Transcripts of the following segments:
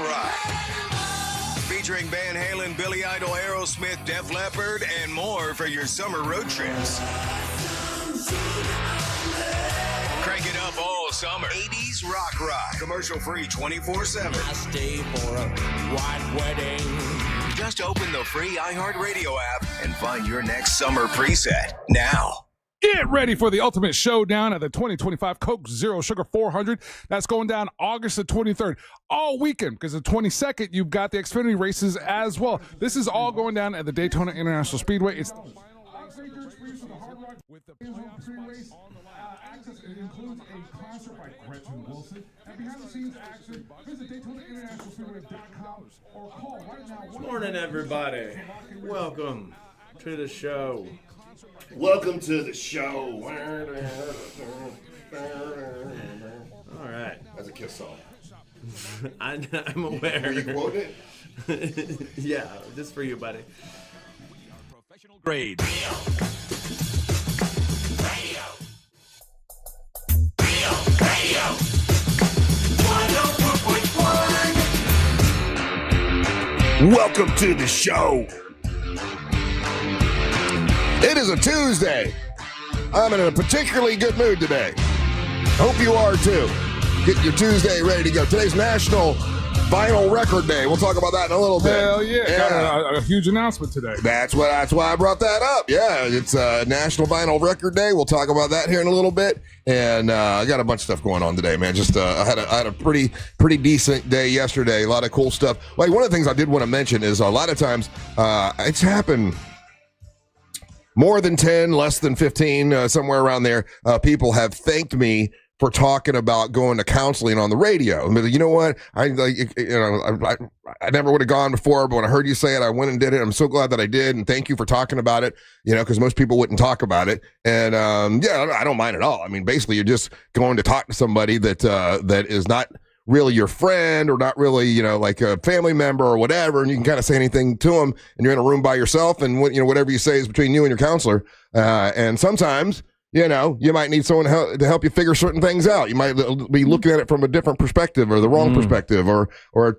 Rock. Featuring Van Halen, Billy Idol, Aerosmith, Def Leppard, and more for your summer road trips. Crank it up all summer. 80s rock. Commercial free 24/7. I stay for a white wedding. Just open the free iHeartRadio app and find your next summer preset now. Get ready for the ultimate showdown at the 2025 Coke Zero Sugar 400. That's going down August the 23rd. All weekend, because the 22nd, you've got the Xfinity races as well. This is all going down at the Daytona International Speedway. It's the final race of the Hard Rock with the Xfinity race. Access includes a concert by Gretchen Wilson. And behind-the-scenes action, visit DaytonaInternationalSpeedway.com or call right now. Good morning, everybody. Welcome to the show. Welcome to the show. All right. That's a Kiss song. I'm aware. Are you quoting it? Yeah, just for you, buddy. Professional grade. Radio. 104.1. Welcome to the show. It is a Tuesday. I'm in a particularly good mood today. Hope you are too. Get your Tuesday ready to go. Today's National Vinyl Record Day. We'll talk about that in a little bit. Hell yeah. Got a huge announcement today. That's why I brought that up. Yeah, it's National Vinyl Record Day. We'll talk about that here in a little bit. And I got a bunch of stuff going on today, man. Just I had a pretty decent day yesterday. A lot of cool stuff. Like one of the things I did want to mention is a lot of times it's happened. More than 10, less than 15, somewhere around there, people have thanked me for talking about going to counseling on the radio. You know what? I never would have gone before, but when I heard you say it, I went and did it. I'm so glad that I did, and thank you for talking about it, because most people wouldn't talk about it. And I don't mind at all. I mean, basically, you're just going to talk to somebody that is not really your friend or not really, like a family member or whatever, and you can kind of say anything to them, and you're in a room by yourself, and whatever you say is between you and your counselor. And sometimes, you might need someone to help you figure certain things out. You might be looking at it from a different perspective or the wrong perspective, or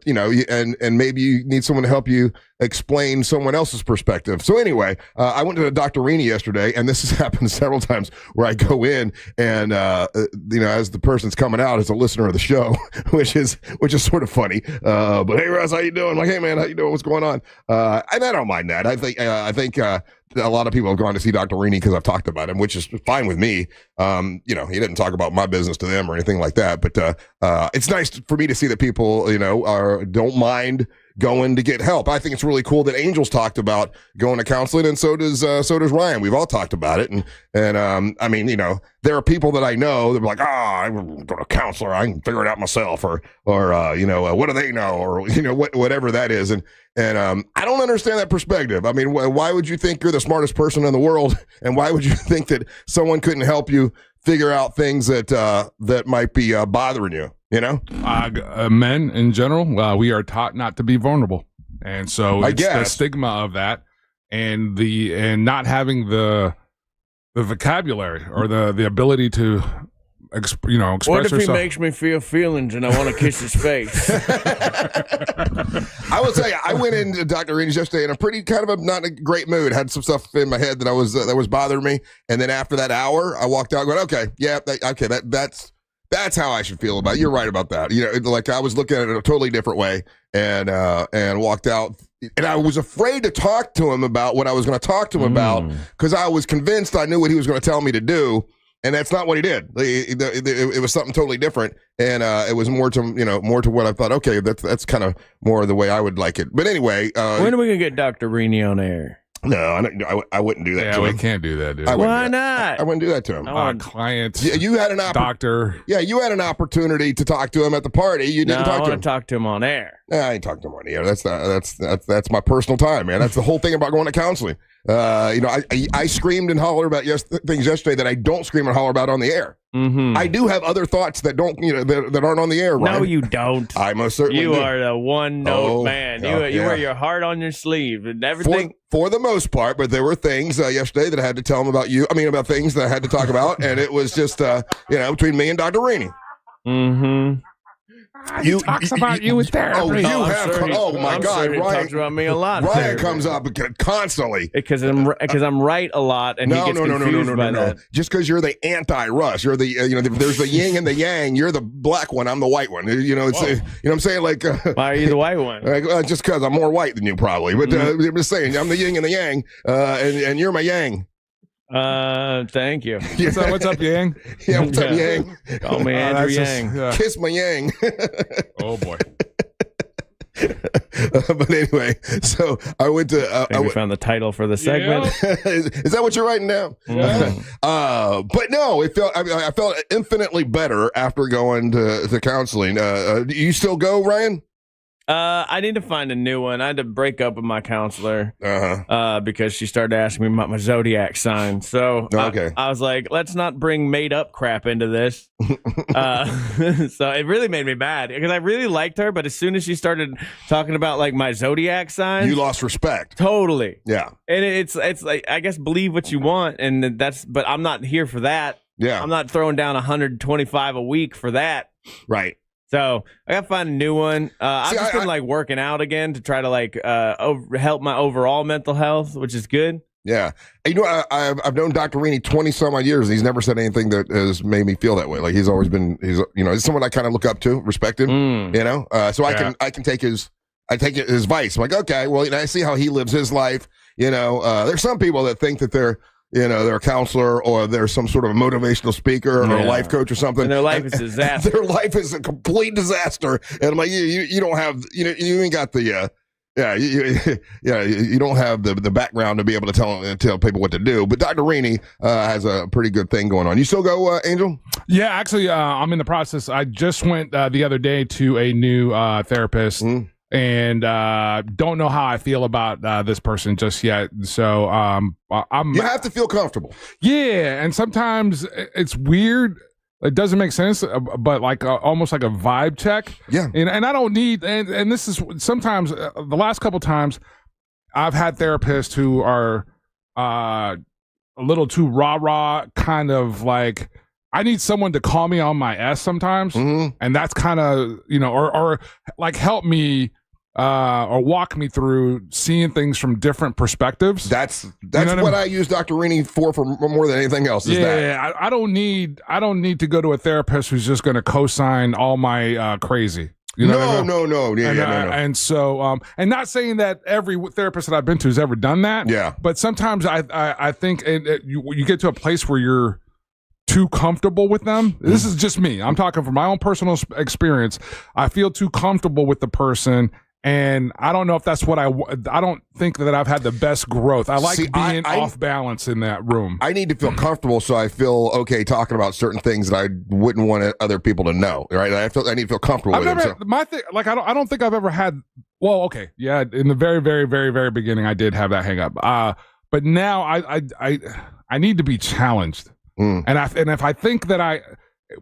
and maybe you need someone to help you explain someone else's perspective. So anyway, I went to Dr. Rini yesterday, and this has happened several times where I go in and as the person's coming out as a listener of the show, which is sort of funny. But hey, Russ, how you doing? I'm like, hey man, how you doing? What's going on? And I don't mind that. I think a lot of people have gone to see Dr. Rini because I've talked about him, which is fine with me. He didn't talk about my business to them or anything like that. But it's nice for me to see that people, don't mind going to get help. I think it's really cool that Angel's talked about going to counseling, and so does Ryan. We've all talked about it, and I mean, there are people that I know that are like, I go to a counselor, I can figure it out myself, or what do they know, or whatever that is, and I don't understand that perspective. I mean, why would you think you're the smartest person in the world, and why would you think that someone couldn't help you figure out things that might be bothering you? Men in general, we are taught not to be vulnerable, and so it's the stigma of that, and not having the vocabulary or the ability to express yourself. What if he makes me feel feelings and I want to kiss his face? I will tell you, I went into Dr. Rini yesterday in a pretty kind of not a great mood. Had some stuff in my head that was bothering me, and then after that hour, I walked out going, okay, yeah, that's how I should feel about it. You're right about that. Like I was looking at it in a totally different way, and walked out. And I was afraid to talk to him about what I was going to talk to him about, because I was convinced I knew what he was going to tell me to do, and that's not what he did. It was something totally different, and it was more to what I thought. Okay, that's kind of more the way I would like it. But anyway, when are we going to get Dr. Rini on air? No, I wouldn't do that to him. Yeah, we can't do that, dude. Why not? I wouldn't do that to him. Client. You had an doctor. Yeah, you had an opportunity to talk to him at the party. You didn't talk to him. I want to talk to him on air. I ain't talking to him on air. That's my personal time, man. That's the whole thing about going to counseling. I screamed and hollered about things yesterday that I don't scream and holler about on the air. Mm-hmm. I do have other thoughts that don't, that aren't on the air. Ryan. No, you don't. I most certainly do. You are the one-note man. You wear your heart on your sleeve and everything. For the most part, but there were things yesterday that I had to tell him about you. I mean, about things that I had to talk about, and it was just, between me and Dr. Rini. Mm-hmm. He talks about you with therapy. Oh, you I'm have. sure he- Oh my I'm God, sure he Ryan. talks about me a lot. Ryan comes up constantly. because I'm right a lot, and he gets confused by that. Just because you're the anti-Russ, you're the there's the yin and the yang. You're the black one. I'm the white one. You know, it's you know what I'm saying. Like, Why are you the white one? like, just because I'm more white than you probably. But I'm just saying, I'm the yin and the yang, and you're my yang. Thank you. What's up, Yang? Yeah, what's up, yang? Call me Andrew Yang. Kiss my yang. Oh boy. But anyway, so I went to. We found the title for the segment. Is that what you're writing down? Yeah. But no, it felt. I felt infinitely better after going to counseling. Do you still go, Ryan? I need to find a new one. I had to break up with my counselor because she started asking me about my zodiac sign. So I was like, let's not bring made up crap into this. So it really made me mad because I really liked her, but as soon as she started talking about like my zodiac sign, You lost respect. totally. Yeah. And it's like, I guess, believe what you want, and but I'm not here for that. Yeah. I'm not throwing down 125 a week for that. Right. So I gotta find a new one. I've just been like working out again to try to like help my overall mental health, which is good. Yeah. You know, I've known Dr. Rini 20 some odd years, and he's never said anything that has made me feel that way. Like he's always been, he's someone I kind of look up to, respect him, you know? So I can take his advice. I'm like, okay, well, I see how he lives his life. You know, there's some people that think that they're a counselor or they're some sort of a motivational speaker or a life coach or something. And their life is a disaster. Their life is a complete disaster. And I'm like, you don't have, you ain't got the, you don't have the background to be able to tell people what to do. But Dr. Rini has a pretty good thing going on. You still go, Angel? Yeah, actually, I'm in the process. I just went the other day to a new therapist. And don't know how I feel about this person just yet. So You have to feel comfortable. Yeah, and sometimes it's weird. It doesn't make sense, but like almost like a vibe check. Yeah. And I don't need, and this is sometimes, the last couple times, I've had therapists who are a little too rah-rah, kind of like, I need someone to call me on my S sometimes. And that's kind of, or like help me or walk me through seeing things from different perspectives. That's what I use Dr. Rini for more than anything else. I don't need to go to a therapist who's just going to co-sign all my crazy. No. Yeah, and so, and not saying that every therapist that I've been to has ever done that. Yeah. But sometimes I think you get to a place where you're too comfortable with them. This is just me. I'm talking from my own personal experience. I feel too comfortable with the person. And I don't know if that's what I don't think that I've had the best growth. I like being off balance in that room. I need to feel comfortable so I feel okay talking about certain things that I wouldn't want other people to know. Right? I need to feel comfortable with them. My thing, like I don't think I've ever had. Well, okay, yeah. In the very, very, very, very beginning, I did have that hang up. But now I need to be challenged. And if I think that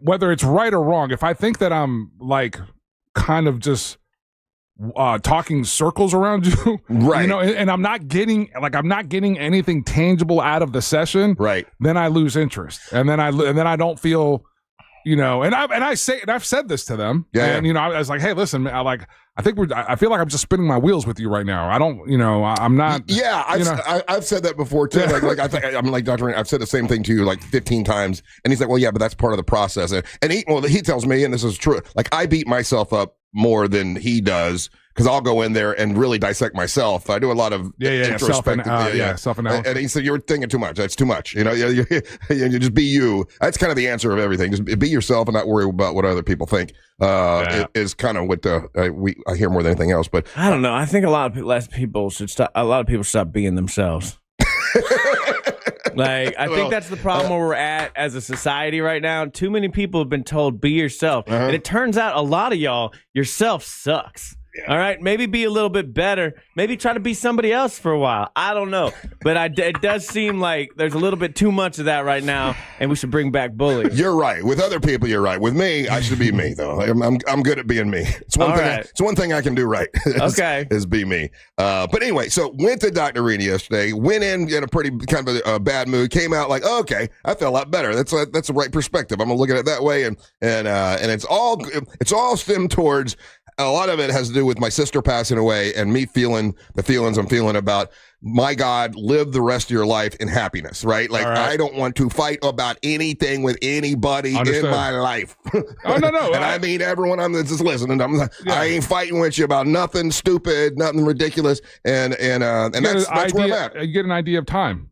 whether it's right or wrong, if I think that I'm like kind of just talking circles around you, right? And I'm not getting anything tangible out of the session, right? Then I lose interest, and then I don't feel, and I've said this to them, and I was like, hey, listen, I feel like I'm just spinning my wheels with you right now. I don't, I'm not. Yeah, I've said that before too. I'm like Dr. Rini, I've said the same thing to you like 15 times, and he's like, well, yeah, but that's part of the process, and he tells me, and this is true, like I beat myself up more than he does because I'll go in there and really dissect myself. I do a lot of introspective, self-analysis. And he said, "You're thinking too much. That's too much. You just be you." That's kind of the answer of everything. Just be yourself and not worry about what other people think. Is kind of what I hear more than anything else. But I don't know. I think a lot of people should stop being themselves. Like, I think that's the problem where we're at as a society right now. Too many people have been told, be yourself. And it turns out a lot of y'all, yourself sucks. All right, maybe be a little bit better. Maybe try to be somebody else for a while. I don't know, but it does seem like there's a little bit too much of that right now, and we should bring back bullying. You're right. With other people, you're right. With me, I should be me though. I'm good at being me. It's one thing I can do right. is be me. But anyway, so went to Dr. Rini yesterday. Went in a pretty kind of a bad mood. Came out like, okay, I felt a lot better. That's the right perspective. I'm gonna look at it that way, and it's all stemmed towards. A lot of it has to do with my sister passing away and me feeling the feelings I'm feeling about, my God, live the rest of your life in happiness, right? Like, I don't want to fight about anything with anybody in my life. Oh, no. And I mean everyone that's listening. I ain't fighting with you about nothing stupid, nothing ridiculous. And that's where I'm at. You get an idea of time.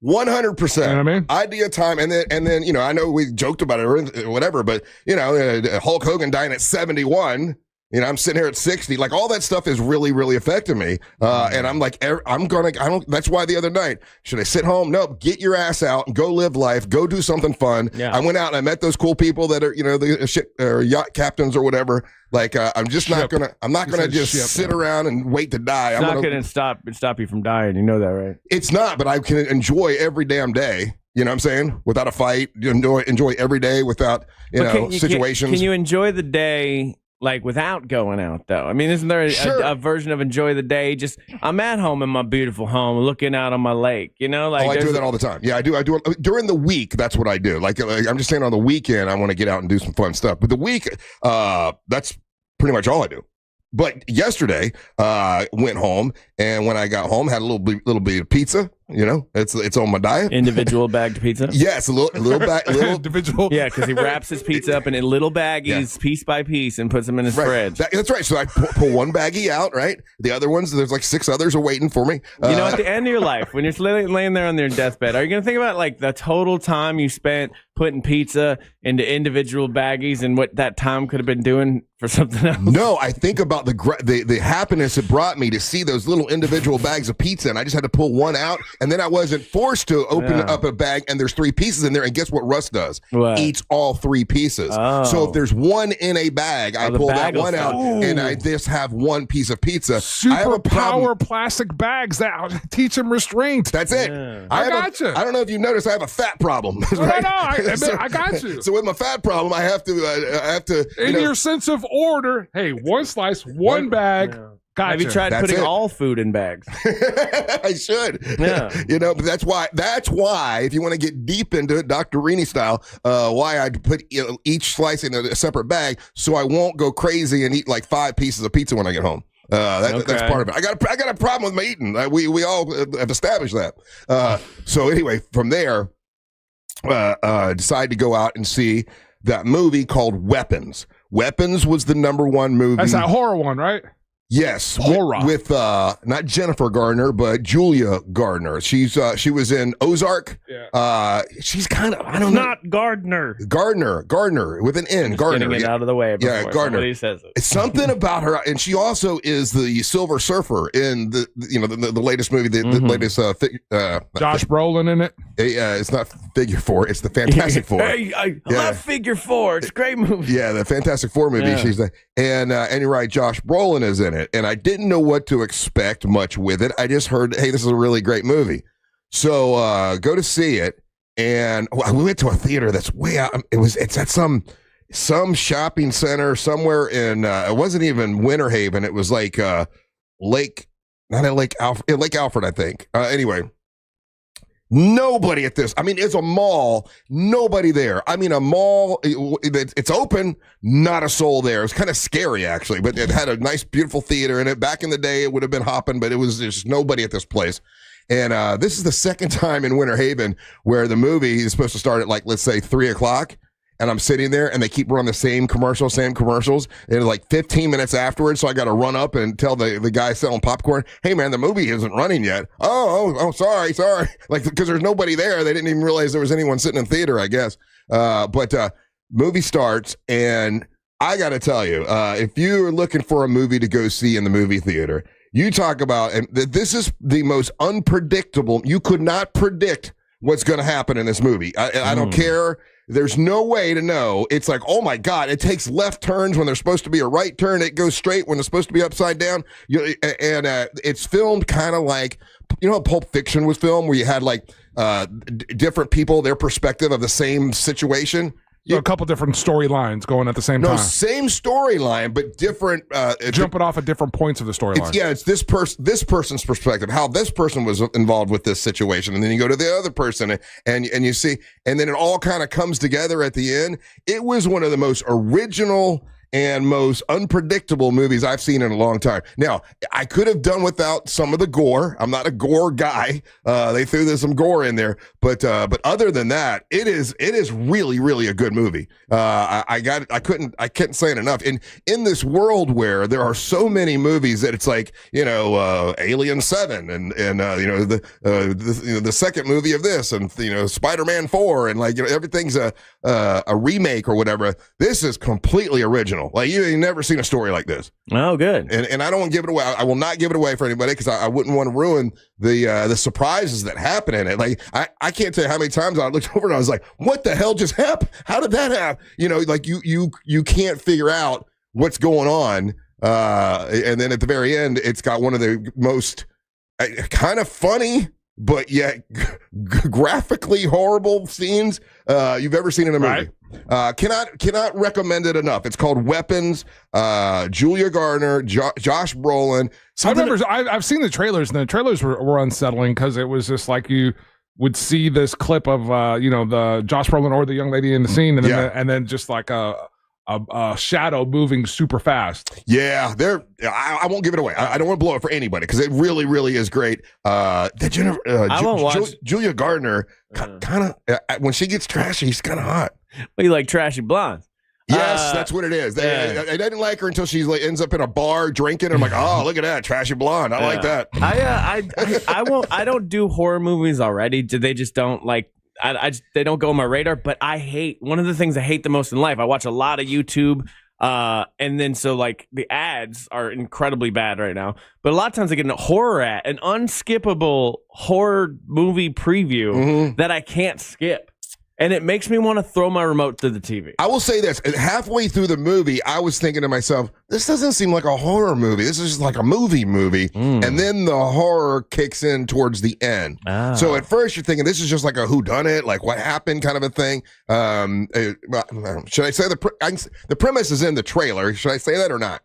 100%. You know what I mean? Idea time. And then, I know we joked about it or whatever, but, Hulk Hogan dying at 71. I'm sitting here at 60. Like, all that stuff is really, really affecting me. And I'm like, that's why the other night, should I sit home? No, get your ass out and go live life. Go do something fun. Yeah. I went out and I met those cool people that are, the ship or yacht captains or whatever. Like, I'm just not going to just sit around and wait to die. It's not going to stop you from dying. You know that, right? It's not, but I can enjoy every damn day. You know what I'm saying? Without a fight, enjoy every day without, situations. Can you enjoy the day? Like, without going out, though? I mean, isn't there a version of enjoy the day? Just, I'm at home in my beautiful home looking out on my lake, Like, I do that all the time. Yeah, I do. During the week, that's what I do. Like I'm just saying on the weekend, I want to get out and do some fun stuff. But the week, that's pretty much all I do. But yesterday, went home, and when I got home, had a little bit of pizza. It's on my diet. Individual bagged pizza. Yes, a little bag, individual. Yeah, because he wraps his pizza up in little baggies, piece by piece, and puts them in his fridge. That's right. So I pull one baggie out. Right, the other ones, there's like 6 others are waiting for me. At the end of your life, when you're laying there on your deathbed, are you gonna think about like the total time you spent putting pizza into individual baggies and what that time could have been doing for something else? No, I think about the happiness it brought me to see those little individual bags of pizza, and I just had to pull one out. And then I wasn't forced to open up a bag, and there's 3 pieces in there. And guess what Russ does? What? Eats all 3 pieces. Oh. So if there's one in a bag, I pull that one out, and I just have one piece of pizza. Super power plastic bags that teach him restraint. That's it. Yeah. I got you. I don't know if you noticed, I have a fat problem. Right? No, I got you. So with my fat problem, I have to. In your sense of order, hey, one slice, one bag. Yeah. Gotcha. Have you tried putting all food in bags? I should. Yeah. But that's why, if you want to get deep into it, Dr. Rini style, why I put each slice in a separate bag so I won't go crazy and eat like 5 pieces of pizza when I get home. That's part of it. I got a problem with my eating. We all have established that. So anyway, from there, decided to go out and see that movie called Weapons. Weapons was the #1 movie. That's that horror one, right? Yes, with not Jennifer Garner, but Julia Gardner. She was in Ozark. Yeah. She's kind of, I don't know. Not Gardner with an N. Gardner. Getting it out of the way. Yeah, Gardner. Somebody says it. It's something about her, and she also is the Silver Surfer in the latest movie, the latest Josh Brolin in it. It's not Figure 4. It's the Fantastic Four. Hey, I love Figure 4. It's a great movie. Yeah, the Fantastic Four movie. Yeah. She's and you're right. Josh Brolin is in it. And I didn't know what to expect much with it. I just heard, hey, this is a really great movie. So go to see it. And we went to a theater that's way out. It's at some shopping center somewhere in, it wasn't even Winter Haven. It was like Lake Alfred, I think. Anyway. Nobody at this. I mean, it's a mall. Nobody there. I mean, a mall. It's open. Not a soul there. It was kind of scary, actually. But it had a nice, beautiful theater in it. Back in the day, it would have been hopping, but there's nobody at this place. And this is the second time in Winter Haven where the movie is supposed to start at, like, let's say 3:00. And I'm sitting there, and they keep running the same commercials, and like 15 minutes afterwards, so I got to run up and tell the guy selling popcorn, hey, man, the movie isn't running yet. Oh, sorry. Like, because there's nobody there. They didn't even realize there was anyone sitting in theater, I guess. But movie starts, and I got to tell you, if you're looking for a movie to go see in the movie theater, you talk about, and this is the most unpredictable. You could not predict what's going to happen in this movie. I don't care. There's no way to know. It's like, oh my God, it takes left turns when there's supposed to be a right turn. It goes straight when it's supposed to be upside down. And it's filmed kind of like, you know how Pulp Fiction was filmed, where you had like different people, their perspective of the same situation. So a couple different storylines going at the same time. No, same storyline, but different. Jumping off at different points of the storyline. It's this person's perspective, how this person was involved with this situation, and then you go to the other person, and you see, and then it all kind of comes together at the end. It was one of the most original and most unpredictable movies I've seen in a long time. Now, I could have done without some of the gore. I'm not a gore guy. They threw some gore in there, but other than that, it is really, really a good movie. I can't say it enough. In this world where there are so many movies that it's like, Alien 7 and the second movie of this, and Spider-Man 4, and like everything's a remake or whatever. This is completely original. Like you've never seen a story like this. Oh, good. And I don't want to give it away. I will not give it away for anybody because I wouldn't want to ruin the surprises that happen in it. Like I can't tell you how many times I looked over and I was like, what the hell just happened? How did that happen? Like you can't figure out what's going on. And then at the very end, it's got one of the most kind of funny but yet graphically horrible scenes you've ever seen in a movie. Right. Cannot recommend it enough. It's called Weapons. Julia Garner, Josh Brolin. I've seen the trailers, and the trailers were unsettling because it was just like you would see this clip of the Josh Brolin or the young lady in the scene, and then and then just like a shadow moving super fast. Yeah, I won't give it away. I don't want to blow it for anybody because it really, really is great. Julia Gardner, kind of when she gets trashy, she's kind of hot. Well, you like trashy blondes? Yes, that's what it is. I didn't like her until she ends up in a bar drinking. I'm like, oh, look at that trashy blonde. I like that. I don't do horror movies already. They just don't like. They don't go on my radar, but I hate one of the things I hate the most in life. I watch a lot of YouTube, and then so like the ads are incredibly bad right now. But a lot of times I get an unskippable horror movie preview that I can't skip. And it makes me want to throw my remote to the TV. I will say this. Halfway through the movie, I was thinking to myself, this doesn't seem like a horror movie. This is just like a movie. And then the horror kicks in towards the end. So at first you're thinking this is just like a whodunit, like what happened kind of a thing. Should I say the premise is in the trailer? Should I say that or not?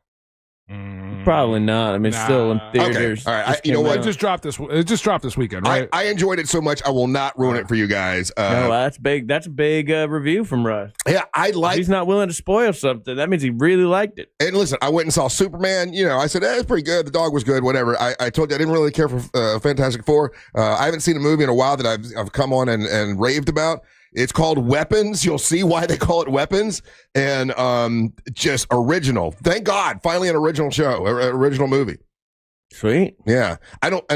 Probably not. I mean, it's still in theaters. Okay. All right. You know what? It just dropped this weekend, right? I enjoyed it so much. I will not ruin it for you guys. No, that's big. That's a big review from Russ. Yeah, He's not willing to spoil something. That means he really liked it. And listen, I went and saw Superman. I said, it's pretty good. The dog was good. Whatever. I told you I didn't really care for Fantastic Four. I haven't seen a movie in a while that I've come on and raved about. It's called Weapons. You'll see why they call it Weapons. And just original. Thank God, finally an original show, original movie. Sweet. Yeah. I don't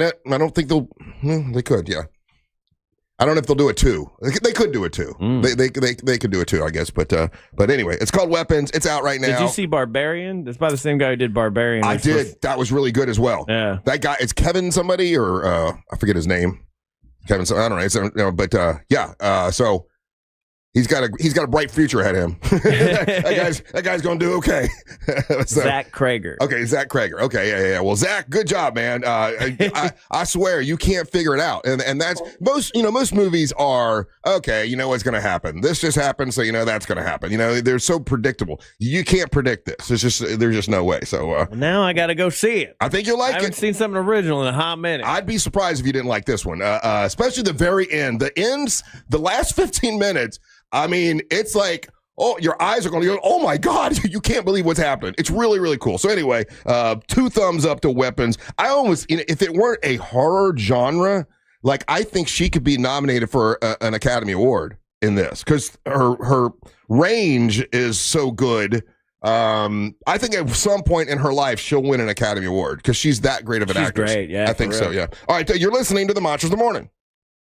think they could. Yeah. I don't know if they'll do it too. They could do it too. They could do it too, I guess. But anyway, it's called Weapons. It's out right now. Did you see Barbarian? That's by the same guy who did Barbarian. I did. That was really good as well. Yeah. That guy, it's Kevin somebody or I forget his name. Kevin, I don't know. But so he's got a bright future ahead of him. that guy's gonna do okay. Zach Krager. Okay, Zach Krager. Okay, yeah. Well, Zach, good job, man. I swear you can't figure it out, and that's most movies are okay. You know what's gonna happen. This just happened, so that's gonna happen. They're so predictable. You can't predict this. There's just no way. So now I gotta go see it. I think you'll like it. I haven't seen something original in a hot minute. I'd be surprised if you didn't like this one, especially the very end. The last 15 minutes. I mean, it's like, oh, your eyes are going to go, oh my God, you can't believe what's happening. It's really, really cool. So anyway, 2 thumbs up to Weapons. I almost, if it weren't a horror genre, like I think she could be nominated for an Academy Award in this because her range is so good. I think at some point in her life, she'll win an Academy Award because she's that great of an actress. Great, yeah. I think so, yeah. All right, you're listening to the Monsters of the Morning.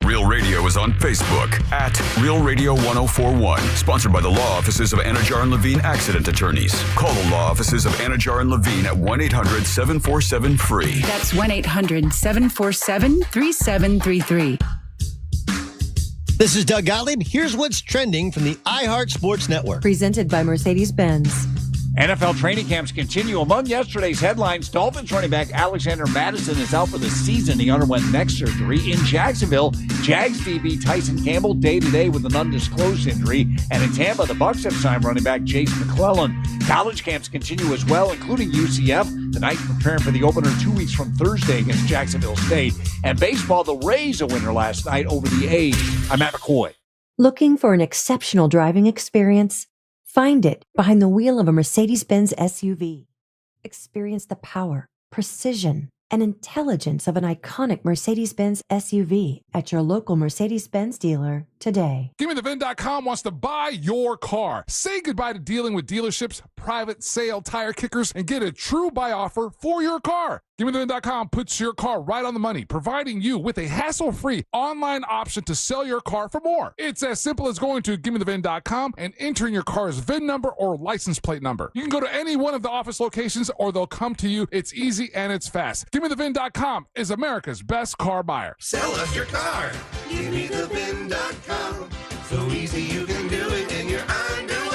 Real Radio is on Facebook at Real Radio 1041. Sponsored by the law offices of Anajar and Levine Accident Attorneys. Call the law offices of Anajar and Levine at 1-800-747-FREE. That's 1-800-747-3733. This is Doug Gottlieb. Here's what's trending from the iHeart Sports Network. Presented by Mercedes-Benz. NFL training camps continue. Among yesterday's headlines, Dolphins running back Alexander Mattison is out for the season. He underwent neck surgery. In Jacksonville, Jags DB Tyson Campbell day-to-day with an undisclosed injury. And in Tampa, the Bucs have signed running back Chase McClellan. College camps continue as well, including UCF. The Knights preparing for the opener 2 weeks from Thursday against Jacksonville State. And baseball, the Rays a winner last night over the A's. I'm Matt McCoy. Looking for an exceptional driving experience? Find it behind the wheel of a Mercedes-Benz SUV. Experience the power, precision, and intelligence of an iconic Mercedes-Benz SUV at your local Mercedes-Benz dealer today. GimmeTheVin.com wants to buy your car. Say goodbye to dealing with dealerships, private sale tire kickers, and get a true buy offer for your car. GimmeTheVin.com puts your car right on the money, providing you with a hassle-free online option to sell your car for more. It's as simple as going to GimmeTheVin.com and entering your car's VIN number or license plate number. You can go to any one of the office locations or they'll come to you. It's easy and it's fast. GimmeTheVin.com is America's best car buyer. Sell us your car. GimmeTheVin.com. So easy you can do it in your underwear.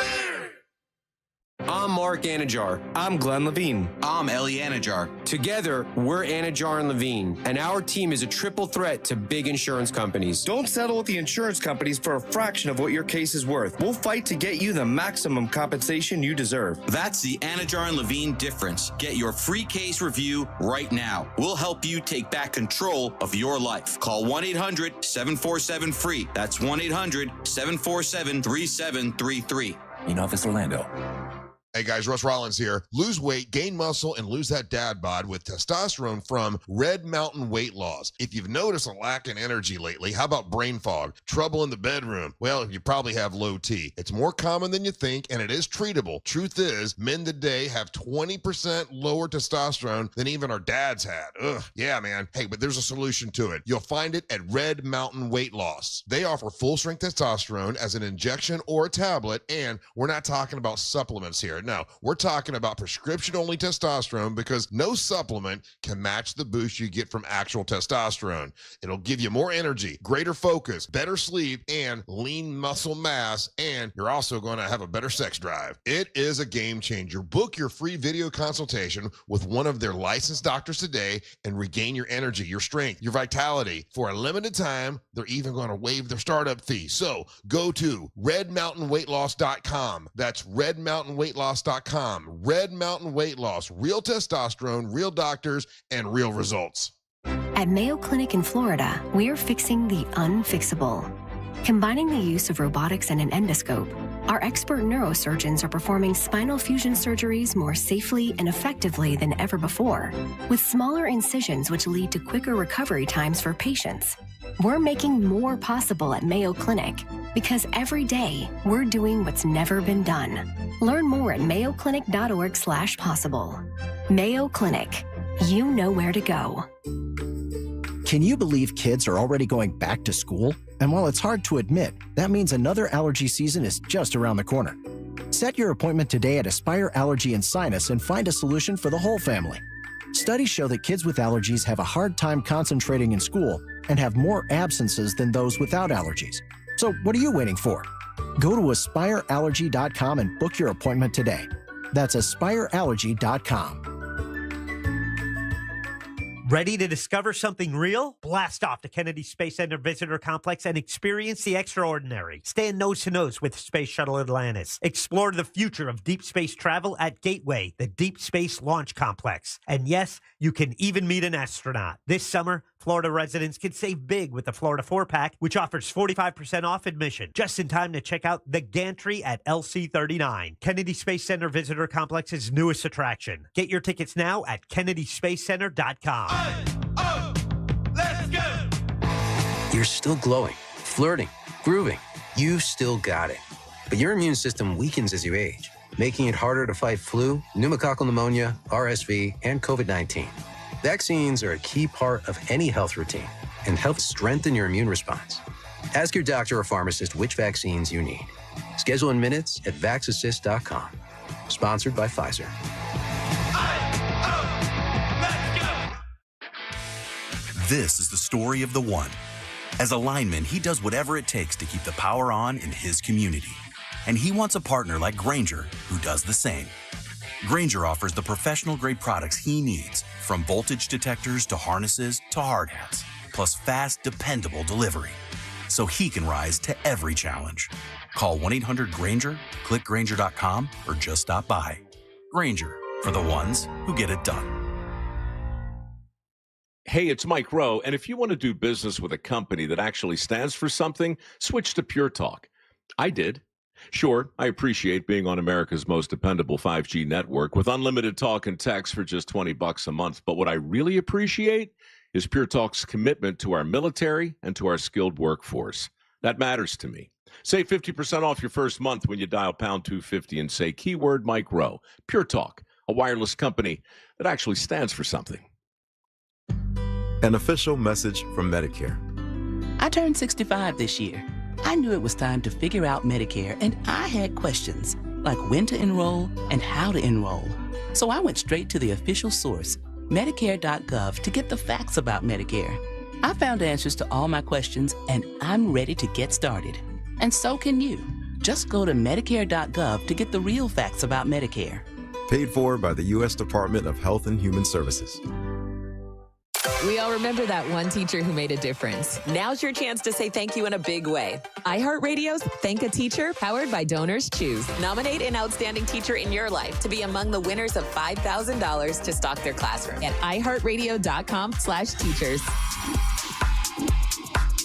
I'm Mark Anajar. I'm Glenn Levine. I'm Ellie Anajar. Together, we're Anajar and Levine, and our team is a triple threat to big insurance companies. Don't settle with the insurance companies for a fraction of what your case is worth. We'll fight to get you the maximum compensation you deserve. That's the Anajar and Levine difference. Get your free case review right now. We'll help you take back control of your life. Call 1-800-747-FREE. That's 1-800-747-3733. In Office Orlando. Hey guys, Russ Rollins here. Lose weight, gain muscle, and lose that dad bod with testosterone from Red Mountain Weight Loss. If you've noticed a lack in energy lately, how about brain fog, trouble in the bedroom? Well, you probably have low T. It's more common than you think, and it is treatable. Truth is, men today have 20% lower testosterone than even our dads had. Ugh, yeah, man. Hey, but there's a solution to it. You'll find it at Red Mountain Weight Loss. They offer full-strength testosterone as an injection or a tablet, and we're not talking about supplements here. No, we're talking about prescription-only testosterone because no supplement can match the boost you get from actual testosterone. It'll give you more energy, greater focus, better sleep, and lean muscle mass, and you're also going to have a better sex drive. It is a game changer. Book your free video consultation with one of their licensed doctors today and regain your energy, your strength, your vitality. For a limited time, they're even going to waive their startup fee. So go to redmountainweightloss.com. That's redmountainweightloss.com. Red Mountain Weight Loss, real testosterone, real doctors, and real results. At Mayo Clinic in Florida, we're fixing the unfixable. Combining the use of robotics and an endoscope, our expert neurosurgeons are performing spinal fusion surgeries more safely and effectively than ever before, with smaller incisions which lead to quicker recovery times for patients. We're making more possible at Mayo Clinic because every day we're doing what's never been done. Learn more at mayoclinic.org/possible. Mayo Clinic. You know where to go. Can you believe kids are already going back to school? And while it's hard to admit, that means another allergy season is just around the corner. Set your appointment today at Aspire Allergy and Sinus and find a solution for the whole family. Studies show that kids with allergies have a hard time concentrating in school and have more absences than those without allergies. So what are you waiting for? Go to AspireAllergy.com and book your appointment today. That's AspireAllergy.com. Ready to discover something real? Blast off to Kennedy Space Center Visitor Complex and experience the extraordinary. Stand nose to nose with Space Shuttle Atlantis. Explore the future of deep space travel at Gateway, the Deep Space Launch Complex. And yes, you can even meet an astronaut. This summer, Florida residents can save big with the Florida 4-Pack, which offers 45% off admission. Just in time to check out the Gantry at LC39, Kennedy Space Center Visitor Complex's newest attraction. Get your tickets now at KennedySpaceCenter.com. Let's go! You're still glowing, flirting, grooving. You still got it. But your immune system weakens as you age, making it harder to fight flu, pneumococcal pneumonia, RSV, and COVID-19. Vaccines are a key part of any health routine and help strengthen your immune response. Ask your doctor or pharmacist which vaccines you need. Schedule in minutes at VaxAssist.com. Sponsored by Pfizer. This is the story of the one. As a lineman, he does whatever it takes to keep the power on in his community. And he wants a partner like Grainger who does the same. Grainger offers the professional-grade products he needs, from voltage detectors to harnesses to hard hats, plus fast, dependable delivery, so he can rise to every challenge. Call 1-800-GRAINGER, click Grainger.com, or just stop by. Grainger, for the ones who get it done. Hey, it's Mike Rowe, and if you want to do business with a company that actually stands for something, switch to Pure Talk. I did. Sure, I appreciate being on America's most dependable 5G network with unlimited talk and text for just $20 a month. But what I really appreciate is Pure Talk's commitment to our military and to our skilled workforce. That matters to me. Save 50% off your first month when you dial pound 250 and say keyword Mike Rowe. Pure Talk, a wireless company that actually stands for something. An official message from Medicare. I turned 65 this year. I knew it was time to figure out Medicare, and I had questions, like when to enroll and how to enroll. So I went straight to the official source, Medicare.gov, to get the facts about Medicare. I found answers to all my questions, and I'm ready to get started. And so can you. Just go to Medicare.gov to get the real facts about Medicare. Paid for by the U.S. Department of Health and Human Services. We all remember that one teacher who made a difference. Now's your chance to say thank you in a big way. iHeartRadio's Thank a Teacher, powered by Donors Choose. Nominate an outstanding teacher in your life to be among the winners of $5,000 to stock their classroom at iHeartRadio.com/teachers.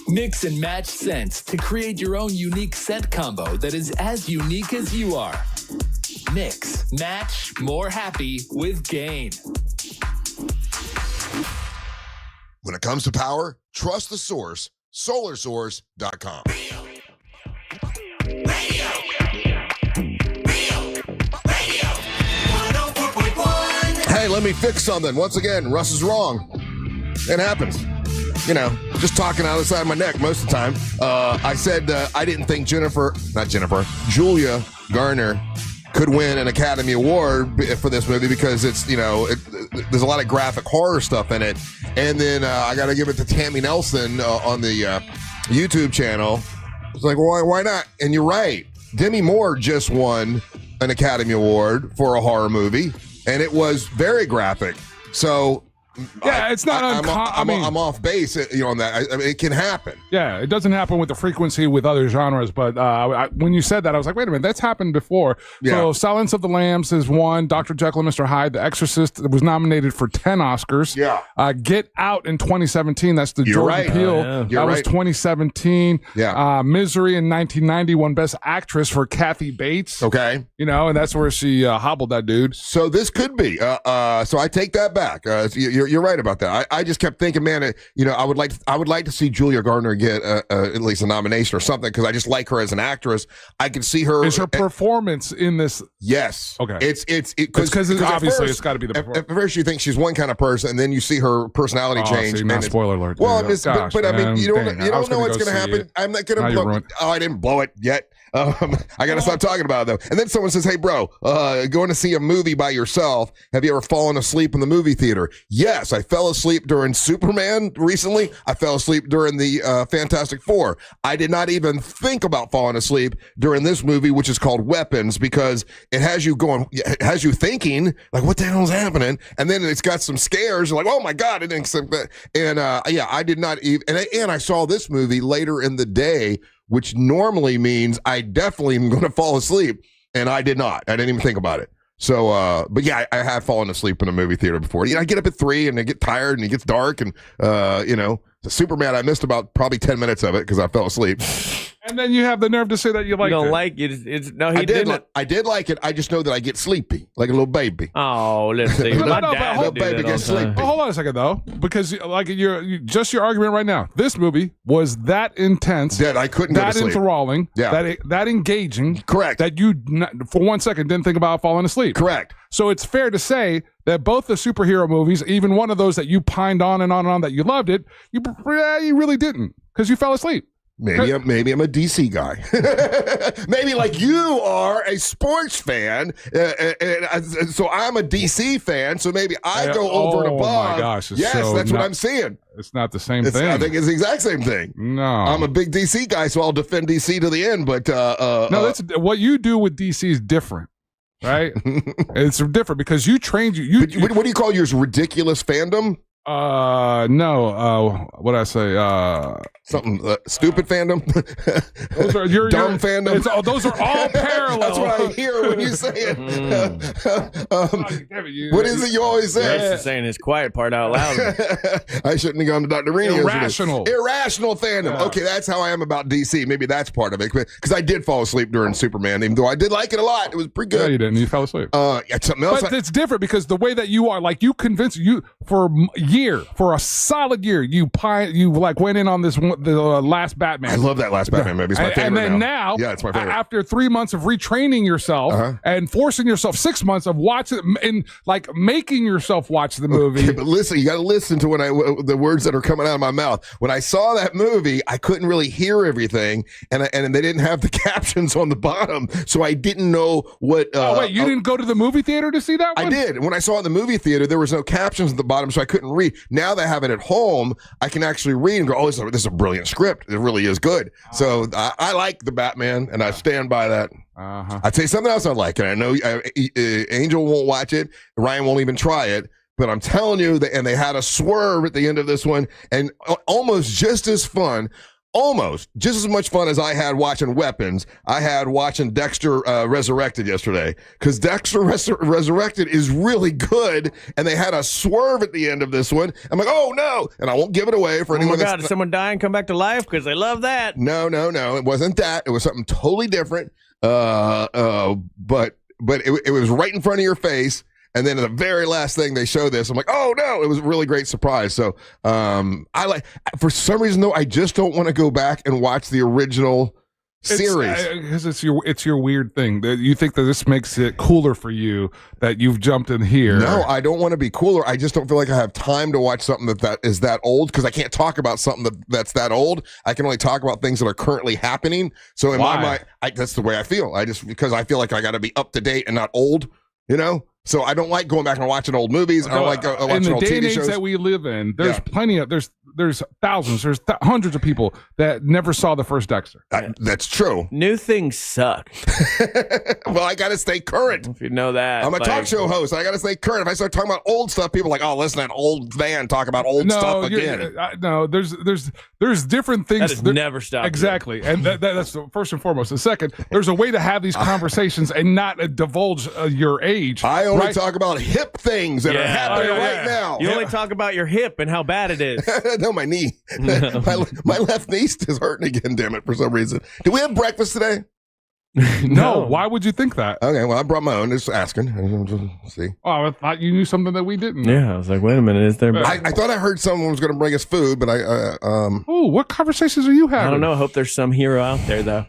Mix and match scents to create your own unique scent combo that is as unique as you are. Mix, match, more happy with Gain. When it comes to power, trust the source, solarsource.com. Hey, let me fix something. Once again, Russ is wrong. It happens. You know, just talking out of the side of my neck most of the time. I said I didn't think Julia Garner could win an Academy Award for this movie because it's, you know, there's a lot of graphic horror stuff in it. And then I got to give it to Tammy Nelson on the YouTube channel. It's like, why not? And you're right. Demi Moore just won an Academy Award for a horror movie, and it was very graphic. So yeah, it's not uncommon. I'm off base, you know, on that. I mean, it can happen. Yeah, it doesn't happen with the frequency with other genres, but when you said that, I was like, wait a minute, that's happened before. Yeah. So Silence of the Lambs is one. Dr. Jekyll and Mr. Hyde, The Exorcist was nominated for 10 Oscars. Yeah. Get Out in 2017. That's the Jordan Peele. That was 2017. Yeah. Misery in 1990 won Best Actress for Kathy Bates. Okay. You know, and that's where she hobbled that dude. So this could be. So I take that back. You're right about that. I just kept thinking, man, you know, I would like to see Julia Garner get at least a nomination or something because I just like her as an actress. I can see her. Is her performance in this? Yes. Okay. It's because obviously it's got to be the performance. At first you think she's one kind of person, and then you see her personality change. See, not spoiler alert. Well, Gosh, but I mean, you don't know what's going to happen. I'm not going to blow. Oh, I didn't blow it yet. I got to stop talking about it, though. And then someone says, hey, bro, going to see a movie by yourself. Have you ever fallen asleep in the movie theater? Yes, I fell asleep during Superman recently. I fell asleep during the Fantastic Four. I did not even think about falling asleep during this movie, which is called Weapons, because it has you thinking, like, what the hell is happening? And then it's got some scares. You're like, oh, my God. And I did not even, and I saw this movie later in the day, which normally means I definitely am going to fall asleep. And I did not. I didn't even think about it. So, but yeah, I have fallen asleep in a movie theater before. You know, I get up at 3 and I get tired and it gets dark. And, you know, the Superman, I missed about probably 10 minutes of it because I fell asleep. And then you have the nerve to say that you liked it. You don't like it. No, he didn't. I did like it. I just know that I get sleepy, like a little baby. Oh, let's see. My dad little baby gets sleepy. But hold on a second, though, because like your argument right now, this movie was that intense, that I couldn't go to sleep, enthralling, that engaging, correct, that you for 1 second didn't think about falling asleep, correct. So it's fair to say that both the superhero movies, even one of those that you pined on and on and on that you loved it, you really didn't because you fell asleep. Maybe I'm a DC guy. Maybe like you are a sports fan, and so I'm a DC fan. So maybe I go over and above. Oh my gosh! Yes, that's what I'm seeing. It's not the same thing. I think it's the exact same thing. No, I'm a big DC guy, so I'll defend DC to the end. But no, that's what you do with DC is different. Right? It's different because you trained what do you call yours? Ridiculous fandom? No. What did I say? Something stupid fandom. Those are dumb fandom. Those are all parallel. That's what I hear when you say it. What is it you always say? Russ is saying his quiet part out loud. I shouldn't have gone to Dr. Rini. Irrational fandom. Yeah. Okay, that's how I am about DC. Maybe that's part of it because I did fall asleep during Superman, even though I did like it a lot. It was pretty good. Yeah, you didn't. You fell asleep. Yeah, something else. But it's different because the way that you are, like you convinced you for a solid year, you like went in on this one. The last Batman. I love that last Batman movie. It's my favorite. And then now, yeah, it's my favorite. After 3 months of retraining yourself and forcing yourself 6 months of watching and like making yourself watch the movie. Okay, but listen, you got to listen to the words that are coming out of my mouth. When I saw that movie, I couldn't really hear everything, and they didn't have the captions on the bottom, so I didn't know what. Oh wait, you didn't go to the movie theater to see that one? I did. And when I saw it in the movie theater, there was no captions at the bottom, so I couldn't read. Now that I have it at home, I can actually read and go, "Oh, this is a brilliant script. It really is good." So I like the Batman, and I stand by that. I'd say something else I like, and I know Angel won't watch it. Ryan won't even try it. But I'm telling you, and they had a swerve at the end of this one, and almost just as fun. Almost just as much fun as I had watching Weapons, I had watching Dexter Resurrected yesterday, because Dexter Resurrected is really good, and they had a swerve at the end of this one. I'm like, oh no, and I won't give it away for anyone. Oh my God, did someone die and come back to life? Because they love that. No, it wasn't that. It was something totally different. But it was right in front of your face. And then the very last thing they show this, I'm like, oh no, it was a really great surprise. So for some reason though, I just don't want to go back and watch the original series. Because it's your weird thing. You think that this makes it cooler for you that you've jumped in here. No, I don't want to be cooler. I just don't feel like I have time to watch something that is that old, because I can't talk about something that's that old. I can only talk about things that are currently happening. So in my mind, that's the way I feel. Because I feel like I got to be up to date and not old, So I don't like going back and watching old movies. I don't like watching old TV shows. In the day and age that we live in, there's plenty of there's thousands, there's hundreds of people that never saw the first Dexter. That's true. New things suck. Well, I got to stay current. If you know that. I'm a talk show host. I got to stay current. If I start talking about old stuff, people are like, oh, listen to that old van talk about old stuff again. No, there's different things. That has never stopped. Exactly. And that's the first and foremost. The second, there's a way to have these conversations and not divulge your age. I only talk about hip things that are happening right now. You only talk about your hip and how bad it is. No, my knee. my left knee is hurting again, damn it, for some reason. Did we have breakfast today? No. Why would you think that? Okay, well, I brought my own. Just asking. See. Oh, I thought you knew something that we didn't. Yeah, I was like, wait a minute, is there? I thought I heard someone was going to bring us food, but Oh, what conversations are you having? I don't know. I hope there's some hero out there, though.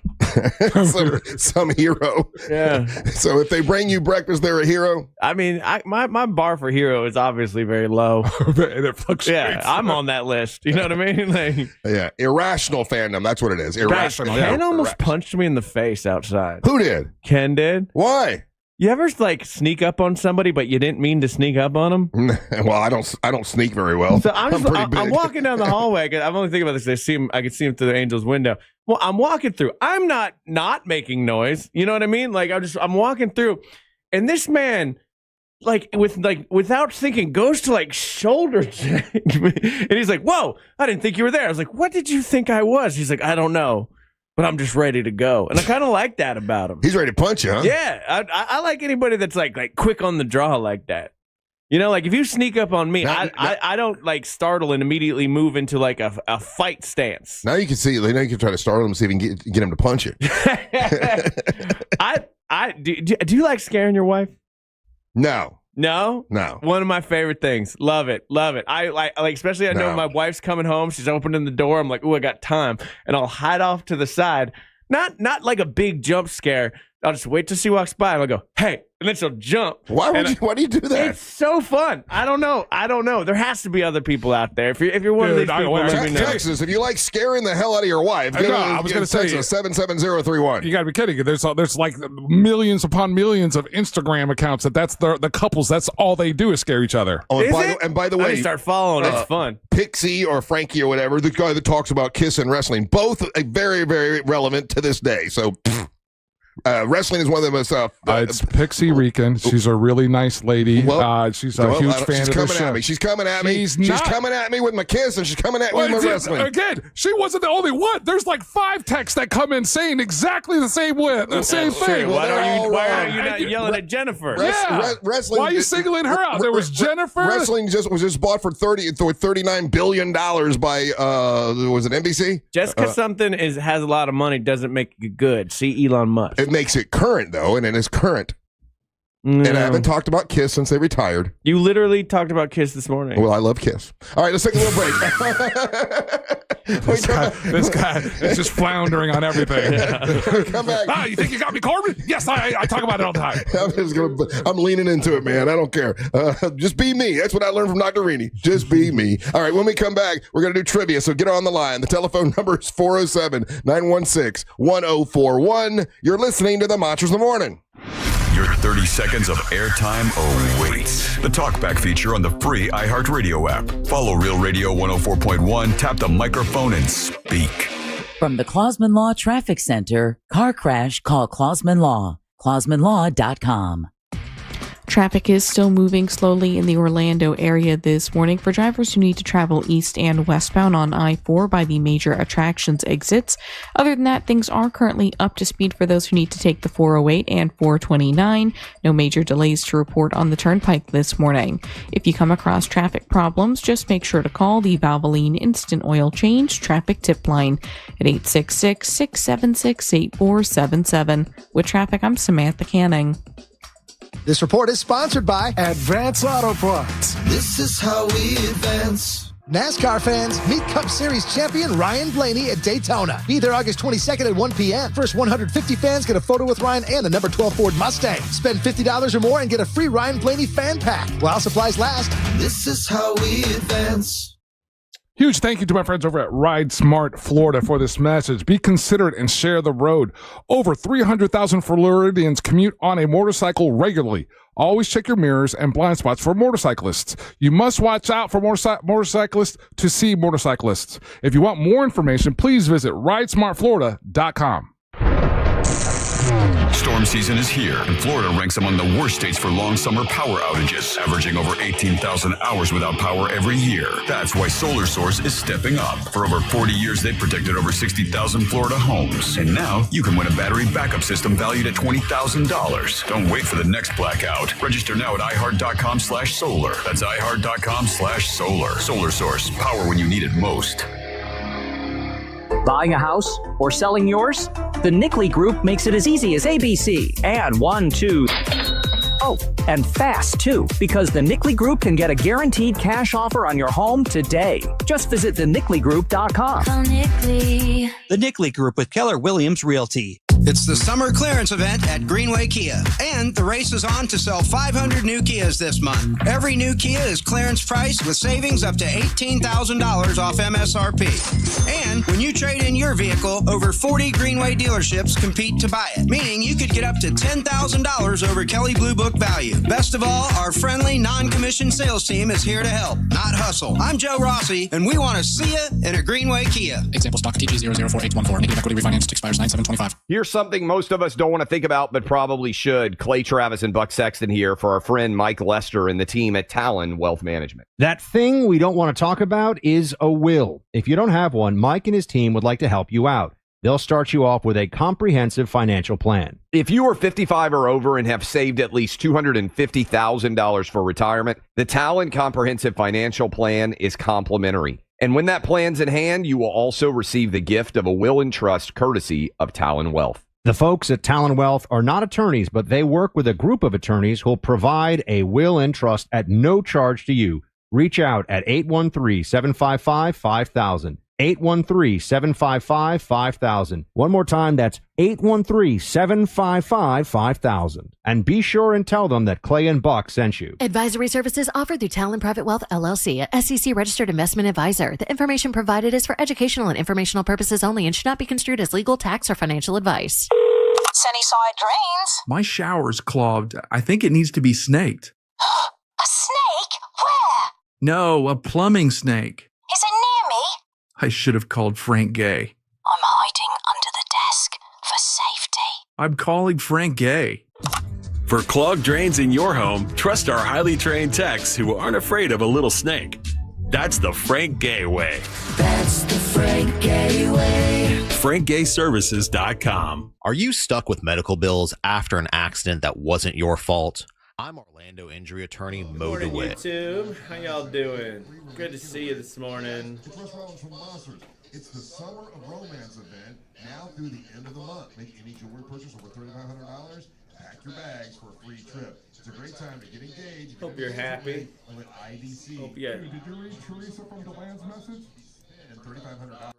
some hero. Yeah. So if they bring you breakfast, they're a hero. I mean, my bar for hero is obviously very low. And it fluctuates. Yeah, I'm on that list. You know what I mean? Yeah, irrational fandom. That's what it is. Irrational. Ken almost punched me in the face outside. Who did? Ken did. Why? You ever sneak up on somebody, but you didn't mean to sneak up on them? Well, I don't sneak very well. So I'm walking down the hallway. I'm only thinking about this. I could see him through the Angel's window. Well, I'm walking through. I'm not making noise. You know what I mean? I'm walking through, and this man, without thinking, goes to shoulder check, and he's like, "Whoa! I didn't think you were there." I was like, "What did you think I was?" He's like, "I don't know, but I'm just ready to go." And I kind of like that about him. He's ready to punch you, huh? Yeah, I like anybody that's like quick on the draw like that. If you sneak up on me, I don't startle and immediately move into a fight stance. Now you can see. Now you can try to startle him, see if you can get him to punch you. Do you like scaring your wife? No. No? No. One of my favorite things. Love it. Love it. I especially I know my wife's coming home. She's opening the door. I'm like, ooh, I got time. And I'll hide off to the side. Not like a big jump scare. I'll just wait till she walks by and I'll go, hey, and then she'll jump. Why do you do that? It's so fun. I don't know. There has to be other people out there. If you're one of these people, let me know. Texas, if you like scaring the hell out of your wife, I was going to say 77031. You got to be kidding. There's like millions upon millions of Instagram accounts that's the couples. That's all they do is scare each other. Oh, and by the way, start following. It's fun. Pixie or Frankie or whatever, the guy that talks about Kiss and wrestling, both very, very relevant to this day. So. Wrestling is one of the most. It's Pixie Rican. She's a really nice lady. She's a huge fan of the show. She's coming at me. She's coming at me with my Kiss, and she's coming at me with my wrestling. Again, she wasn't the only one. There's like 5 texts that come in saying exactly the same thing. Why are you not yelling at Jennifer? Wrestling. Why are you singling her out? There was Jennifer. Wrestling was just bought for $39 billion by was it NBC? Just because something has a lot of money doesn't make it good. See Elon Musk. It makes it current, though, and it is current. No. And I haven't talked about Kiss since they retired. You literally talked about Kiss this morning. Well, I love Kiss. All right, let's take a little break. This guy is just floundering on everything. Come back. You think you got me, Corbin? Yes, I talk about it all the time. I'm leaning into it, man. I don't care. Just be me. That's what I learned from Dr. Rini. Just be me. All right, when we come back, we're going to do trivia, so get on the line. The telephone number is 407-916-1041. You're listening to the Monsters of the Morning. Your 30 seconds of airtime awaits. The Talkback feature on the free iHeartRadio app. Follow Real Radio 104.1, tap the microphone, and speak. From the Clausman Law Traffic Center, car crash, call Clausman Law. ClausmanLaw.com. Traffic is still moving slowly in the Orlando area this morning for drivers who need to travel east and westbound on I-4 by the major attractions exits. Other than that, things are currently up to speed for those who need to take the 408 and 429. No major delays to report on the turnpike this morning. If you come across traffic problems, just make sure to call the Valvoline Instant Oil Change Traffic Tip Line at 866-676-8477. With traffic, I'm Samantha Canning. This report is sponsored by Advance Auto Parts. This is how we advance. NASCAR fans, meet Cup Series champion Ryan Blaney at Daytona. Be there August 22nd at 1 p.m. First 150 fans get a photo with Ryan and a number 12 Ford Mustang. Spend $50 or more and get a free Ryan Blaney fan pack while supplies last. This is how we advance. Huge thank you to my friends over at Ride Smart Florida for this message. Be considerate and share the road. Over 300,000 Floridians commute on a motorcycle regularly. Always check your mirrors and blind spots for motorcyclists. You must watch out for motorcyclists to see motorcyclists. If you want more information, please visit ridesmartflorida.com. Storm season is here, and Florida ranks among the worst states for long summer power outages, averaging over 18,000 hours without power every year. That's why Solar Source is stepping up. For over 40 years, they've protected over 60,000 Florida homes. And now you can win a battery backup system valued at $20,000. Don't wait for the next blackout. Register now at iHeart.com/solar. That's iHeart.com/solar. Solar Source, power when you need it most. Buying a house or selling yours? The Nickley Group makes it as easy as ABC. And 1, 2. Oh, and fast too, because the Nickley Group can get a guaranteed cash offer on your home today. Just visit thenickley.com. Call Nickley. The Nickley Group with Keller Williams Realty. It's the summer clearance event at Greenway Kia, and the race is on to sell 500 new Kias this month. Every new Kia is clearance price with savings up to $18,000 off MSRP. And when you trade in your vehicle, over 40 Greenway dealerships compete to buy it, meaning you could get up to $10,000 over Kelley Blue Book value. Best of all, our friendly, non-commissioned sales team is here to help, not hustle. I'm Joe Rossi, and we want to see you in a Greenway Kia. Example stock TG004814. Negative equity refinanced expires 9/7/25. Here's something most of us don't want to think about, but probably should. Clay Travis and Buck Sexton here for our friend Mike Lester and the team at Talon Wealth Management. That thing we don't want to talk about is a will. If you don't have one, Mike and his team would like to help you out. They'll start you off with a comprehensive financial plan. If you are 55 or over and have saved at least $250,000 for retirement, the Talon Comprehensive Financial Plan is complimentary. And when that plan's in hand, you will also receive the gift of a will and trust courtesy of Talon Wealth. The folks at Talon Wealth are not attorneys, but they work with a group of attorneys who'll provide a will and trust at no charge to you. Reach out at 813-755-5000. 813-755-5000. One more time, that's 813-755-5000. And be sure and tell them that Clay and Buck sent you. Advisory services offered through Talon Private Wealth, LLC, a SEC-registered investment advisor. The information provided is for educational and informational purposes only and should not be construed as legal, tax, or financial advice. Sunnyside Drains. My shower's clogged. I think it needs to be snaked. A snake? Where? No, a plumbing snake. Is it near me? I should have called Frank Gay. I'm hiding under the desk for safety. I'm calling Frank Gay. For clogged drains in your home, trust our highly trained techs who aren't afraid of a little snake. That's the Frank Gay way. That's the Frank Gay way. FrankGayServices.com. Are you stuck with medical bills after an accident that wasn't your fault? I'm Orlando injury attorney Mo Morning, DeWitt. YouTube. How y'all doing? Good to see you this morning. It's the Summer of Romance event now through the end of the month. Make any jewelry purchase over $3,500. Pack your bags for a free trip. It's a great time to get engaged. Hope you're happy. With IDC. Hope you. Did you read Teresa from DeLand's message? And $3,500.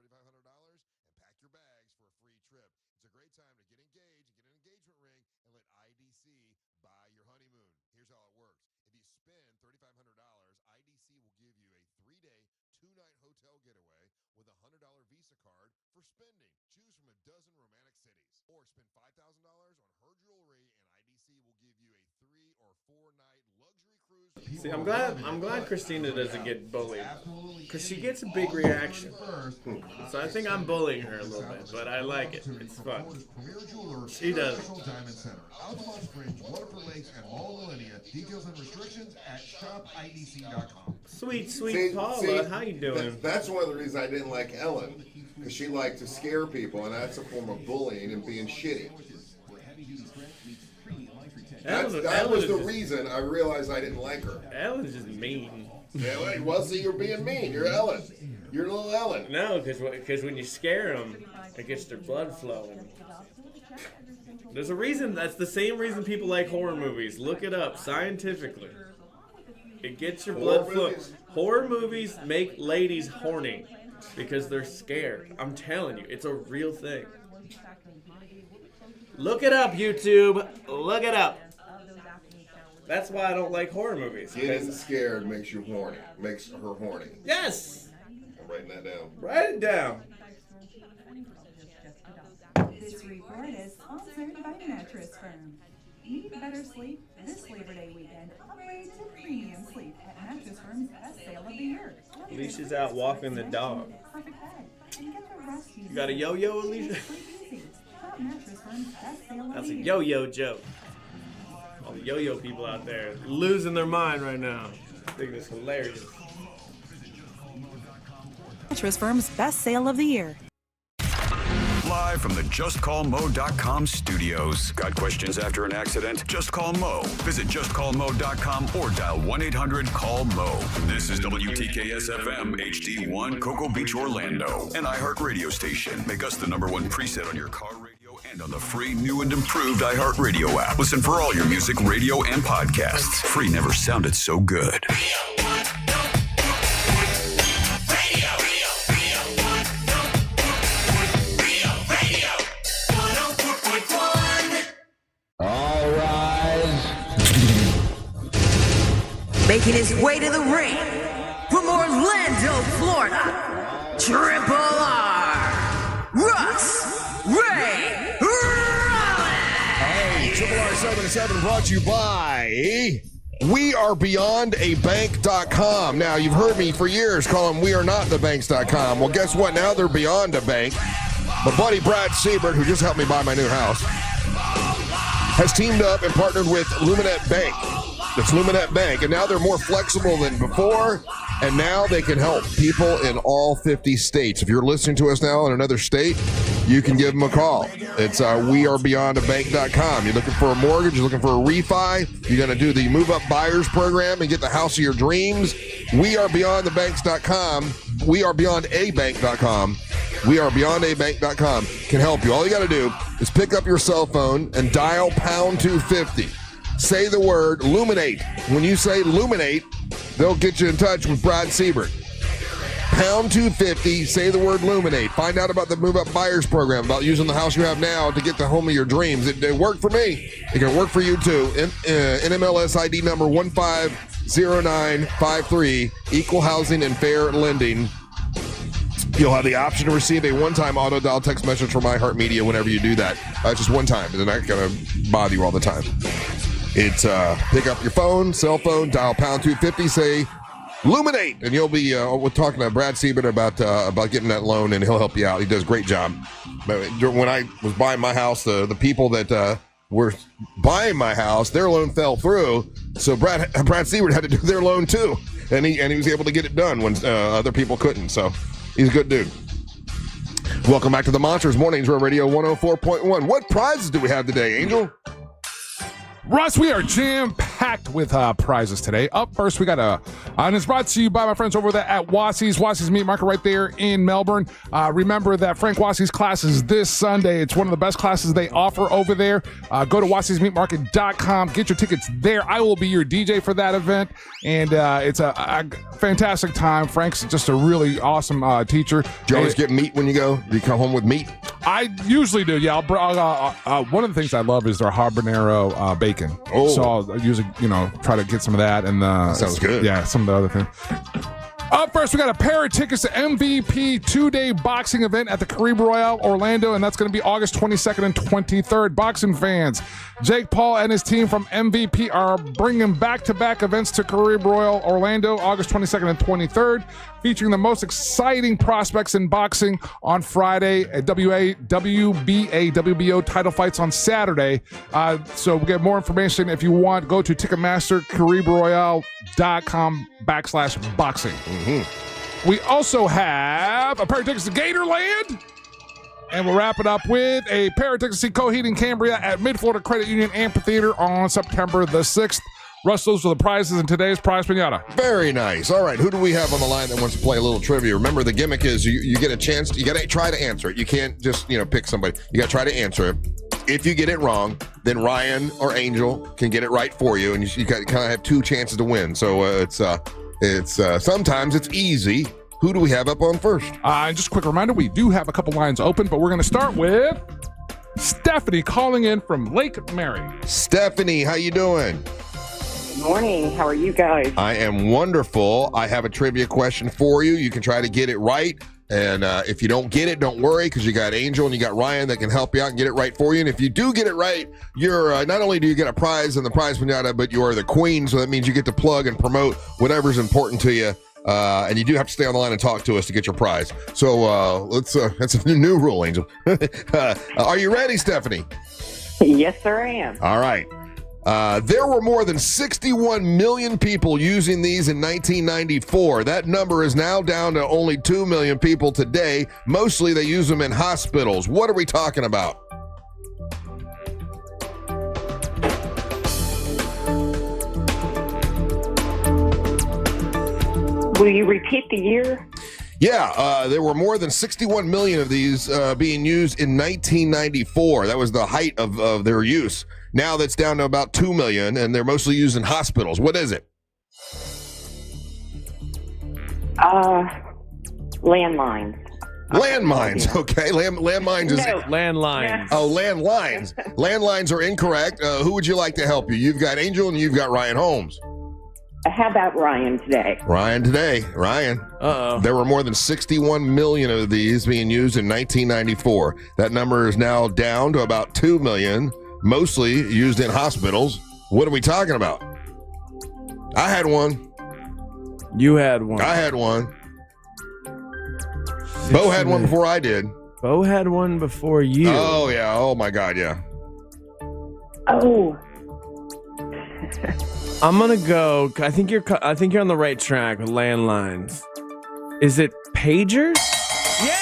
See, I'm glad Christina doesn't get bullied, because she gets a big reaction. So I think I'm bullying her a little bit, but I like it. It's fun. She does. Sweet Paula, how you doing? That's one of the reasons I didn't like Ellen, because she liked to scare people, and that's a form of bullying and being shitty. That was the reason I realized I didn't like her. Ellen's just mean. Yeah, well, see, you're being mean. You're Ellen. You're little Ellen. No, because when you scare them, it gets their blood flowing. There's a reason. That's the same reason people like horror movies. Look it up scientifically. It gets your blood flowing. Horror movies make ladies horny because they're scared. I'm telling you, it's a real thing. Look it up, YouTube. Look it up. That's why I don't like horror movies. Getting scared makes you horny. Makes her horny. Yes. I'm writing that down. Write it down. This report is sponsored by Mattress Firm. Need better sleep this Labor Day weekend. Upgrade to premium sleep at Mattress Firm's best sale of the year. Alicia's out walking the dog. You got a yo-yo, Alicia? That's a yo-yo joke. All the yo-yo people out there losing their mind right now. I think it's hilarious. Mattress Firm's best sale of the year. Live from the JustCallMo.com studios. Got questions after an accident? Just call Mo. Visit JustCallMo.com or dial 1-800-CALL-MO. This is WTKS-FM HD1 Cocoa Beach, Orlando. An iHeartRadio station. Make us the #1 preset on your car radio and on the free new and improved iHeartRadio app. Listen for all your music, radio, and podcasts. Free never sounded so good. All rise. Making his way to the ring from Orlando, Florida, Triple R, Russ Ray Rollins. Hey, Triple R77 brought to you by WeAreBeyondABank.com. Now, you've heard me for years call them WeAreNotTheBanks.com. Well, guess what? Now they're beyond a bank. My buddy Brad Siebert, who just helped me buy my new house, has teamed up and partnered with Luminette Bank. It's Luminette Bank, and now they're more flexible than before, and now they can help people in all 50 states. If you're listening to us now in another state, you can give them a call. It's WeAreBeyondABank.com. You're looking for a mortgage, you're looking for a refi, you're going to do the Move-Up Buyers Program and get the house of your dreams. WeAreBeyondTheBanks.com. WeAreBeyondABank.com. WeAreBeyondABank.com can help you. All you got to do is pick up your cell phone and dial pound 250. Say the word Luminate. When you say Luminate, they'll get you in touch with Brad Siebert. pound 250, say the word Luminate. Find out about the Move Up Buyers Program, about using the house you have now to get the home of your dreams. It worked for me. It can work for you too. NMLS ID number 150953, Equal Housing and Fair Lending. You'll have the option to receive a one-time auto dial text message from iHeartMedia whenever you do that. Just one time. They're not going to bother you all the time. It's pick up your phone, cell phone, dial pound 250, say Luminate, and you'll be we're talking to Brad Siebert about getting that loan, and he'll help you out. He does a great job. But when I was buying my house, the people that were buying my house, their loan fell through, so Brad Siebert had to do their loan too, and he was able to get it done when other people couldn't. So he's a good dude. Welcome back to the Monsters Mornings Real Radio 104.1. What prizes do we have today, Angel? Russ, we are jam-packed with prizes today. Up first, we got and it's brought to you by my friends over there at Wassey's Meat Market right there in Melbourne. Remember that Frank Wassey's class is this Sunday. It's one of the best classes they offer over there. Go to Wassey'sMeatMarket.com. Get your tickets there. I will be your DJ for that event, and it's a fantastic time. Frank's just a really awesome teacher. Do you always get meat when you go? Do you come home with meat? I usually do, yeah. One of the things I love is their habanero bacon. Oh. So I'll usually, try to get some of that. And sounds good. Yeah, some of the other things. Up first, we got a pair of tickets to MVP 2-day boxing event at the Caribe Royale Orlando, and that's going to be August 22nd and 23rd. Boxing fans, Jake Paul and his team from MVP are bringing back-to-back events to Caribe Royale Orlando, August 22nd and 23rd, featuring the most exciting prospects in boxing on Friday, at WBO title fights on Saturday. So we'll get more information if you want. Go to TicketMasterCaribeRoyale.com/boxing. Mm-hmm. We also have a pair of tickets to Gatorland. And we'll wrap it up with a pair of tickets to see Coheed and Cambria at Mid-Florida Credit Union Amphitheater on September the 6th. Russ, those are the prizes in today's prize pinata. Very nice. All right, who do we have on the line that wants to play a little trivia? Remember, the gimmick is you get a chance. You got to try to answer it. You can't just pick somebody. You got to try to answer it. If you get it wrong, then Ryan or Angel can get it right for you, and you kind of have two chances to win. So it's sometimes it's easy. Who do we have up on first? And just a quick reminder, we do have a couple lines open, but we're going to start with Stephanie calling in from Lake Mary. Stephanie, how you doing? Good morning. How are you guys? I am wonderful. I have a trivia question for you. You can try to get it right. And if you don't get it, don't worry, because you got Angel and you got Ryan that can help you out and get it right for you. And if you do get it right, you're not only do you get a prize in the prize pinata, but you are the queen. So that means you get to plug and promote whatever's important to you. And you do have to stay on the line and talk to us to get your prize. So that's a new rule, Angel. Are you ready, Stephanie? Yes, sir, I am. All right. There were more than 61 million people using these in 1994. That number is now down to only 2 million people today. Mostly they use them in hospitals. What are we talking about? Will you repeat the year? Yeah, there were more than 61 million of these being used in 1994. That was the height of their use. Now that's down to about 2 million, and they're mostly used in hospitals. What is it? Landlines. Landmines, okay. Landmines is... No. Landlines. Oh, landlines. Landlines are incorrect. Who would you like to help you? You've got Angel and you've got Ryan Holmes. How about Ryan today? Ryan. Uh-oh. There were more than 61 million of these being used in 1994. That number is now down to about 2 million, mostly used in hospitals. What are we talking about? I had one. You had one. I had one. Bo had one before I did. Bo had one before you. Oh, yeah. Oh, my God, yeah. Oh. I'm gonna go. I think you're on the right track with landlines. Is it pagers? Yeah.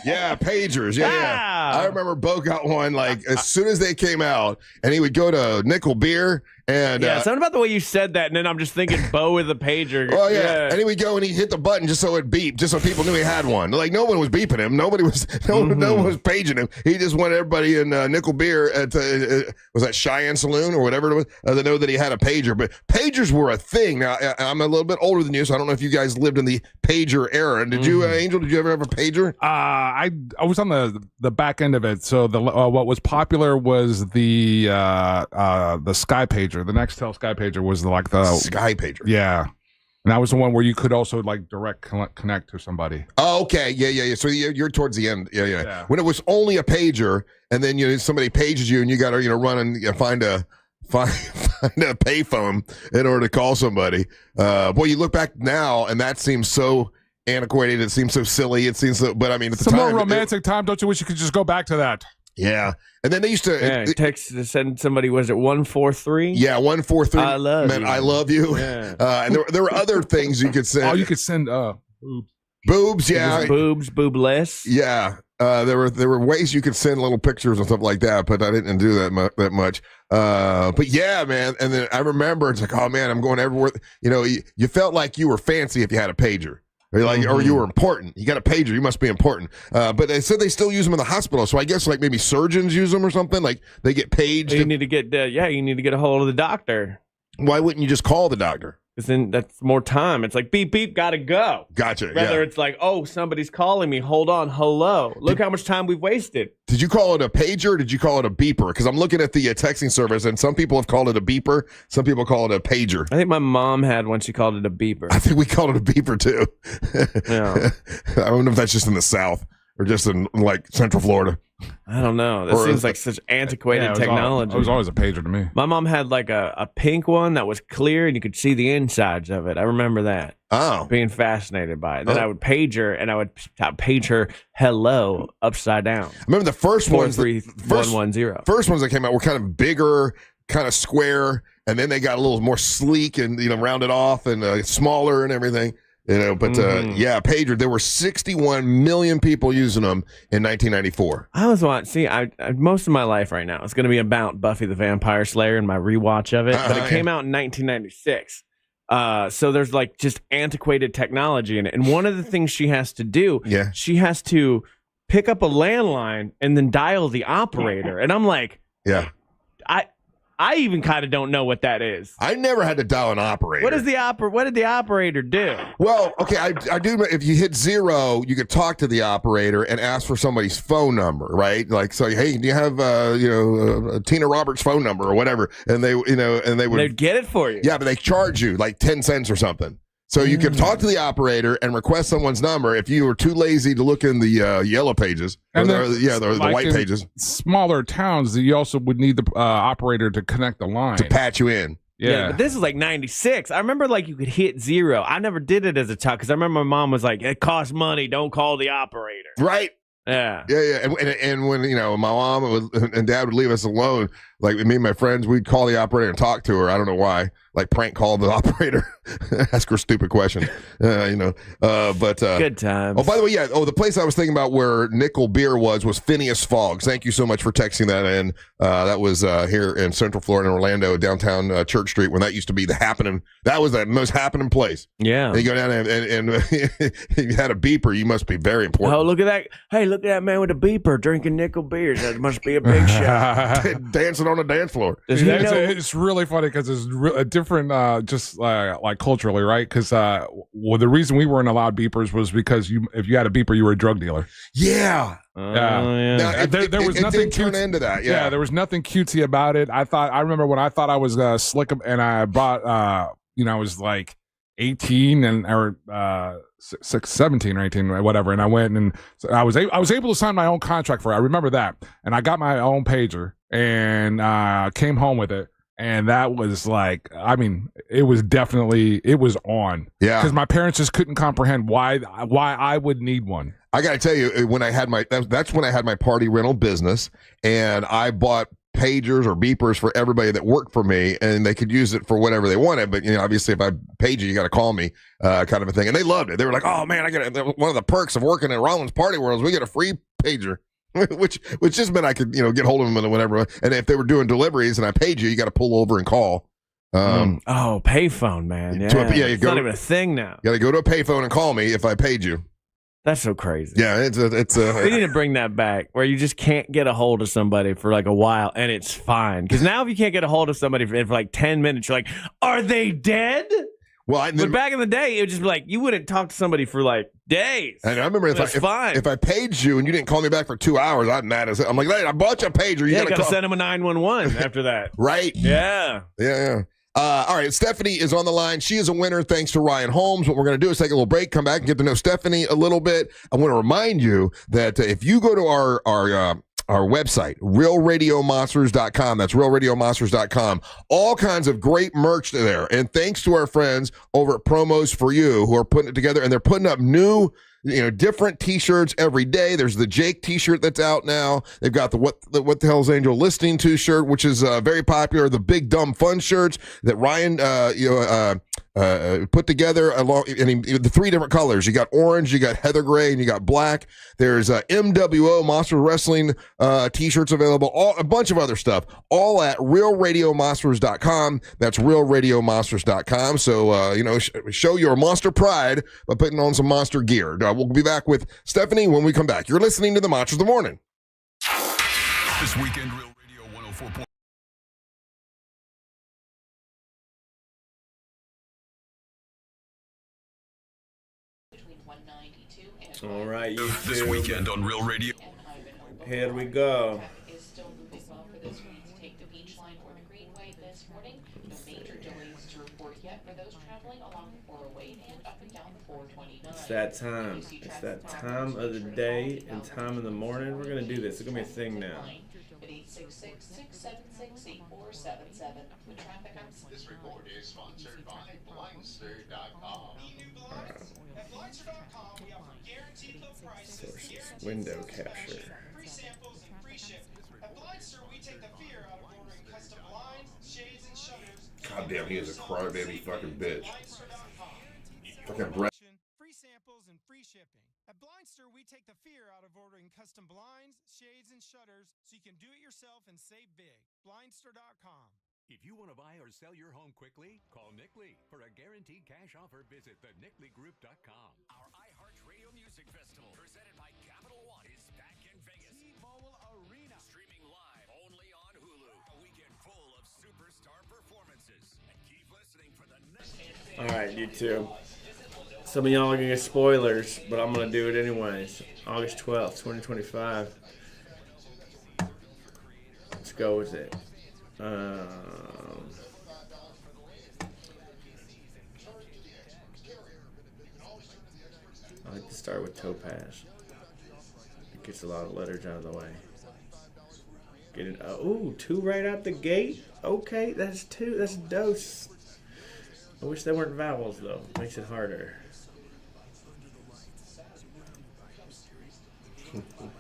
Yeah, pagers. Yeah. I remember Bo got one like as soon as they came out, and he would go to Nickel Beer. And something about the way you said that, and then I'm just thinking Bo with a pager. Oh yeah. And he would go and he'd hit the button just so it beeped, just so people knew he had one. Like no one was beeping him, no one was paging him. He just wanted everybody in Nickel Beer at was that Cheyenne Saloon or whatever it was to know that he had a pager. But pagers were a thing. Now I'm a little bit older than you, so I don't know if you guys lived in the pager era. Did you, Angel? Did you ever have a pager? I was on the back end of it. So the what was popular was the Sky Pager. The Nextel Sky Pager was like the Sky Pager. Yeah. And that was the one where you could also like direct connect to somebody. Oh, okay. Yeah. So you're towards the end. Yeah. When it was only a pager, and then somebody pages you, and you got to run and find a payphone in order to call somebody. Boy, you look back now, and that seems so antiquated. It seems so silly. It seems so. But I mean, at the time, more romantic time. Don't you wish you could just go back to that? Yeah. And then they used to text to send somebody, was it 143? Yeah, 143. I love meant you. I love you. Yeah. And there were other things you could send. Oh, you could send boobs. Boobs, yeah. Boobless. Yeah. There were ways you could send little pictures and stuff like that, but I didn't do that much. But yeah, man. And then I remember it's like, oh man, I'm going everywhere. You felt like you were fancy if you had a pager. Or you were important. You got a pager. You must be important. But they said they still use them in the hospital. So I guess like maybe surgeons use them or something. Like they get paged. You need to get you need to get a hold of the doctor. Why wouldn't you just call the doctor? Because then that's more time. It's like beep beep, gotta go. Gotcha. Rather it's like, oh, somebody's calling me. Hold on, hello. Look how much time we've wasted. Did you call it a pager or did you call it a beeper? Because I'm looking at the texting service, and some people have called it a beeper. Some people call it a pager. I think my mom had one. She called it a beeper. I think we called it a beeper too. Yeah. I don't know if that's just in the South or just in like Central Florida. I don't know. That seems like such antiquated technology. It was always a pager to me. My mom had like a pink one that was clear and you could see the insides of it. I remember that. Oh. Being fascinated by it. Then I would page her and I would page her hello upside down. I remember the first ones. 43110. First ones that came out were kind of bigger, kind of square, and then they got a little more sleek and rounded off and smaller and everything. But yeah, pager. There were 61 million people using them in 1994. I was watching. I most of my life right now is going to be about Buffy the Vampire Slayer and my rewatch of it. But it came out in 1996. So there's like just antiquated technology in it. And one of the things she has to do, she has to pick up a landline and then dial the operator. And I'm like, yeah. I even kind of don't know what that is. I never had to dial an operator. What did the operator do? Well, okay, I do. If you hit 0, you could talk to the operator and ask for somebody's phone number, right? Like, so, hey, do you have Tina Roberts' phone number or whatever? And they'd get it for you. Yeah, but they charge you like 10 cents or something. So you could talk to the operator and request someone's number if you were too lazy to look in the yellow pages, and the white pages. Smaller towns, you also would need the operator to connect the line to patch you in. Yeah, but this is like 96. I remember like you could hit 0. I never did it as a child because I remember my mom was like, "It costs money. Don't call the operator." Right. Yeah. And when my mom and dad would leave us alone, like me and my friends, we'd call the operator and talk to her. I don't know why. Like prank call the operator, ask her stupid questions, but good times. Oh, by the way, the place I was thinking about where Nickel Beer was Phineas Fogg's. Thank you so much for texting that in. That was here in Central Florida, in Orlando, downtown Church Street, when that used to be the happening. That was the most happening place. Yeah. And you go down and if you had a beeper, you must be very important. Oh, look at that! Hey, look at that man with a beeper drinking Nickel beers. That must be a big shot. Dancing on the dance floor. It's really funny because it's a different, just like culturally, right? Because the reason we weren't allowed beepers was because if you had a beeper, you were a drug dealer. Yeah. Yeah. Now, there was nothing turn into that. Yeah, there was nothing cutesy about it. I remember when I thought I was slick, and I bought, I was like 18 or 17 or 18, whatever, and I went and so I was able to sign my own contract for it. I remember that, and I got my own pager and came home with it. And that was like, it was on. Yeah. Because my parents just couldn't comprehend why I would need one. I got to tell you, that's when I had my party rental business, and I bought pagers or beepers for everybody that worked for me, and they could use it for whatever they wanted. But obviously, if I page you got to call me, kind of a thing. And they loved it. They were like, "Oh man, I get it." One of the perks of working at Rollins Party World is we get a free pager, which just meant I could get hold of them whenever. And if they were doing deliveries and I paid you, you got to pull over and call. Payphone, man. Yeah, it's not even a thing now. You got to go to a payphone and call me if I paid you. That's so crazy. Yeah, it's a. We need to bring that back, where you just can't get a hold of somebody for like a while, and it's fine. Because now, if you can't get a hold of somebody for like 10 minutes, you're like, "Are they dead?" Well, but back in the day, it would just be like you wouldn't talk to somebody for like days. And I remember if I paid you and you didn't call me back for 2 hours, I'm mad as hell. I'm like, "Hey, I bought you a pager. You gotta send them a 911 after that." Right? Yeah. All right, Stephanie is on the line. She is a winner thanks to Ryan Holmes. What we're going to do is take a little break, come back, and get to know Stephanie a little bit. I want to remind you that if you go to our website, realradiomonsters.com, that's realradiomonsters.com, all kinds of great merch there. And thanks to our friends over at Promos For You who are putting it together, and they're putting up new different t-shirts every day. There's the Jake t-shirt that's out now. They've got the What the Hell's Angel Listening to shirt, which is very popular. The Big Dumb Fun shirts that Ryan put together along, and the 3 different colors. You got orange, you got heather gray, and you got black. There's MWO Monster Wrestling t-shirts available, a bunch of other stuff, all at realradiomonsters.com. That's realradiomonsters.com. So, show your monster pride by putting on some monster gear. We'll be back with Stephanie when we come back. You're listening to the Monsters of the Morning. This weekend, Real Radio 104. All right, This weekend on Real Radio. Here we go. It's that time. It's that time of the day and time of the morning. We're going to do this. It's going to be a thing now. This report is sponsored by Blindster.com. Sources. Window capture. Free samples and free shipping. At Blindster, we take the fear out of ordering custom blinds, shades, and shutters. God damn, he is a crybaby fucking bitch. Fucking breath. Free samples and free shipping. At Blindster, we take the fear out of ordering custom blinds, shades, and shutters so you can do it yourself and save big. Blindster.com. If you want to buy or sell your home quickly, call Nick Lee. For a guaranteed cash offer, visit thenickleegroup.com. Our iHeartRadio Music Festival, presented by Capital One, is back in Vegas. T-Mobile Arena. Streaming live only on Hulu. A weekend full of superstar performances. And keep listening for the next... All right, YouTube. Some of y'all are going to get spoilers, but I'm going to do it anyways. August 12th, 2025. Let's go with it. I like to start with Topaz. It gets a lot of letters out of the way. Get it. Ooh, 2 right out the gate. Okay, that's 2. That's dose. I wish they weren't vowels though. Makes it harder.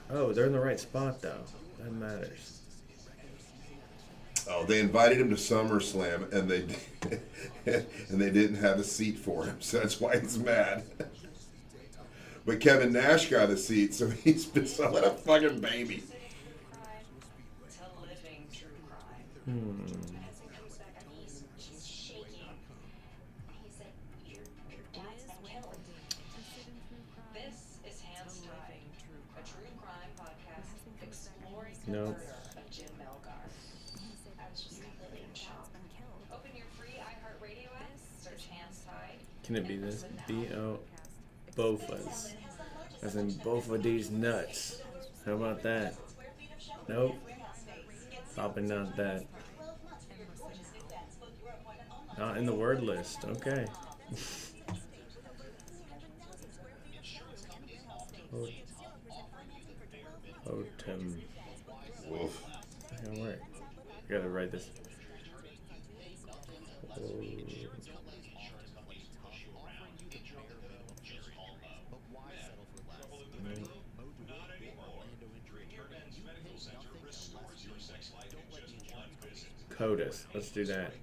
Oh, they're in the right spot though. That matters. Oh, they invited him to SummerSlam, and they didn't have a seat for him, so that's why he's mad. But Kevin Nash got a seat, so he's been selling a fucking baby. Nope. Can it be this? B-O... Bofas. As in both of these nuts. How about that? Nope. Probably not that. Not in the word list. Okay. Totem. Wolf. That can't work. I gotta write this. CODIS. Let's do that.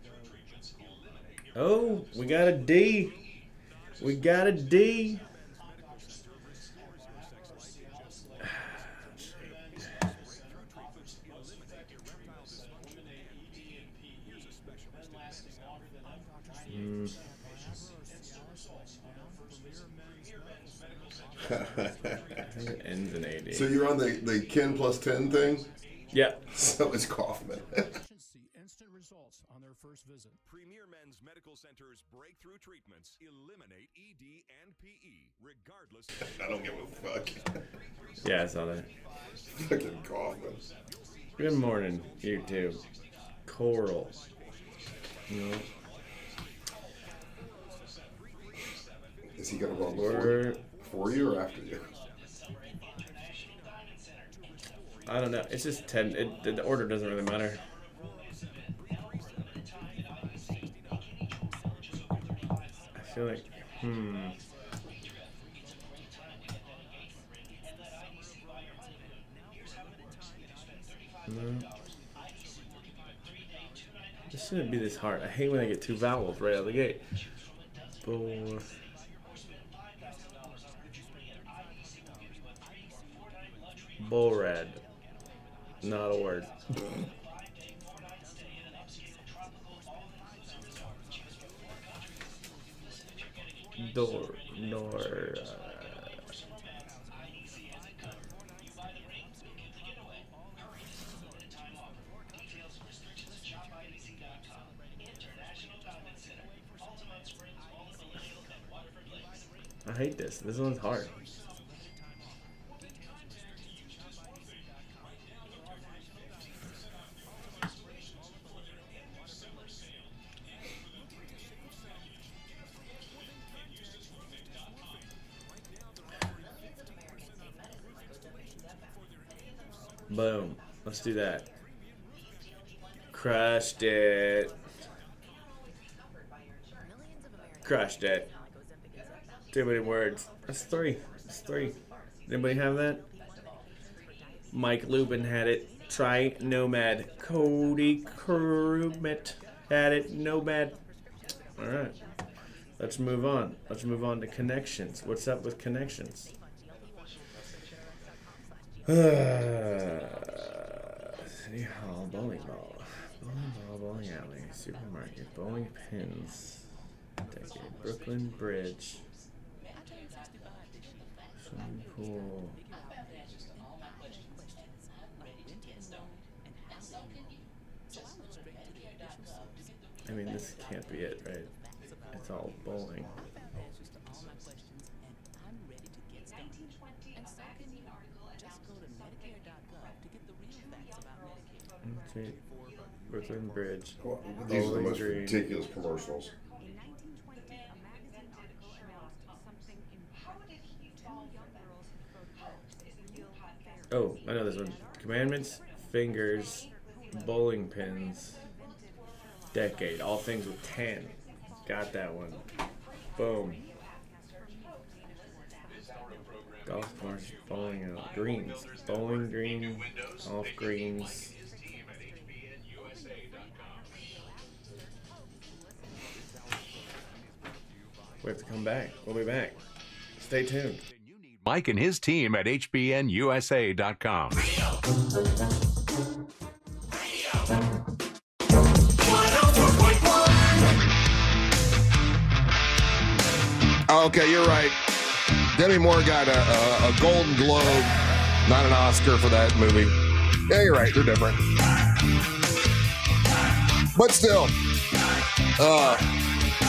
Oh, we got a D. We got a D. It ends in AD. So you're on the Ken plus 10 thing? Yeah. So it's Kaufman. Instant results on their first visit. Premier Men's Medical Center's breakthrough treatments eliminate ED and PE, regardless. I don't give a fuck. Yeah, I saw that. Fucking Kaufman. Good morning, YouTube. Coral. No. Is he going to run before you or after you? I don't know. It's just 10. The order doesn't really matter. I feel like, No. This shouldn't be this hard. I hate when I get two vowels right out of the gate. Bull red. Not a word. I hate this. This one's hard. Boom. Let's do that. Crushed it. Crushed it. Too many words. That's three. That's three. Anybody have that? Mike Lubin had it. Try Nomad. Cody Krumit had it. Nomad. All right. Let's move on. Let's move on to connections. What's up with connections? City Hall, bowling ball, bowling alley, supermarket, bowling pins, decade, Brooklyn Bridge, swimming pool. I mean, this can't be it, right? It's all bowling. Brooklyn Bridge. Well, these are the most Green. ridiculous commercials. Oh, I know this one. Commandments, fingers, bowling pins, decade. All things with 10. Got that one. Boom. Golf course, bowling out. Greens. Bowling green, off greens. We have to come back. We'll be back. Stay tuned. Mike and his team at hbnusa.com. Okay, you're right. Demi Moore got a Golden Globe, not an Oscar for that movie. Yeah, you're right. They're different. But still,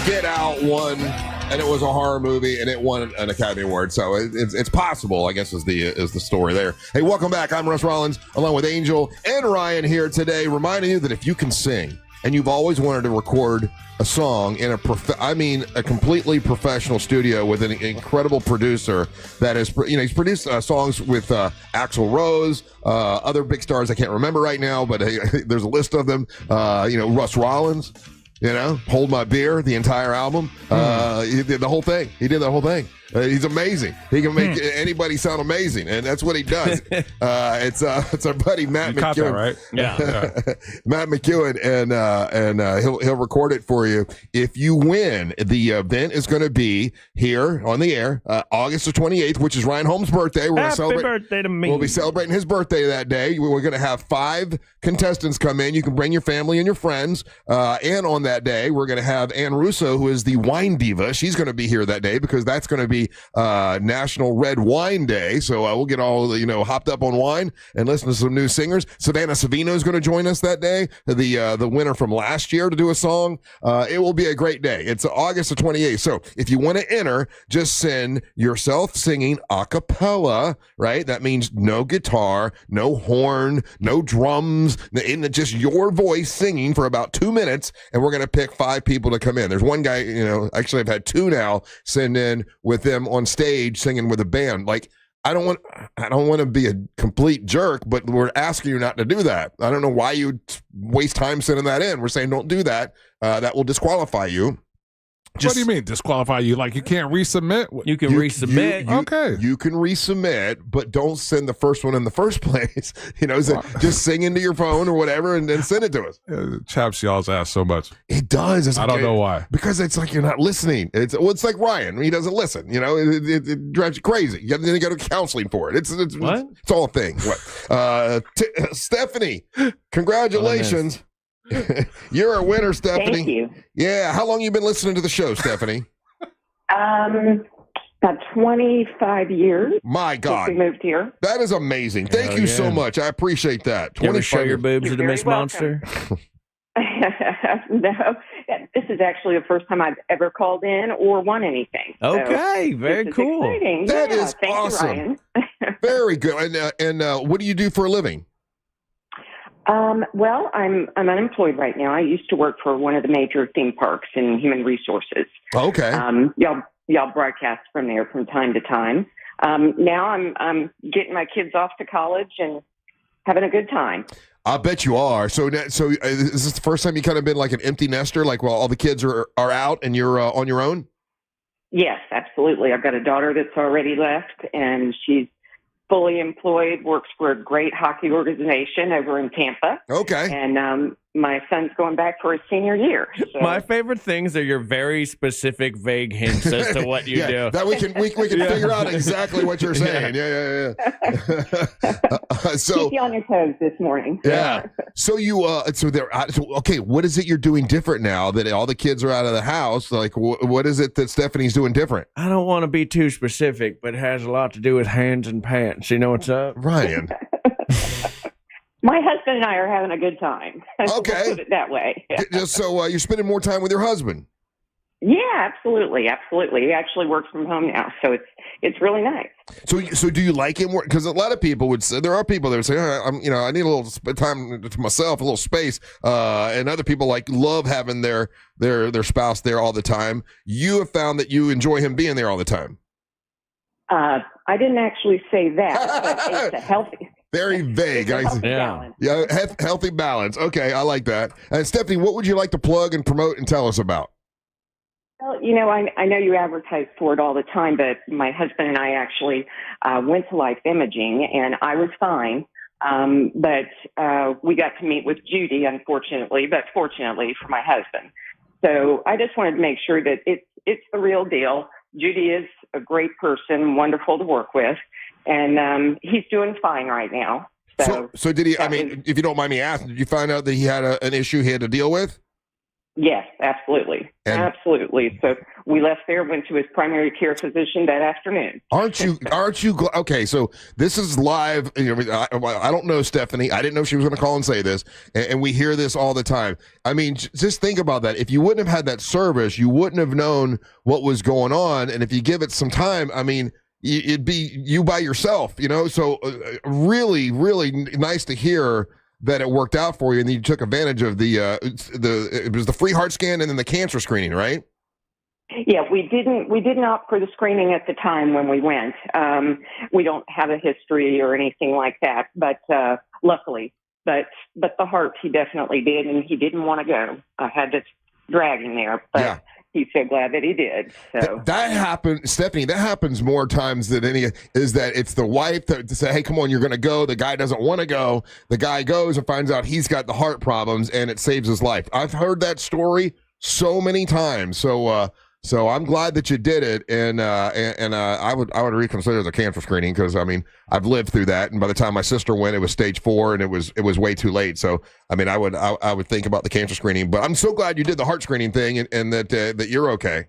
Get Out won, and it was a horror movie, and it won an Academy Award. So it's possible, I guess, is the story there. Hey, welcome back. I'm Russ Rollins, along with Angel and Ryan here today, reminding you that if you can sing and you've always wanted to record a song in a completely professional studio with an incredible producer that is, he's produced songs with Axl Rose, other big stars I can't remember right now, but there's a list of them. Russ Rollins. Hold My Beer, the entire album. He did the whole thing. He's amazing. He can make anybody sound amazing, and that's what he does. It's our buddy Matt You caught that, McEwen, right? Yeah. Matt McEwen, and he'll record it for you if you win. The event is going to be here on the air, August the 28th, which is Ryan Holmes' birthday. We're Happy birthday to me. We'll be celebrating his birthday that day. We're going to have 5 contestants come in. You can bring your family and your friends. And on that day, we're going to have Ann Russo, who is the wine diva. She's going to be here that day because that's going to be National Red Wine Day. So we'll get all hopped up on wine and listen to some new singers. Savannah Savino is going to join us that day, the winner from last year, to do a song. It will be a great day. It's August the 28th. So if you want to enter, just send yourself singing a cappella, right? That means no guitar, no horn, no drums, just your voice singing for about 2 minutes, and we're going to pick 5 people to come in. There's one guy, actually I've had 2 now send in with them on stage singing with a band. Like, I don't want to be a complete jerk, but we're asking you not to do that. I don't know why you waste time sending that in. We're saying don't do that. That will disqualify you. What do you mean disqualify you? Like you can't resubmit? You can resubmit. Okay. You can resubmit, but don't send the first one in the first place. Just sing into your phone or whatever and then send it to us. It chaps y'all's ass so much. It does. I don't know why. Because it's like you're not listening. It's like Ryan. He doesn't listen. It drives you crazy. You have to go to counseling for it. It's all a thing. What? Stephanie, congratulations. You're a winner, Stephanie. Thank you. Yeah. How long you been listening to the show, Stephanie? About 25 years. My God. Since we moved here. That is amazing. Thank you so much. I appreciate that. You ever show your boobs to the Miss Monster? No. This is actually the first time I've ever called in or won anything. Okay. So very cool. Exciting. That yeah, is thank awesome. You, Ryan. Very good. And what do you do for a living? Well, I'm unemployed right now. I used to work for one of the major theme parks in human resources. Okay. Y'all broadcast from there from time to time. Now I'm getting my kids off to college and having a good time. I bet you are. So is this the first time you kind of been like an empty nester, like while all the kids are out and you're on your own? Yes, absolutely. I've got a daughter that's already left, and she's fully employed, works for a great hockey organization over in Tampa. Okay. And my son's going back for his senior year. So. My favorite things are your very specific, vague hints as to what you do. That we can figure out exactly what you're saying. Yeah. So keep you on your toes this morning. Yeah. So you okay. What is it you're doing different now that all the kids are out of the house? Like, what is it that Stephanie's doing different? I don't want to be too specific, but it has a lot to do with hands and pants. You know what's up, Ryan? My husband and I are having a good time. Okay. We'll put it that way. Just so you're spending more time with your husband. Yeah, absolutely. He actually works from home now, so it's really nice. So do you like him? Because a lot of people would say, there are people that would say, I need a little time to myself, a little space, and other people love having their spouse there all the time. You have found that you enjoy him being there all the time. I didn't actually say that, but it's a healthy. Very vague. Healthy balance. Okay, I like that. And Stephanie, what would you like to plug and promote and tell us about? Well, I know you advertise for it all the time, but my husband and I actually went to Life Imaging, and I was fine. But we got to meet with Judy, unfortunately, but fortunately for my husband. So I just wanted to make sure that it's the real deal. Judy is a great person, wonderful to work with, and he's doing fine right now. So did he? I mean, if you don't mind me asking, did you find out that he had an issue he had to deal with? Yes, absolutely. Absolutely. So we left there, went to his primary care physician that afternoon. Aren't you okay? So this is live. I don't know Stephanie. I didn't know she was going to call and say this, and we hear this all the time. I mean, just think about that. If you wouldn't have had that service, you wouldn't have known what was going on. And if you give it some time, I mean, it'd be you by yourself, So really, really nice to hear that it worked out for you, and you took advantage of it was the free heart scan and then the cancer screening, right? Yeah, we didn't opt for the screening at the time when we went. We don't have a history or anything like that, but luckily, but the heart he definitely did, and he didn't want to go. I had to drag him there, but he's so glad that he did. So that happens, Stephanie. That happens more times than any. Is that it's the wife that to say, "Hey, come on, you're going to go." The guy doesn't want to go. The guy goes and finds out he's got the heart problems, and it saves his life. I've heard that story so many times. So I'm glad that you did it, and I would reconsider the cancer screening, because I mean I've lived through that, and by the time my sister went, it was stage 4, and it was way too late. So I mean I would think about the cancer screening, but I'm so glad you did the heart screening thing, and that you're okay.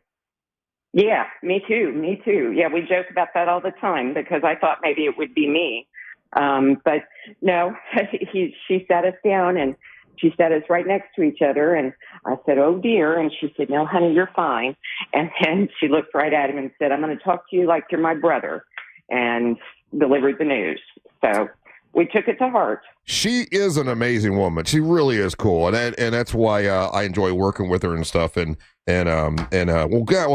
yeah, me too. Yeah, we joke about that all the time because I thought maybe it would be me, but no, she sat us down and she sat us right next to each other, and I said, "Oh dear," and she said, "No, honey, you're fine." And then she looked right at him and said, "I'm going to talk to you like you're my brother," and delivered the news. So we took it to heart. She is an amazing woman. She really is cool, and that's why I enjoy working with her and stuff. Well,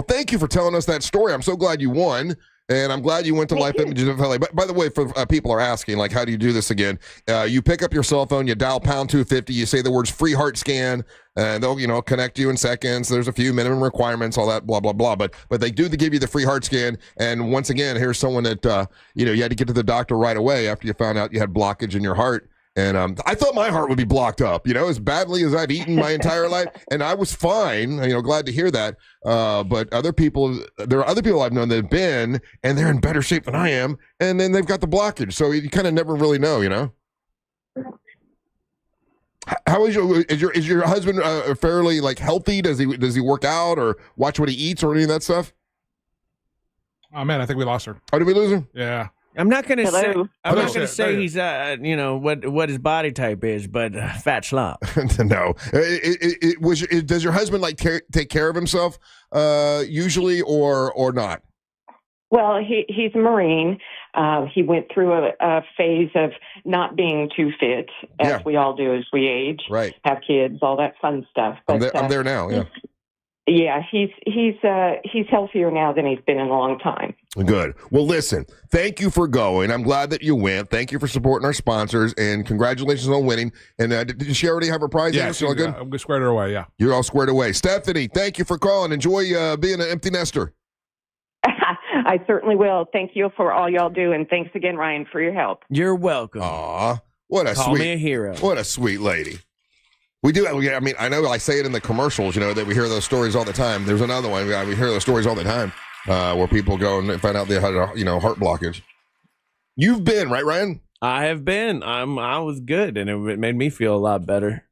thank you for telling us that story. I'm so glad you won. And I'm glad you went to Life Images of LA. But by the way, for people are asking, like, how do you do this again? You pick up your cell phone, you dial pound 250, you say the words free heart scan, and they'll connect you in seconds. There's a few minimum requirements, all that, blah, blah, blah. But they do give you the free heart scan. And once again, here's someone that, you had to get to the doctor right away after you found out you had blockage in your heart. And I thought my heart would be blocked up, as badly as I've eaten my entire life. And I was fine, glad to hear that. But there are other people I've known that have been, and they're in better shape than I am. And then they've got the blockage. So you kind of never really know, How is your husband fairly healthy? Does he work out or watch what he eats or any of that stuff? Oh man, I think we lost her. Oh, did we lose her? Yeah. I'm not gonna say. I'm not gonna say There. he's what his body type is, but fat slop. No. Does your husband take care of himself usually or not? Well, he's a Marine. He went through a phase of not being too fit, as we all do as we age, right? Have kids, all that fun stuff. But, I'm there now. Yeah. Yeah, he's healthier now than he's been in a long time. Good. Well, listen, thank you for going. I'm glad that you went. Thank you for supporting our sponsors, and congratulations on winning. And did she already have her prize? Yeah, she's all good. I'm squared her away. Yeah, you're all squared away. Stephanie, thank you for calling. Enjoy being an empty nester. I certainly will. Thank you for all y'all do, and thanks again, Ryan, for your help. You're welcome. Aw, what a Call me a hero. What a sweet lady. We do. I mean, I know I say it in the commercials, that we hear those stories all the time. There's another one. We hear those stories all the time where people go and find out they had heart blockage. You've been, right, Ryan? I have been. I was good, and it made me feel a lot better.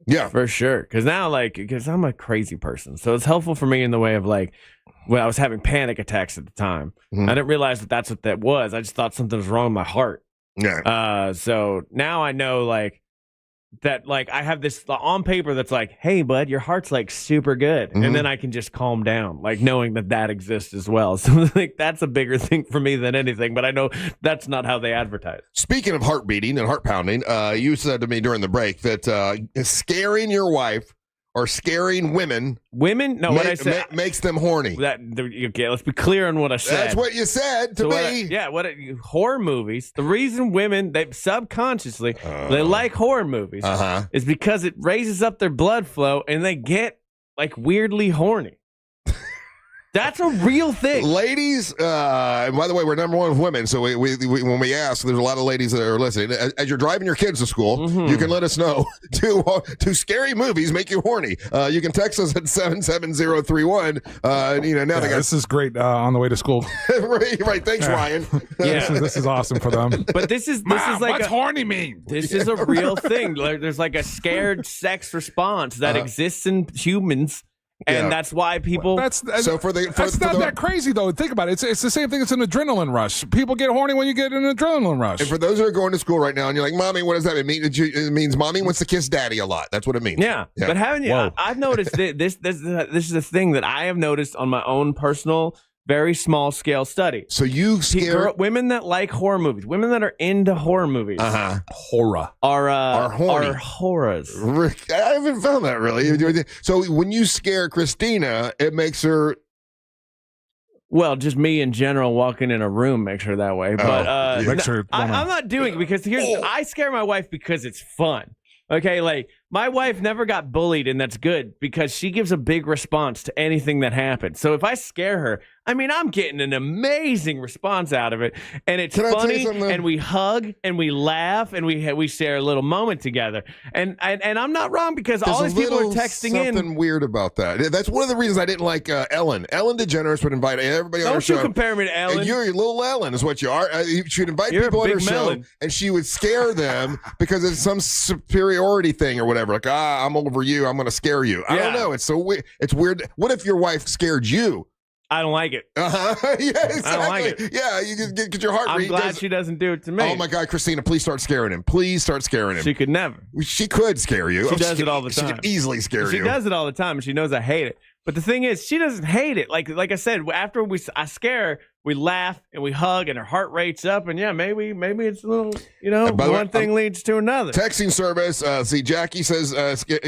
Yeah, for sure. Because now, because I'm a crazy person, so it's helpful for me in the way of I was having panic attacks at the time. Mm-hmm. I didn't realize that that's what that was. I just thought something was wrong with my heart. Yeah. So now I know that I have this on paper that's hey bud, your heart's super good, mm-hmm. and then I can just calm down, knowing that exists as well. So that's a bigger thing for me than anything, but I know that's not how they advertise. Speaking of heart beating and heart pounding, you said to me during the break that scaring your wife or scaring women no, what I said makes them horny. Okay, let's be clear on what I said. That's what you said to me. Horror movies, the reason women, they subconsciously they like horror movies is because it raises up their blood flow and they get weirdly horny. That's a real thing. Ladies, and by the way, we're number one with women, so we when we ask, there's a lot of ladies that are listening. As you're driving your kids to school, mm-hmm. you can let us know, do scary movies make you horny? You can text us at 77031. This is great on the way to school. right. Thanks, Ryan. Yeah, this is awesome for them. But this is what's horny mean? This is a real thing. There's a scared sex response that exists in humans. And that's why people. That's not that crazy though. Think about it. It's the same thing. It's an adrenaline rush. People get horny when you get an adrenaline rush. And for those who are going to school right now, and you're like, "Mommy, what does that mean?" It means mommy wants to kiss daddy a lot. That's what it means. Yeah. But I've noticed this is a thing that I have noticed on my own personal, very small scale study. So you scare women that like horror movies, women that are into horror movies, horror are horny. Are horrors. Rick, I haven't found that really. So when you scare Christina, it makes her. Well, just me in general walking in a room makes her that way. But makes her I'm not doing it because I scare my wife because it's fun. Okay, My wife never got bullied, and that's good because she gives a big response to anything that happens. So if I scare her, I mean, I'm getting an amazing response out of it, and it's funny, and we hug, and we laugh, and we share a little moment together. And I'm not wrong because all these people are texting in. Something weird about that. That's one of the reasons I didn't like Ellen. Ellen DeGeneres would invite everybody on her show. Don't you compare me to Ellen. And you're little Ellen is what you are. She would invite people on her show, and she would scare them because it's some superiority thing or whatever. Like, I'm over you. I'm going to scare you. I don't know. It's so weird. It's weird. What if your wife scared you? I don't like it. Yeah, exactly. I don't like it. Yeah, you get your heart rate. I'm glad she doesn't do it to me. Oh my God, Christina, please start scaring him. Please start scaring him. She could never. She could scare you. She does it all the time. She could easily scare you. She does it all the time, and she knows I hate it. But the thing is, she doesn't hate it. Like I said, after I scare her, we laugh and we hug, and her heart rate's up. And yeah, maybe it's a little, one thing leads to another. Texting service. See, Jackie says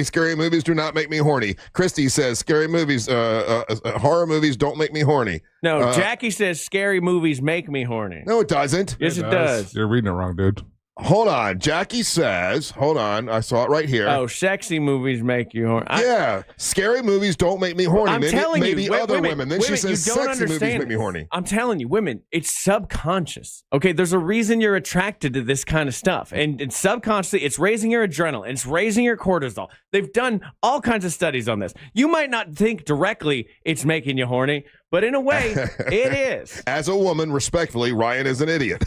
scary movies do not make me horny. Christy says scary movies, horror movies don't make me horny. No, Jackie says scary movies make me horny. No, it doesn't. Yes, it does. You're reading it wrong, dude. Hold on. Jackie says, hold on. I saw it right here. Oh, sexy movies make you horny. Yeah. Scary movies don't make me horny. I'm telling you. Maybe other women. Then she says sexy movies make me horny. I'm telling you, women, it's subconscious. Okay, there's a reason you're attracted to this kind of stuff. And subconsciously, it's raising your adrenaline. It's raising your cortisol. They've done all kinds of studies on this. You might not think directly it's making you horny, but in a way, it is. As a woman, respectfully, Ryan is an idiot.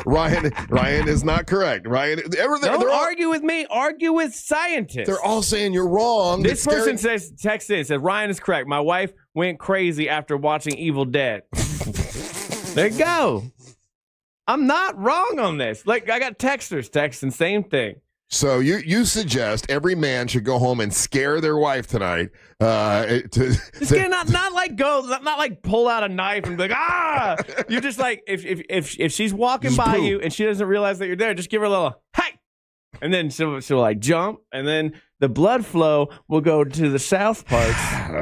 Ryan is not correct. Don't argue with me. Argue with scientists. They're all saying you're wrong. This person texted in, said, Ryan is correct. My wife went crazy after watching Evil Dead. There you go. I'm not wrong on this. Like, I got texters texting, same thing. So you suggest every man should go home and scare their wife tonight? Not like pull out a knife and be like You just like if she's walking by you and she doesn't realize that you're there, just give her a little hey, and then she'll like jump, and then the blood flow will go to the south parts,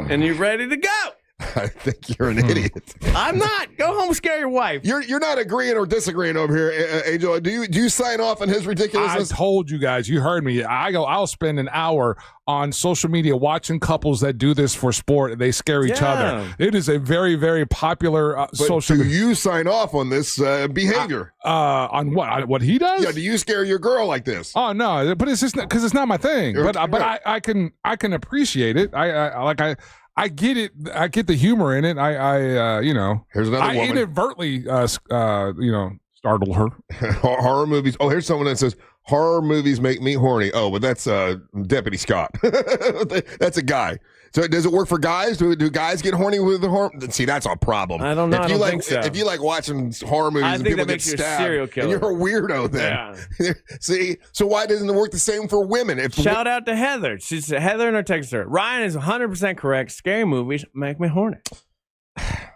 and you're ready to go. I think you're an idiot. I'm not. Go home, scare your wife. You're not agreeing or disagreeing over here, Angel. Do you sign off on his ridiculousness? I told you guys. You heard me. I'll spend an hour on social media watching couples that do this for sport, and they scare each other. It is a very, very popular social. Do you sign off on this behavior? On what? What he does? Yeah. Do you scare your girl like this? Oh no, but it's just because it's not my thing. But I can appreciate it. I get it. I get the humor in it. Here's another woman. Inadvertently, startled her. Horror movies. Oh, here's someone that says horror movies make me horny. Oh, but that's Deputy Scott. That's a guy. So does it work for guys? Do guys get horny with the horror? See, that's a problem. I don't know. I don't think so. If you like watching horror movies and people get stabbed, and you're a weirdo, then see. So why doesn't it work the same for women? Shout out to Heather. She's Heather in her text her. Ryan is 100% correct. Scary movies make me horny.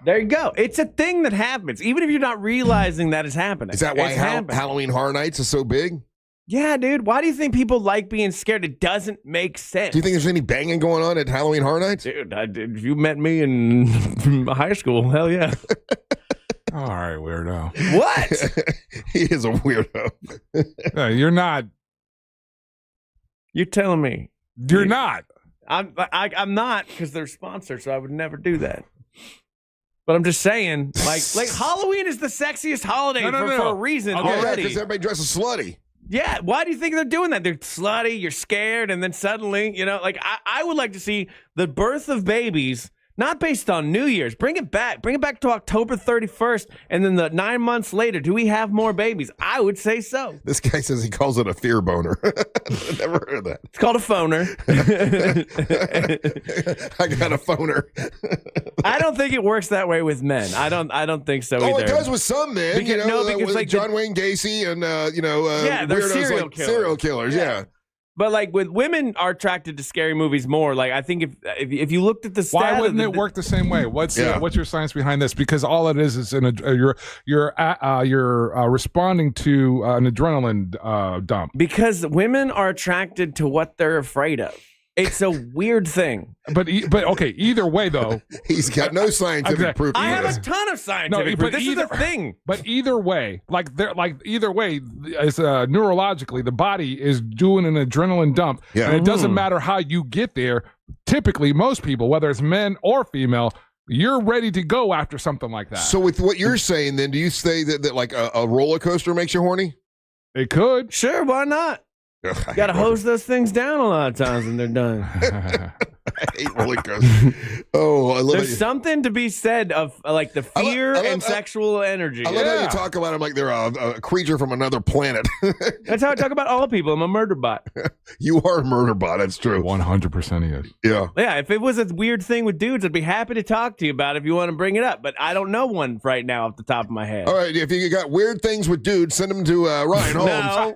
There you go. It's a thing that happens, even if you're not realizing that it's happening. Is that why Halloween Horror Nights is so big? Yeah, dude. Why do you think people like being scared? It doesn't make sense. Do you think there's any banging going on at Halloween Horror Nights? Dude, if you met me in high school, hell yeah. All right, weirdo. What? He is a weirdo. No, you're not. You're telling me. You're not. I'm not, because they're sponsors, so I would never do that. But I'm just saying, like Halloween is the sexiest holiday for a reason already. Because everybody dresses slutty. Yeah, why do you think they're doing that? They're slutty, you're scared, and then suddenly, I would like to see the birth of babies, not based on New Year's. Bring it back. Bring it back to October 31st, and then the 9 months later, do we have more babies? I would say so. This guy says he calls it a fear boner. Never heard of that. It's called a phoner. I got a phoner. I don't think it works that way with men. I don't think so either. Oh, it does with some men. Because like John Wayne Gacy and they're serial killers. Yeah. But like with women are attracted to scary movies more. Like I think if you looked at the why wouldn't it work the same way? What's your science behind this? Because all it is you're responding to an adrenaline dump. Because women are attracted to what they're afraid of. It's a weird thing. But okay, either way though, he's got no scientific proof. I have a ton of scientific proof. This is the thing. But either way, either way, is neurologically the body is doing an adrenaline dump, and it doesn't matter how you get there. Typically, most people, whether it's men or female, you're ready to go after something like that. So with what you're saying, then, do you say that like a roller coaster makes you horny? It could. Sure, why not? Got to hose those things down a lot of times when they're done. I hate roller coasters. Oh, I love There's something to be said of like the fear and sexual energy. I love how you talk about them like they're a creature from another planet. That's how I talk about all people. I'm a murder bot. You are a murder bot. That's true. 100% he is. Yeah. Yeah, if it was a weird thing with dudes, I'd be happy to talk to you about it if you want to bring it up. But I don't know one right now off the top of my head. All right, if you got weird things with dudes, send them to Ryan Holmes.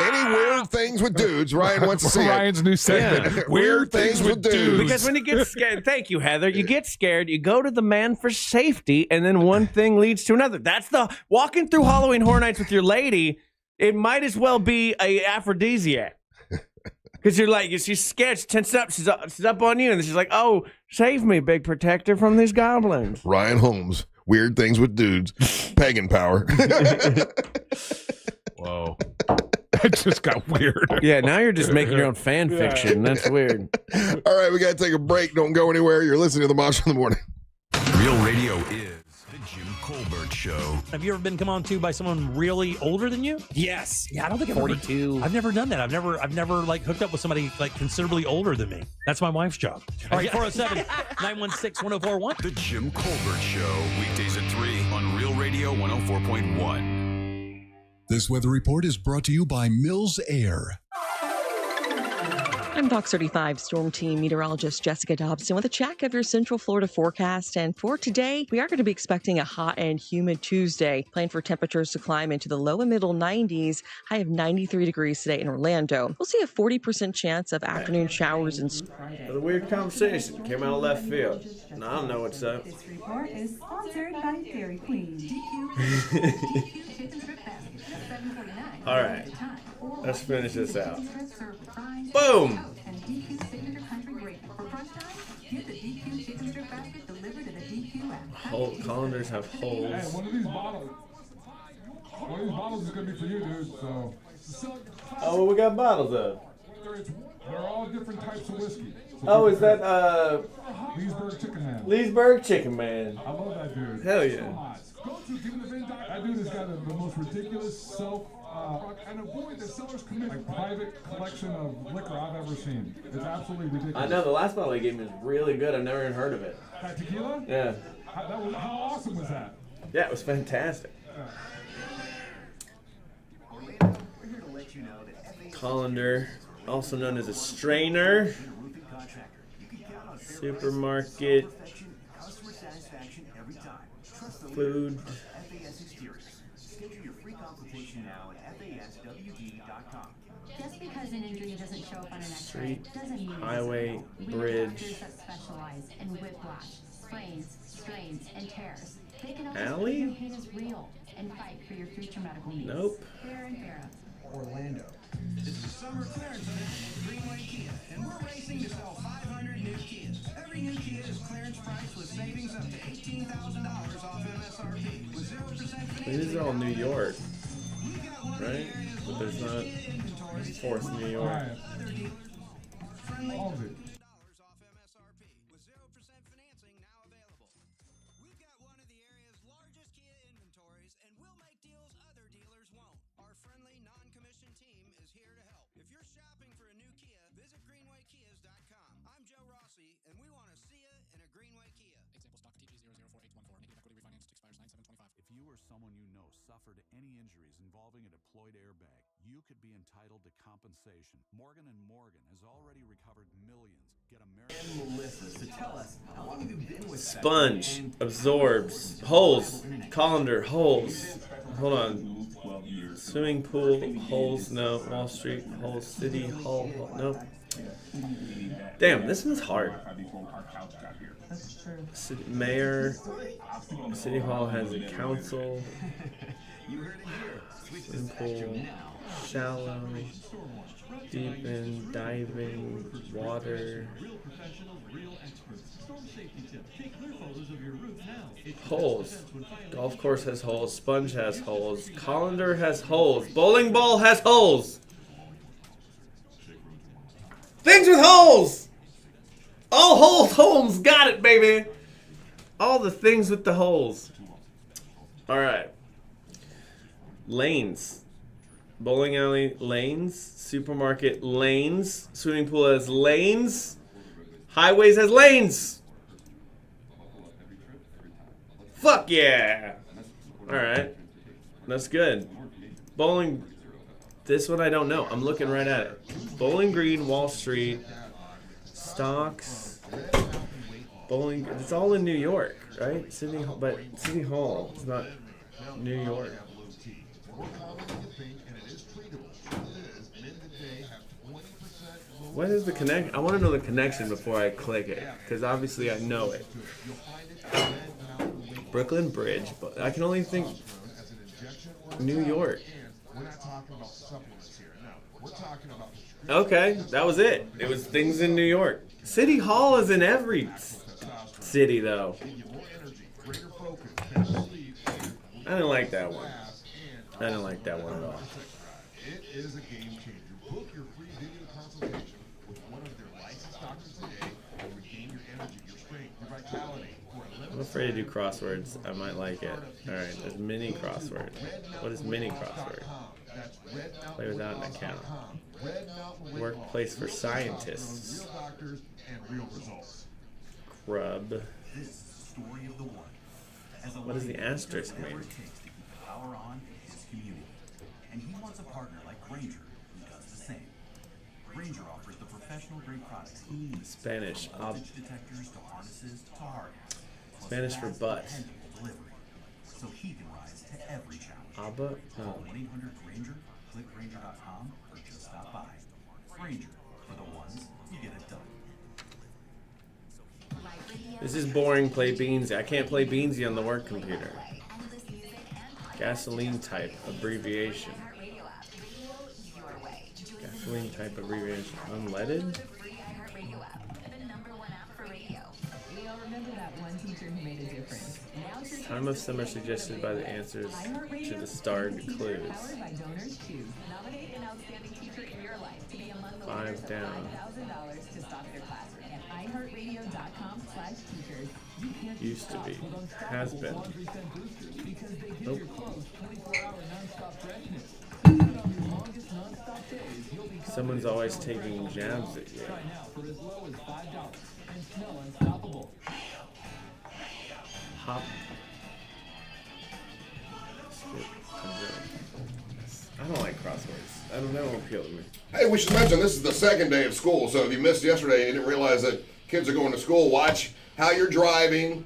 Any weird things with dudes, Ryan wants to see Ryan's new segment. Yeah. Weird things with dudes. Because when you get scared, thank you, Heather. You get scared, you go to the man for safety, and then one thing leads to another. That's the walking through Halloween Horror Nights with your lady. It might as well be a aphrodisiac. Because you're like, she's scared, she tenses up, she's up on you, and she's like, oh, save me, big protector, from these goblins. Ryan Holmes, weird things with dudes, pagan power. Whoa. It just got weird. Yeah, now you're just making your own fan fiction. That's weird. All right, we got to take a break. Don't go anywhere. You're listening to The Mosh in the Morning. Real Radio is the Jim Colbert Show. Have you ever been come on to by someone really older than you? Yes. Yeah, I don't think I've 42. I've never done that. I've never like hooked up with somebody like considerably older than me. That's my wife's job. All right, 407-916-1041. The Jim Colbert Show, weekdays at 3 on Real Radio 104.1. This weather report is brought to you by Mills Air. I'm Fox 35 Storm Team meteorologist Jessica Dobson with a check of your Central Florida forecast. And for today, we are going to be expecting a hot and humid Tuesday. Plan for temperatures to climb into the low and middle 90s, high of 93 degrees today in Orlando. We'll see a 40% chance of afternoon showers and Friday. The weird conversation came out of left field. No, I don't know what's up. This report is sponsored by Dairy Queen. All right, let's finish this out. Boom! Colanders have holes. Hey, one of these bottles is going to be for you, dude. So. Oh, what we got bottles of? They're all different types of whiskey. So oh, is that Leesburg Chicken Man? Leesburg Chicken Man. I love that dude. Hell yeah. That dude has got the most ridiculous and avoid the seller's commission, private collection of liquor I've ever seen. It's absolutely ridiculous. I know, the last bottle he gave me was really good. I've never even heard of it. That tequila? Yeah. How awesome was that? Yeah, it was fantastic. Colander, also known as a strainer. Supermarket. Food. Just because an injury doesn't show up on an Street, X-ray doesn't mean highway, bridge. doctors that specialize in whiplash, sprains, strains, and tears. They can also Alley? your pain is real and fight for your future medical needs. Nope. Fair and fair. Orlando. This is summer clearance event at Greenway Kia, and we're racing to sell 500 new Kias. Every new Kia is clearance price with savings up to $18,000 off MSRP with 0% financing. This is all New York, right? But there's not Fourth New York. All of it. If you or someone you know suffered any injuries involving a deployed airbag, you could be entitled to compensation. Morgan & Morgan has already recovered millions. Get American Melissa, so tell us, how long have you been with Sponge, absorbs, holes, colander, holes. Hold on. Swimming pool, holes, no. Wall Street, holes, city, hall, no. Damn, this one's hard. City, mayor, City Hall has a council. Swimming pool, shallow, deep in, diving, water. Holes. Golf course has holes. Sponge has holes. Colander has holes. Bowling ball has holes. Things with holes. All holes, Holmes. Got it, baby. All the things with the holes. All right. Lanes. Bowling alley, lanes. Supermarket, lanes. Swimming pool has lanes. Highways has lanes. Fuck yeah. All right. That's good. Bowling. This one I don't know. I'm looking right at it. Bowling Green, Wall Street, Stocks, Bowling. It's all in New York, right? But City Hall is not New York. What is the connect? I want to know the connection before I click it, because obviously I know it. Brooklyn Bridge, but I can only think New York. Okay, that was it. It was things in New York. City Hall is in every city, though. I didn't like that one. I didn't like that one at all. It is a game changer. Book your free video consultation with one of their licensed doctors today and regain your energy, your strength, your vitality. I'm afraid to do crosswords. I might like it. All right, there's mini crossword. What is mini crossword? Play without an account. Workplace for scientists. Grub. What does the asterisk mean? Power on his community. And he wants a partner like Granger who does the same. Granger offers the professional grade products he needs. Spanish. Voltage detectors to harnesses to hard. Spanish for butt. So he can rise to every challenge. Abba? Call 1-800-GRANGER, click Granger.com, or just stop by. Granger, for the ones who get it done. This is boring. Play Beansy. I can't play Beansy on the work computer. Gasoline type abbreviation. Gasoline type abbreviation. Unleaded? Time of summer suggested by the answers to the starred clues. 5 down. Used to be. Has been. Nope. Someone's always taking jabs at you. Hop. I don't like crosswords. I don't know what appeal to me. Hey, we should mention this is the second day of school, so if you missed yesterday and you didn't realize that kids are going to school, watch how you're driving.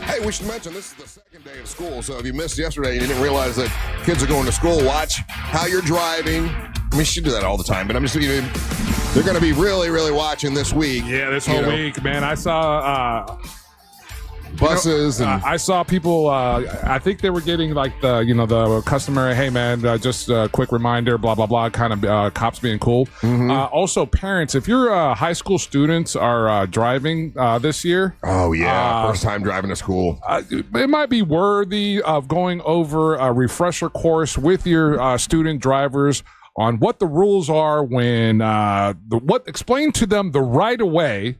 Hey, we should mention this is the second day of school, so if you missed yesterday and you didn't realize that kids are going to school, watch how you're driving. You should do that all the time, but I'm just, they're going to be really, really watching this week. Yeah, this whole week, man. I saw buses and I saw people. I think they were getting like the customary, hey man, just a quick reminder, blah blah blah, kind of cops being cool. Mm-hmm. Also, parents, if your high school students are driving this year, oh yeah, first time driving to school, it might be worthy of going over a refresher course with your student drivers on what the rules are when explain to them the right of way.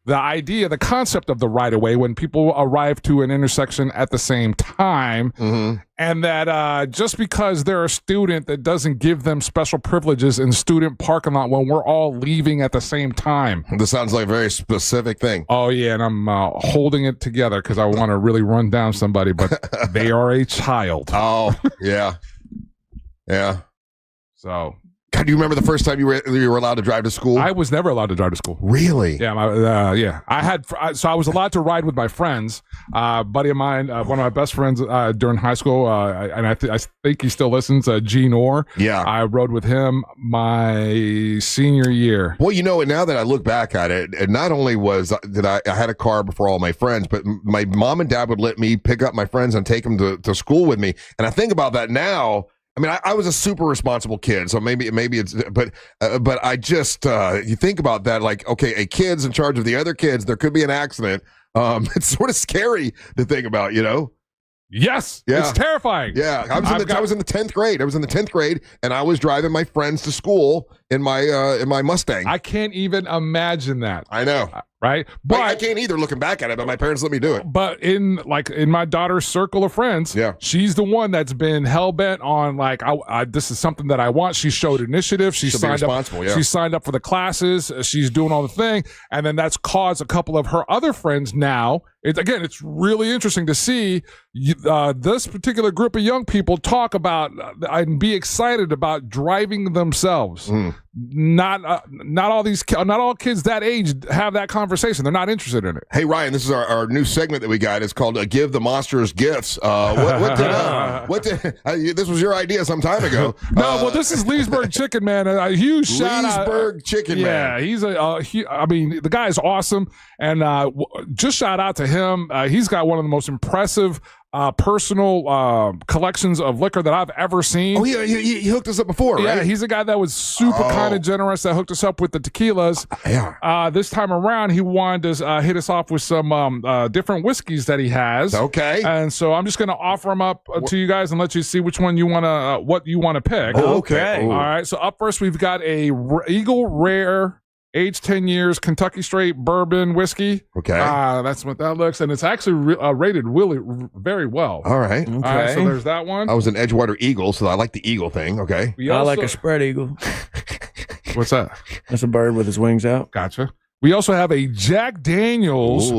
The idea, the concept of the right of way when people arrive to an intersection at the same time, and that just because they're a student, that doesn't give them special privileges in student parking lot when we're all leaving at the same time. This sounds like a very specific thing. Oh yeah, and I'm holding it together because I want to really run down somebody, but they are a child. Oh yeah, yeah. So God, do you remember the first time you were allowed to drive to school? I was never allowed to drive to school. Really? Yeah, yeah. I was allowed to ride with my friends. Buddy of mine, one of my best friends during high school, and I think he still listens. Gene Orr. Yeah, I rode with him my senior year. Well, now that I look back at it, and not only did I had a car before all my friends, but my mom and dad would let me pick up my friends and take them to school with me. And I think about that now. I mean, I was a super responsible kid, so maybe it's, but I just you think about that, like, okay, a kid's in charge of the other kids. There could be an accident. It's sort of scary to think about, Yes, yeah. It's terrifying. Yeah, I was in the 10th grade. I was in the 10th grade, and I was driving my friends to school in my Mustang. I can't even imagine that. I know, right? But I can't either, looking back at it. But my parents let me do it. But in my daughter's circle of friends, she's the one that's been hell bent on this is something that I want. She showed initiative. She signed up. Yeah. She signed up for the classes. She's doing all the thing, and then that's caused a couple of her other friends now. It's really interesting to see this particular group of young people talk about and be excited about driving themselves. Not all kids that age have that conversation. They're not interested in it. Hey Ryan, this is our new segment that we got. It's called "Give the Monsters Gifts." This was your idea some time ago. Well, this is Leesburg Chicken Man. A huge shout out. Leesburg Chicken Man. Yeah, he's the guy is awesome, and just shout out to him. He's got one of the most impressive personal collections of liquor that I've ever seen. Oh, he hooked us up before, right? Yeah, he's a guy that was super kind of generous that hooked us up with the tequilas. Yeah. This time around, he wanted to hit us off with some different whiskeys that he has. Okay. And so I'm just going to offer them up to you guys and let you see which one you want to, what you want to pick. Okay. All right. So up first, we've got a Eagle Rare aged 10 years Kentucky Straight bourbon whiskey. Okay. That's what that looks. And it's actually rated really very well. All right. Okay. All right, so there's that one. I was an Edgewater Eagle, so I like the Eagle thing. Okay. I like a spread eagle. What's that? That's a bird with his wings out. Gotcha. We also have a Jack Daniels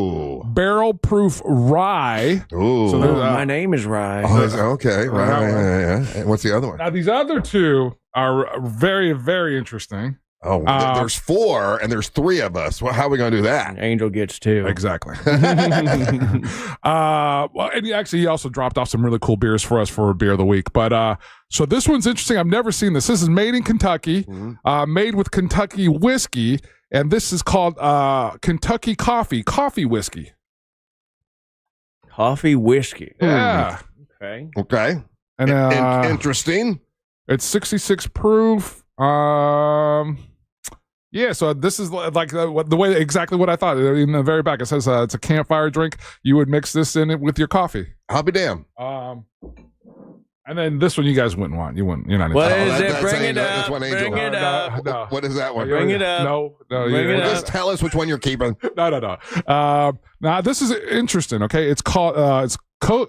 barrel proof rye. Ooh. So my name is Rye. Okay. Right. Yeah. And what's the other one? Now, these other two are very, very interesting. Oh, there's 4 and there's 3 of us. Well, how are we going to do that? Angel gets 2. Exactly. Well, and he also dropped off some really cool beers for us for Beer of the Week. But so this one's interesting. I've never seen this. This is made in Kentucky, made with Kentucky whiskey, and this is called Kentucky Coffee Whiskey. Coffee whiskey. Yeah. Okay. And interesting. It's 66 proof. Yeah, so this is like the way exactly what I thought. In the very back, it says it's a campfire drink. You would mix this in it with your coffee. I'll be damned. And then this one you guys wouldn't want. You're not. What is it? Bring it up. That's one Angel. Bring it up. No. What is that one? Bring it up. No. Bring it up. Just tell us which one you're keeping. No. Now this is interesting. Okay, it's called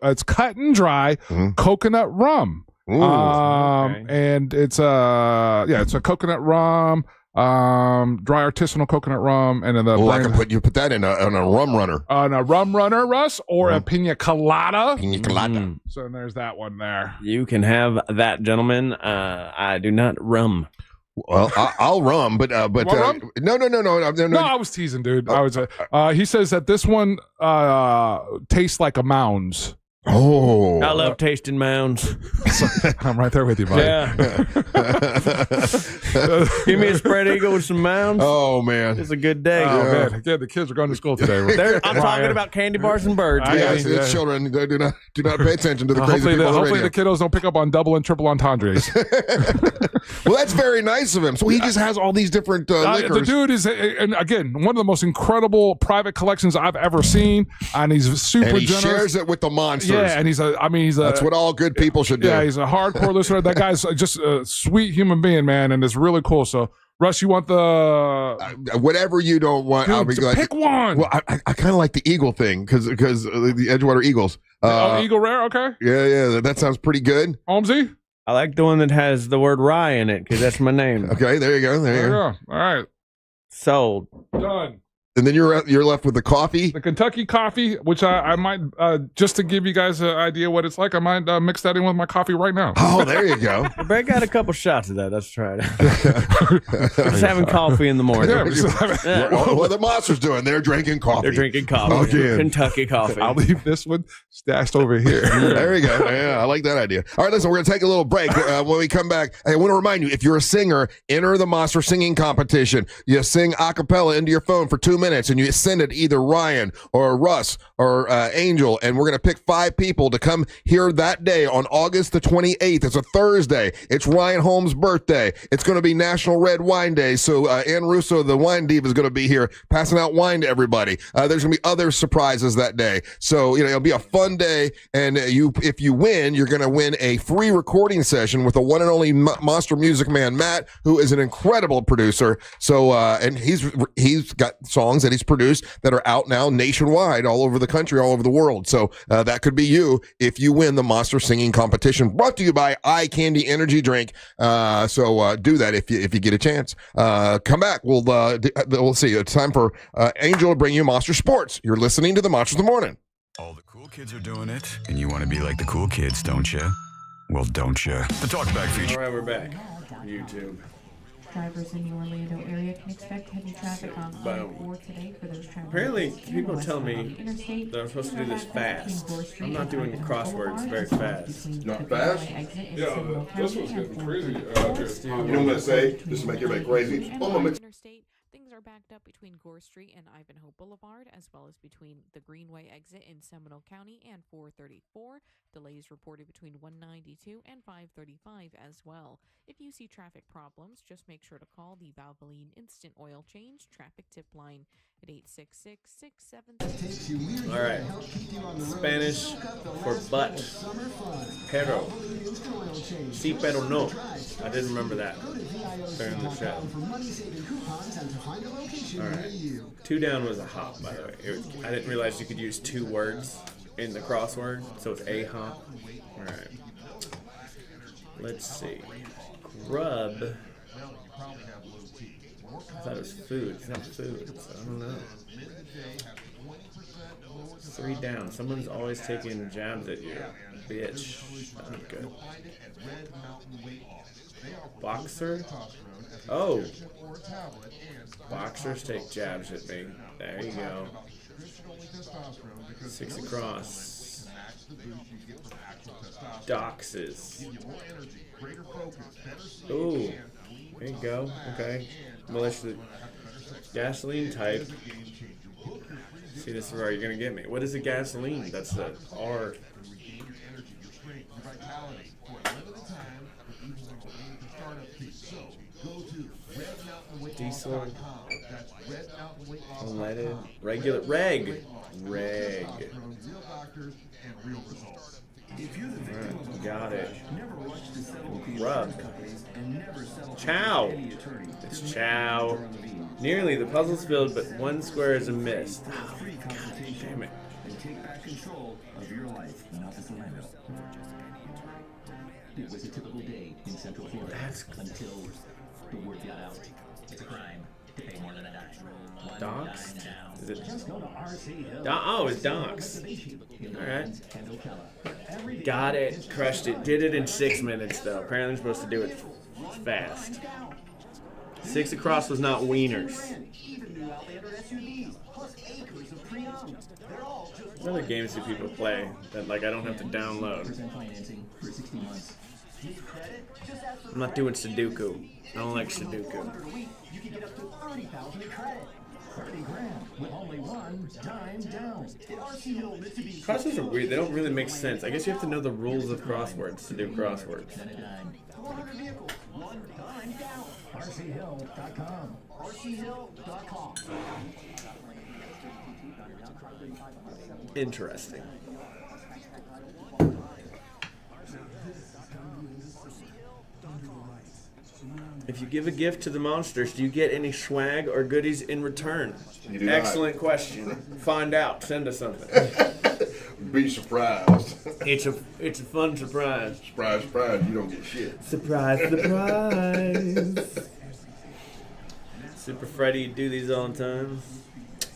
it's cut and dry coconut rum. Ooh, and it's it's a coconut rum, dry artisanal coconut rum, and then you put that in a rum runner. On a rum runner, Russ, or a pina colada. Pina colada. So there's that one there. You can have that, gentlemen. I do not rum. Well, I'll rum, but rum? No. I was teasing, dude. I was. He says that this one tastes like a Mounds. Oh, I love tasting mounds. I'm right there with you, buddy. Yeah. Give me a spread eagle with some mounds. Oh man, it's a good day. Oh man, the kids are going to school today. I'm talking about candy bars and birds. It's children. They do not pay attention to the crazy people. Hopefully the kiddos don't pick up on double and triple entendres. Well, that's very nice of him. So he just has all these different liquors. The dude is, and again, one of the most incredible private collections I've ever seen, and he's super and he generous. Shares it with the monsters. Yeah, and he's a. That's what all good people should do. Yeah, he's a hardcore listener. That guy's just a sweet human being, man, and it's really cool. So, Russ, you want the whatever you don't want? Dude, I'll be like, pick one. Well, I kind of like the Eagle thing because the Edgewater Eagles. Eagle Rare, okay. Yeah, that sounds pretty good. Holmesy? I like the one that has the word Rye in it because that's my name. Okay, there you go. There you go. All right. Sold. Done. And then you're left with the coffee. The Kentucky coffee, which I might, just to give you guys an idea what it's like, I might mix that in with my coffee right now. Oh, there you go. Brett got a couple shots of that. Let's try it. Just having coffee in the morning. What the Monsters doing? They're drinking coffee. They're drinking coffee. Again. Kentucky coffee. I'll leave this one stashed over here. There we go. Yeah, I like that idea. All right, listen, we're going to take a little break. When we come back, I want to remind you, if you're a singer, enter the Monster Singing Competition. You sing a cappella into your phone for 2 minutes, and you send it to either Ryan or Russ or Angel, and we're going to pick 5 people to come here that day on August the 28th. It's a Thursday. It's Ryan Holmes' birthday. It's going to be National Red Wine Day, so Ann Russo, the wine diva, is going to be here passing out wine to everybody. There's going to be other surprises that day. So, it'll be a fun day, and if you win, you're going to win a free recording session with the one and only Monster Music Man, Matt, who is an incredible producer. So, and he's got songs that he's produced that are out now nationwide, all over the country, all over the world. So that could be you if you win the Monster Singing Competition, brought to you by Eye Candy Energy Drink. So do that if you get a chance. Come back. We'll see. It's time for Angel to bring you Monster Sports. You're listening to the Monsters of the Morning. All the cool kids are doing it, and you want to be like the cool kids, don't you? Well, don't you? The Talkback feature. All right, we're back. YouTube. Drivers in the Orlando area can expect heavy traffic on I-4 today for those traveling. Apparently, people tell me that I'm supposed to do this fast. I'm not doing crosswords very fast. Not fast? Yeah, this one's getting crazy. You know what I'm going to say? Just to make everybody crazy. Interstate, things are backed up between Gore Street and Ivanhoe Boulevard, as well as between the Greenway exit in Seminole County and 434. Delays reported between 192 and 535 as well. If you see traffic problems, just make sure to call the Valvoline Instant Oil Change traffic tip line at 866-673. All right. Spanish for butt. Pero. Si, pero no. I didn't remember that during the show. All right. 2 down was a hop, by the way. I didn't realize you could use 2 words in the crossword, so it's a hop. All right. Let's see. Grub. I thought it was food. It's not food, so I don't know. 3 down. Someone's always taking jabs at you. Bitch. Not good. Boxer? Oh. Boxers take jabs at me. There you go. 6 across. Doxes. Ooh. There you go. Okay. Militia. Gasoline type. See, this is where you're going to get me. What is a gasoline? That's the R. Diesel. Unleaded. Regular. Reg. Right, got it. Grub. Chow. It's chow. Nearly. The puzzle's filled, but 1 square is a miss. Oh, God damn it. Take back control of your life, not the Orlando. It was a typical day in Central Florida until the word got out. It's a crime to pay more than a dime. Docs? Is it? Just go to RC Hill. Oh, it's Docs. Alright. Got it. Crushed it. Did it in 6 minutes, though. Apparently, I'm supposed to do it fast. 6 across was not wieners. What other games do people play that I don't have to download? I'm not doing Sudoku. I don't like Sudoku. Crosswords are weird. They don't really make sense. I guess you have to know the rules of crosswords to do crosswords. Interesting. If you give a gift to the monsters, do you get any swag or goodies in return? Excellent question. Find out. Send us something. Be surprised. It's a fun surprise. Surprise, surprise, you don't get shit. Surprise, surprise. Super Freddy, you do these all the time.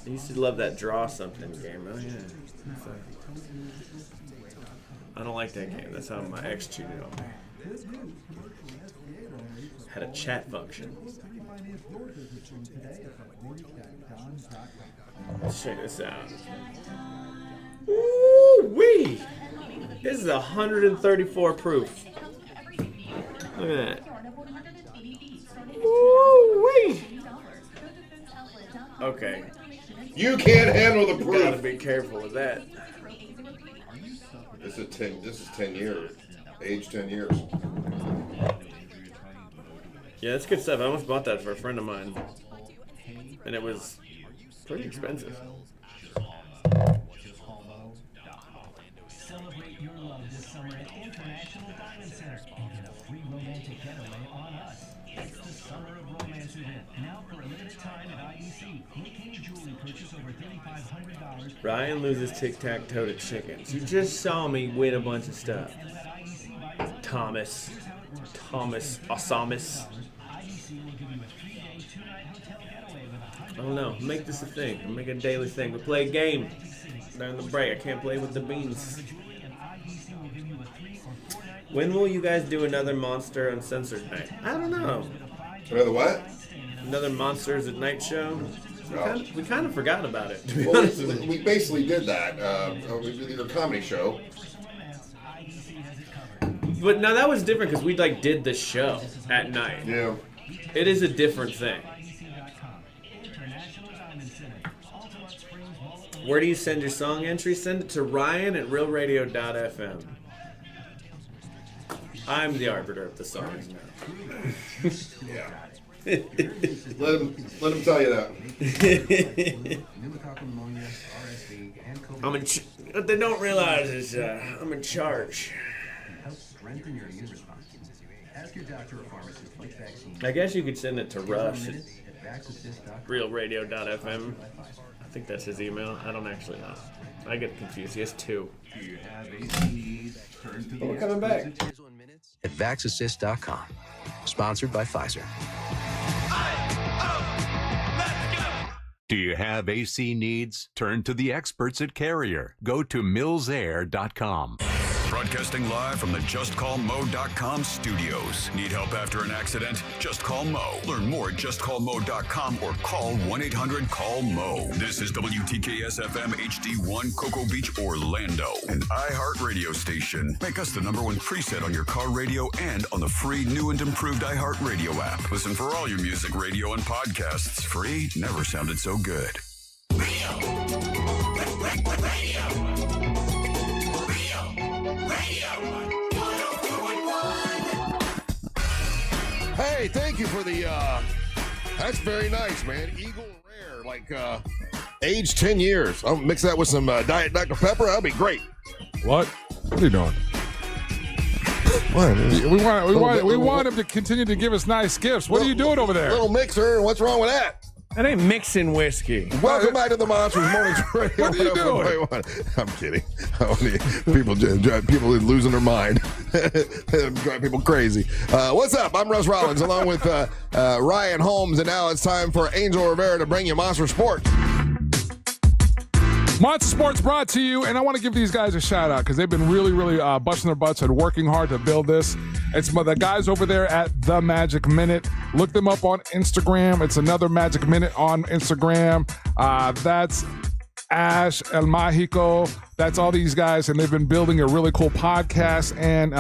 I used to love that draw something game. Oh yeah. I don't like that game. That's how my ex cheated on me. Had a chat function. Let's check this out. Ooh-wee! This is 134 proof. Look at that. Ooh-wee! Okay. You can't handle the proof. Gotta be careful with that. This is 10 years. Age 10 years. Yeah, that's good stuff. I almost bought that for a friend of mine. And it was pretty expensive. Celebrate your love this summer at International Diamond Center. Get a free romantic getaway on us. It's the Summer of Romance event. Now for a limited time at IEC. Make any jewelry purchase over $3,500. Ryan loses tic-tac-toe to chickens. You just saw me win a bunch of stuff. Thomas Osamis. I don't know. Make this a thing. I'll make it a daily thing. We play a game during the break. I can't play with the beans. When will you guys do another Monster Uncensored night? I don't know. Another what? Another Monsters at Night show? We kind of forgot about it, to be Well, honest with you. we basically did that. We did a comedy show. But now that was different because we did the show at night. Yeah. It is a different thing. Where do you send your song entry? Send it to Ryan at realradio.fm. I'm the arbiter of the songs now. Yeah. let him tell you that. What they don't realize is I'm in charge. Strengthen your immune response. Ask your doctor or pharmacist which vaccine. I guess you could send it to Russ at realradio.fm. I think that's his email. I don't actually know. I get confused. He has two. But we're coming back. At VaxAssist.com. Sponsored by Pfizer. Do you have AC needs? Turn to the experts at Carrier. Go to millsair.com. Broadcasting live from the JustCallMo.com studios. Need help after an accident? Just call Mo. Learn more at JustCallMo.com or call 1-800-CALL-MO. This is WTKS-FM HD1 Cocoa Beach, Orlando, an iHeart radio station. Make us the #1 preset on your car radio and on the free new and improved iHeart radio app. Listen for all your music, radio, and podcasts. Free never sounded so good. Hey, thank you for the, that's very nice, man. Eagle Rare, age 10 years. I'll mix that with some Diet Dr. Pepper. That'll be great. What? What are you doing? What? We want him to continue to give us nice gifts. What are you doing over there? Little mixer. What's wrong with that? That ain't mixing whiskey. Welcome back to the Monsters Morning Radio. What are you doing? I'm kidding. People losing their mind. Drive people crazy. What's up? I'm Russ Rollins along with Ryan Holmes, and now it's time for Angel Rivera to bring you Monster Sports. Monster Sports brought to you, and I want to give these guys a shout out because they've been really busting their butts and working hard to build this. It's the guys over there at The Magic Minute. Look them up on Instagram. It's another Magic Minute on Instagram. That's Ash, El Mágico. That's all these guys, and they've been building a really cool podcast. And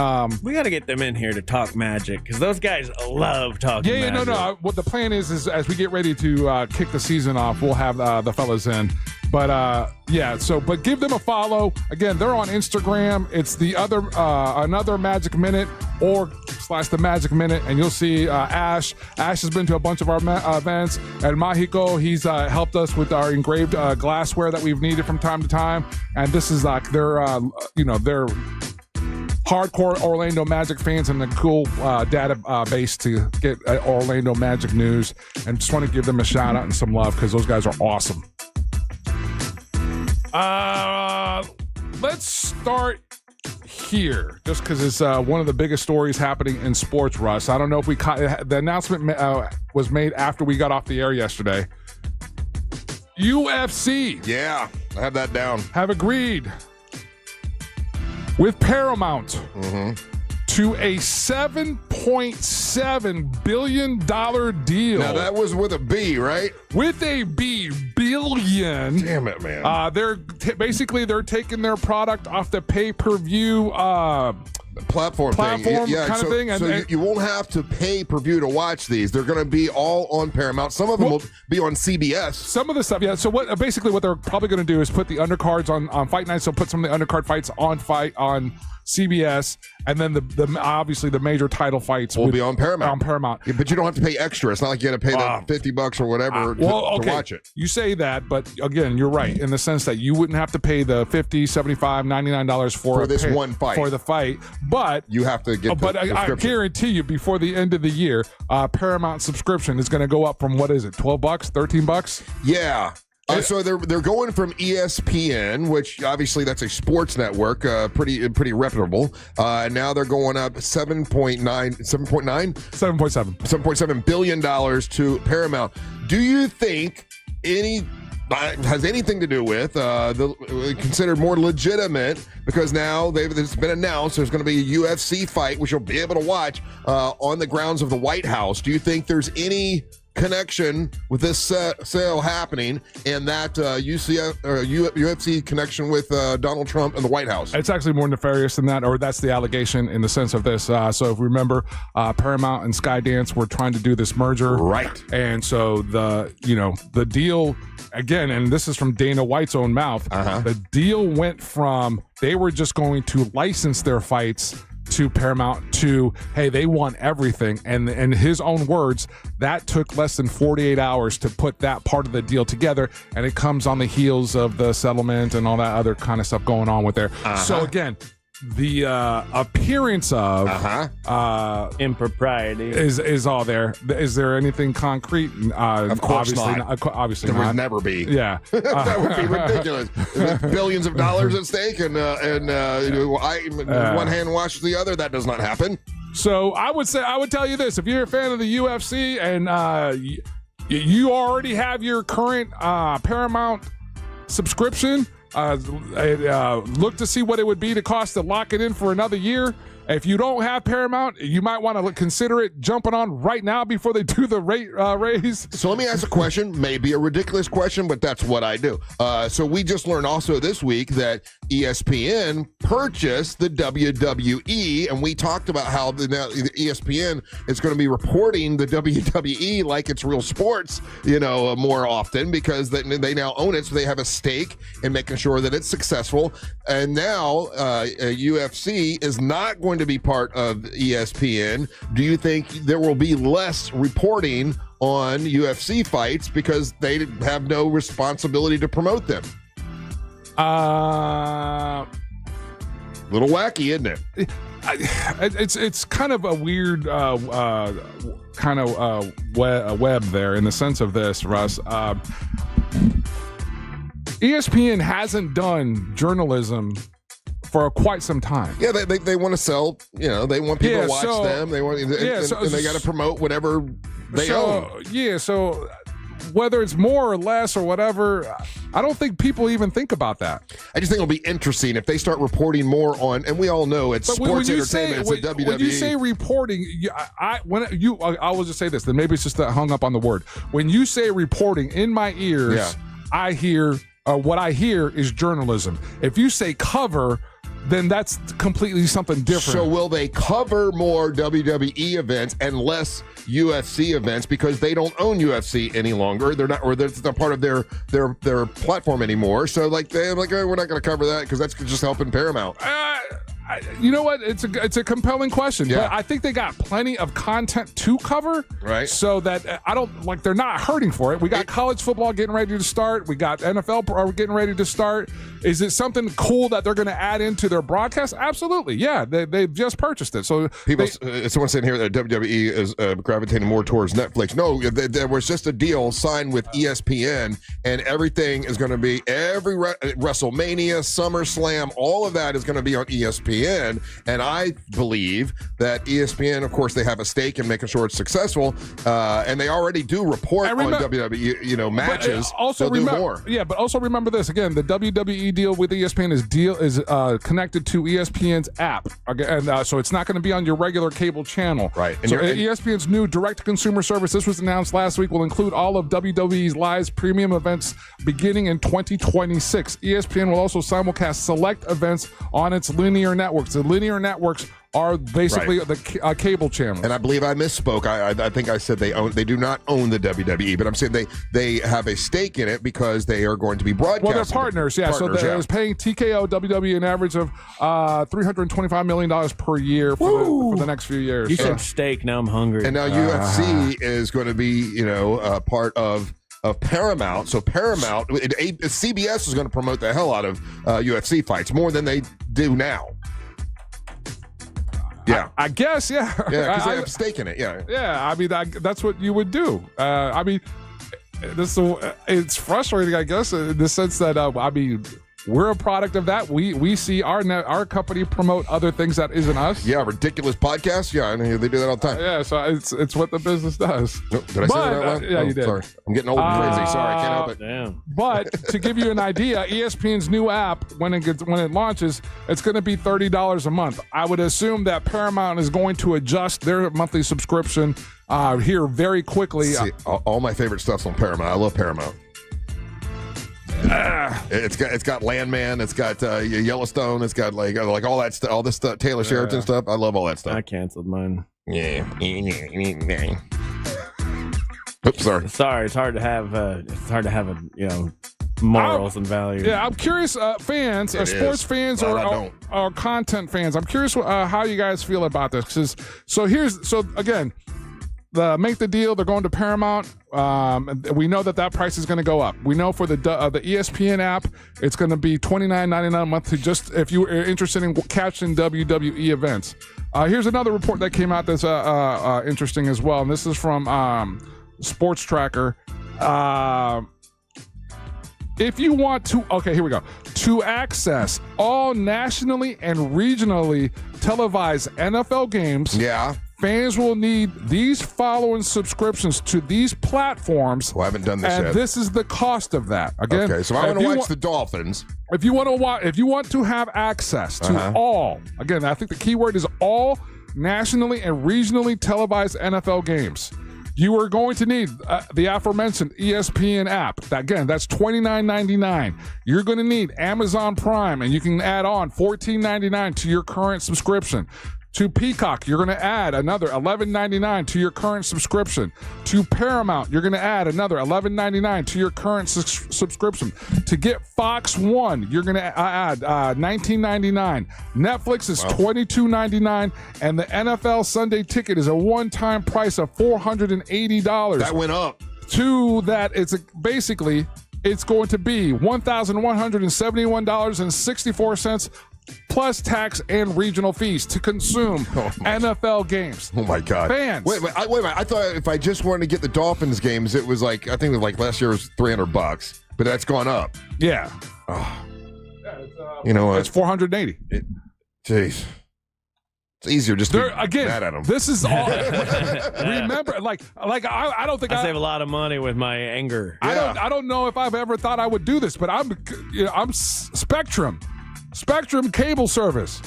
we got to get them in here to talk magic because those guys love talking magic. No. What the plan is as we get ready to kick the season off, we'll have the fellas in. But but give them a follow. Again, they're on Instagram. It's the other another Magic Minute or / the Magic Minute, and you'll see Ash. Ash has been to a bunch of our events. And Mágico, he's helped us with our engraved glassware that we've needed from time to time. And this is like they're hardcore Orlando Magic fans and a cool database to get Orlando Magic news. And just want to give them a shout out and some love because those guys are awesome. Let's start here, just because it's one of the biggest stories happening in sports, Russ. I don't know if we caught the announcement was made after we got off the air yesterday. UFC. Yeah, I have that down. Have agreed with Paramount to a $7.7 billion deal. Now, that was with a B, right? With a B, billion. Damn it, man. They're taking their product off the pay-per-view platform kind of thing. And you won't have to pay per view to watch these. They're going to be all on Paramount. Some of them will be on CBS. Some of the stuff, yeah. So what they're probably going to do is put the undercards on Fight Night. So put some of the undercard fights on CBS, and then the obviously the major title fights will be on Paramount. On Paramount, yeah, but you don't have to pay extra. It's not like you got to pay the $50 or whatever to watch it. You say that, but again, you're right in the sense that you wouldn't have to pay the $50, $75, $99 for this one fight for the fight, but you have to get. But I guarantee you, before the end of the year, Paramount subscription is going to go up from what is it, $12, $13? Yeah. So they're going from ESPN, which obviously that's a sports network, pretty reputable. Now they're going up $7.7 billion to Paramount. Do you think has anything to do with considered more legitimate, because now it's been announced there's going to be a UFC fight which you'll be able to watch on the grounds of the White House? Do you think there's any connection with this sale happening and that UFC connection with Donald Trump and the White House? It's actually more nefarious than that, or that's the allegation in the sense of this. So if you remember, Paramount and Skydance were trying to do this merger, right? And so the deal again, and this is from Dana White's own mouth, the deal went from they were just going to license their fights to Paramount to, hey, they want everything. And in his own words, that took less than 48 hours to put that part of the deal together. And it comes on the heels of the settlement and all that other kind of stuff going on with there. So again, the appearance of impropriety is all there. Is there anything concrete? Of course not. Obviously there not. would never be. Yeah. That would be ridiculous. With billions of dollars at stake and one hand washes the other. That does not happen. So I would tell you this: if you're a fan of the UFC and you already have your current Paramount subscription, look to see what it would be to cost to lock it in for another year. If you don't have Paramount, you might want to consider it jumping on right now before they do the rate raise. So let me ask a question, maybe a ridiculous question, but that's what I do. So we just learned also this week that ESPN purchased the WWE, and we talked about how the ESPN is going to be reporting the WWE like it's real sports, more often, because they now own it, so they have a stake in making sure that it's successful. And now UFC is not going to be part of ESPN. Do you think there will be less reporting on UFC fights because they have no responsibility to promote them? Little wacky, isn't it? It's kind of a weird web there in the sense of this, Russ. ESPN hasn't done journalism for quite some time. Yeah, they want to sell. They want people to watch them. They want, and they got to promote whatever they own. Yeah, so whether it's more or less or whatever, I don't think people even think about that. I just think it'll be interesting if they start reporting more on, and we all know it's sports entertainment. It's a WWE. When you say reporting, I will just say this, then maybe it's just that hung up on the word. When you say reporting, in my ears, I hear, what I hear is journalism. If you say cover, then that's completely something different. So will they cover more WWE events and less UFC events because they don't own UFC any longer? They're not, or they're not part of their platform anymore. So they're like, we're not going to cover that because that's just helping Paramount. You know what? It's a compelling question, but I think they got plenty of content to cover, right? So that they're not hurting for it. We got college football getting ready to start. We got NFL getting ready to start. Is it something cool that they're going to add into their broadcast? Absolutely, yeah. They've just purchased it. So someone saying here that WWE is gravitating more towards Netflix. No, there was just a deal signed with ESPN, and everything is going to be every WrestleMania, SummerSlam, all of that is going to be on ESPN. ESPN, and I believe that ESPN, of course, they have a stake in making sure it's successful, and they already do report on WWE, matches. Also They'll do more. Yeah, but also remember this again: the WWE deal with ESPN is connected to ESPN's app, and so it's not going to be on your regular cable channel. Right. So ESPN's new direct-to-consumer service, this was announced last week, will include all of WWE's live premium events beginning in 2026. ESPN will also simulcast select events on its linear networks. The linear networks are basically the cable channels. And I believe I misspoke. I think I said they do not own the WWE, but I'm saying they have a stake in it because they are going to be broadcasting. Well, they're partners, yeah. So they're paying TKO WWE an average of $325 million per year for the next few years. You said steak. Now I'm hungry. And now UFC is going to be, part of Paramount. So Paramount, CBS is going to promote the hell out of UFC fights more than they do now. Yeah, I guess. Yeah, because they have a stake in it. Yeah. I mean, that's what you would do. I mean, it's frustrating, I guess, in the sense that we're a product of that. We see our company promote other things that isn't us. Yeah, ridiculous podcasts. Yeah, I know they do that all the time. Yeah, so it's what the business does. Did I say that out loud? Yeah, you did. Sorry, I'm getting old and crazy. Sorry, I can't help it. Damn. But to give you an idea, ESPN's new app, when it launches, it's going to be $30 a month. I would assume that Paramount is going to adjust their monthly subscription here very quickly. See, all my favorite stuff's on Paramount. I love Paramount. It's got Landman, it's got Yellowstone, it's got like all that stuff, all this stuff, Taylor Sheridan stuff. I love all that stuff. I canceled mine. Yeah. Oops, sorry. Sorry, it's hard to have morals and values. Yeah, I'm curious, fans, sports fans or content fans. I'm curious how you guys feel about this. So again. Make the deal. They're going to Paramount. We know that price is going to go up. We know for the ESPN app, it's going to be $29.99 a month. If you are interested in catching WWE events. Here's another report that came out that's interesting as well, and this is from Sports Tracker. If you want to, here we go. To access all nationally and regionally televised NFL games, fans will need these following subscriptions to these platforms. Well, I haven't done this yet. And this is the cost of that. Again, okay, so I want to watch the Dolphins. If you want to have access to all, again, I think the key word is all nationally and regionally televised NFL games, you are going to need the aforementioned ESPN app. Again, that's $29.99. You're going to need Amazon Prime, and you can add on $14.99 to your current subscription. To Peacock, you're going to add another $11.99 to your current subscription. To Paramount, you're going to add another $11.99 to your current subscription. To get Fox One, you're going to add $19.99. Netflix is $22.99, and the NFL Sunday Ticket is a one-time price of $480. That went up. To that, it's going to be $1,171.64. plus tax and regional fees to consume NFL games. Oh my God, fans! Wait a minute! I thought if I just wanted to get the Dolphins games, it was like last year was $300, but that's gone up. Yeah. Oh. Yeah, it's $480. Jeez. It's easier just to be mad at them. This is all. Remember, I don't think I save a lot of money with my anger. I don't know if I've ever thought I would do this, but I'm Spectrum cable service.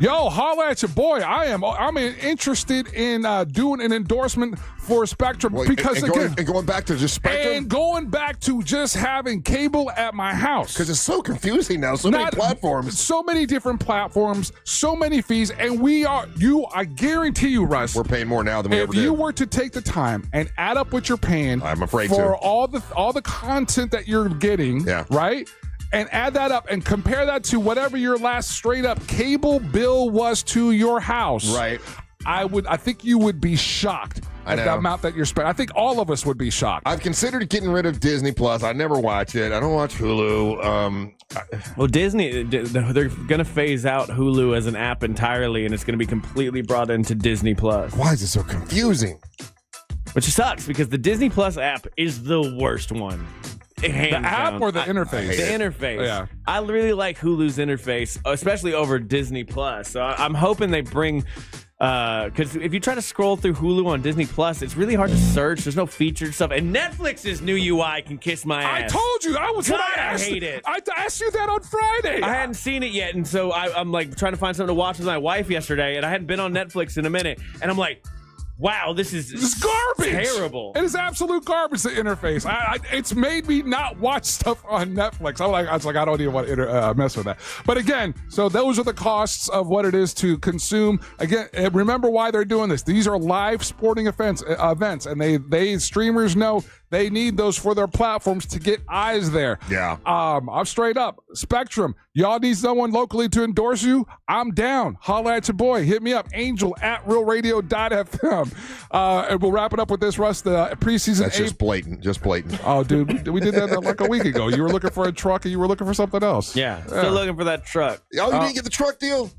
Yo, holla at your boy. I'm interested in doing an endorsement for Spectrum because going back to just Spectrum and going back to just having cable at my house because it's so confusing now. So many platforms, so many different platforms, so many fees, and I guarantee you, Russ, we're paying more now than we ever did. If you were to take the time and add up what you're paying, I'm afraid for all the content that you're getting, right? And add that up and compare that to whatever your last straight up cable bill was to your house. Right. I think you would be shocked at the amount that you're spending. I think all of us would be shocked. I've considered getting rid of Disney Plus. I never watch it. I don't watch Hulu. Well, Disney, they're going to phase out Hulu as an app entirely, and it's going to be completely brought into Disney Plus. Why is it so confusing? Which sucks because the Disney Plus app is the worst one. The app or the interface? The interface. Yeah. I really like Hulu's interface, especially over Disney Plus. So I'm hoping they bring. Because if you try to scroll through Hulu on Disney Plus, it's really hard to search. There's no featured stuff, and Netflix's new UI can kiss my ass. I told you. I hate it. I asked you that on Friday. I hadn't seen it yet, and so I'm like trying to find something to watch with my wife yesterday, and I hadn't been on Netflix in a minute, and I'm like, wow, this is garbage. Terrible. It is absolute garbage, the interface. It's made me not watch stuff on Netflix. I was like, I don't even want to mess with that. But again, so those are the costs of what it is to consume. Again, remember why they're doing this. These are live sporting events, and they streamers know they need those for their platforms to get eyes there. Yeah. I'm straight up. Spectrum, y'all need someone locally to endorse you? I'm down. Holla at your boy. Hit me up. angel@realradio.fm. And we'll wrap it up with this, Russ. The preseason. That's just blatant. Just blatant. Oh, dude. We did that like a week ago. You were looking for a truck and you were looking for something else. Yeah. Still looking for that truck. Oh, you didn't get the truck deal?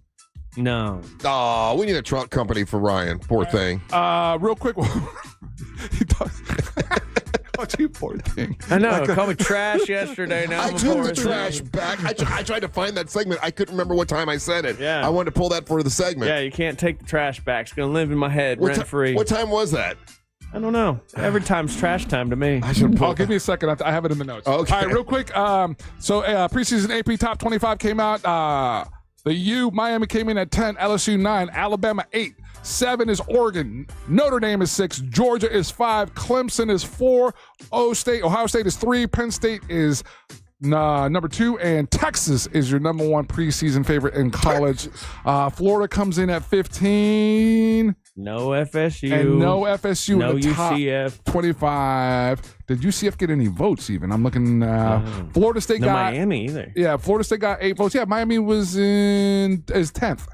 No. Oh, we need a truck company for Ryan. Poor thing. Real quick. Oh, you poor thing. I know. Called me trash yesterday. Now I took the trash back. I tried to find that segment. I couldn't remember what time I said it. Yeah. I wanted to pull that for the segment. Yeah, you can't take the trash back. It's going to live in my head rent free. What time was that? I don't know. Every time's trash time to me. Give me a second. I have it in the notes. Okay. All right, real quick. So preseason AP Top 25 came out. Miami came in at 10, LSU 9, Alabama 8. 7 is Oregon. Notre Dame is 6. Georgia is 5. Clemson is 4. Ohio State is 3. Penn State is number 2. And Texas is your number 1 preseason favorite in college. Florida comes in at 15. No FSU. And no FSU. No in the top UCF. 25. Did UCF get any votes even? I'm looking. Florida State no got. Miami either. Yeah, Florida State got 8 votes. Yeah, Miami is 10th.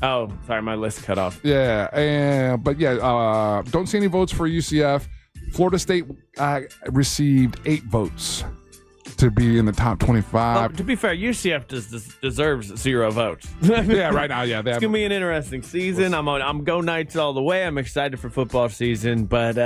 Oh, sorry, my list cut off. Yeah, don't see any votes for UCF. Florida State received 8 votes to be in the top 25. To be fair, UCF deserves 0 votes. Yeah, right now, yeah. It's gonna be an interesting season. I'm go Knights all the way. I'm excited for football season, but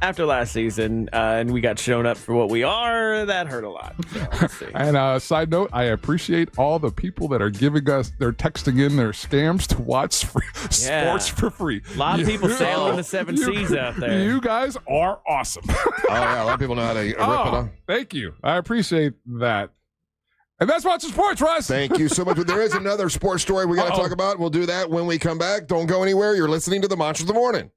after last season, and we got shown up for what we are, that hurt a lot. So we'll see. And side note, I appreciate all the people that are they're texting in their scams to watch sports for free. A lot of people sailing the 7 seas out there. You guys are awesome. Oh yeah, a lot of people know how to rip it off. Thank you. I appreciate that. And that's Monster Sports, Russ. Thank you so much. But there is another sports story we got to talk about. We'll do that when we come back. Don't go anywhere. You're listening to the Monsters of the Morning.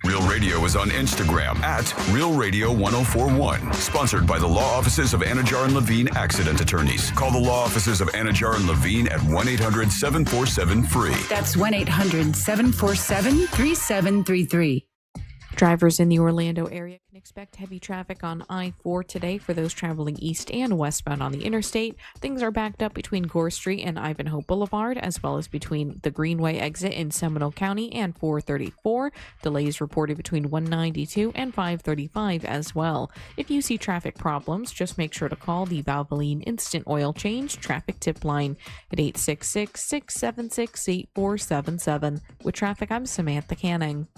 Real Radio is on Instagram at Real Radio 1041. Sponsored by the law offices of Anajar and Levine Accident Attorneys. Call the law offices of Anajar and Levine at 1-800-747-FREE. That's 1-800-747-3733. Drivers in the Orlando area can expect heavy traffic on I-4 today for those traveling east and westbound on the interstate. Things are backed up between Gore Street and Ivanhoe Boulevard, as well as between the Greenway exit in Seminole County and 434. Delays reported between 192 and 535 as well. If you see traffic problems, just make sure to call the Valvoline Instant Oil Change traffic tip line at 866-676-8477. With traffic, I'm Samantha Canning.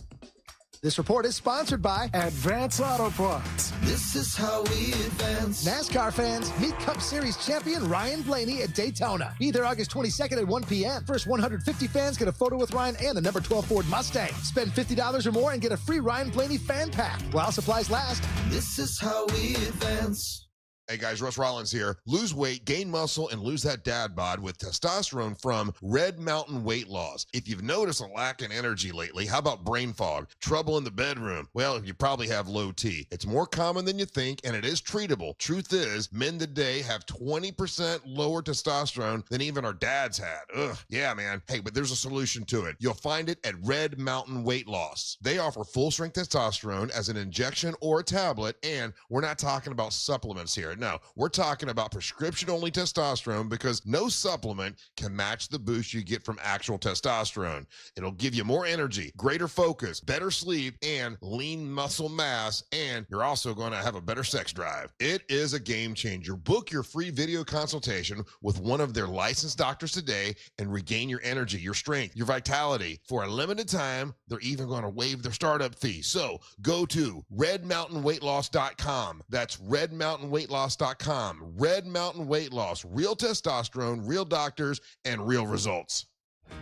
This report is sponsored by Advance Auto Parts. This is how we advance. NASCAR fans, meet Cup Series champion Ryan Blaney at Daytona. Be there August 22nd at 1 p.m. First 150 fans get a photo with Ryan and the number 12 Ford Mustang. Spend $50 or more and get a free Ryan Blaney fan pack while supplies last. This is how we advance. Hey guys, Russ Rollins here. Lose weight, gain muscle, and lose that dad bod with testosterone from Red Mountain Weight Loss. If you've noticed a lack in energy lately, how about brain fog, trouble in the bedroom? Well, you probably have low T. It's more common than you think, and it is treatable. Truth is, men today have 20% lower testosterone than even our dads had. Ugh, yeah, man. Hey, but there's a solution to it. You'll find it at Red Mountain Weight Loss. They offer full-strength testosterone as an injection or a tablet, and we're not talking about supplements here. No, we're talking about prescription-only testosterone because no supplement can match the boost you get from actual testosterone. It'll give you more energy, greater focus, better sleep, and lean muscle mass, and you're also going to have a better sex drive. It is a game changer. Book your free video consultation with one of their licensed doctors today and regain your energy, your strength, your vitality. For a limited time, they're even going to waive their startup fee. So go to redmountainweightloss.com. That's redmountainweightloss.com RedMountainWeightLoss.com. Red Mountain Weight Loss. Real testosterone, real doctors, and real results.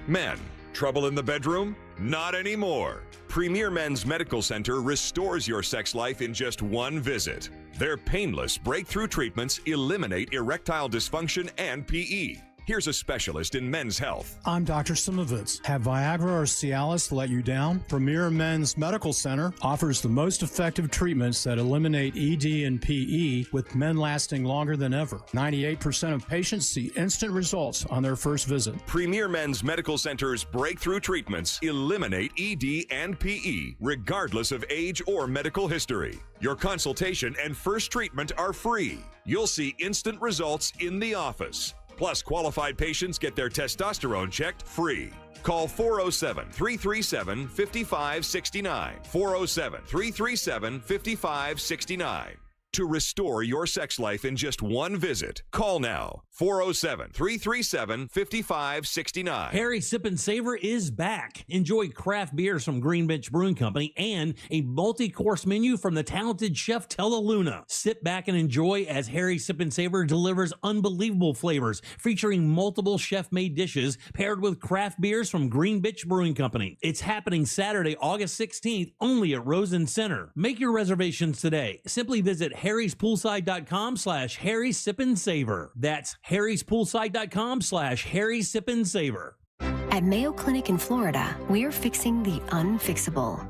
Men, trouble in the bedroom? Not anymore. Premier Men's Medical Center restores your sex life in just one visit. Their painless breakthrough treatments eliminate erectile dysfunction and PE. Here's a specialist in men's health. I'm Dr. Simovitz. Have Viagra or Cialis let you down? Premier Men's Medical Center offers the most effective treatments that eliminate ED and PE, with men lasting longer than ever. 98% of patients see instant results on their first visit. Premier Men's Medical Center's breakthrough treatments eliminate ED and PE, regardless of age or medical history. Your consultation and first treatment are free. You'll see instant results in the office. Plus, qualified patients get their testosterone checked free. Call 407-337-5569. 407-337-5569. To restore your sex life in just one visit, call now. 407-337-5569. Harry Sip and Savor is back. Enjoy craft beers from Green Bench Brewing Company and a multi-course menu from the talented chef Tella Luna. Sit back and enjoy as Harry Sip and Savor delivers unbelievable flavors featuring multiple chef-made dishes paired with craft beers from Green Bench Brewing Company. It's happening Saturday, August 16th, only at Rosen Center. Make your reservations today. Simply visit harryspoolside.com/Harry Sip and Savor. That's harryspoolside.com/Harry Sip and Savor. At Mayo Clinic in Florida, we're fixing the unfixable.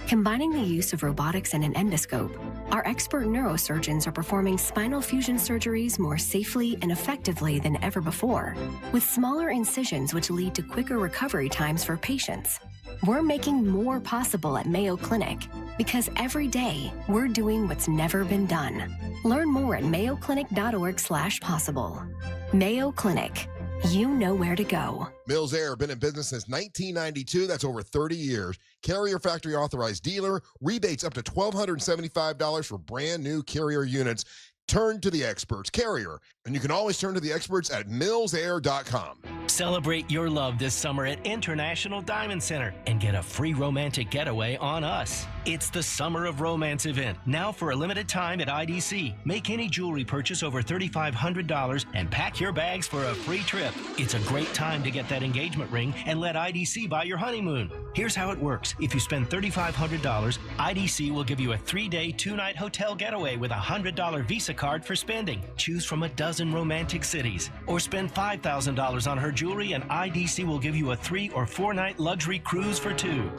Combining the use of robotics and an endoscope, our expert neurosurgeons are performing spinal fusion surgeries more safely and effectively than ever before, with smaller incisions which lead to quicker recovery times for patients. We're making more possible at Mayo Clinic because every day we're doing what's never been done. Learn more at mayoclinic.org/possible. Mayo Clinic. You know where to go. Mills Air, been in business since 1992. That's over 30 years. Carrier factory authorized dealer. Rebates up to $1,275 for brand new Carrier units. Turn to the experts. Carrier. And you can always turn to the experts at millsair.com. Celebrate your love this summer at International Diamond Center and get a free romantic getaway on us. It's the Summer of Romance event, now for a limited time at IDC. Make any jewelry purchase over $3,500 and pack your bags for a free trip. It's a great time to get that engagement ring and let IDC buy your honeymoon. Here's how it works. If you spend $3,500, IDC will give you a 3-day, 2-night hotel getaway with a $100 Visa card for spending. Choose from a dozen romantic cities. Or spend $5,000 on her jewelry and IDC will give you a 3- or 4-night luxury cruise for 2.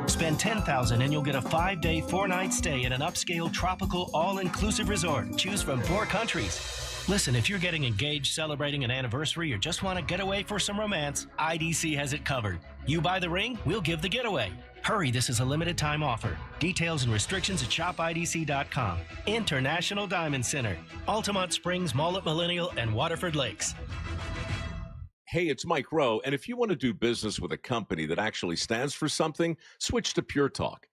Spend $10,000 and you'll get a 5-day, 4-night stay at an upscale tropical all-inclusive resort. Choose from 4 countries. Listen, if you're getting engaged, celebrating an anniversary, or just want to get away for some romance, IDC has it covered. You buy the ring, we'll give the getaway. Hurry, this is a limited time offer. Details and restrictions at shopidc.com. International Diamond Center, Altamont Springs, Mullet Millennial, and Waterford Lakes. Hey, it's Mike Rowe, and if you want to do business with a company that actually stands for something, switch to Pure Talk.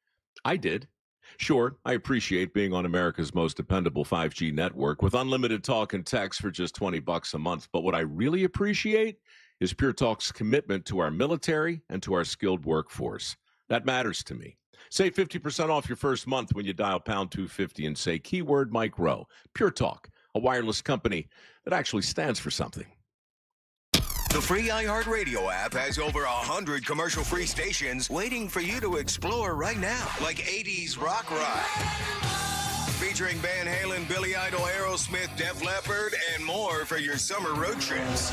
I did. Sure, I appreciate being on America's most dependable 5G network with unlimited talk and text for just $20 a month, but what I really appreciate is Pure Talk's commitment to our military and to our skilled workforce. That matters to me. Save 50% off your first month when you dial pound 250 and say keyword Mike Rowe. Pure Talk, a wireless company that actually stands for something. The free iHeartRadio app has over 100 commercial-free stations waiting for you to explore right now, like 80s Rock Ride, featuring Van Halen, Billy Idol, Aerosmith, Def Leppard, and more for your summer road trips.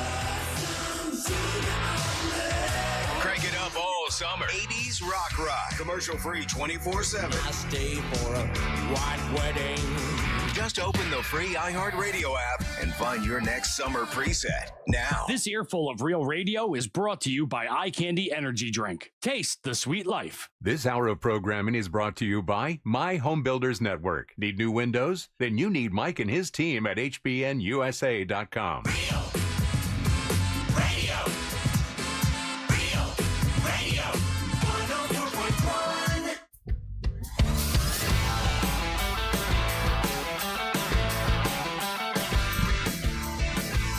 Crank it up all summer. 80s Rock Ride, commercial-free 24/7. I stay for a white wedding. Just open the free iHeartRadio app and find your next summer preset now. This earful of Real Radio is brought to you by Eye Candy Energy Drink. Taste the sweet life. This hour of programming is brought to you by My Home Builders Network. Need new windows? Then you need Mike and his team at hbnusa.com.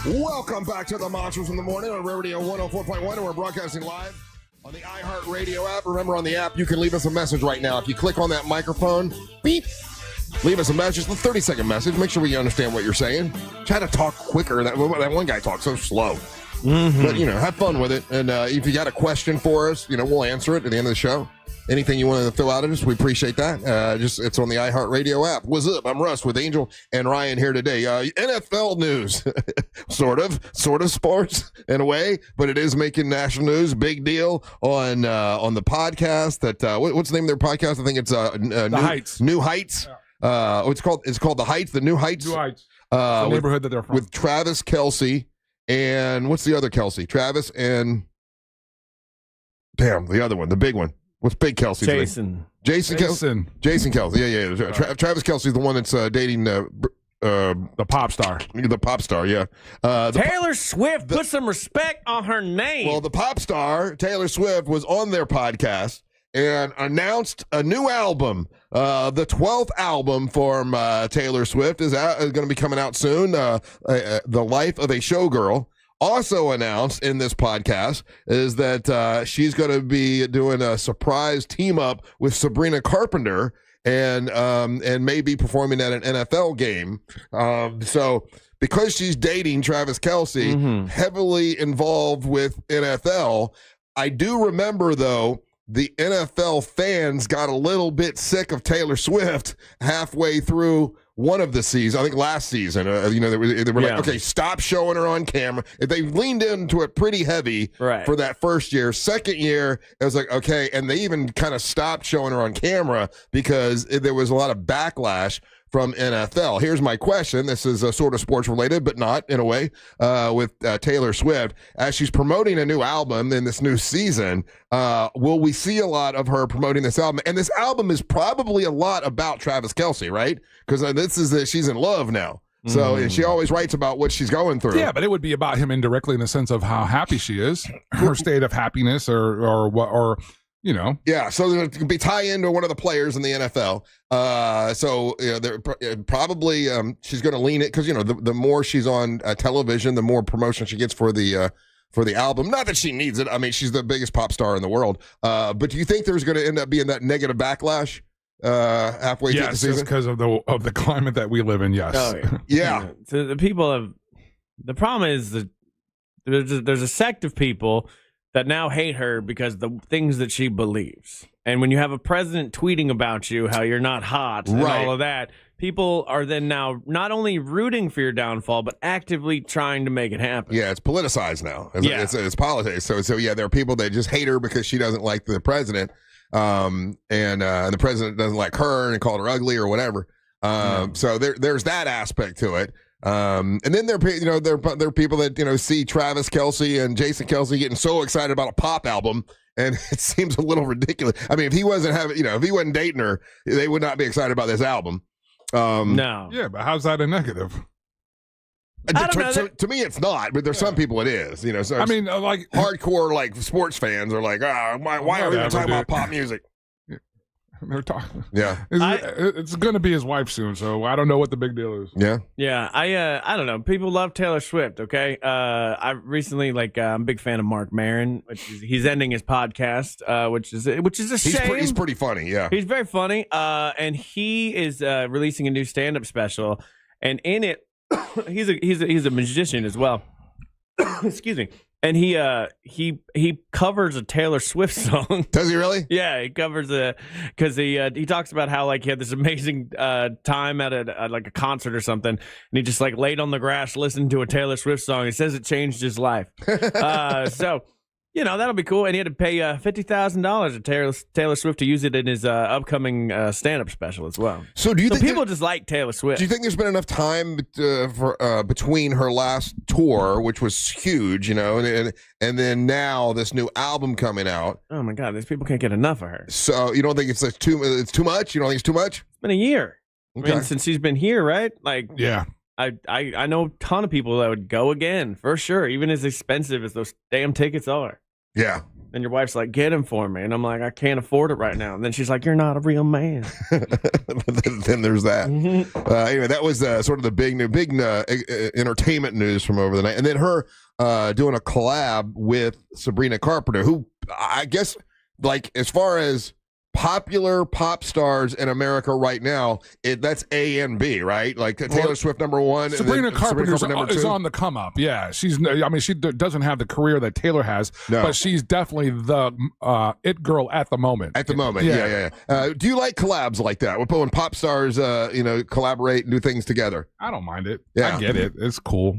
Welcome back to the Monsters in the Morning on Radio 104.1, and we're broadcasting live on the iHeartRadio app. Remember, on the app, you can leave us a message right now. If you click on that microphone, beep, leave us a message, a 30-second message. Make sure we understand what you're saying. Try to talk quicker. That one guy talks so slow. Mm-hmm. But, have fun with it. And if you got a question for us, we'll answer it at the end of the show. Anything you want to throw out at us, we appreciate that. It's on the iHeartRadio app. What's up? I'm Russ with Angel and Ryan here today. NFL news, sort of sports in a way, but it is making national news. Big deal on the podcast. That what's the name of their podcast? I think it's The Heights. New Heights. Yeah. It's called The Heights. The New Heights. New Heights. The neighborhood that they're from. With Travis Kelce and what's the other Kelce? Travis and the other one, the big one. What's Big Kelsey's name? Jason Kelce. Yeah. Travis Kelce's the one that's dating the pop star. The pop star, yeah. Taylor Swift, put some respect on her name. Well, the pop star, Taylor Swift, was on their podcast and announced a new album. The 12th album from Taylor Swift is going to be coming out soon. The Life of a Showgirl. Also announced in this podcast is that she's going to be doing a surprise team up with Sabrina Carpenter and maybe performing at an NFL game. So because she's dating Travis Kelce, heavily involved with NFL, I do remember though the NFL fans got a little bit sick of Taylor Swift halfway through one of the seasons, I think last season, they were like, okay, stop showing her on camera. They leaned into it pretty heavy for that first year. Second year, it was like, okay, and they even kind of stopped showing her on camera because there was a lot of backlash from NFL. Here's my question. This is sort of sports related, but not in a way, with Taylor Swift. As she's promoting a new album in this new season, will we see a lot of her promoting this album? And this album is probably a lot about Travis Kelce, right? Because she's in love now. So and she always writes about what she's going through. Yeah, but it would be about him indirectly in the sense of how happy she is, her state of happiness or what, or Yeah, so there could be tie into one of the players in the NFL. They're probably she's going to lean it because the more she's on television, the more promotion she gets for the album. Not that she needs it. I mean, she's the biggest pop star in the world. But do you think there's going to end up being that negative backlash halfway through the season? Yes, because of the climate that we live in. Yes. Oh, yeah. So the people have. The problem is that there's a sect of people that now hate her because the things that she believes. And when you have a president tweeting about you, how you're not hot and all of that, people are then now not only rooting for your downfall, but actively trying to make it happen. Yeah, it's politicized now. It's politics. So there are people that just hate her because she doesn't like the president, and the president doesn't like her and called her ugly or whatever. So there's that aspect to it. And then there are people that see Travis Kelce and Jason Kelce getting so excited about a pop album, and it seems a little ridiculous. I mean, if he wasn't dating her, they would not be excited about this album. No. Yeah, but how's that a negative? To me, it's not. But there's some people it is. So I mean, like hardcore sports fans are like, why are we talking about pop music? They're talking. Yeah, it's going to be his wife soon, so I don't know what the big deal is. Yeah. I don't know. People love Taylor Swift. Okay, I recently I'm a big fan of Mark Maron, he's ending his podcast, which is a shame. He's pretty funny. Yeah, he's very funny. And he is releasing a new stand-up special, and in it, he's a magician as well. Excuse me. And he covers a Taylor Swift song. Does he really? Yeah, he covers because he talks about how he had this amazing time at a concert or something, and he just laid on the grass listened to a Taylor Swift song. He says it changed his life. So that'll be cool. And he had to pay $50,000 to Taylor Swift to use it in his upcoming stand-up special as well. So do you think people just like Taylor Swift? Do you think there's been enough time between her last tour, which was huge, and then now this new album coming out? Oh my God, these people can't get enough of her. So you don't think it's too much? You don't think it's too much? It's been a year. Okay. I mean, since she's been here, right? Yeah. I know a ton of people that would go again for sure, even as expensive as those damn tickets are. Yeah. And your wife's like, get him for me. And I'm like, I can't afford it right now. And then she's like, you're not a real man. Then there's that. Anyway, that was sort of the big entertainment news from over the night. And then her doing a collab with Sabrina Carpenter, who I guess, as far as popular pop stars in America right now, that's A and B, right? Like Taylor Swift number one, Sabrina and then Carpenter number is two. on the come up. Yeah, she doesn't have the career that Taylor has, but she's definitely the it girl at the moment. At the moment, yeah. Do you like collabs like that? When pop stars, collaborate and do things together? I don't mind it. Yeah. I get it. It's cool.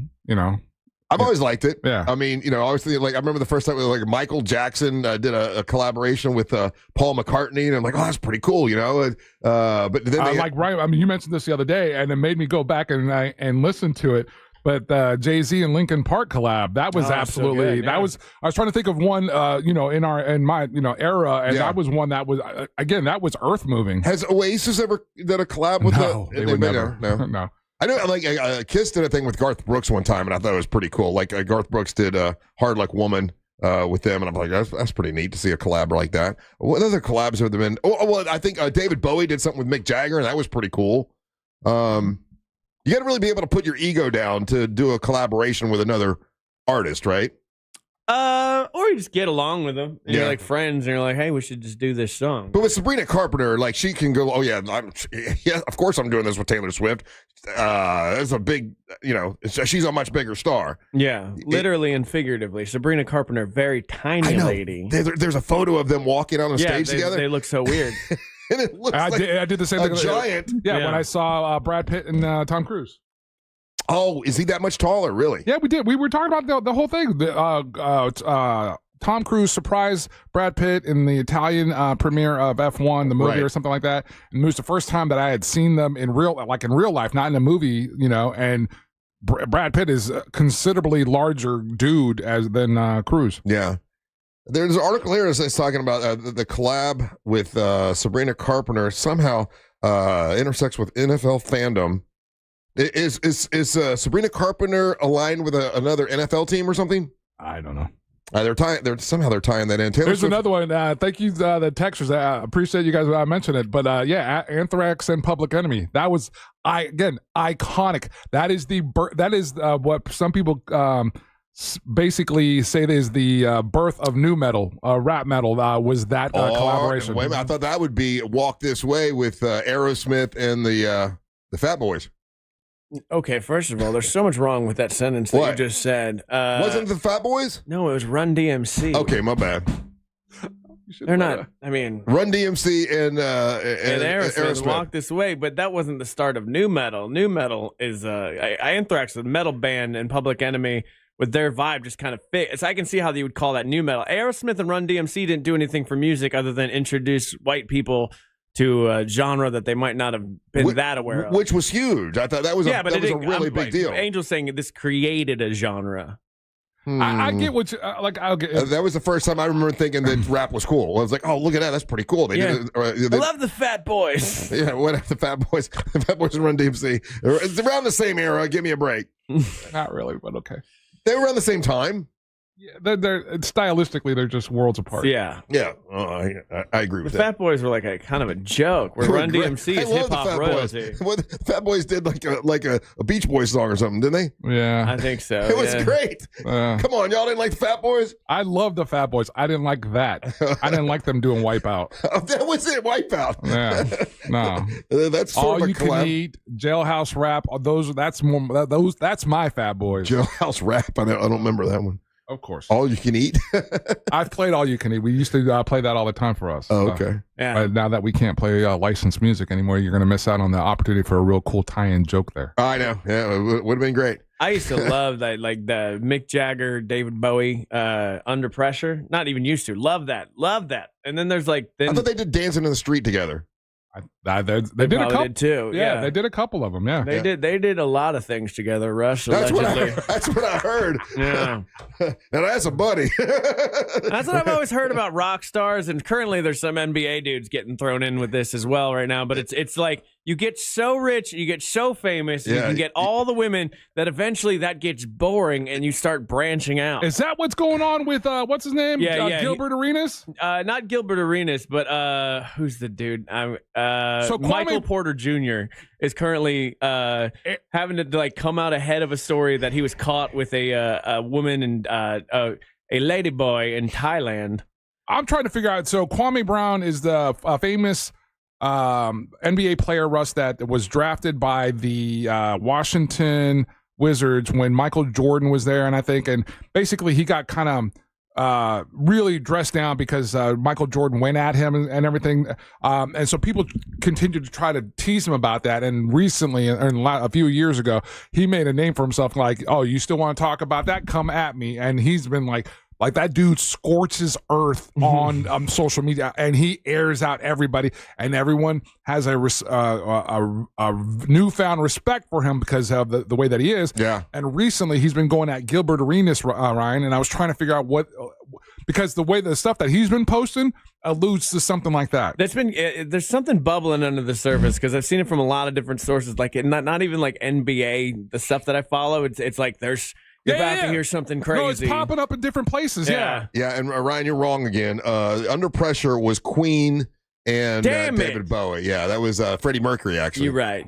I've always liked it. Yeah. I mean, I always think, like, I remember the first time Michael Jackson did a collaboration with Paul McCartney, and I'm like, oh, that's pretty cool, But then you mentioned this the other day, and it made me go back and listen to it. But Jay-Z and Linkin Park collab, that was absolutely so good, yeah. I was trying to think of one in my era, and that was one that was again, that was earth moving. Has Oasis ever done a collab with they would never. No. I know, like, Kiss did a thing with Garth Brooks one time, and I thought it was pretty cool. Like, Garth Brooks did Hard Like Woman with them, and I'm like, that's pretty neat to see a collab like that. What other collabs have there been? Well, I think David Bowie did something with Mick Jagger, and that was pretty cool. You got to really be able to put your ego down to do a collaboration with another artist, right? Or you just get along with them, and you're like friends, and you're like, hey, we should just do this song. But with Sabrina Carpenter, like, she can go, of course I'm doing this with Taylor Swift. That's a big, she's a much bigger star. Yeah, literally and figuratively. Sabrina Carpenter, very tiny lady. There's a photo of them walking on the stage together. They look so weird. And it looks I did the same thing. Giant. Yeah, when I saw Brad Pitt and Tom Cruise. Oh, is he that much taller, really? Yeah, we did. We were talking about the whole thing. Tom Cruise surprised Brad Pitt in the Italian premiere of F1, the movie or something like that. And it was the first time that I had seen them in real life, not in a movie, and Brad Pitt is a considerably larger dude than Cruise. Yeah. There's an article here that's talking about the collab with Sabrina Carpenter somehow intersects with NFL fandom. Is Sabrina Carpenter aligned with another NFL team or something? I don't know. They're tying that in. There's another one. Thank you, the texters. I appreciate you guys mentioning it. But Anthrax and Public Enemy. That was iconic. That is what some people basically say is the birth of new metal, rap metal. Was that collaboration? Wait a minute, I thought that would be Walk This Way with Aerosmith and the Fat Boys. Okay, first of all, there's so much wrong with that sentence that you just said. Wasn't it the Fat Boys? No, it was Run DMC. Okay, my bad. They're not. I mean, Run DMC and Aerosmith Walk This Way, but that wasn't the start of new metal. New metal is Anthrax, the metal band, and Public Enemy with their vibe just kind of fit. So I can see how they would call that new metal. Aerosmith and Run DMC didn't do anything for music other than introduce white people to a genre that they might not have been that aware of. Which was huge. I thought that was a really big deal. Angel's saying this created a genre. I get what you like. I'll get. That was the first time I remember thinking that rap was cool. I was like, oh, look at that. That's pretty cool. They did it, I love the Fat Boys. Yeah, what the Fat Boys? The Fat Boys and Run DMC. It's around the same era. Give me a break. Not really, but okay. They were around the same time. Yeah, they're stylistically they're just worlds apart. Yeah. I agree with the that. Fat Boys were like a kind of a joke. Where Run DMC is hip hop royalty. Well, the Fat Boys did like a Beach Boys song or something, didn't they? Yeah, I think so. It was great. Come on, y'all didn't like the Fat Boys? I love the Fat Boys. I didn't like that. I didn't like them doing Wipeout. That was it, Wipeout. Yeah, no. That's sort all of a you collab. can eat. Jailhouse Rap. That's my Fat Boys. Jailhouse Rap. I don't remember that one. Of course. All You Can Eat? I've played All You Can Eat. We used to play that all the time for us. Oh, okay. Yeah. Now that we can't play licensed music anymore, you're going to miss out on the opportunity for a real cool tie-in joke there. I know. Yeah, it would have been great. I used to love that, like the Mick Jagger, David Bowie, Under Pressure. Not even used to. Love that. And then there's I thought they did Dancing in the Street together. They did a couple too. Yeah, they did a couple of them. Yeah, they did. They did a lot of things together. Russ, that's allegedly. What I heard. Yeah, and that's a buddy. That's what I've always heard about rock stars, and currently there's some NBA dudes getting thrown in with this as well right now. But it's like you get so rich, you get so famous, you can get all the women that eventually that gets boring, and you start branching out. Is that what's going on with what's his name? Gilbert Arenas. Not Gilbert Arenas, but who's the dude? So Michael Porter Jr. is currently having to come out ahead of a story that he was caught with a woman and a lady boy in Thailand. I'm trying to figure out. So Kwame Brown is the famous NBA player, Russ, that was drafted by the Washington Wizards when Michael Jordan was there, and basically he got kind of really dressed down because Michael Jordan went at him and everything, and so people continued to try to tease him about that. And recently, a few years ago, he made a name for himself, like, "Oh, you still want to talk about that? Come at me!" And he's been like that dude scorches earth on social media, and he airs out everybody, and everyone has a newfound respect for him because of the way that he is. Yeah. And recently he's been going at Gilbert Arenas, Ryan, and I was trying to figure out because the stuff that he's been posting alludes to something like that. There's something bubbling under the surface because I've seen it from a lot of different sources, like not even like NBA, the stuff that I follow. It's like you're about to hear something crazy. No, it's popping up in different places. Yeah. And Ryan, you're wrong again. Under Pressure was Queen and David Bowie. Yeah, that was Freddie Mercury, actually. You're right.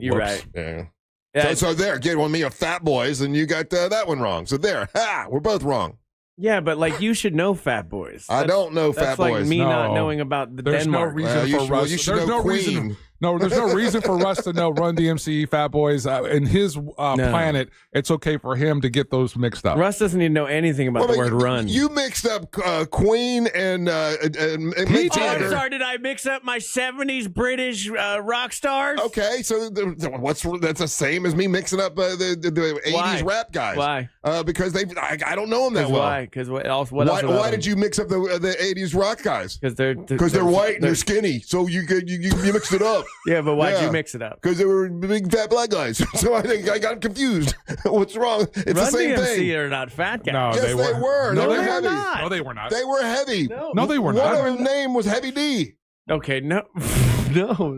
Yeah. So there, get one me of Fat Boys, and you got that one wrong. So there, we're both wrong. Yeah, but like you should know Fat Boys. I don't know Fat Boys. That's like me not knowing about the Denmark. There's no reason for Russ. You should know Queen. There's no reason for Russ to know Run DMC, Fat Boys. In his planet, it's okay for him to get those mixed up. Russ doesn't even know anything about the word run. You mixed up Queen and Mick Jagger. I'm sorry, did I mix up my 70s British rock stars? Okay, so that's the same as me mixing up the 80s rap guys. Why? Because I don't know them that well. Why? Because what else? Why did you mix up the 80s rock guys? Because they're white and they're skinny, so you mixed it up. Yeah, but why'd you mix it up? Because they were big fat black guys. So I think I got confused. What's wrong? It's the same DMC thing. Are not fat guys. No, yes, they were. No, they were they heavy. not. No, they were not. They were heavy. No, they were not. One of their name was Heavy D. Okay, no,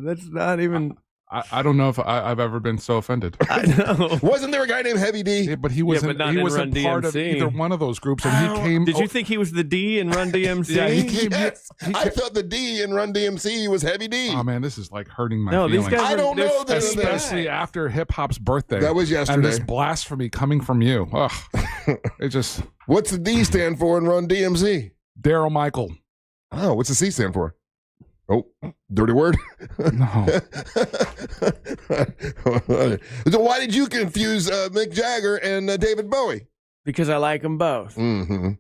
that's not even. I don't know if I've ever been so offended. I know. Wasn't there a guy named Heavy D? Yeah, but he wasn't. He wasn't part of either one of those groups, and he came. Did you think he was the D in Run DMC? Yeah, he came. Yes. I thought the D in Run DMC was Heavy D. Oh man, this is like hurting my feelings. These guys. I don't know this, especially after Hip Hop's birthday. That was yesterday. And this blasphemy coming from you. Ugh. It just. What's the D stand for in Run DMC? Daryl Michael. Oh, what's the C stand for? Oh, dirty word? No. So why did you confuse Mick Jagger and David Bowie? Because I like them both. Mm-hmm.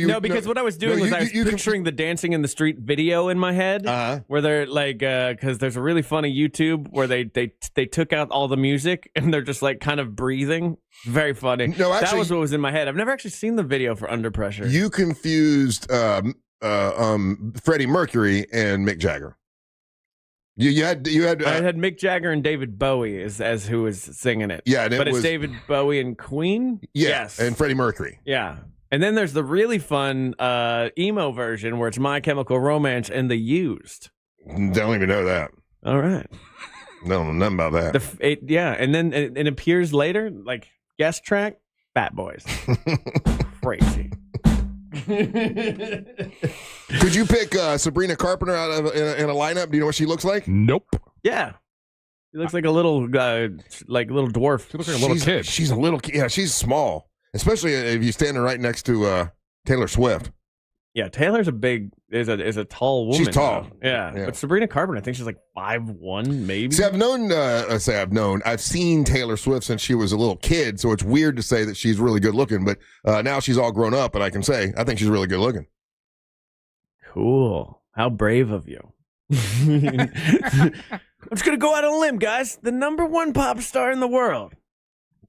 No, because what I was doing was I was picturing the Dancing in the Street video in my head, where they're like, because there's a really funny YouTube where they took out all the music and they're just like kind of breathing. Very funny. No, actually, that was what was in my head. I've never actually seen the video for Under Pressure. You confused Freddie Mercury and Mick Jagger. You had I had Mick Jagger and David Bowie as who was singing it. Yeah, but it's David Bowie and Queen. Yes, and Freddie Mercury. Yeah, and then there's the really fun emo version where it's My Chemical Romance and The Used. Don't even know that. All right, don't know nothing about that. And then it appears later like guest track Fat Boys. Crazy. Could you pick Sabrina Carpenter out of in a lineup? Do you know what she looks like? Nope. Yeah, she looks like a little dwarf. She looks like a little kid. She's a little. Yeah, she's small, especially if you stand right next to Taylor Swift. Yeah, Taylor's is a tall woman. She's tall. Yeah, but Sabrina Carpenter, I think she's like 5'1", maybe. See, I've seen Taylor Swift since she was a little kid, so it's weird to say that she's really good looking. But now she's all grown up, and I can say I think she's really good looking. Cool. How brave of you. I'm just gonna go out on a limb, guys. The #1 pop star in the world.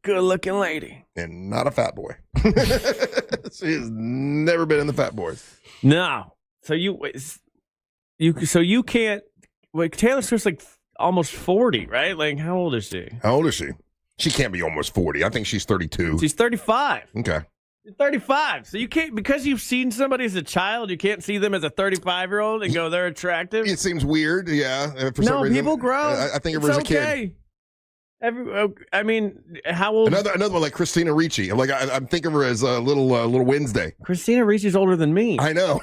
Good looking lady. And not a fat boy. She has never been in the Fat Boys. No. So you can't, like, Taylor Swift's like almost 40, right? Like, how old is she? How old is she? She can't be almost 40. I think she's 32. She's 35. Okay. She's 35. So you can't, because you've seen somebody as a child, you can't see them as a 35-year-old and go, they're attractive. It seems weird, yeah. For some reason, people grow. I think of her as a kid. I mean, how old? Another one like Christina Ricci. I'm thinking of her as a little Wednesday. Christina Ricci's older than me. I know.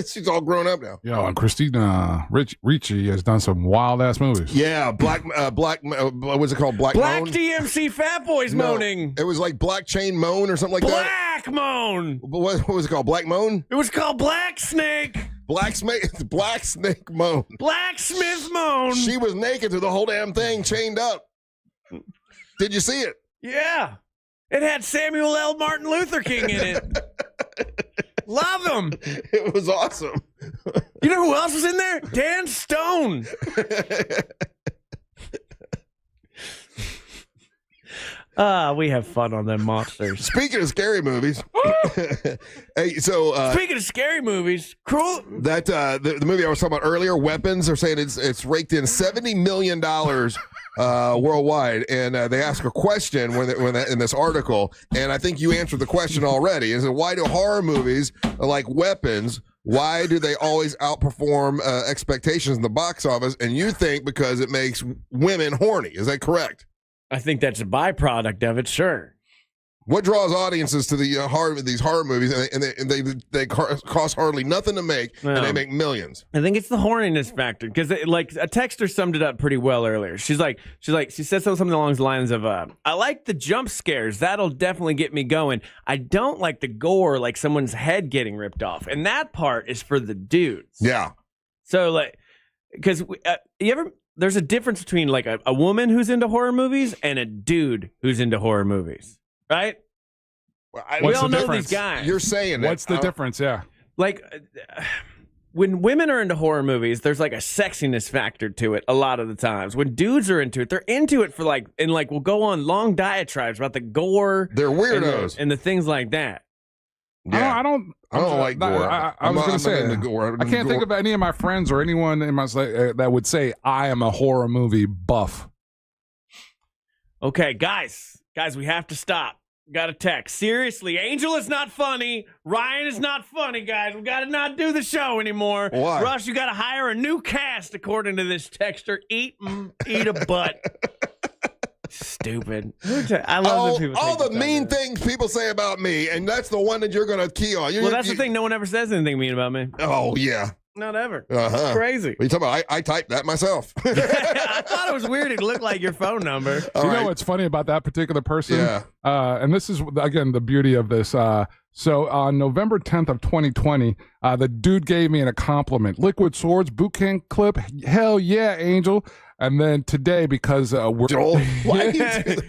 She's all grown up now. Yo, and Christina Ricci has done some wild ass movies. Yeah, Black. What's it called? Black Moan? DMC Fat Boys moaning. It was like Black Chain Moan or something like that. Black Moan. What was it called? Black Moan? It was called Black Snake. Black Snake Moan. Blacksmith Moan. She was naked through the whole damn thing, chained up. Did you see it? Yeah. It had Samuel L. Martin Luther King in it. Love him. It was awesome. You know who else was in there? Dan Stone. We have fun on them monsters. Speaking of scary movies, speaking of scary movies, cool. That the movie I was talking about earlier, Weapons, are saying it's raked in $70 million worldwide, and they ask a question in this article, and I think you answered the question already. Is it why do horror movies like Weapons? Why do they always outperform expectations in the box office? And you think because it makes women horny? Is that correct? I think that's a byproduct of it, sure. What draws audiences to these horror movies, and they cost hardly nothing to make, and they make millions? I think it's the horniness factor, because like a texter summed it up pretty well earlier. She said something along the lines of, "I like the jump scares. That'll definitely get me going. I don't like the gore, like someone's head getting ripped off, and that part is for the dudes." Yeah. So because there's a difference between like a woman who's into horror movies and a dude who's into horror movies, right? We all know these guys. You're saying what's the difference? Yeah, like when women are into horror movies, there's like a sexiness factor to it a lot of the times. When dudes are into it, they're into it for we'll go on long diatribes about the gore. They're weirdos and the things like that. Yeah. I don't like gore. I was going to say, I can't think of any of my friends or anyone in my that would say I am a horror movie buff. Okay, guys, we have to stop. Got a text. Seriously, Angel is not funny. Ryan is not funny, guys. We got to not do the show anymore. Why? Russ, you got to hire a new cast, according to this texter. Eat a butt. Stupid. I love that people all the mean things people say about me, and that's the one that you're going to key on. That's the thing. No one ever says anything mean about me. Oh, yeah. Not ever. Uh-huh. Crazy. What are you talking about? I typed that myself. I thought it was weird. It looked like your phone number. You know what's funny about that particular person? Yeah. And this is, again, the beauty of this. So on November 10th of 2020, the dude gave me a compliment. Liquid Swords boot camp clip. Hell yeah, Angel. And then today, because we're... Joel, why you do that?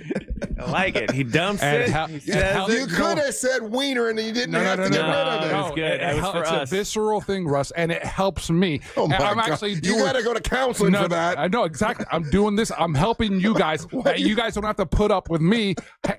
I like it. He dumps it. You could have said wiener and you didn't have to get rid of it. It's good. It's a visceral thing, Russ, and it helps me. Oh my I'm God. actually You got to go to counseling for that. I know, exactly. I'm doing this. I'm helping you guys. You guys don't have to put up with me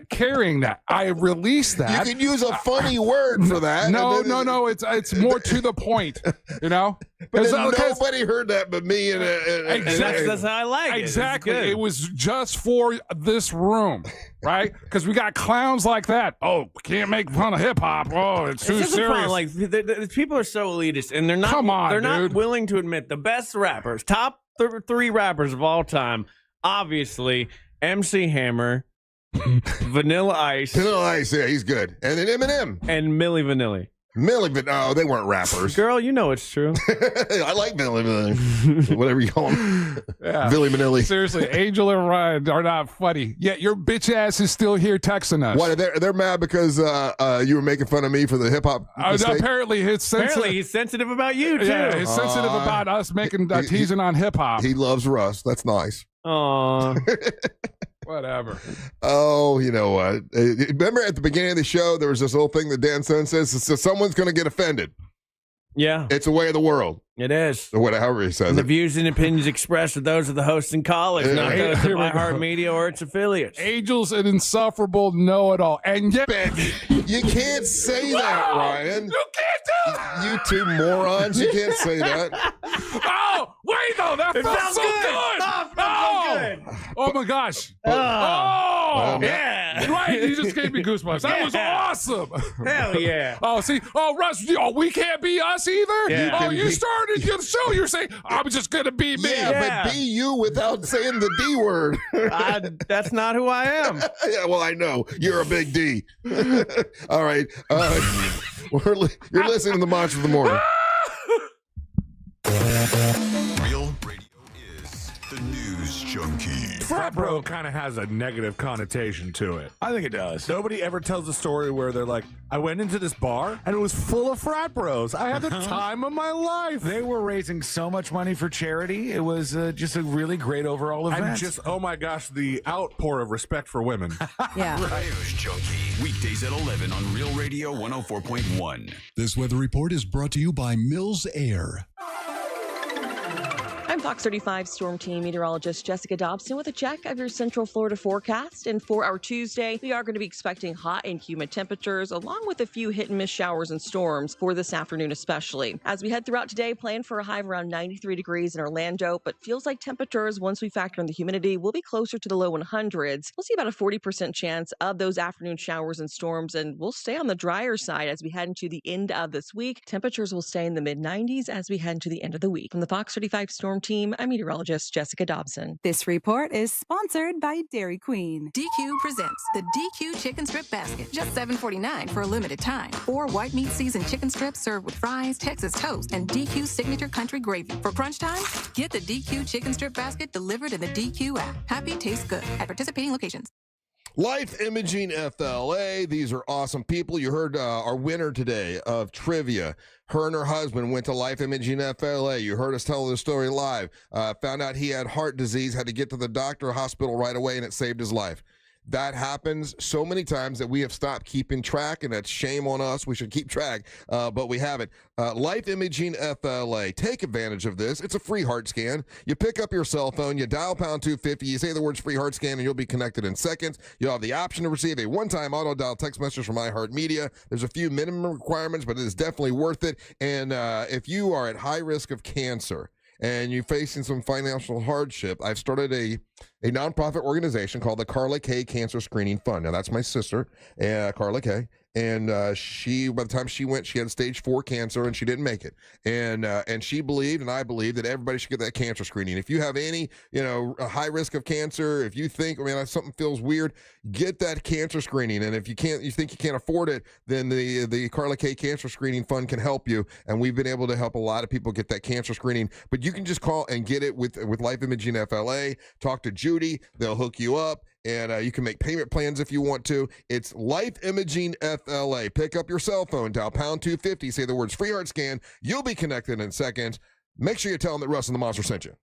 carrying that. I release that. You can use a funny word for that. No. It's more to the point, you know? But nobody heard that but me. Exactly. That's how I like it. Exactly. It was just for this room, right? Because we got clowns like that. Oh, can't make fun of hip hop. Oh, it's too serious. Like people are so elitist, and they're not. Come on, they're dude. not willing to admit the best rappers, top 3 rappers of all time. Obviously, MC Hammer, Vanilla Ice. Vanilla Ice, yeah, he's good. And then Eminem. And Milli Vanilli. No, they weren't rappers. Girl, you know it's true. I like Milli Vanilli. Whatever you call him. Yeah. Billy Manilli. Seriously, Angel and Ryan are not funny. Yet your bitch ass is still here texting us. What, they're mad because you were making fun of me for the hip hop mistake? Apparently he's sensitive about you, too. Yeah, he's sensitive about us making teasing on hip hop. He loves Russ. That's nice. Aww. Whatever. Oh, you know what? Remember at the beginning of the show, there was this little thing that Dan Stone says, so someone's going to get offended. Yeah. It's the way of the world. It is. Or whatever he says. The views and opinions expressed are those of the hosts and callers, not those of iHeartMedia or its affiliates. Angel's an insufferable know-it-all. And yet... You can't say that, Ryan. You can't do it! You two morons. You can't say that. Oh, wait, though. That felt so good. Oh, Oh my gosh. Yeah. Right. You just gave me goosebumps. That was awesome. Hell yeah. Oh, see. Oh, Russ, we can't be us either? Yeah. You started your show. You're saying, I'm just going to be me. Yeah, but be you without saying the D word. That's not who I am. Yeah, well, I know. You're a big D. All right. You're listening to the Monster of the Morning. Real Radio is the news junkie. Frat bro kind of has a negative connotation to it. I think it does. Nobody ever tells a story where they're like, I went into this bar and it was full of frat bros. I had the time of my life. They were raising so much money for charity. It was just a really great overall event. And just, oh my gosh, the outpour of respect for women. Yeah. News junkie. Weekdays at 11 on Real Radio 104.1. This weather report is brought to you by Mills Air. I'm Fox 35 Storm Team meteorologist Jessica Dobson with a check of your Central Florida forecast. And for our Tuesday, we are going to be expecting hot and humid temperatures, along with a few hit-and-miss showers and storms for this afternoon especially. As we head throughout today, plan for a high of around 93 degrees in Orlando, but feels like temperatures, once we factor in the humidity, will be closer to the low 100s. We'll see about a 40% chance of those afternoon showers and storms, and we'll stay on the drier side as we head into the end of this week. Temperatures will stay in the mid-90s as we head into the end of the week. From the Fox 35 Storm Team, I'm meteorologist Jessica Dobson. This report is sponsored by Dairy Queen. DQ presents the DQ Chicken Strip Basket. Just $7.49 for a limited time. 4 white meat seasoned chicken strips served with fries, Texas toast, and DQ signature country gravy. For crunch time, get the DQ Chicken Strip Basket delivered in the DQ app. Happy, tastes good at participating locations. Life Imaging FLA. These are awesome people. You heard our winner today of trivia. Her and her husband went to Life Imaging FLA. You heard us tell the story live. Found out he had heart disease, had to get to the doctor or hospital right away, and it saved his life. That happens so many times that we have stopped keeping track, and that's shame on us. We should keep track, but we haven't. Life Imaging FLA. Take advantage of this. It's a free heart scan. You pick up your cell phone, you dial pound 250, you say the words free heart scan, and you'll be connected in seconds. You'll have the option to receive a one-time auto-dial text message from iHeartMedia. There's a few minimum requirements, but it is definitely worth it. And if you are at high risk of cancer, and you're facing some financial hardship, I've started a nonprofit organization called the Carla K Cancer Screening Fund. Now, that's my sister, Carla K. And she, by the time she went, she had stage 4 cancer, and she didn't make it. And she believed, and I believe, that everybody should get that cancer screening. If you have any, a high risk of cancer, if you think, something feels weird, get that cancer screening. And if you think you can't afford it, then the Carla K Cancer Screening Fund can help you. And we've been able to help a lot of people get that cancer screening. But you can just call and get it with Life Imaging FLA. Talk to Judy; they'll hook you up. And you can make payment plans if you want to. It's Life Imaging FLA. Pick up your cell phone, dial pound 250, say the words free heart scan. You'll be connected in seconds. Make sure you tell them that Russ and the Monster sent you.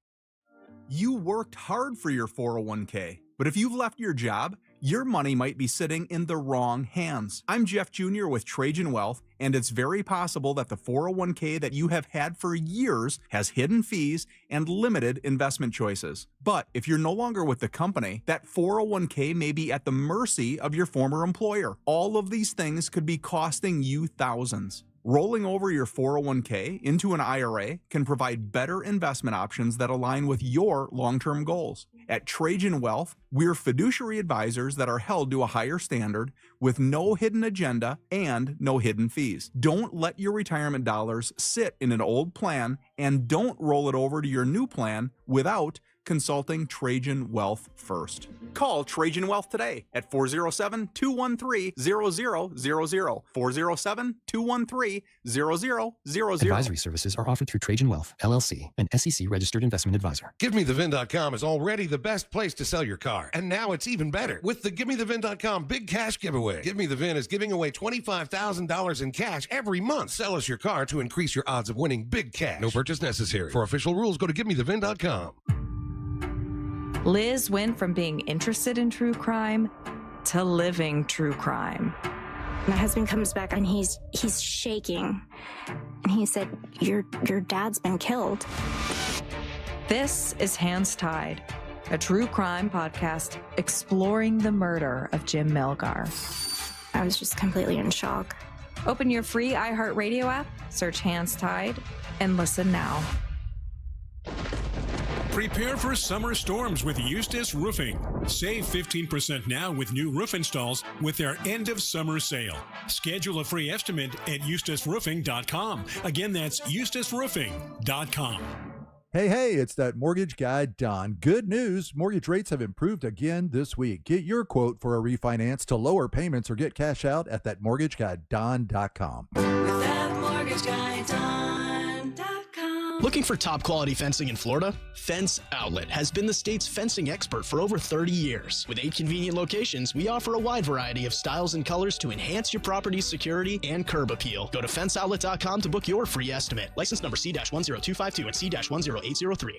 You worked hard for your 401k, but if you've left your job, your money might be sitting in the wrong hands. I'm Jeff Jr. with Trajan Wealth, and it's very possible that the 401k that you have had for years has hidden fees and limited investment choices. But if you're no longer with the company, that 401k may be at the mercy of your former employer. All of these things could be costing you thousands. Rolling over your 401k into an IRA can provide better investment options that align with your long-term goals. At Trajan Wealth, we're fiduciary advisors that are held to a higher standard with no hidden agenda and no hidden fees. Don't let your retirement dollars sit in an old plan, and don't roll it over to your new plan without consulting Trajan Wealth first. Call Trajan Wealth today at 407-213-0000, 407-213-0000. Advisory services are offered through Trajan Wealth, LLC, an SEC-registered investment advisor. GiveMeTheVin.com is already the best place to sell your car, and now it's even better with the GiveMeTheVin.com Big Cash Giveaway. Give Me The Vin is giving away $25,000 in cash every month. Sell us your car to increase your odds of winning big cash. No purchase necessary. For official rules, go to GiveMeTheVin.com. Liz went from being interested in true crime to living true crime. My husband comes back and he's shaking. And he said, your dad's been killed. This is Hands Tied, a true crime podcast exploring the murder of Jim Melgar. I was just completely in shock. Open your free iHeartRadio app, search Hands Tied, and listen now. Prepare for summer storms with Eustace Roofing. Save 15% now with new roof installs with their end of summer sale. Schedule a free estimate at eustaceroofing.com. Again, that's eustaceroofing.com. Hey, it's that mortgage guy, Don. Good news. Mortgage rates have improved again this week. Get your quote for a refinance to lower payments or get cash out at thatmortgageguyDon.com. With that mortgage guy, Don.com. Looking for top quality fencing in Florida? Fence Outlet has been the state's fencing expert for over 30 years. With 8 convenient locations, we offer a wide variety of styles and colors to enhance your property's security and curb appeal. Go to fenceoutlet.com to book your free estimate. License number C-10252 and C-10803.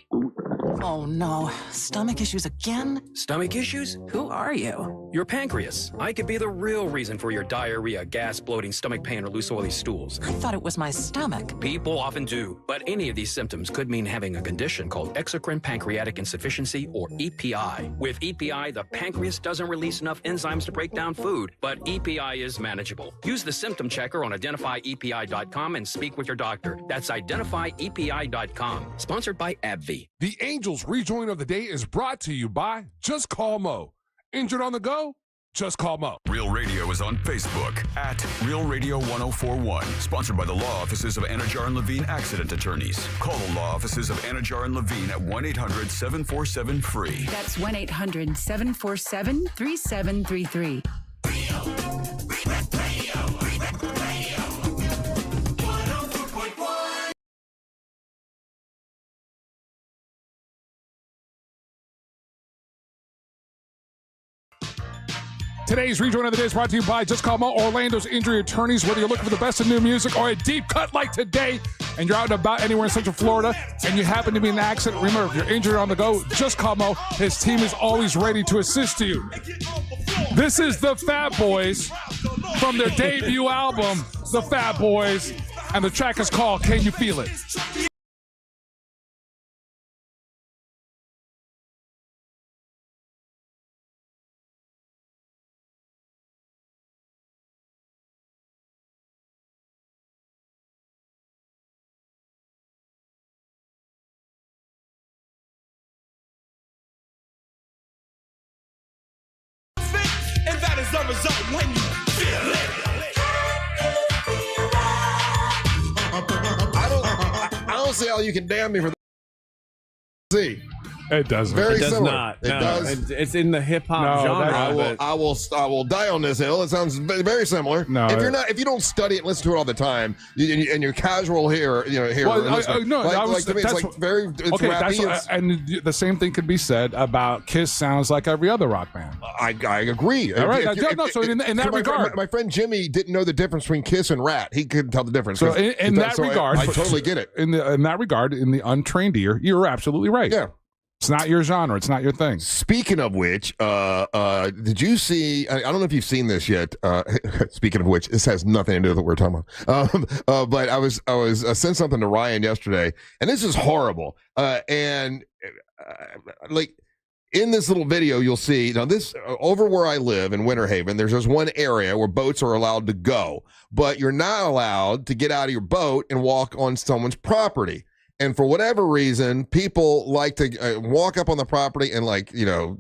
Oh no, stomach issues again? Stomach issues? Who are you? Your pancreas. I could be the real reason for your diarrhea, gas, bloating, stomach pain, or loose oily stools. I thought it was my stomach. People often do, but any of these symptoms could mean having a condition called exocrine pancreatic insufficiency, or EPI. With EPI, the pancreas doesn't release enough enzymes to break down food, but EPI is manageable. Use the symptom checker on identifyepi.com and speak with your doctor. That's identifyepi.com. Sponsored by AbbVie. The Angels rejoin of the day is brought to you by Just Call Mo. Injured on the go? Just call Mo. Real Radio is on Facebook at Real Radio 1041. Sponsored by the law offices of Anajar and Levine Accident Attorneys. Call the law offices of Anajar and Levine at 1-800-747-FREE. That's 1-800-747-3733. Today's rejoin of the day is brought to you by Just Call Mo, Orlando's injury attorneys. Whether you're looking for the best in new music or a deep cut like today, and you're out and about anywhere in Central Florida, and you happen to be in an accident, remember, if you're injured on the go, just call Mo. His team is always ready to assist you. This is the Fat Boys from their debut album, The Fat Boys, and the track is called Can You Feel It? And that is the result when you feel it. I don't see how you can damn me for that. See. It doesn't. Very it does similar. not. It No. does. It's in the hip hop genre. I will die on this hill. It sounds very similar. No, if you don't study it, listen to it all the time, and you're casual here, Well, to me, it's like very. It's okay, rappy. and the same thing could be said about Kiss. Sounds like every other rock band. I agree. All right, so in that regard, my friend Jimmy didn't know the difference between Kiss and Rat. He couldn't tell the difference. So in that regard, I totally get it. In that regard, in the untrained ear, you're absolutely right. Yeah. It's not your genre. It's not your thing. Speaking of which, did you see? I don't know if you've seen this yet. Speaking of which, this has nothing to do with what we're talking about. But I was sent something to Ryan yesterday, and this is horrible. Like in this little video, you'll see now this over where I live in Winter Haven. There's this one area where boats are allowed to go, but you're not allowed to get out of your boat and walk on someone's property. And for whatever reason, people like to walk up on the property and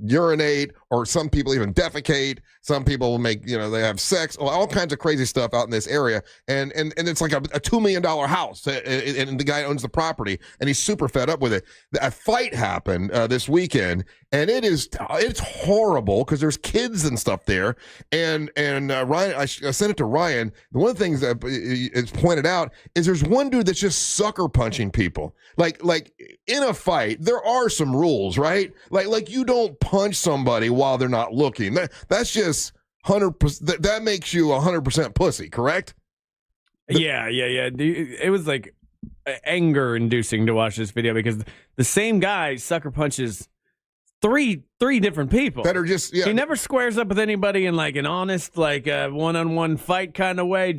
urinate, or some people even defecate. Some people will make, they have sex, all kinds of crazy stuff out in this area. And it's like a $2 million house, and the guy owns the property, and he's super fed up with it. A fight happened this weekend, and it's horrible because there's kids and stuff there. And Ryan, I sent it to Ryan. One of the things that is pointed out is there's one dude that's just sucker punching people. Like in a fight, there are some rules, right? Like you don't punch somebody while they're not looking. That's just 100%. That makes you 100% pussy, correct? Yeah. It was like anger inducing to watch this video because the same guy sucker punches three different people that are just He never squares up with anybody in like an honest, like a one-on-one fight kind of way.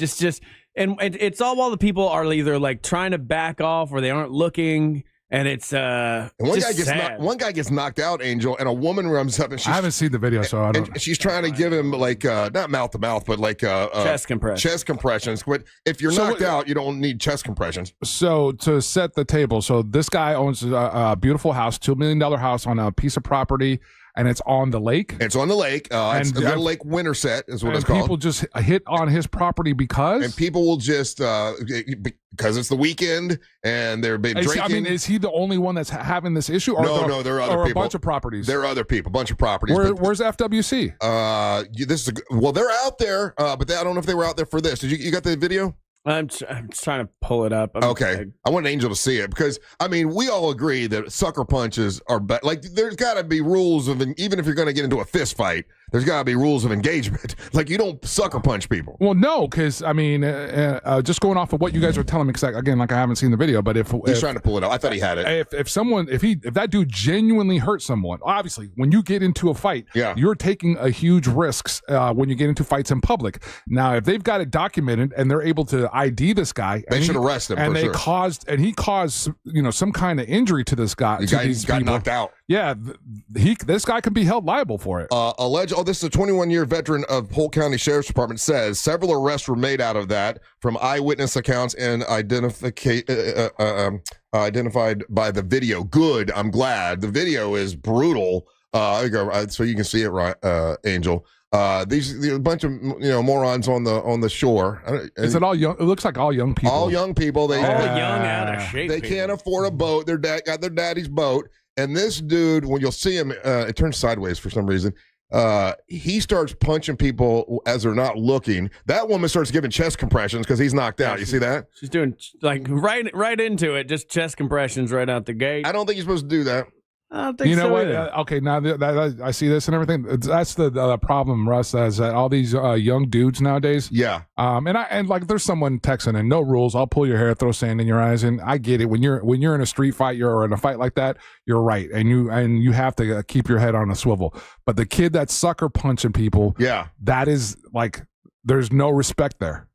And it's all while the people are either like trying to back off or they aren't looking. And it's and one guy gets knocked out, Angel, and a woman runs up and I haven't seen the video, so I don't. And she's trying to give him like not mouth to mouth, but like chest compressions. Chest compressions. But if you're knocked out, you don't need chest compressions. So to set the table, so this guy owns a beautiful house, $2 million house on a piece of property. And it's on the lake. It's on the lake. It's Little Lake Winterset is what it's called. People just hit on his property because. And people will just because it's the weekend and they're drinking. I mean, is he the only one that's having this issue? Or No, there are other people. A bunch of properties. There are other people, a bunch of properties. Where's FWC? They're out there, but I don't know if they were out there for this. Did you got the video? I'm trying to pull it up. I want Angel to see it because, I mean, we all agree that sucker punches are bad. Like, there's got to be rules of, even if you're going to get into a fist fight, there's got to be rules of engagement. Like, you don't sucker punch people. Well, no, because, I mean, just going off of what you guys are telling me, because, again, like I haven't seen the video, but if he's trying to pull it up. I thought he had it. If that dude genuinely hurt someone, obviously, when you get into a fight, you're taking a huge risks when you get into fights in public. Now, if they've got it documented and they're able to ID this guy, they should arrest him. And he caused some kind of injury to this guy. He got knocked out. Yeah, this guy can be held liable for it. This is a 21-year veteran of Polk County Sheriff's Department says several arrests were made out of that from eyewitness accounts and identified by the video. Good, I'm glad. The video is brutal. So you can see it, right, Angel. These a bunch of morons on the shore. Is it all young? It looks like all young people. All young people. They young out of shape. They can't afford a boat. Their dad got their daddy's boat. And this dude, when you'll see him, it turns sideways for some reason. He starts punching people as they're not looking. That woman starts giving chest compressions because he's knocked out. You see that? She's doing like right into it, just chest compressions right out the gate. I don't think you're supposed to do that. I don't think you know so what? either. Okay, now that I see this and everything, that's the problem, Russ, is that all these young dudes nowadays. Yeah. And like there's someone texting and no rules. I'll pull your hair, throw sand in your eyes, and I get it. When you're in a street fight, or in a fight like that, you're right, and you have to keep your head on a swivel. But the kid that's sucker punching people, that is like there's no respect there.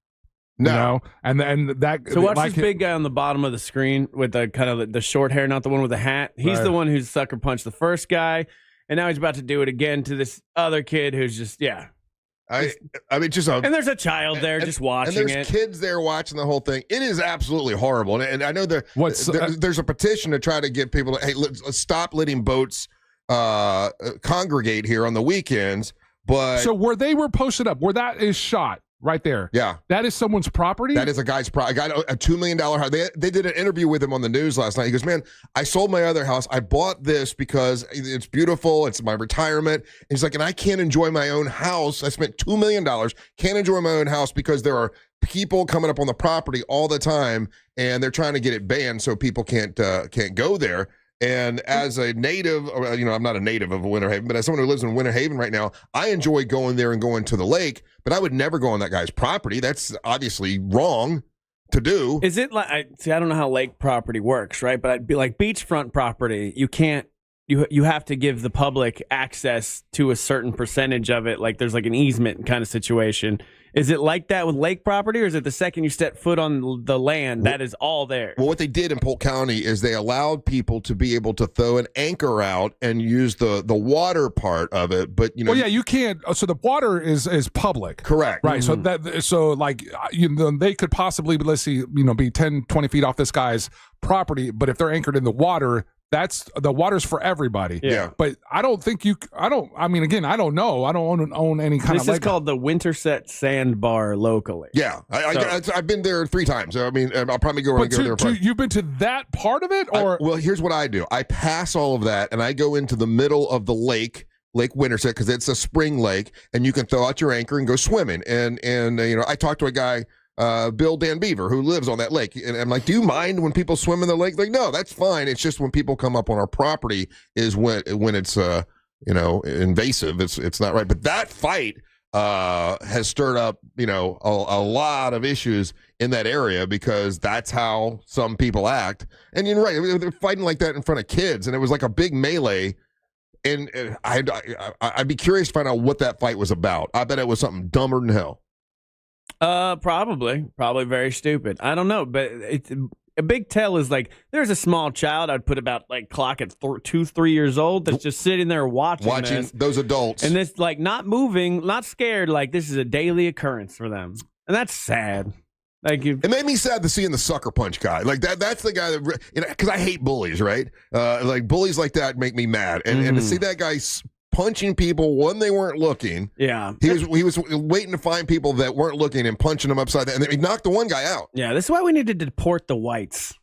No, and that. So watch this big guy on the bottom of the screen with the kind of the short hair, not the one with the hat. He's the one who's sucker punched the first guy, and now he's about to do it again to this other kid who's just I mean, and there's a child there just watching and there's kids there watching the whole thing. It is absolutely horrible, and I know there's a petition to try to get people to let's stop letting boats congregate here on the weekends. But so where they were posted up, where that is shot. Right there. Yeah. That is someone's property? That is a guy's property. I got a $2 million house. They did an interview with him on the news last night. He goes, man, I sold my other house. I bought this because it's beautiful. It's my retirement. And he's like, and I can't enjoy my own house. I spent $2 million. Can't enjoy my own house because there are people coming up on the property all the time, and they're trying to get it banned so people can't go there. And as a native, I'm not a native of Winter Haven, but as someone who lives in Winter Haven right now, I enjoy going there and going to the lake, but I would never go on that guy's property. That's obviously wrong to do. Is it like, I don't know how lake property works, right? But I'd be like beachfront property, you can't, you have to give the public access to a certain percentage of it. Like there's like an easement kind of situation. Is it like that with lake property, or is it the second you step foot on the land, that is all there? Well, what they did in Polk County is they allowed people to be able to throw an anchor out and use the water part of it. But well, yeah, you can't. So the water is public, correct? Right. Mm-hmm. They could possibly, let's see, be 10, 20 feet off this guy's property, but if they're anchored in the water, that's the water's for everybody. Yeah. But I don't think I don't know. I don't own any kind of. This is called the Winterset Sandbar locally. Yeah. I've been there 3 times. I mean, I'll probably go there. You've been to that part of it? Or well, here's what I do. I pass all of that and I go into the middle of the Lake Winterset, because it's a spring lake, and you can throw out your anchor and go swimming. And I talked to a guy, Bill Dan Beaver, who lives on that lake, and I'm like, do you mind when people swim in the lake? Like, no, that's fine. It's just when people come up on our property is when it's invasive. It's not right. But that fight has stirred up a lot of issues in that area, because that's how some people act. And you're right, they're fighting like that in front of kids, and it was like a big melee. And I'd be curious to find out what that fight was about. I bet it was something dumber than hell. Probably very stupid. I don't know, but a big tell is like there's a small child. I'd put about like clock at 2-3 years old that's just sitting there watching this, those adults, and this like not moving, not scared. Like this is a daily occurrence for them, and that's sad. It made me sad to see in the sucker punch guy. Like that's the guy that, because I hate bullies, right? Like bullies like that make me mad, and to see that guy punching people when they weren't looking. Yeah, he was waiting to find people that weren't looking and punching them upside down, and then he knocked the one guy out. Yeah, this is why we need to deport the whites.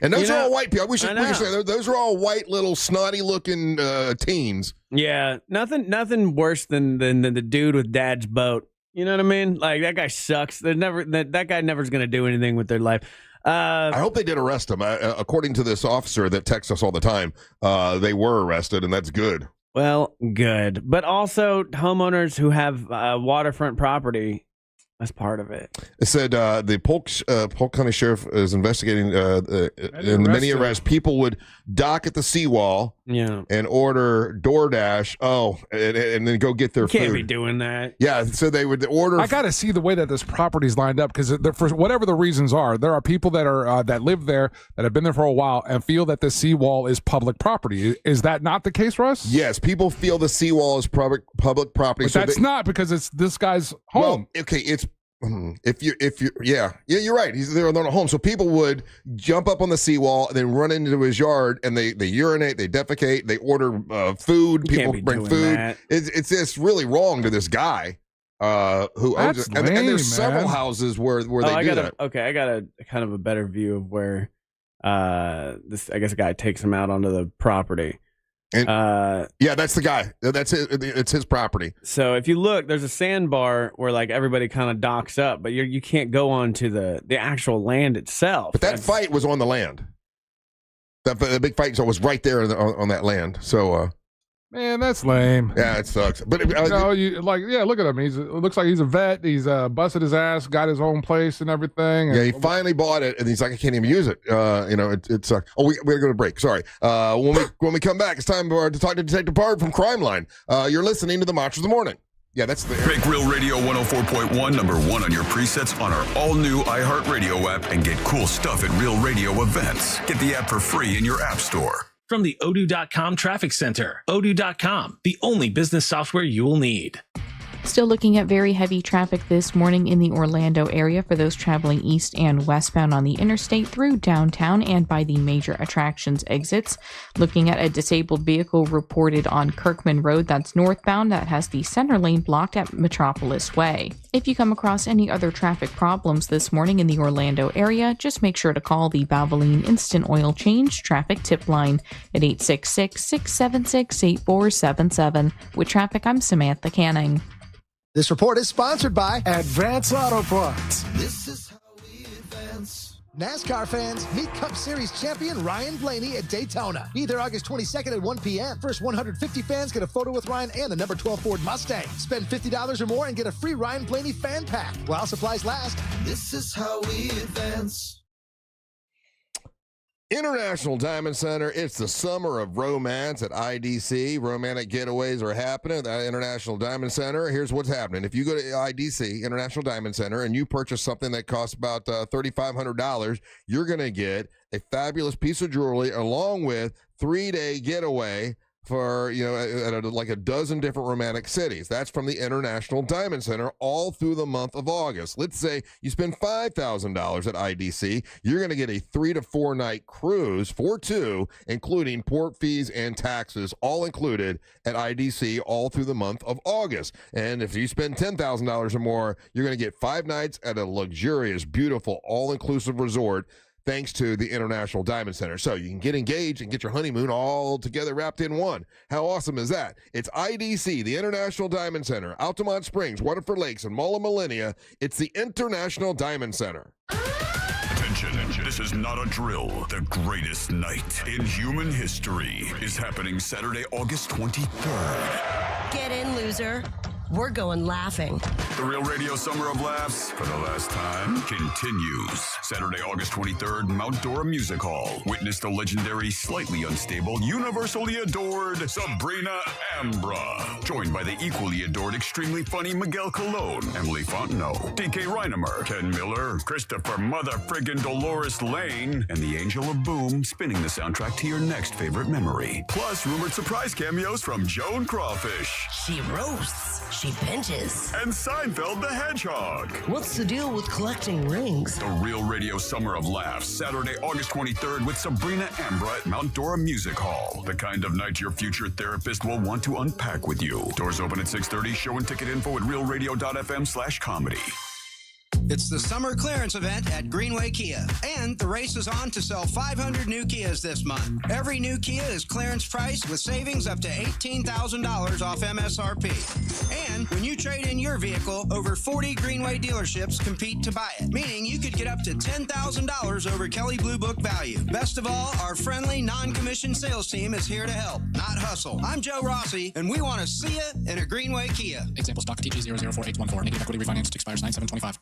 And those are all white people. We should say those are all white little snotty looking teens. Yeah, nothing worse than the dude with dad's boat. You know what I mean? Like that guy sucks. That guy never's going to do anything with their life. I hope they did arrest him. According to this officer that texts us all the time, they were arrested, and that's good. Well, good. But also homeowners who have waterfront property, that's part of it. It said the Polk County Sheriff is investigating in the many arrests. People would dock at the seawall and order DoorDash. And then go get their food. Can't be doing that. Yeah, so they would order. I got to see the way that this property's lined up because for whatever the reasons are, there are people that are that live there that have been there for a while and feel that the seawall is public property. Is that not the case, Russ? Yes, people feel the seawall is public property. But that's not because it's this guy's home. Well, okay, it's. If you're you're right. He's there on a home, so people would jump up on the seawall and then run into his yard and they urinate, they defecate, they order food. People bring food. That. It's just really wrong to this guy who owns it. And there's several houses where they do that. Okay, I got a kind of a better view of where this I guess a guy takes him out onto the property. And that's the guy. That's it. It's his property. So if you look, there's a sandbar where like everybody kind of docks up, but you can't go onto the actual land itself. But that fight was on the land. The big fight was right there on that land. So man, that's lame. Yeah, it sucks. But look at him. It looks like he's a vet. He's busted his ass, got his own place and everything. Yeah, he finally bought it, and he's like, I can't even use it. It sucks. Oh, we're going to break. Sorry. When we come back, it's time to talk to Detective Bard from Crime Line. You're listening to the Monsters of the Morning. Yeah, that's the Make Real Radio 104.1 number one on your presets on our all-new iHeartRadio app and get cool stuff at Real Radio events. Get the app for free in your app store. From the Odoo.com Traffic Center. Odoo.com, the only business software you will need. Still looking at very heavy traffic this morning in the Orlando area for those traveling east and westbound on the interstate through downtown and by the major attractions exits. Looking at a disabled vehicle reported on Kirkman Road that's northbound that has the center lane blocked at Metropolis Way. If you come across any other traffic problems this morning in the Orlando area, just make sure to call the Valvoline Instant Oil Change Traffic Tip Line at 866-676-8477. With traffic, I'm Samantha Canning. This report is sponsored by Advance Auto Parts. This is how we advance. NASCAR fans, meet Cup Series champion Ryan Blaney at Daytona. Be there August 22nd at 1 p.m. First 150 fans get a photo with Ryan and the number 12 Ford Mustang. Spend $50 or more and get a free Ryan Blaney fan pack while supplies last. This is how we advance. International Diamond Center. It's the summer of romance at IDC. Romantic getaways are happening at the International Diamond Center. Here's what's happening. If you go to IDC, International Diamond Center, and you purchase something that costs about $3,500, you're going to get a fabulous piece of jewelry along with 3-day getaway for, at like a dozen different romantic cities. That's from the International Diamond Center all through the month of August. Let's say you spend $5,000 at IDC, you're going to get a 3 to 4 night cruise for two, including port fees and taxes, all included at IDC all through the month of August. And if you spend $10,000 or more, you're going to get 5 nights at a luxurious, beautiful, all-inclusive resort, thanks to the International Diamond Center. So you can get engaged and get your honeymoon all together wrapped in one. How awesome is that? It's IDC, the International Diamond Center, Altamont Springs, Waterford Lakes, and Mall of Millenia. It's the International Diamond Center. Attention, this is not a drill. The greatest night in human history is happening Saturday, August 23rd. Get in, loser. we're going laughing. The Real Radio Summer of Laughs, for the last time, continues. Saturday, August 23rd, Mount Dora Music Hall. Witness the legendary, slightly unstable, universally adored Sabrina Ambra. Joined by the equally adored, extremely funny Miguel Colon, Emily Fontenot, DK Reinemer, Ken Miller, Christopher Mother Friggin' Dolores Lane, and the Angel of Boom spinning the soundtrack to your next favorite memory. Plus, rumored surprise cameos from Joan Crawfish. She roasts. She pinches. And Seinfeld the Hedgehog. What's the deal with collecting rings? The Real Radio Summer of Laughs, Saturday, August 23rd with Sabrina Ambra at Mount Dora Music Hall. The kind of night your future therapist will want to unpack with you. Doors open at 6:30. Show and ticket info at realradio.fm/comedy. It's the summer clearance event at Greenway Kia, and the race is on to sell 500 new Kias this month. Every new Kia is clearance priced with savings up to $18,000 off MSRP. And when you trade in your vehicle, over 40 Greenway dealerships compete to buy it, meaning you could get up to $10,000 over Kelley Blue Book value. Best of all, our friendly, non-commissioned sales team is here to help, not hustle. I'm Joe Rossi, and we want to see you in a Greenway Kia. Example stock TG004814. Negative equity refinance expires 9/7/25.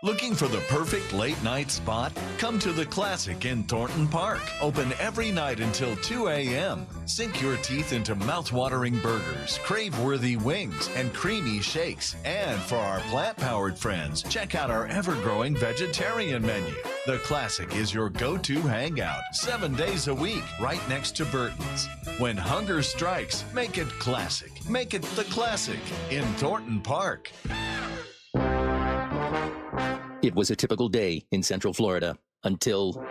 Looking for the perfect late night spot? Come to the Classic in Thornton Park. Open every night until 2 a.m. Sink your teeth into mouth-watering burgers, crave-worthy wings, and creamy shakes. And for our plant-powered friends, check out our ever-growing vegetarian menu. The Classic is your go-to hangout 7 days a week, right next to Burton's. When hunger strikes, make it classic. Make it the Classic in Thornton Park. It was a typical day in Central Florida until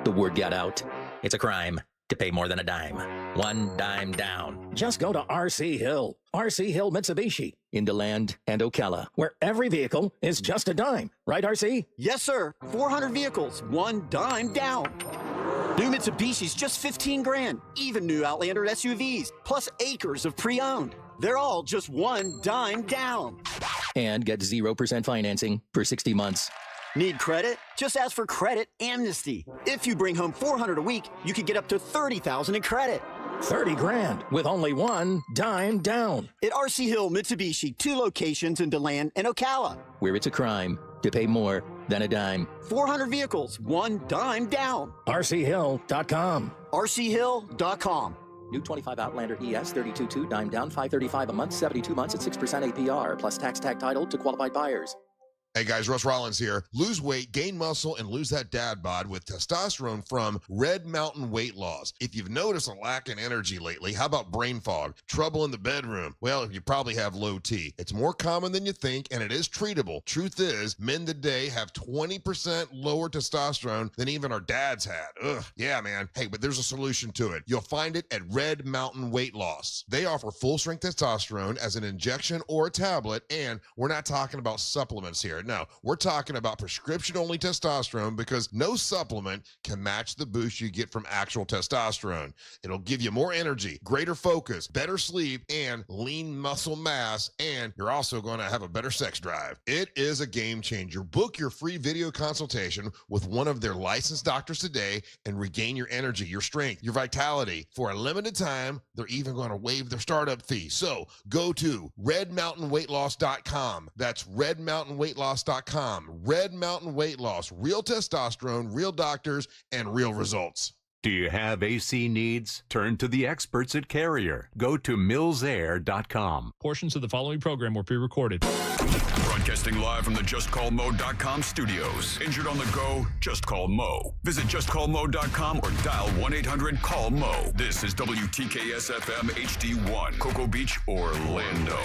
the word got out. It's a crime to pay more than a dime. One dime down. Just go to RC Hill. RC Hill Mitsubishi in DeLand and Ocala, where every vehicle is just a dime. Right, RC? Yes, sir. 400 vehicles, one dime down. New Mitsubishi's just 15 grand. Even new Outlander SUVs, plus acres of pre-owned. They're all just one dime down. And get 0% financing for 60 months. Need credit? Just ask for Credit Amnesty. If you bring home 400 a week, you could get up to $30,000 in credit. 30 grand with only one dime down. At RC Hill Mitsubishi, 2 locations in DeLand and Ocala. Where it's a crime to pay more than a dime. 400 vehicles, one dime down. RCHill.com. RCHill.com. New 25 Outlander ES 32.2 dime down, $535 a month, 72 months at 6% APR, plus tax tag title to qualified buyers. Hey guys, Russ Rollins here. Lose weight, gain muscle, and lose that dad bod with testosterone from Red Mountain Weight Loss. If you've noticed a lack in energy lately, how about brain fog, trouble in the bedroom? Well, you probably have low T. It's more common than you think, and it is treatable. Truth is, men today have 20% lower testosterone than even our dads had. Ugh, yeah, man. Hey, but there's a solution to it. You'll find it at Red Mountain Weight Loss. They offer full-strength testosterone as an injection or a tablet, and we're not talking about supplements here. No, we're talking about prescription-only testosterone because no supplement can match the boost you get from actual testosterone. It'll give you more energy, greater focus, better sleep, and lean muscle mass, and you're also going to have a better sex drive. It is a game changer. Book your free video consultation with one of their licensed doctors today and regain your energy, your strength, your vitality. For a limited time, they're even going to waive their startup fee. So go to redmountainweightloss.com. That's redmountainweightloss.com. Red Mountain Weight Loss, real testosterone, real doctors, and real results. Do you have AC needs? Turn to the experts at Carrier. Go to millsair.com. Portions of the following program were pre-recorded. Broadcasting live from the JustCallMo.com studios. Injured on the go? Just call Mo. Visit JustCallMo.com or dial 1-800-CALL-MO. This is WTKS-FM HD1, Cocoa Beach, Orlando.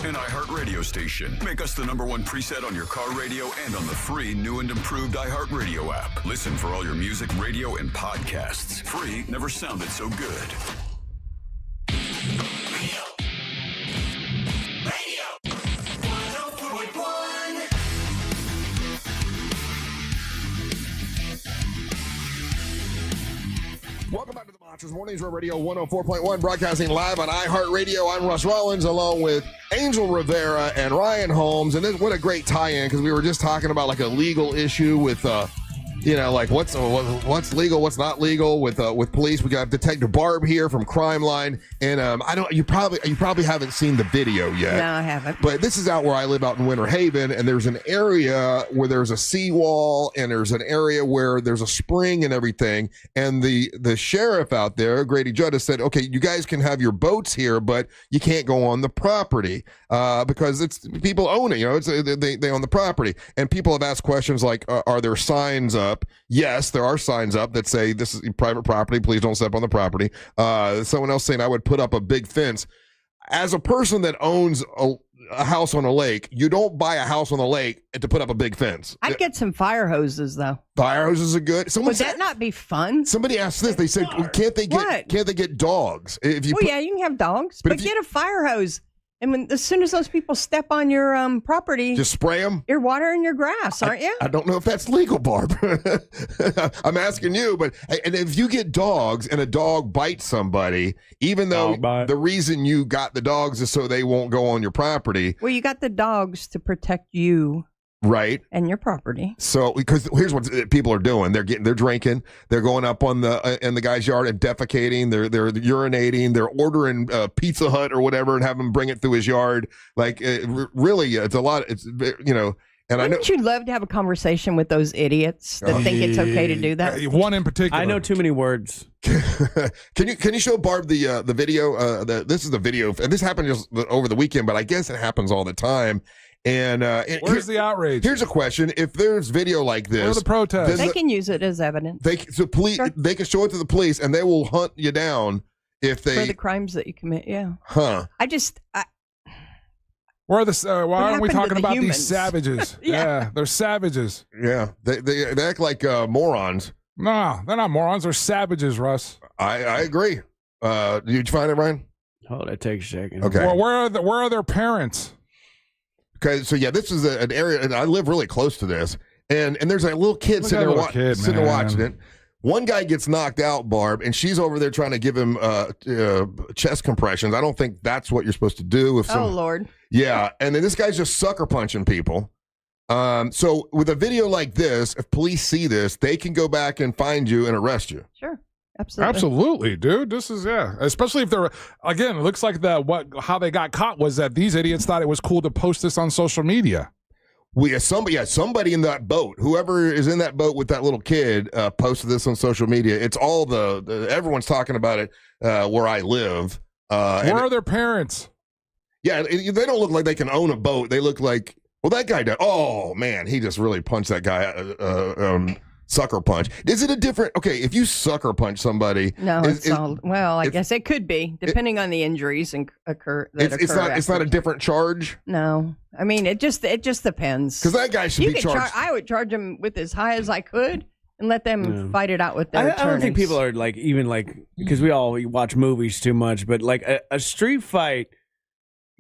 An iHeartRadio station. Make us the #1 preset on your car radio and on the free new and improved iHeartRadio app. Listen for all your music, radio, and podcasts. Free never sounded so good. Welcome back to the Monsters Mornings Real Radio 104.1, broadcasting live on iHeartRadio. I'm Russ Rollins, along with Angel Rivera and Ryan Holmes. And what a great tie-in, because we were just talking about like a legal issue with like what's legal, what's not legal with police. We got Detective Barb here from Crime Line, and you probably haven't seen the video yet. No, I haven't. But this is out where I live out in Winter Haven, and there's an area where there's a seawall, and there's an area where there's a spring and everything. And the sheriff out there, Grady Judd, has said, okay, you guys can have your boats here, but you can't go on the property because it's people own it. They own the property, and people have asked questions like, are there signs up? Yes, there are signs up that say this is private property. Please don't step on the property. Someone else saying I would put up a big fence. As a person that owns a house on a lake, you don't buy a house on the lake to put up a big fence. I'd get some fire hoses though. Fire hoses are good. Would that not be fun? Somebody asked this. They said, can't they get dogs? Yeah, you can have dogs, but get a fire hose. And as soon as those people step on your property, just spray them. You're watering your grass, aren't you? I don't know if that's legal, Barb. I'm asking you, but and if you get dogs and a dog bites somebody, even though the reason you got the dogs is so they won't go on your property. Well, you got the dogs to protect you. Right. And your property. So, because here's what people are doing. They're drinking, they're going up on in the guy's yard and defecating, they're urinating, they're ordering Pizza Hut or whatever and have him bring it through his yard. Like, really, it's a lot. And Wouldn't you love to have a conversation with those idiots that think it's okay to do that? One in particular. I know too many words. Can you show Barb the video? This is the video, and this happened just over the weekend, but I guess it happens all the time. And where's the outrage? Here's a question: if there's video like this, where are the protests? They can use it as evidence. They can show it to the police, and they will hunt you down if they for the crimes that you commit. Yeah. Huh. Why aren't we talking about these savages? Yeah, they're savages. Yeah, they act like morons. No, they're not morons. They're savages, Russ. I agree. Did you find it, Ryan? Hold it. Take a second. Okay. Well, where are their parents? Okay, so yeah, this is an area, and I live really close to this, and there's a little kid sitting there watching it. One guy gets knocked out, Barb, and she's over there trying to give him chest compressions. I don't think that's what you're supposed to do. Oh, Lord. Yeah, and then this guy's just sucker punching people. So with a video like this, if police see this, they can go back and find you and arrest you. Sure. Absolutely. Absolutely, dude. This is especially if they're again. It looks like how they got caught was that these idiots thought it was cool to post this on social media. Somebody in that boat, whoever is in that boat with that little kid, posted this on social media. It's all everyone's talking about it where I live. Where are their parents? Yeah, they don't look like they can own a boat. They look like that guy does. Oh man, he just really punched that guy. Sucker punch. Is it a different? Okay, if you sucker punch somebody, no, I guess it could be depending on the injuries occur. It's not a different charge. No, I mean it just depends. Because that guy should be charged. I would charge him with as high as I could and let them fight it out with their attorneys. I don't think people are because we all watch movies too much, but like a street fight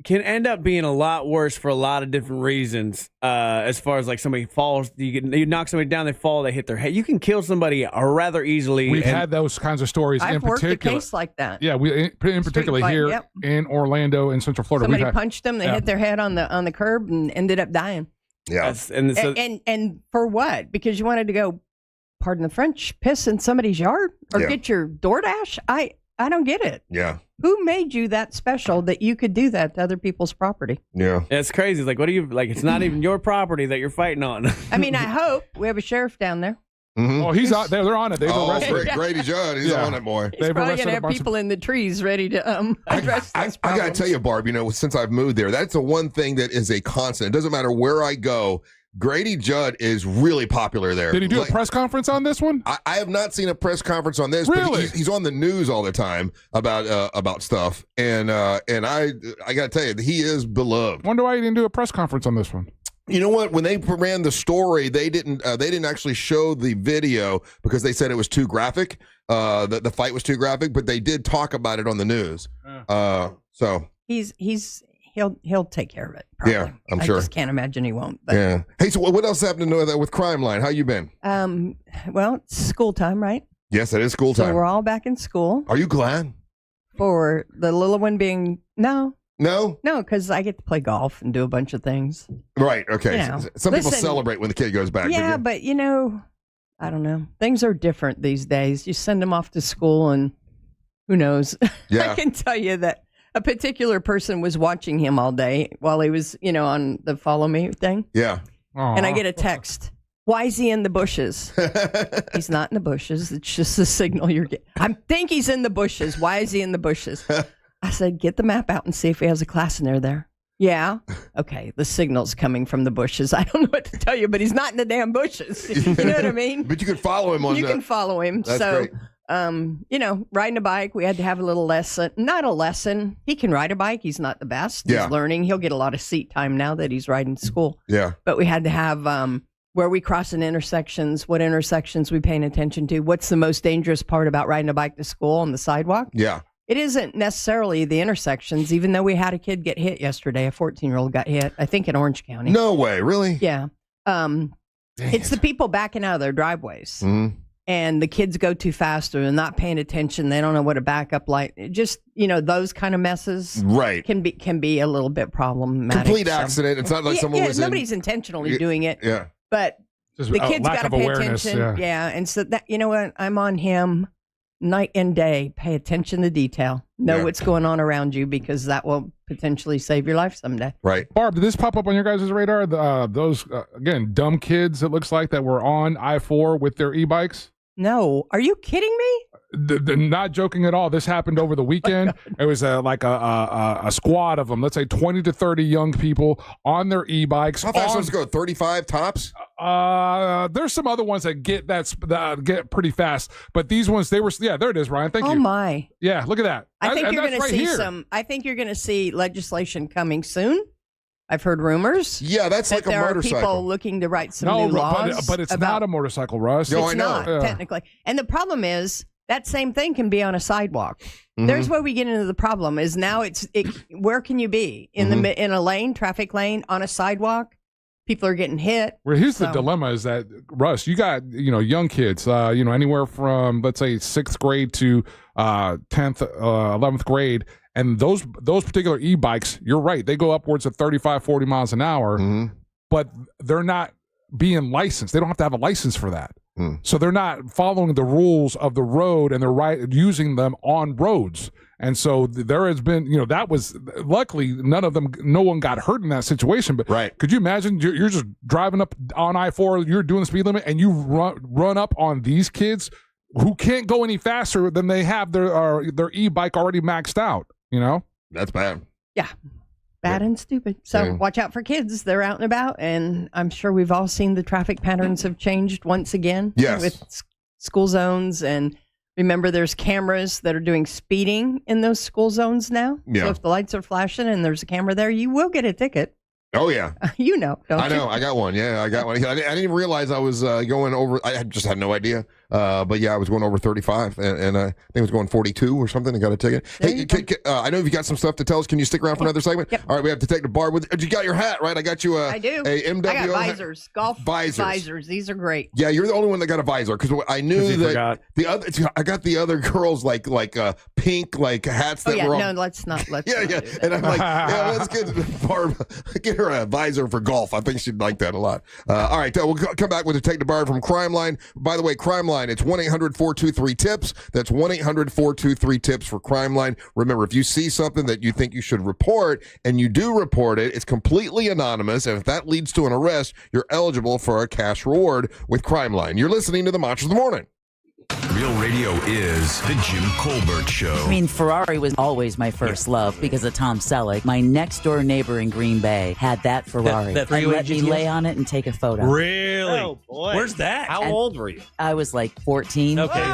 can end up being a lot worse for a lot of different reasons. As far as like somebody falls, you knock somebody down, they fall, they hit their head. You can kill somebody rather easily. We've had those kinds of stories. I've worked a case like that. Yeah, in particular here in Orlando, in Central Florida. Somebody punched them. They hit their head on the curb and ended up dying. Yeah, and for what? Because you wanted to go, pardon the French, piss in somebody's yard or get your DoorDash? I don't get it. Yeah. Who made you that special that you could do that to other people's property? Yeah. It's crazy. It's like, what do you like? It's not even your property that you're fighting on. I mean, I hope we have a sheriff down there. Mm-hmm. Oh, he's out there. They're on it. They've arrested Grady Judd. He's on it, boy. He's probably going to have people in the trees ready to address this. I got to tell you, Barb, since I've moved there, that's the one thing that is a constant. It doesn't matter where I go. Grady Judd is really popular there. Did he do a press conference on this one? I have not seen a press conference on this. Really? But he's on the news all the time about stuff, and I got to tell you, he is beloved. Wonder why he didn't do a press conference on this one. You know what? When they ran the story, they didn't actually show the video because they said it was too graphic. The fight was too graphic, but they did talk about it on the news. So he'll take care of it. Probably. Yeah, I'm sure. I just can't imagine he won't. But. Yeah. Hey, so what else happened to know that with Crime Line? How you been? Well, it's school time, right? Yes, it is school time. So we're all back in school. Are you glad? For the little one being No, because I get to play golf and do a bunch of things. Right. Okay. Some people celebrate when the kid goes back. Yeah, but I don't know. Things are different these days. You send them off to school and who knows? Yeah. I can tell you that a particular person was watching him all day while he was, on the follow me thing. Yeah. And I get a text. Why is he in the bushes? He's not in the bushes. It's just a signal you're getting. I think he's in the bushes. Why is he in the bushes? I said, get the map out and see if he has a class in there. Yeah. Okay. The signal's coming from the bushes. I don't know what to tell you, but he's not in the damn bushes. You know what I mean? But you can follow him on You can follow him. That's so, great. Riding a bike, we had to have a little lesson. Not a lesson. He can ride a bike. He's not the best. Yeah. He's learning. He'll get a lot of seat time now that he's riding to school. Yeah. But we had to have where we cross in intersections, what intersections we paying attention to, what's the most dangerous part about riding a bike to school on the sidewalk. Yeah. It isn't necessarily the intersections, even though we had a kid get hit yesterday. A 14-year-old got hit, I think in Orange County. No way, really? Yeah. It's the people backing out of their driveways. Mm-hmm. And the kids go too fast or they're not paying attention. They don't know what a backup light. Just, those kind of messes right. can be a little bit problematic. Complete accident. It's not like someone was nobody's intentionally doing it. Yeah. But Just the kids lack got to of pay awareness, attention. yeah. And so that, you know what? I'm on him night and day. Pay attention to detail. Know what's going on around you because that will potentially save your life someday. Right. Barb, did this pop up on your guys' radar? Those, again, dumb kids, it looks like, that were on I-4 with their e-bikes? No. Are you kidding me? Not joking at all. This happened over the weekend. It was like a squad of them, let's say 20 to 30 young people on their e-bikes. How fast does it go? 35 tops? There's some other ones that get pretty fast, but these ones, there it is, Ryan. Thank you. Oh my. Yeah, look at that. I think you're going right to see I think you're going to see legislation coming soon. I've heard rumors. Yeah, that's like a motorcycle. There are people looking to write some new laws. But it's not a motorcycle, Russ. No, it's I know. not, technically. And the problem is that same thing can be on a sidewalk. Mm-hmm. There's where we get into the problem is now where can you be? In in a lane, traffic lane, on a sidewalk? People are getting hit. Well, here's the dilemma is that, Russ, you got, young kids, anywhere from, let's say, 6th grade to 10th, 11th grade. And those particular e-bikes, you're right, they go upwards of 35, 40 miles an hour, but they're not being licensed. They don't have to have a license for that. So they're not following the rules of the road and they're using them on roads. And so there has been, that was luckily no one got hurt in that situation. But could you imagine you're just driving up on I-4, you're doing the speed limit and you run up on these kids who can't go any faster than they have their e-bike already maxed out, That's bad. Yeah. Bad and stupid. So watch out for kids. They're out and about. And I'm sure we've all seen the traffic patterns have changed once again. Yes. With school zones. And remember, there's cameras that are doing speeding in those school zones now. Yeah. So if the lights are flashing and there's a camera there, you will get a ticket. Oh, yeah. Don't I know. you? I got one. Yeah, I got one. I didn't even realize I was going over. I just had no idea. But yeah, I was going over 35 and I think I was going 42 or something. I got a ticket. Hey, I know you've got some stuff to tell us. Can you stick around for another segment? Yep. All right, we have to take the bar with you. got your hat, right? I got you I do. a MWO I got visors. Golf visors. These are great. Yeah, you're the only one that got a visor because I knew that forgot. I got the other girls like pink hats that were all. No, let's not. Let's Yeah, not yeah. do that. And I'm like, let's get her a visor for golf. I think she'd like that a lot. All right, we'll come back with a Take the Bar from Crime Line. By the way, Crime Line, it's 1-800-423-TIPS. That's 1-800-423-TIPS for Crime Line. Remember, if you see something that you think you should report and you do report it, it's completely anonymous. And if that leads to an arrest, you're eligible for a cash reward with Crime Line. You're listening to the Monster of the Morning. Real Radio is the Jim Colbert Show. I mean, Ferrari was always my first love because of Tom Selleck. My next door neighbor in Green Bay had that Ferrari. That and let me lay on it and take a photo. Really? Oh, boy. Where's that? How old were you? I was like 14. Okay, 14.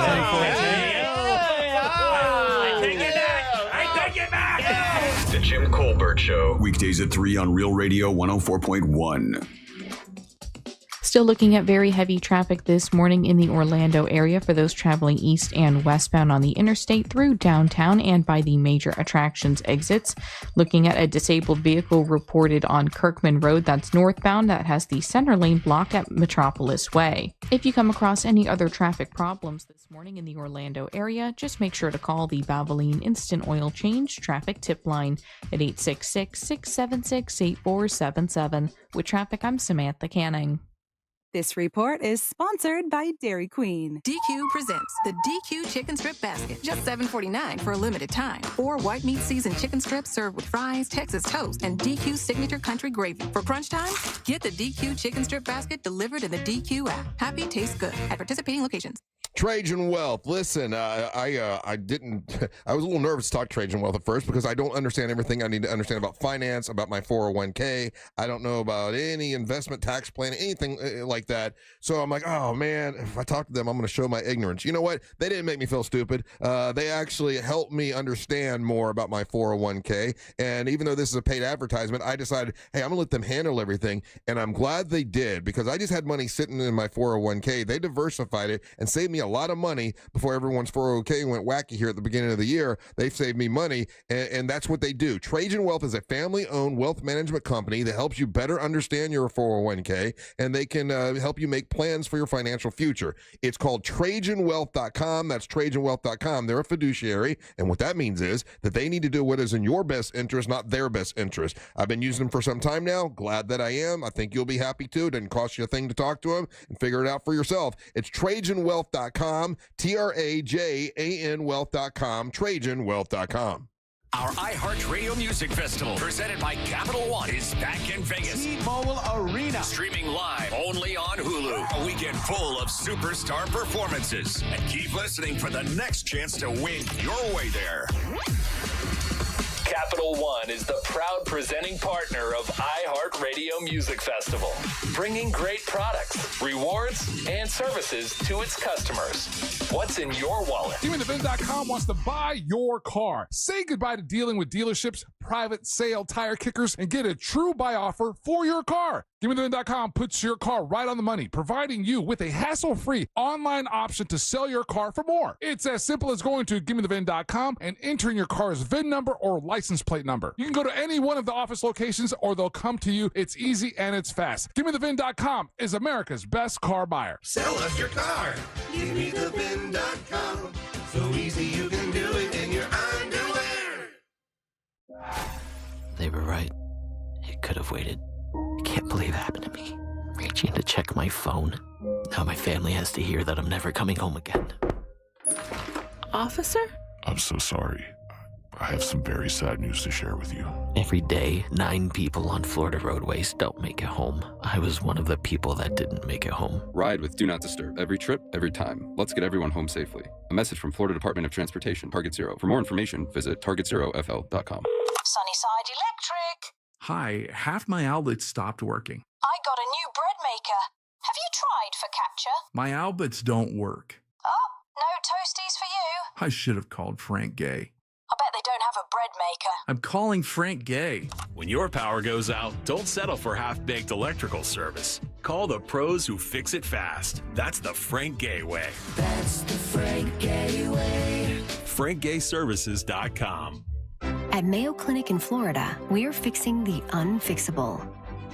The Jim Colbert Show. Weekdays at 3 on Real Radio 104.1. Still looking at very heavy traffic this morning in the Orlando area for those traveling east and westbound on the interstate through downtown and by the major attractions exits. Looking at a disabled vehicle reported on Kirkman Road that's northbound that has the center lane blocked at Metropolis Way. If you come across any other traffic problems this morning in the Orlando area, just make sure to call the Valvoline Instant Oil Change Traffic Tip Line at 866-676-8477. With traffic, I'm Samantha Canning. This report is sponsored by Dairy Queen. DQ presents the DQ Chicken Strip Basket. Just $7.49 for a limited time. 4 white meat seasoned chicken strips served with fries, Texas toast, and DQ signature country gravy. For crunch time, get the DQ Chicken Strip Basket delivered in the DQ app. Happy tastes good at participating locations. Trajan Wealth. Listen, I was a little nervous to talk Trajan Wealth at first because I don't understand everything I need to understand about finance, about my 401k. I don't know about any investment tax plan, anything like that. So I'm like, oh man, if I talk to them, I'm going to show my ignorance. You know what? They didn't make me feel stupid. They actually helped me understand more about my 401k. And even though this is a paid advertisement, I decided, hey, I'm going to let them handle everything. And I'm glad they did because I just had money sitting in my 401k. They diversified it and saved me a lot of money before everyone's 401k went wacky here at the beginning of the year. They've saved me money, and that's what they do. Trajan Wealth is a family-owned wealth management company that helps you better understand your 401k, and they can help you make plans for your financial future. It's called TrajanWealth.com. That's TrajanWealth.com. They're a fiduciary, and what that means is that they need to do what is in your best interest, not their best interest. I've been using them for some time now. Glad that I am. I think you'll be happy too. It doesn't cost you a thing to talk to them and figure it out for yourself. It's TrajanWealth.com. TRAJAN Wealth.com, TrajanWealth.com. Our iHeartRadio Music Festival, presented by Capital One, is back in Vegas. T-Mobile Arena. Streaming live only on Hulu. A weekend full of superstar performances. And keep listening for the next chance to win your way there. Capital One is the proud presenting partner of iHeartRadio Music Festival, bringing great products, rewards, and services to its customers. What's in your wallet? GimmeTheVin.com wants to buy your car. Say goodbye to dealing with dealerships, private sale tire kickers, and get a true buy offer for your car. GimmeTheVin.com puts your car right on the money, providing you with a hassle-free online option to sell your car for more. It's as simple as going to GimmeTheVin.com and entering your car's VIN number or license plate number. You can go to any one of the office locations or they'll come to you. It's easy and it's fast. GimmeTheVin.com is America's best car buyer. Sell us your car. GimmeTheVin.com. So easy you can do it in your underwear. They were right. It could have waited. I can't believe it happened to me. Reaching to check my phone. Now my family has to hear that I'm never coming home again. Officer? I'm so sorry. I have some very sad news to share with you. Every day, 9 people on Florida roadways don't make it home. I was one of the people that didn't make it home. Ride with Do Not Disturb. Every trip, every time. Let's get everyone home safely. A message from Florida Department of Transportation, Target Zero. For more information, visit targetzerofl.com. Sunnyside Electric. Hi, half my outlets stopped working. I got a new bread maker. Have you tried focaccia? My outlets don't work. Oh, no toasties for you. I should have called Frank Gay. I bet they don't have a bread maker. I'm calling Frank Gay. When your power goes out, don't settle for half-baked electrical service. Call the pros who fix it fast. That's the Frank Gay way. That's the Frank Gay way. FrankGayServices.com. At Mayo Clinic in Florida, we're fixing the unfixable.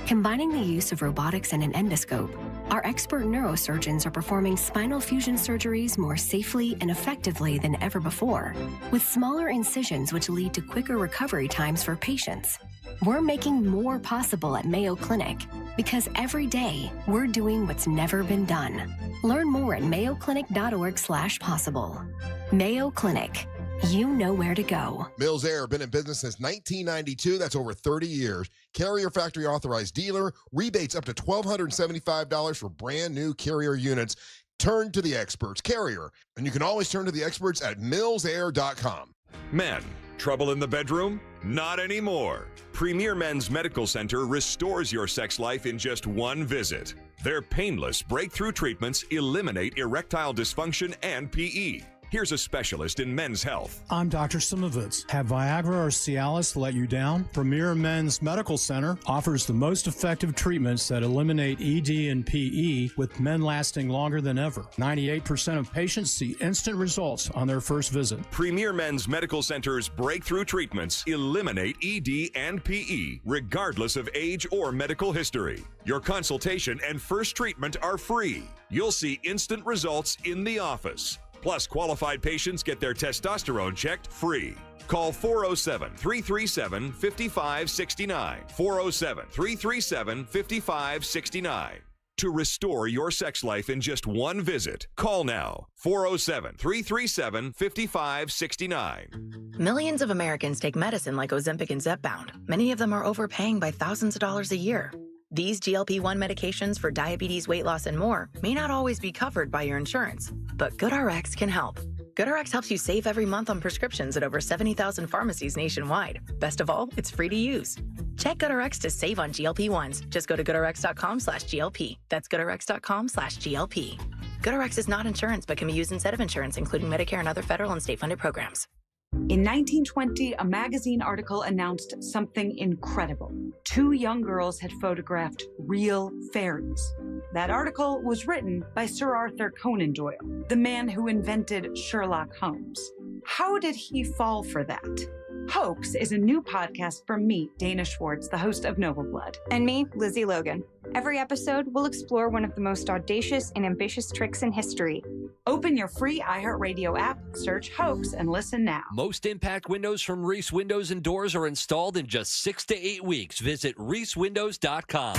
Combining the use of robotics and an endoscope, our expert neurosurgeons are performing spinal fusion surgeries more safely and effectively than ever before, with smaller incisions which lead to quicker recovery times for patients. We're making more possible at Mayo Clinic because every day we're doing what's never been done. Learn more at mayoclinic.org/possible. Mayo Clinic. You know where to go. Mills Air, been in business since 1992. That's over 30 years. Carrier factory authorized dealer. Rebates up to $1,275 for brand new Carrier units. Turn to the experts. Carrier. And you can always turn to the experts at millsair.com. Men, trouble in the bedroom? Not anymore. Premier Men's Medical Center restores your sex life in just one visit. Their painless breakthrough treatments eliminate erectile dysfunction and PE. Here's a specialist in men's health. I'm Dr. Simovitz. Have Viagra or Cialis let you down? Premier Men's Medical Center offers the most effective treatments that eliminate ED and PE, with men lasting longer than ever. 98% of patients see instant results on their first visit. Premier Men's Medical Center's breakthrough treatments eliminate ED and PE, regardless of age or medical history. Your consultation and first treatment are free. You'll see instant results in the office. Plus, qualified patients get their testosterone checked free. Call 407-337-5569. 407-337-5569. to restore your sex life in just one visit. Call now. 407-337-5569. Millions of Americans take medicine like Ozempic and Zepbound. Many of them are overpaying by thousands of dollars a year. These GLP-1 medications for diabetes, weight loss, and more may not always be covered by your insurance, but GoodRx can help. GoodRx helps you save every month on prescriptions at over 70,000 pharmacies nationwide. Best of all, it's free to use. Check GoodRx to save on GLP-1s. Just go to GoodRx.com/GLP. That's GoodRx.com/GLP. GoodRx is not insurance, but can be used instead of insurance, including Medicare and other federal and state-funded programs. In 1920, a magazine article announced something incredible. 2 young girls had photographed real fairies. That article was written by Sir Arthur Conan Doyle, the man who invented Sherlock Holmes. How did he fall for that? Hoax is a new podcast from me, Dana Schwartz, the host of Noble Blood. And me, Lizzie Logan. Every episode will explore one of the most audacious and ambitious tricks in history. Open your free iHeartRadio app, search Hoax, and listen now. Most impact windows from Reese Windows and Doors are installed in just 6 to 8 weeks. Visit reesewindows.com.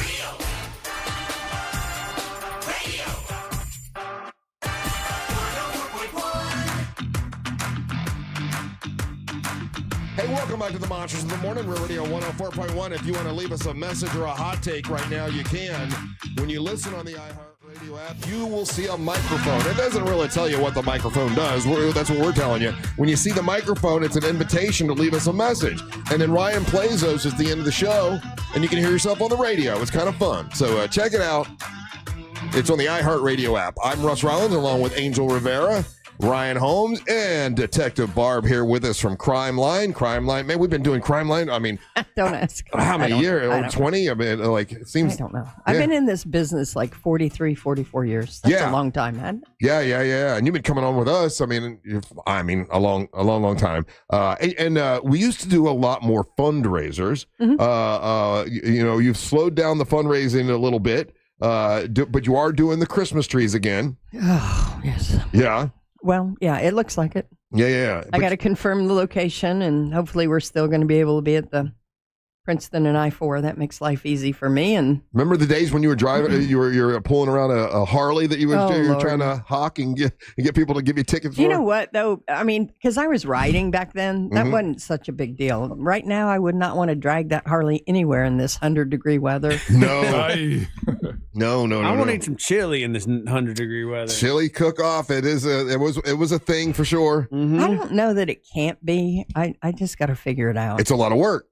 Hey, welcome back to the Monsters of the Morning. Real Radio 104.1. If you want to leave us a message or a hot take right now, you can. When you listen on the iHeartRadio app, you will see a microphone. It doesn't really tell you what the microphone does. That's what we're telling you. When you see the microphone, it's an invitation to leave us a message. And then Ryan plays those at the end of the show, and you can hear yourself on the radio. It's kind of fun. So check it out. It's on the iHeartRadio app. I'm Russ Rollins, along with Angel Rivera, Ryan Holmes, and Detective Barb here with us from Crime Line. Crime Line, man, we've been doing Crime Line. I mean, don't ask. How many years? 20? I mean, like, it seems. I don't know. I've been in this business like 43, 44 years. That's a long time, man. Yeah. And you've been coming on with us. I mean, a long time. And we used to do a lot more fundraisers. Mm-hmm. You've slowed down the fundraising a little bit, but you are doing the Christmas trees again. Oh, yes. Yeah. Well, yeah, it looks like it. Yeah. I got to confirm the location, and hopefully we're still going to be able to be at the Princeton and I-4. That makes life easy for me. And remember the days when you were driving, you were pulling around a Harley that you were trying to hawk and get people to give you tickets for? You know what, though? I mean, because I was riding back then, that wasn't such a big deal. Right now, I would not want to drag that Harley anywhere in this 100-degree weather. No. No. I want to eat some chili in this 100-degree weather. Chili cook-off. It was a thing for sure. Mm-hmm. I don't know that it can't be. I just got to figure it out. It's a lot of work.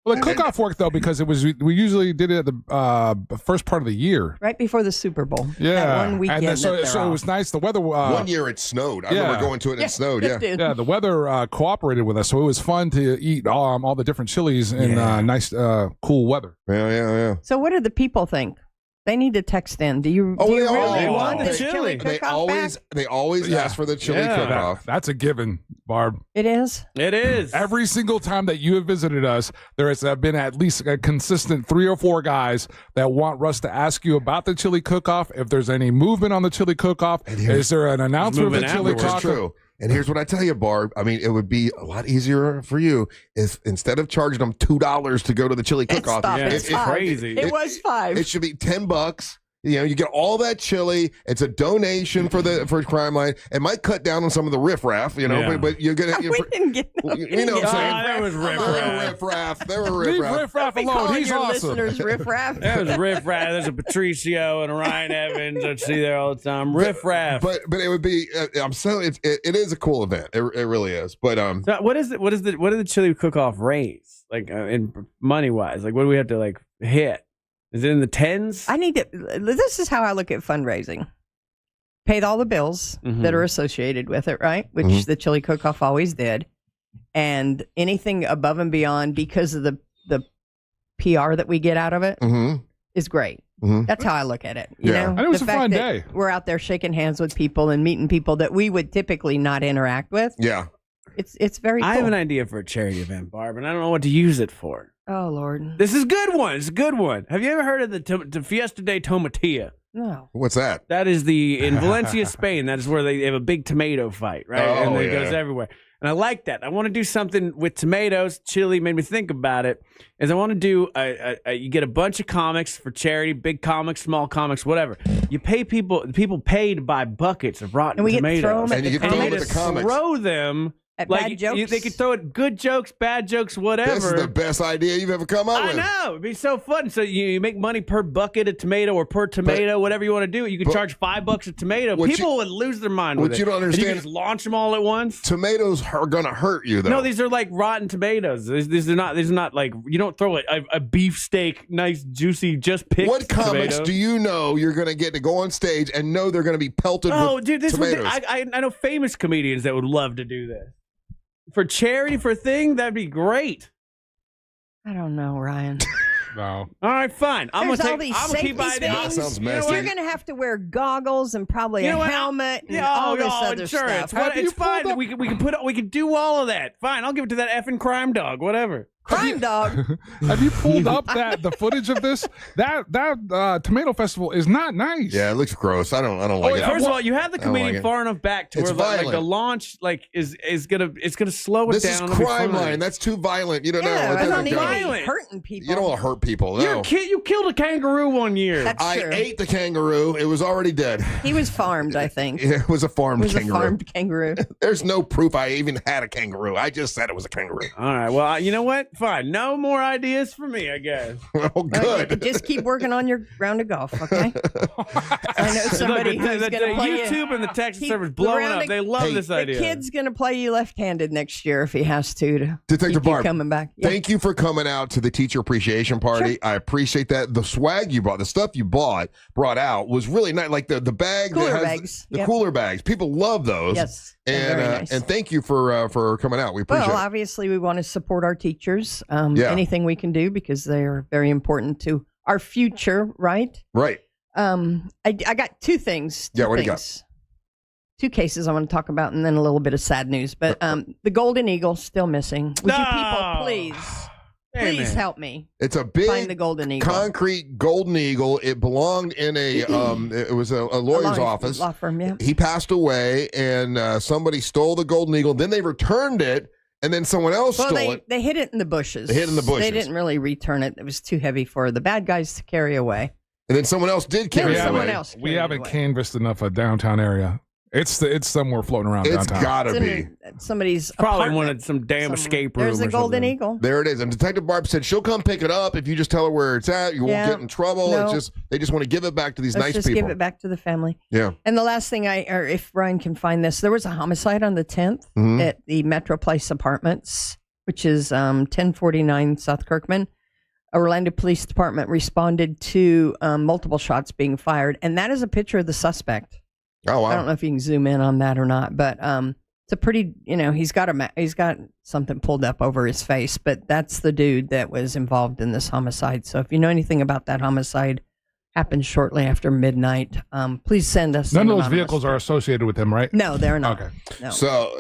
Well, the cook-off worked, though, because we usually did it at the first part of the year. Right before the Super Bowl. Yeah. That one weekend. And so it was nice. The weather... 1 year it snowed. I remember going to it and it snowed. Yeah. Yeah, the weather cooperated with us, so it was fun to eat all the different chilies in nice, cool weather. Yeah. So what do the people think? They need to text in. Do you really want the chili cook-off back? They always ask for the chili cook-off. That's a given, Barb. It is? It is. Every single time that you have visited us, there has been at least a consistent 3 or 4 guys that want Russ to ask you about the chili cook-off, if there's any movement on the chili cook-off. Is there an announcement of the chili cook-off? True. And here's what I tell you, Barb. I mean, it would be a lot easier for you if instead of charging them $2 to go to the chili cook-off. It's crazy. It was $5. It should be $10. You know, you get all that chili. It's a donation for Crime Line. It might cut down on some of the riffraff, but you're gonna. We didn't get. You know what I'm saying? There was riffraff. There were Leave riffraff. riffraff alone. He's your awesome. listeners riffraff. There was riffraff. There's a Patricio and a Ryan Evans. I'd see there all the time. Riffraff. But it would be. It is a cool event. It really is. But So what did the chili cook-off raise? Like in money wise? Like what do we have to like hit? Is it in the tens? This is how I look at fundraising. Paid all the bills that are associated with it, right? Which the chili cook-off always did. And anything above and beyond because of the PR that we get out of it is great. That's how I look at it. You know? And it was the a fact fun that day. We're out there shaking hands with people and meeting people that we would typically not interact with. Yeah. It's very cool. I have an idea for a charity event, Barb, and I don't know what to use it for. Oh, Lord. This is a good one. It's a good one. Have you ever heard of the Fiesta de Tomatilla? No. What's that? That is in Valencia, Spain. That is where they have a big tomato fight, right? Oh, and it goes everywhere. And I like that. I want to do something with tomatoes. Chili made me think about it. Is I want to do you get a bunch of comics for charity, big comics, small comics, whatever. You pay people pay to buy buckets of rotten tomatoes. And you get to throw them at the comics. Throw them. At bad jokes? They could throw it good jokes, bad jokes, whatever. This is the best idea you've ever come up with. I know. It'd be so fun. So you make money per bucket of tomato or per tomato, whatever you want to do. You can charge $5 a tomato. People would lose their mind with it. What you don't understand, and you can just launch them all at once. Tomatoes are going to hurt you, though. No, these are like rotten tomatoes. These are not like, you don't throw a beefsteak, nice, juicy, just picked What comics tomato. do you know you're going to get to go on stage and know they're going to be pelted with tomatoes? I know famous comedians that would love to do this. For charity, for a thing, that'd be great. I don't know, Ryan. No. All right, fine. I'm There's gonna all these keep safety ideas. things. Sounds messy. You're going to have to wear goggles and probably a helmet and all this other insurance. stuff. It's fine. We can do all of that. Fine. I'll give it to that effing crime dog. Whatever. Crime dog. Have you pulled up the footage of this? That tomato festival is not nice. Yeah, it looks gross. I don't like it. First of all, you have the I don't like comedian it. far enough back to It's where like the violent. launch is gonna slow it This down. is It'll be crime fine. line. That's too violent. You don't know. It I doesn't don't need go. any hurting people. You don't want to hurt people. No. You killed a kangaroo one year. That's I true. ate the kangaroo. It was already dead. He was farmed, I think. It was a farmed It was kangaroo. a farmed kangaroo. There's no proof I even had a kangaroo. I just said it was a kangaroo. All right. Well, you know what? Fine. No more ideas for me, I guess. Oh, good. Just keep working on your round of golf, okay? I know somebody Look, who's the going to play YouTube and the Texas He- server's the blowing round up. of- They love this idea. The kid's going to play you left-handed next year if he has to Detective keep you Barb, coming back. Yeah. thank you for coming out to the teacher appreciation party. I appreciate that. The swag you brought, the stuff you brought out was really nice. Like the bag Cooler that has bags. the Yep. cooler bags. People love those. Yes, they're and very nice. and thank you for coming out. We appreciate Well, it. obviously, we want to support our teachers. Yeah. Anything we can do because they're very important to our future, right? Right. I got two things. Yeah, what do you got? Two cases I want to talk about, and then a little bit of sad news. But the Golden Eagle still missing. Would you people please help me? It's a big find the Golden Eagle. concrete golden eagle. It belonged in a it was a lawyer's office. Law firm, yeah. He passed away, and somebody stole the golden eagle. Then they returned it, and then someone else stole it. They hid it in the bushes. They hid it in the bushes. They didn't really return it. It was too heavy for the bad guys to carry away. And then someone else did carry it someone away. else We haven't canvassed enough of downtown area. It's somewhere floating around It's downtown. gotta It's be. in somebody's Probably apartment. wanted some damn escape room. There's a or Golden something. Eagle. There it is. And Detective Barb said she'll come pick it up if you just tell her where it's at. You won't Yeah. get in trouble. No. It's just they just want to give it back to these Let's nice just people. give it back to the family. Yeah. And the last thing or if Ryan can find this, there was a homicide on the 10th Mhm. at the Metro Place Apartments, which is 1049 South Kirkman. Orlando Police Department responded to multiple shots being fired, and that is a picture of the suspect. Oh wow! I don't know if you can zoom in on that or not, but it's a pretty, he's got something pulled up over his face, but that's the dude that was involved in this homicide. So if you know anything about that homicide, happened shortly after midnight. Please send us. None some of those anonymous vehicles are associated with him, right? No, they're not. Okay. No.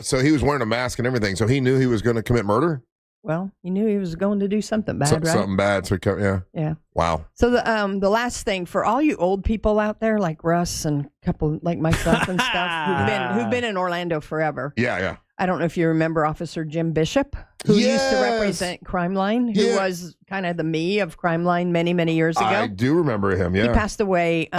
So he was wearing a mask and everything. So he knew he was going to commit murder. Well, he knew he was going to do something bad, right? Something bad. So yeah. Yeah. Wow. So the last thing for all you old people out there like Russ and a couple like myself and stuff who've been in Orlando forever. Yeah. I don't know if you remember Officer Jim Bishop, who used to represent Crime Line, who was kind of the me of Crime Line many, many years ago. I do remember him. Yeah. He passed away.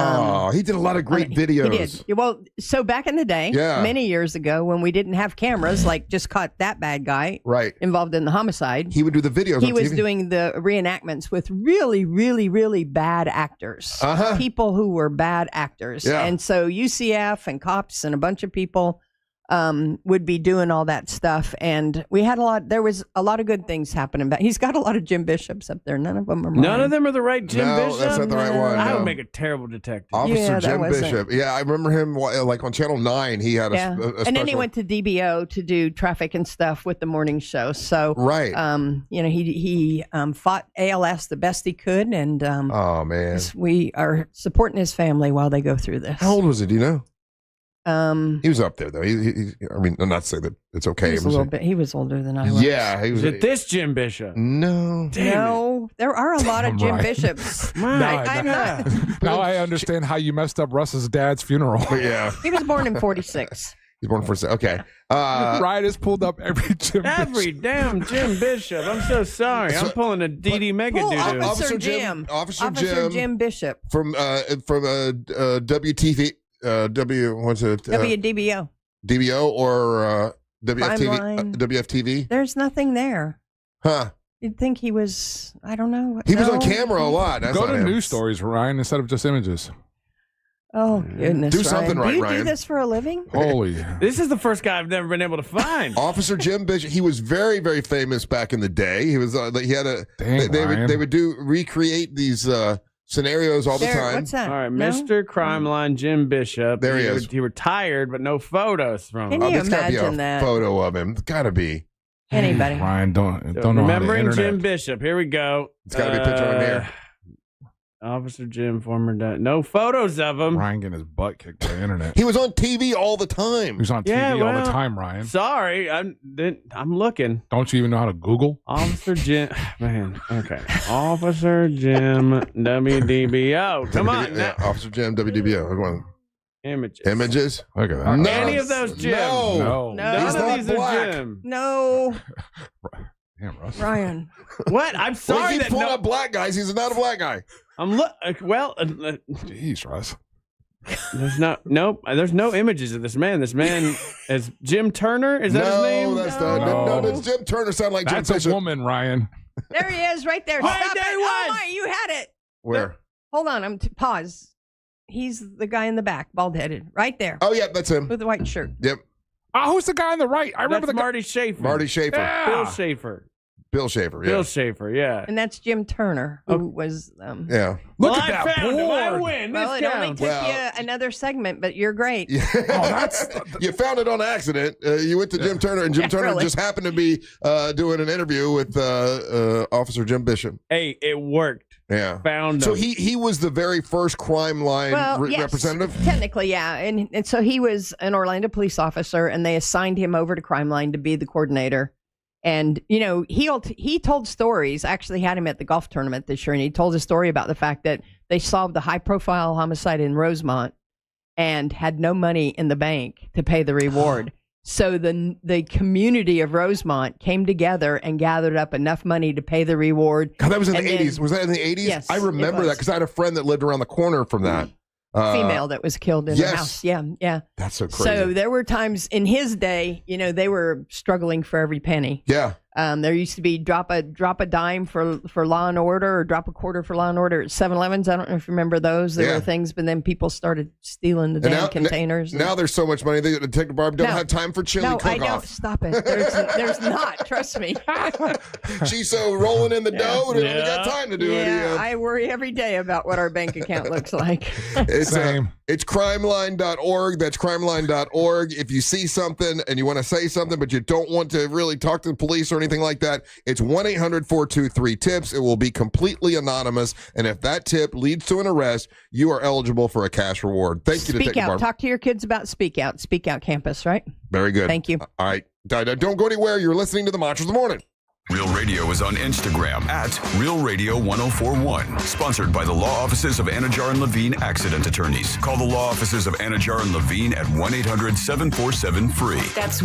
He did a lot of great videos. He did. Well, so back in the day, many years ago, when we didn't have cameras, like just caught that bad guy involved in the homicide. He would do the videos. He on was TV. doing the reenactments with really, really, really bad actors. People who were bad actors. Yeah. And so UCF and cops and a bunch of people would be doing all that stuff, and there was a lot of good things happening. But he's got a lot of Jim Bishops up there. None of them are mine. None of them are the right Jim Bishop. That's not the right one. I no. would make a terrible detective. Officer Jim Bishop. Yeah, I remember him like on Channel 9. He had a and then he went to DBO to do traffic and stuff with the morning show. So he fought ALS the best he could, and oh man, we are supporting his family while they go through this. How old was it? Do you know? He was up there though. I mean, I'm not saying that it's okay. He was a little bit. He was older than I was. Yeah, he was. Is it this Jim Bishop? No. No, there are a lot of Jim Right. Bishops. I'm not. Now I understand how you messed up Russ's dad's funeral. Yeah. He was born in 46. He's born for okay. Ryan has pulled up every Jim Every Bishop. damn Jim Bishop. I'm so sorry. I'm pulling a DD Mega Pull Doo. Officer Jim. Officer Jim. Jim Bishop. From WTV. What's it? WDBO. DBO or WFTV? Crime Line. WFTV? There's nothing there. Huh. You'd think he was, I don't know. He was on camera a lot. That's Go not to him. news stories, Ryan, instead of just images. Oh, goodness. Do something Ryan. right, Do you Ryan. do this for a living? Holy. This is the first guy I've never been able to find. Officer Jim Bishop. He was very, very famous back in the day. He was. He had a. Dang, they would recreate these scenarios all the time. What's that? All right, No? Mr. Crime Line Jim Bishop. There he is. He retired, but no photos from him. Can you There's gotta be a imagine that? photo of him. It's gotta be. Anybody? Ryan, don't So know how the remembering internet. Jim Bishop. Here we go. It's gotta be a picture of him here. Officer Jim, former dad. No photos of him. Ryan getting his butt kicked by the internet. He was on TV all the time. He was on TV all the time, Ryan. Sorry, I'm looking. Don't you even know how to Google? Officer Jim, man. Okay, Officer Jim WDBO. Come on, Yeah, Officer Jim WDBO. Come on. images. Images. Look at that. Are No. any of those Jim? No. None He's of not these black. are Jim. No, Damn, Russ. Ryan. What? I'm Well, sorry he that pulled no. up black guys. He's not a black guy. I'm well. Jeez, Russ. There's there's no images of this man. This man is Jim Turner. Is that his name? That's No. that's Jim Turner. Sound like That's Jim a Bishop. woman, Ryan. There he is, right there. Wait, Stop there it. he Oh was. my, you had it. Where? Hold on. Pause. He's the guy in the back, bald headed, right there, Oh yeah, that's him. with the white shirt. Yep. Who's the guy on the right? I remember That's the guy. Marty Schaefer. Marty Schaefer. Yeah. Bill Schaefer. Bill Schaefer. Yeah. Bill Schaefer. Yeah. And that's Jim Turner, who was. Yeah. Look Well, at that I found him. I board. win. Well, This it only counts. took Well- you another segment, but you're great. Yeah. that's- you found it on accident. You went to Jim Turner, and Jim Yeah, Turner really. just happened to be doing an interview with Officer Jim Bishop. Hey, it worked. Yeah. Found So him. he was the very first crime line Well, yes, representative. technically, yeah, and so he was an Orlando police officer, and they assigned him over to Crime Line to be the coordinator. And you know, he told stories. I actually had him at the golf tournament this year, and he told a story about the fact that they solved a high-profile homicide in Rosemont and had no money in the bank to pay the reward. So the community of Rosemont came together and gathered up enough money to pay the reward. God, that was in the And then- 80s. Was that in the 80s? Yes, I remember it that was. because I had a friend that lived around the corner from that. Female that was killed in yes. the house. Yeah, yeah. That's so crazy. So there were times in his day, you know, they were struggling for every penny. yeah. There used to be drop a dime for Law and Order, or drop a quarter for Law and Order at 7-Elevens. I don't know if you remember those. There Yeah. were things, but then people started stealing the And damn containers. Now there's so much money. Detective Barb don't No. have time for chili no, cook-off. I don't. Stop it. There's not. Trust me. She's so rolling in the dough, and yeah. got time to do Yeah, it. I worry every day about what our bank account looks like. It's it's crimeline.org. That's crimeline.org. If you see something and you want to say something, but you don't want to really talk to the police or anything like that, it's 1-800-423-TIPS. It will be completely anonymous. And if that tip leads to an arrest, you are eligible for a cash reward. Thank you, Speak Detective Out. Barb. Talk to your kids about Speak Out. Speak Out Campus, right? Very good. Thank you. All right. Don't go anywhere. You're listening to the Monsters of the Morning. Real Radio is on Instagram at Real Radio 1041. Sponsored by the law offices of Anajar and Levine Accident Attorneys. Call the law offices of Anajar and Levine at 1-800-747-FREE. That's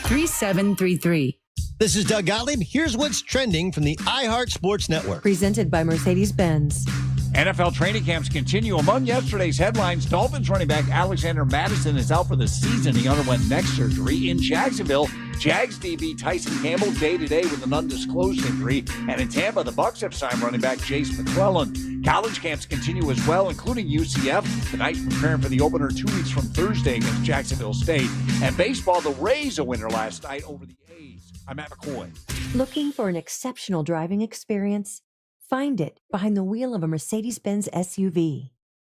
1-800-747-3733. This is Doug Gottlieb. Here's what's trending from the iHeart Sports Network. Presented by Mercedes-Benz. NFL training camps continue. Among yesterday's headlines, Dolphins running back Alexander Mattison is out for the season. He underwent neck surgery. In Jacksonville, Jags DB Tyson Campbell day-to-day with an undisclosed injury. And in Tampa, the Bucs have signed running back Jace McClellan. College camps continue as well, including UCF. The Knights preparing for the opener 2 weeks from Thursday against Jacksonville State. And baseball, the Rays a winner last night over the A's. I'm Matt McCoy. Looking for an exceptional driving experience? Find it behind the wheel of a Mercedes-Benz SUV.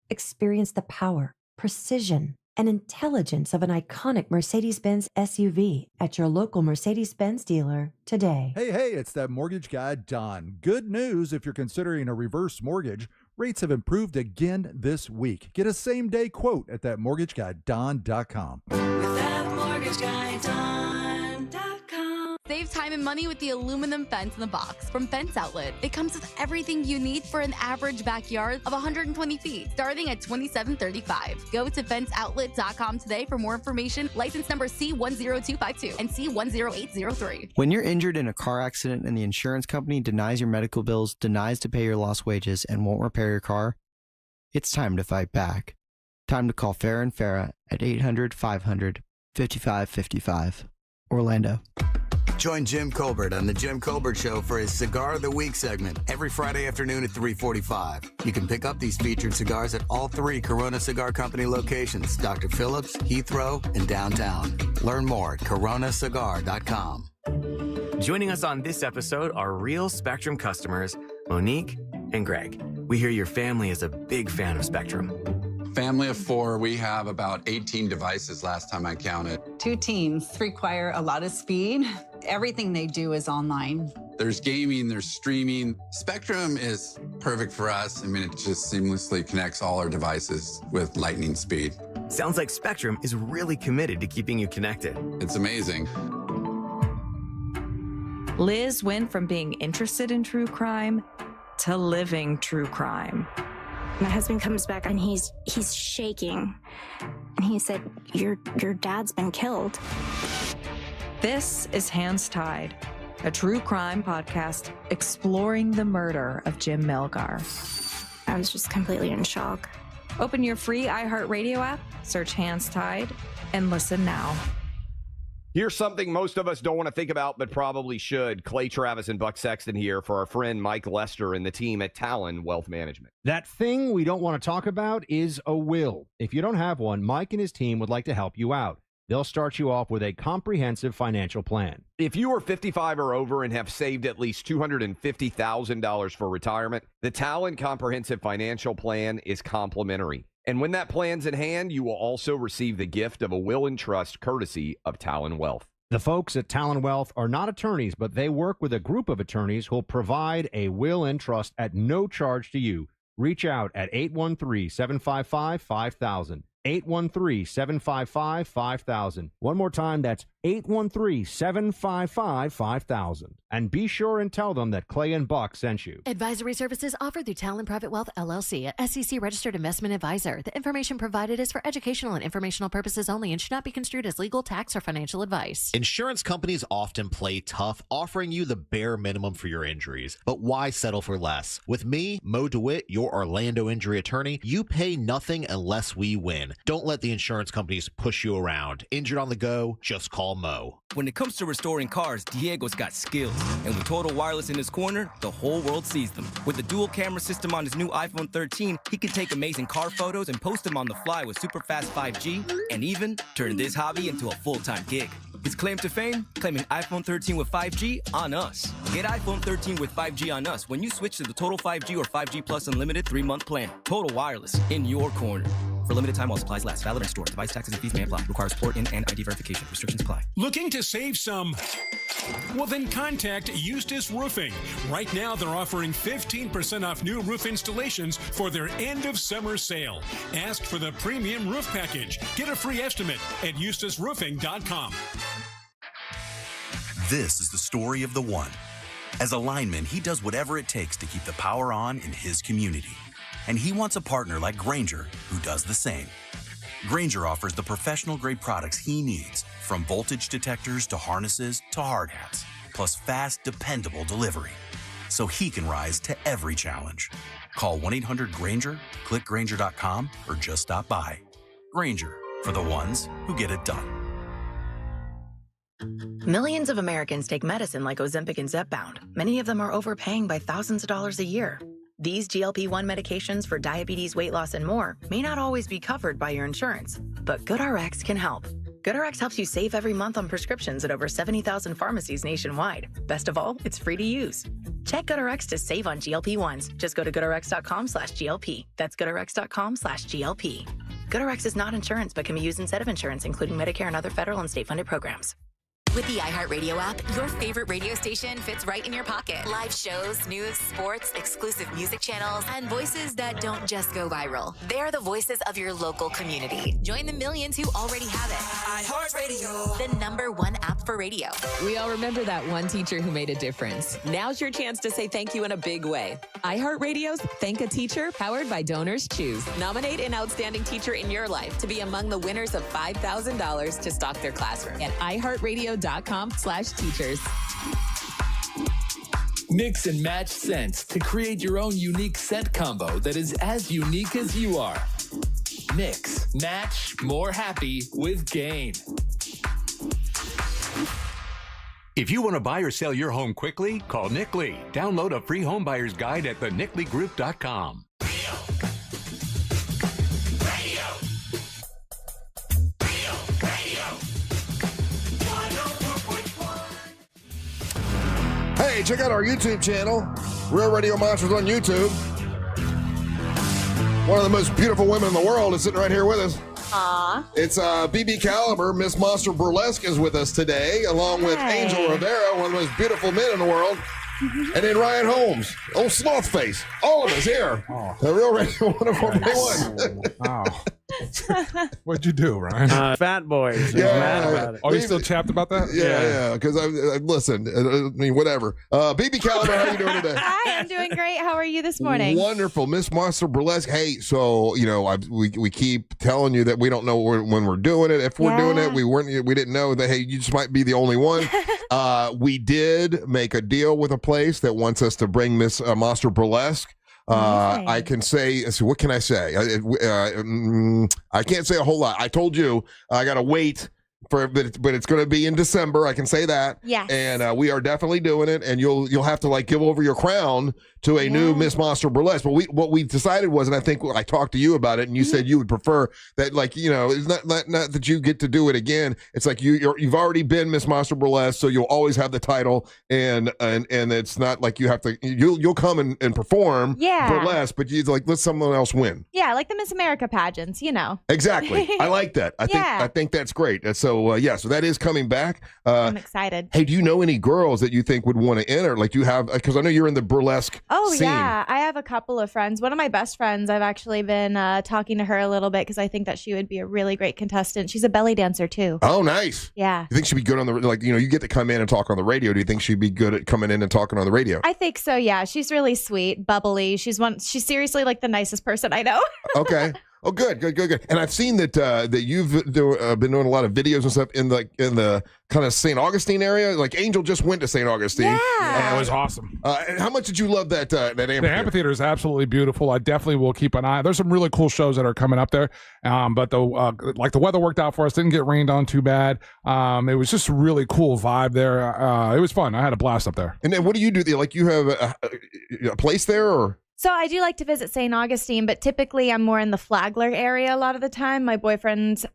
Experience the power, precision, and intelligence of an iconic Mercedes-Benz SUV at your local Mercedes-Benz dealer today. Hey, it's that mortgage guy, Don. Good news if you're considering a reverse mortgage. Rates have improved again this week. Get a same-day quote at thatmortgaguyDon.com. Save time and money with the aluminum fence in the box from Fence Outlet. It comes with everything you need for an average backyard of 120 feet, starting at $27.35. Go to fenceoutlet.com today for more information. License number C10252 and C10803. When you're injured in a car accident and the insurance company denies your medical bills, denies to pay your lost wages, and won't repair your car, it's time to fight back. Time to call Farrah & Farrah at 800-500-5555. Orlando. Join Jim Colbert on The Jim Colbert Show for his Cigar of the Week segment every Friday afternoon at 3:45. You can pick up these featured cigars at all 3 Corona Cigar Company locations, Dr. Phillips, Heathrow, and downtown. Learn more at coronacigar.com. Joining us on this episode are real Spectrum customers, Monique and Greg. We hear your family is a big fan of Spectrum. Family of 4, we have about 18 devices last time I counted. 2 teams require a lot of speed. Everything they do is online. There's gaming, there's streaming. Spectrum is perfect for us. I mean, it just seamlessly connects all our devices with lightning speed. Sounds like Spectrum is really committed to keeping you connected. It's amazing. Liz went from being interested in true crime to living true crime. My husband comes back and he's shaking. And he said, your dad's been killed. This is Hands Tied, a true crime podcast exploring the murder of Jim Melgar. I was just completely in shock. Open your free iHeartRadio app, search Hands Tied, and listen now. Here's something most of us don't want to think about, but probably should. Clay Travis and Buck Sexton here for our friend Mike Lester and the team at Talon Wealth Management. That thing we don't want to talk about is a will. If you don't have one, Mike and his team would like to help you out. They'll start you off with a comprehensive financial plan. If you are 55 or over and have saved at least $250,000 for retirement, the Talon Comprehensive Financial Plan is complimentary. And when that plan's in hand, you will also receive the gift of a will and trust courtesy of Talon Wealth. The folks at Talon Wealth are not attorneys, but they work with a group of attorneys who'll provide a will and trust at no charge to you. Reach out at 813-755-5000. 813-755-5000. One more time, that's 813-755-5000. And be sure and tell them that Clay and Buck sent you. Advisory services offered through Talon Private Wealth, LLC, a SEC registered investment advisor. The information provided is for educational and informational purposes only and should not be construed as legal, tax, or financial advice. Insurance companies often play tough, offering you the bare minimum for your injuries. But why settle for less? With me, Mo DeWitt, your Orlando injury attorney, you pay nothing unless we win. Don't let the insurance companies push you around. Injured on the go, just call Mo. When it comes to restoring cars, Diego's got skills. And with Total Wireless in his corner, the whole world sees them. With the dual camera system on his new iPhone 13, he can take amazing car photos and post them on the fly with super fast 5G, and even turn this hobby into a full-time gig. His claim to fame? Claiming iPhone 13 with 5G on us. Get iPhone 13 with 5G on us when you switch to the Total 5G or 5G Plus Unlimited 3-month plan. Total Wireless, in your corner. For limited time while supplies last. Valid in store. Device taxes and fees may apply. Requires port in and ID verification. Restrictions apply. Looking to save some? Well, then contact Eustace Roofing. Right now, they're offering 15% off new roof installations for their end of summer sale. Ask for the premium roof package. Get a free estimate at eustaceroofing.com. This is the story of the one. As a lineman, he does whatever it takes to keep the power on in his community. And he wants a partner like Grainger who does the same. Grainger offers the professional-grade products he needs, from voltage detectors to harnesses to hard hats, plus fast, dependable delivery, so he can rise to every challenge. Call 1-800-GRAINGER, click Grainger.com, or just stop by. Grainger, for the ones who get it done. Millions of Americans take medicine like Ozempic and Zepbound. Many of them are overpaying by thousands of dollars a year. These GLP-1 medications for diabetes, weight loss, and more may not always be covered by your insurance, but GoodRx can help. GoodRx helps you save every month on prescriptions at over 70,000 pharmacies nationwide. Best of all, it's free to use. Check GoodRx to save on GLP-1s. Just go to GoodRx.com/GLP. That's GoodRx.com/GLP. GoodRx is not insurance, but can be used instead of insurance, including Medicare and other federal and state-funded programs. With the iHeartRadio app, your favorite radio station fits right in your pocket. Live shows, news, sports, exclusive music channels, and voices that don't just go viral. They're the voices of your local community. Join the millions who already have it. iHeartRadio, the #1 app for radio. We all remember that one teacher who made a difference. Now's your chance to say thank you in a big way. iHeartRadio's Thank a Teacher, powered by Donors Choose. Nominate an outstanding teacher in your life to be among the winners of $5,000 to stock their classroom at iHeartRadio.com/teachers. Mix and match scents to create your own unique scent combo that is as unique as you are. Mix, match, more happy with Gain. If you want to buy or sell your home quickly, call Nick Lee. Download a free home buyer's guide at thenickleegroup.com. Hey, check out our YouTube channel, Real Radio Monsters on YouTube. One of the most beautiful women in the world is sitting right here with us. Aww. It's BB Caliber. Miss Monster Burlesque is with us today, along with Angel Rivera, one of the most beautiful men in the world. And then Ryan Holmes, old sloth face. All of us here. The Real Radio 104.1. Wow. What'd you do, Ryan? Fat boys. He's mad about it. Are you still chapped about that? Yeah. Because I listen. I mean, whatever. BB Caliber, how you doing today? Hi, I'm doing great. How are you this morning? Wonderful, Miss Monster Burlesque. Hey, so we keep telling you that we don't know when we're doing it. If we're doing it, we didn't know that. Hey, you just might be the only one. We did make a deal with a place that wants us to bring Miss Monster Burlesque. I can say, so what can I say? I can't say a whole lot. I told you I got to wait for, but it's going to be in December. I can say that. Yes. And we are definitely doing it. And you'll have to give over your crown to a new Miss Monster Burlesque. But what we decided was, and I think I talked to you about it, and you said you would prefer that, it's not that you get to do it again. It's like you've already been Miss Monster Burlesque, so you'll always have the title, and it's not like you have to. You'll come and perform burlesque, but you let someone else win. Yeah, like the Miss America pageants, Exactly. I like that. I think that's great. So that is coming back. I'm excited. Hey, do you know any girls that you think would want to enter? Like, do you have? Because I know you're in the burlesque. Oh, scene. yeah. I have a couple of friends. One of my best friends, I've actually been talking to her a little bit because I think that she would be a really great contestant. She's a belly dancer, too. Oh, nice. Yeah. You think she'd be good on the, you get to come in and talk on the radio. Do you think she'd be good at coming in and talking on the radio? I think so, yeah. She's really sweet, bubbly. She's seriously the nicest person I know. Okay. Oh, good. And I've seen that you've been doing a lot of videos and stuff in the kind of St. Augustine area. Like Angel just went to St. Augustine. Yeah, it was awesome. And how much did you love that amphitheater? The amphitheater is absolutely beautiful. I definitely will keep an eye. There's some really cool shows that are coming up there. But the weather worked out for us. Didn't get rained on too bad. It was just a really cool vibe there. It was fun. I had a blast up there. And then what do you do there? Like you have a place there, or? So I do like to visit St. Augustine, but typically I'm more in the Flagler area a lot of the time. My boyfriend's,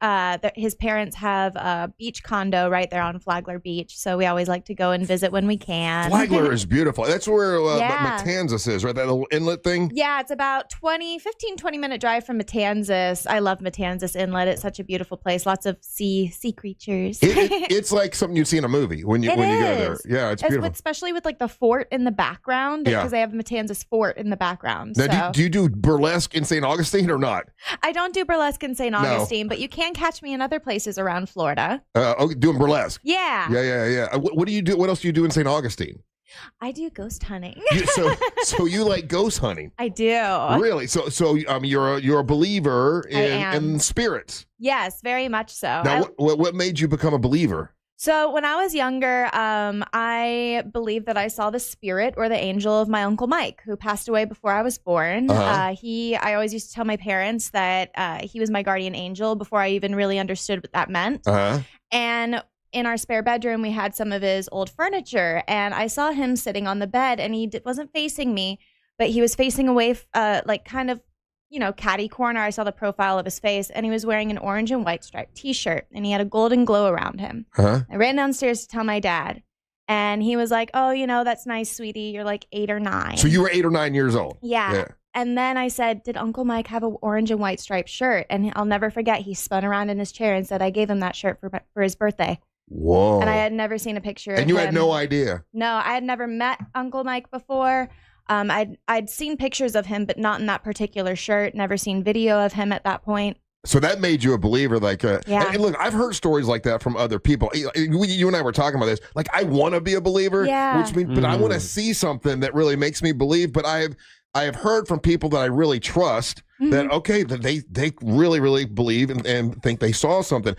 his parents have a beach condo right there on Flagler Beach, so we always like to go and visit when we can. Flagler is beautiful. That's where Matanzas is, right? That little inlet thing? Yeah, it's about 20-minute drive from Matanzas. I love Matanzas Inlet. It's such a beautiful place. Lots of sea creatures. It's like something you'd see in a movie when you go there. Yeah, it's beautiful. Especially with the fort in the background, because they have Matanzas Fort in the background. Now, do you do burlesque in St. Augustine or not? I don't do burlesque in St. Augustine, but you can catch me in other places around Florida. Doing burlesque? Yeah. Yeah. What do you do? What else do you do in St. Augustine? I do ghost hunting. So you like ghost hunting? I do. Really? So you're a believer in spirits? Yes, very much so. Now, what made you become a believer? So when I was younger, I believed that I saw the spirit or the angel of my Uncle Mike, who passed away before I was born. I always used to tell my parents that he was my guardian angel before I even really understood what that meant. And in our spare bedroom, we had some of his old furniture, and I saw him sitting on the bed, and he wasn't facing me, but he was facing away, catty corner. I saw the profile of his face, and he was wearing an orange and white striped t-shirt, and he had a golden glow around him. I ran downstairs to tell my dad, and he was like, "Oh, that's nice, sweetie. You're like 8 or 9. So you were 8 or 9 years old? Yeah. And then I said, "Did Uncle Mike have an orange and white striped shirt?" And I'll never forget, he spun around in his chair and said, "I gave him that shirt for his birthday." Whoa. And I had never seen a picture of him. And you had no idea? No, I had never met Uncle Mike before. I'd seen pictures of him, but not in that particular shirt. Never seen video of him at that point. So that made you a believer, like, yeah. And look, I've heard stories like that from other people. You and I were talking about this. Like, I want to be a believer, yeah. which means, but I want to see something that really makes me believe. But I have heard from people that I really trust that, okay, that they really, really believe and think they saw something.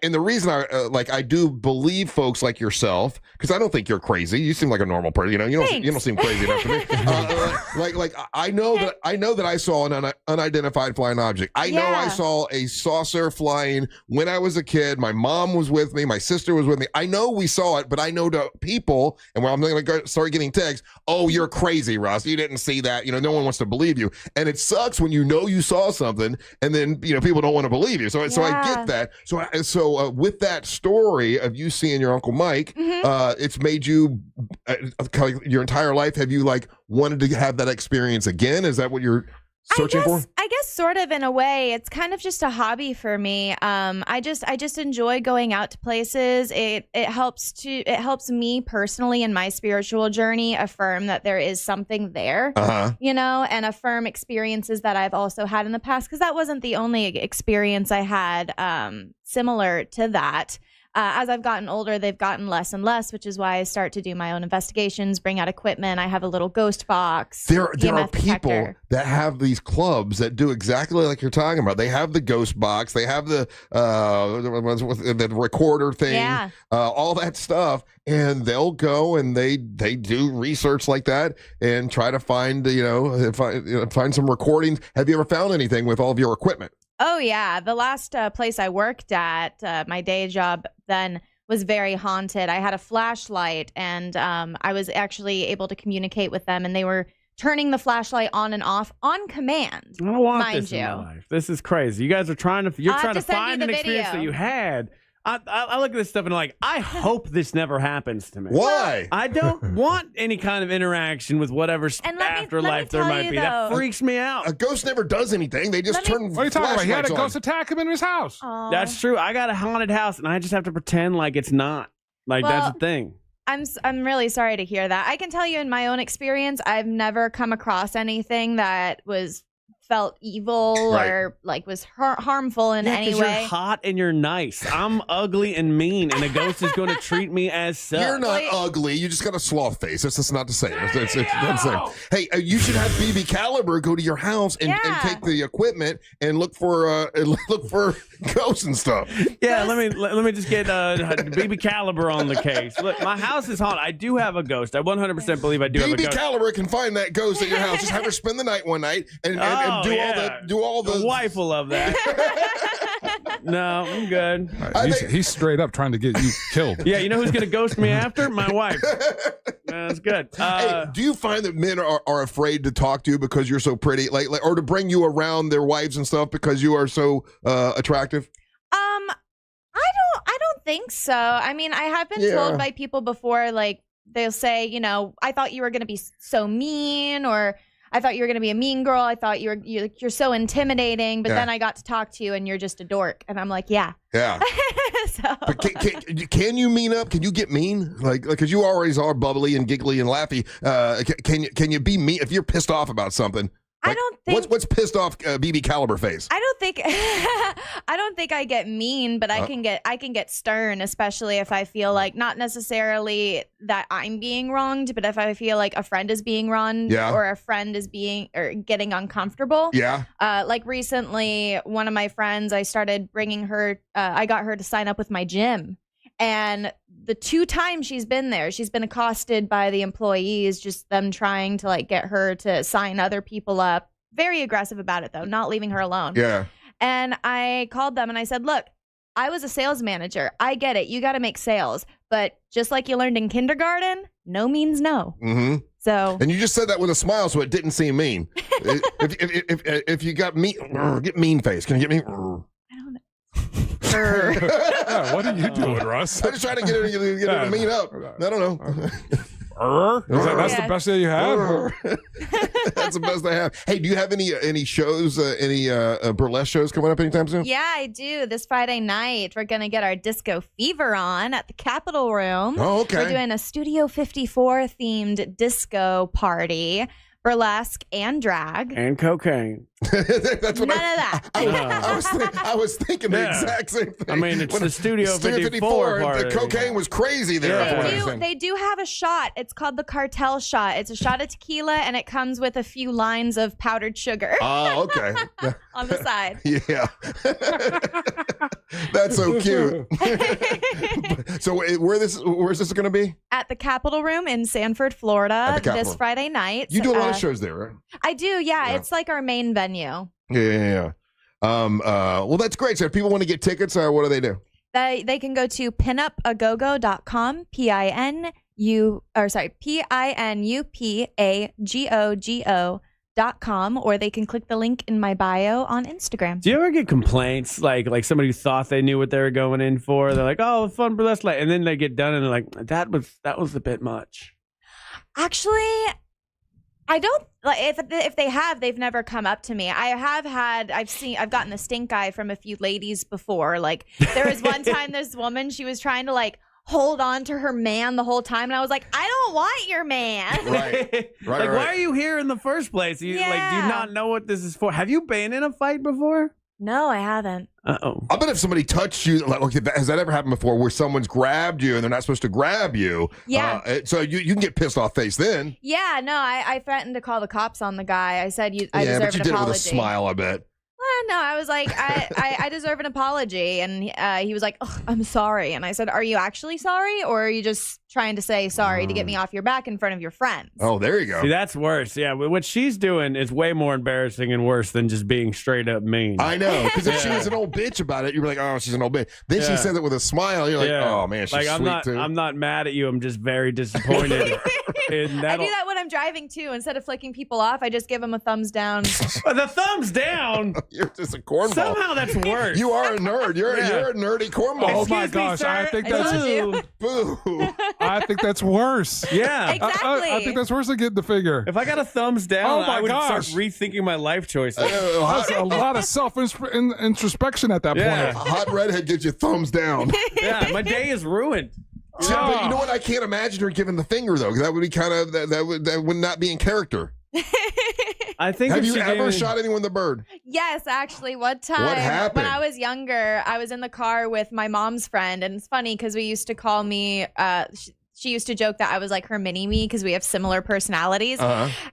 And the reason I do believe folks like yourself, because I don't think you're crazy. You seem like a normal person. You don't seem crazy enough to me. I know that I saw an unidentified flying object. I know I saw a saucer flying when I was a kid. My mom was with me. My sister was with me. I know we saw it, but I know to people, and when I'm going to start getting texts, oh, you're crazy, Russ. You didn't see that. No one wants to believe you. And it sucks when you saw something and then people don't want to believe you. So I get that. So with that story of you seeing your Uncle Mike, it's made you your entire life. Have you wanted to have that experience again? Is that what you're searching for? I guess sort of in a way. It's kind of just a hobby for me. I just enjoy going out to places. It helps me personally in my spiritual journey affirm that there is something there, and affirm experiences that I've also had in the past, because that wasn't the only experience I had similar to that. As I've gotten older, they've gotten less and less, which is why I start to do my own investigations, bring out equipment. I have a little ghost box. There are people that have these clubs that do exactly like you're talking about. They have the ghost box. They have the recorder thing, all that stuff. And they'll go and they do research like that and try to find some recordings. Have you ever found anything with all of your equipment? Oh, yeah. The last place I worked at, my day job then, was very haunted. I had a flashlight, and I was actually able to communicate with them, and they were turning the flashlight on and off on command. I don't want this in my life. This is crazy. You guys are trying to find an experience that you had. I look at this stuff and I'm like, I hope this never happens to me. Why? I don't want any kind of interaction with whatever afterlife there might be. That freaks me out. A ghost never does anything. They just turn. What are you talking about? He had a ghost attack him in his house. Aww. That's true. I got a haunted house and I just have to pretend like it's not. That's the thing. I'm really sorry to hear that. I can tell you in my own experience, I've never come across anything that felt evil or was harmful in any way. You're hot and you're nice. I'm ugly and mean, and a ghost is going to treat me as such. You're not ugly. You just got a sloth face. That's just not the same. It's not the same. Hey, you should have BB Caliber go to your house and take the equipment and look for ghosts and stuff. Yeah, let me just get BB Caliber on the case. Look, my house is haunted. I do have a ghost. I 100% believe I do have a ghost. BB Caliber can find that ghost at your house. Just have her spend the night one night and do all the. The wife will love that. No, I'm good. He's straight up trying to get you killed. Yeah, you know who's going to ghost me after? My wife. That's good. Hey, do you find that men are afraid to talk to you because you're so pretty, or to bring you around their wives and stuff because you are so attractive? I don't think so. I mean, I have been told by people before, they'll say, I thought you were going to be so mean, or I thought you were going to be a mean girl. I thought you're so intimidating, but then I got to talk to you and you're just a dork. And I'm like, yeah. Yeah. But can you mean up? Can you get mean? Because you always are bubbly and giggly and laughy. Can you be mean if you're pissed off about something? I don't think. What's pissed off BB Caliber face? I don't think I get mean, but I can get stern, especially if I feel like not necessarily that I'm being wronged, but if I feel like a friend is being wronged or a friend is getting uncomfortable. Yeah. Recently, one of my friends, I started bringing her. I got her to sign up with my gym. And the 2 times she's been there, she's been accosted by the employees, just them trying to get her to sign other people up. Very aggressive about it, though, not leaving her alone. Yeah. And I called them and I said, look, I was a sales manager. I get it. You got to make sales. But just like you learned in kindergarten, no means no. Mm-hmm. So. And you just said that with a smile, so it didn't seem mean. if you got mean, get mean face. Can you get me? What are you doing, Russ? I'm just trying to get her to mean up. I don't know. That's the best day you have? That's the best I have. Hey, do you have any shows, any burlesque shows coming up anytime soon? Yeah, I do. This Friday night, we're going to get our Disco Fever on at the Capitol Room. Oh, okay. We're doing a Studio 54 themed disco party. Burlesque and drag and cocaine. That's what None of that. I was thinking the exact same thing. I mean, it's When the Studio 54 part. The cocaine was crazy there. They do have a shot. It's called the cartel shot. It's a shot of tequila, and it comes with a few lines of powdered sugar. Oh, okay. On the side. Yeah. That's so cute. So where's this going to be? At the Capitol Room in Sanford, Florida, this Friday night. You do a lot of shows there, right? I do, yeah. It's like our main venue. Yeah. Well, that's great. So if people want to get tickets, what do they do? They can go to pinupagogo.com, pinupagogo.com, or they can click the link in my bio on Instagram. Do you ever get complaints like somebody who thought they knew what they were going in for? They're like, "Oh, fun burlesque," and then they get done and they're like, "That was a bit much." Actually, I don't like if they have, they've never come up to me. I've gotten the stink eye from a few ladies before. Like there was one time this woman, she was trying to like hold on to her man the whole time, and I was like, I don't want your man. Right. Why are you here in the first place? Do you not know what this is for? Have you been in a fight before? No, I haven't. Uh-oh. I bet if somebody touched you, has that ever happened before where someone's grabbed you and they're not supposed to grab you? Yeah. So you can get pissed off face then. Yeah, no, I threatened to call the cops on the guy. I said I deserve an apology. Yeah, but you did it with a smile, I bet. No, I was like, I deserve an apology. And he was like, oh, I'm sorry. And I said, are you actually sorry? Or are you just trying to say sorry to get me off your back in front of your friends? Oh, there you go. See, that's worse. Yeah, what she's doing is way more embarrassing and worse than just being straight up mean. I know. Because if she was an old bitch about it, you'd be like, oh, she's an old bitch. Then she says it with a smile. You're like, oh, man, she's sweet too. I'm not mad at you. I'm just very disappointed. I do that when I'm driving too. Instead of flicking people off, I just give them a thumbs down. The thumbs down? You're just a cornball. Somehow that's worse. You are a nerd. You're a nerdy cornball. Oh my gosh, I think that's boo. I think that's worse. Yeah, exactly. I think that's worse than getting the figure. If I got a thumbs down, I would start rethinking my life choices. That's a lot of self-introspection at that point. Hot redhead gives you thumbs down. Yeah, my day is ruined. Yeah, but you know what? I can't imagine her giving the finger though. That would be kind of that would not be in character. I think. Have you ever shot anyone with a bird? Yes, actually, one time. What happened? When I was younger, I was in the car with my mom's friend, and it's funny because we used to call me. She used to joke that I was like her mini-me because we have similar personalities.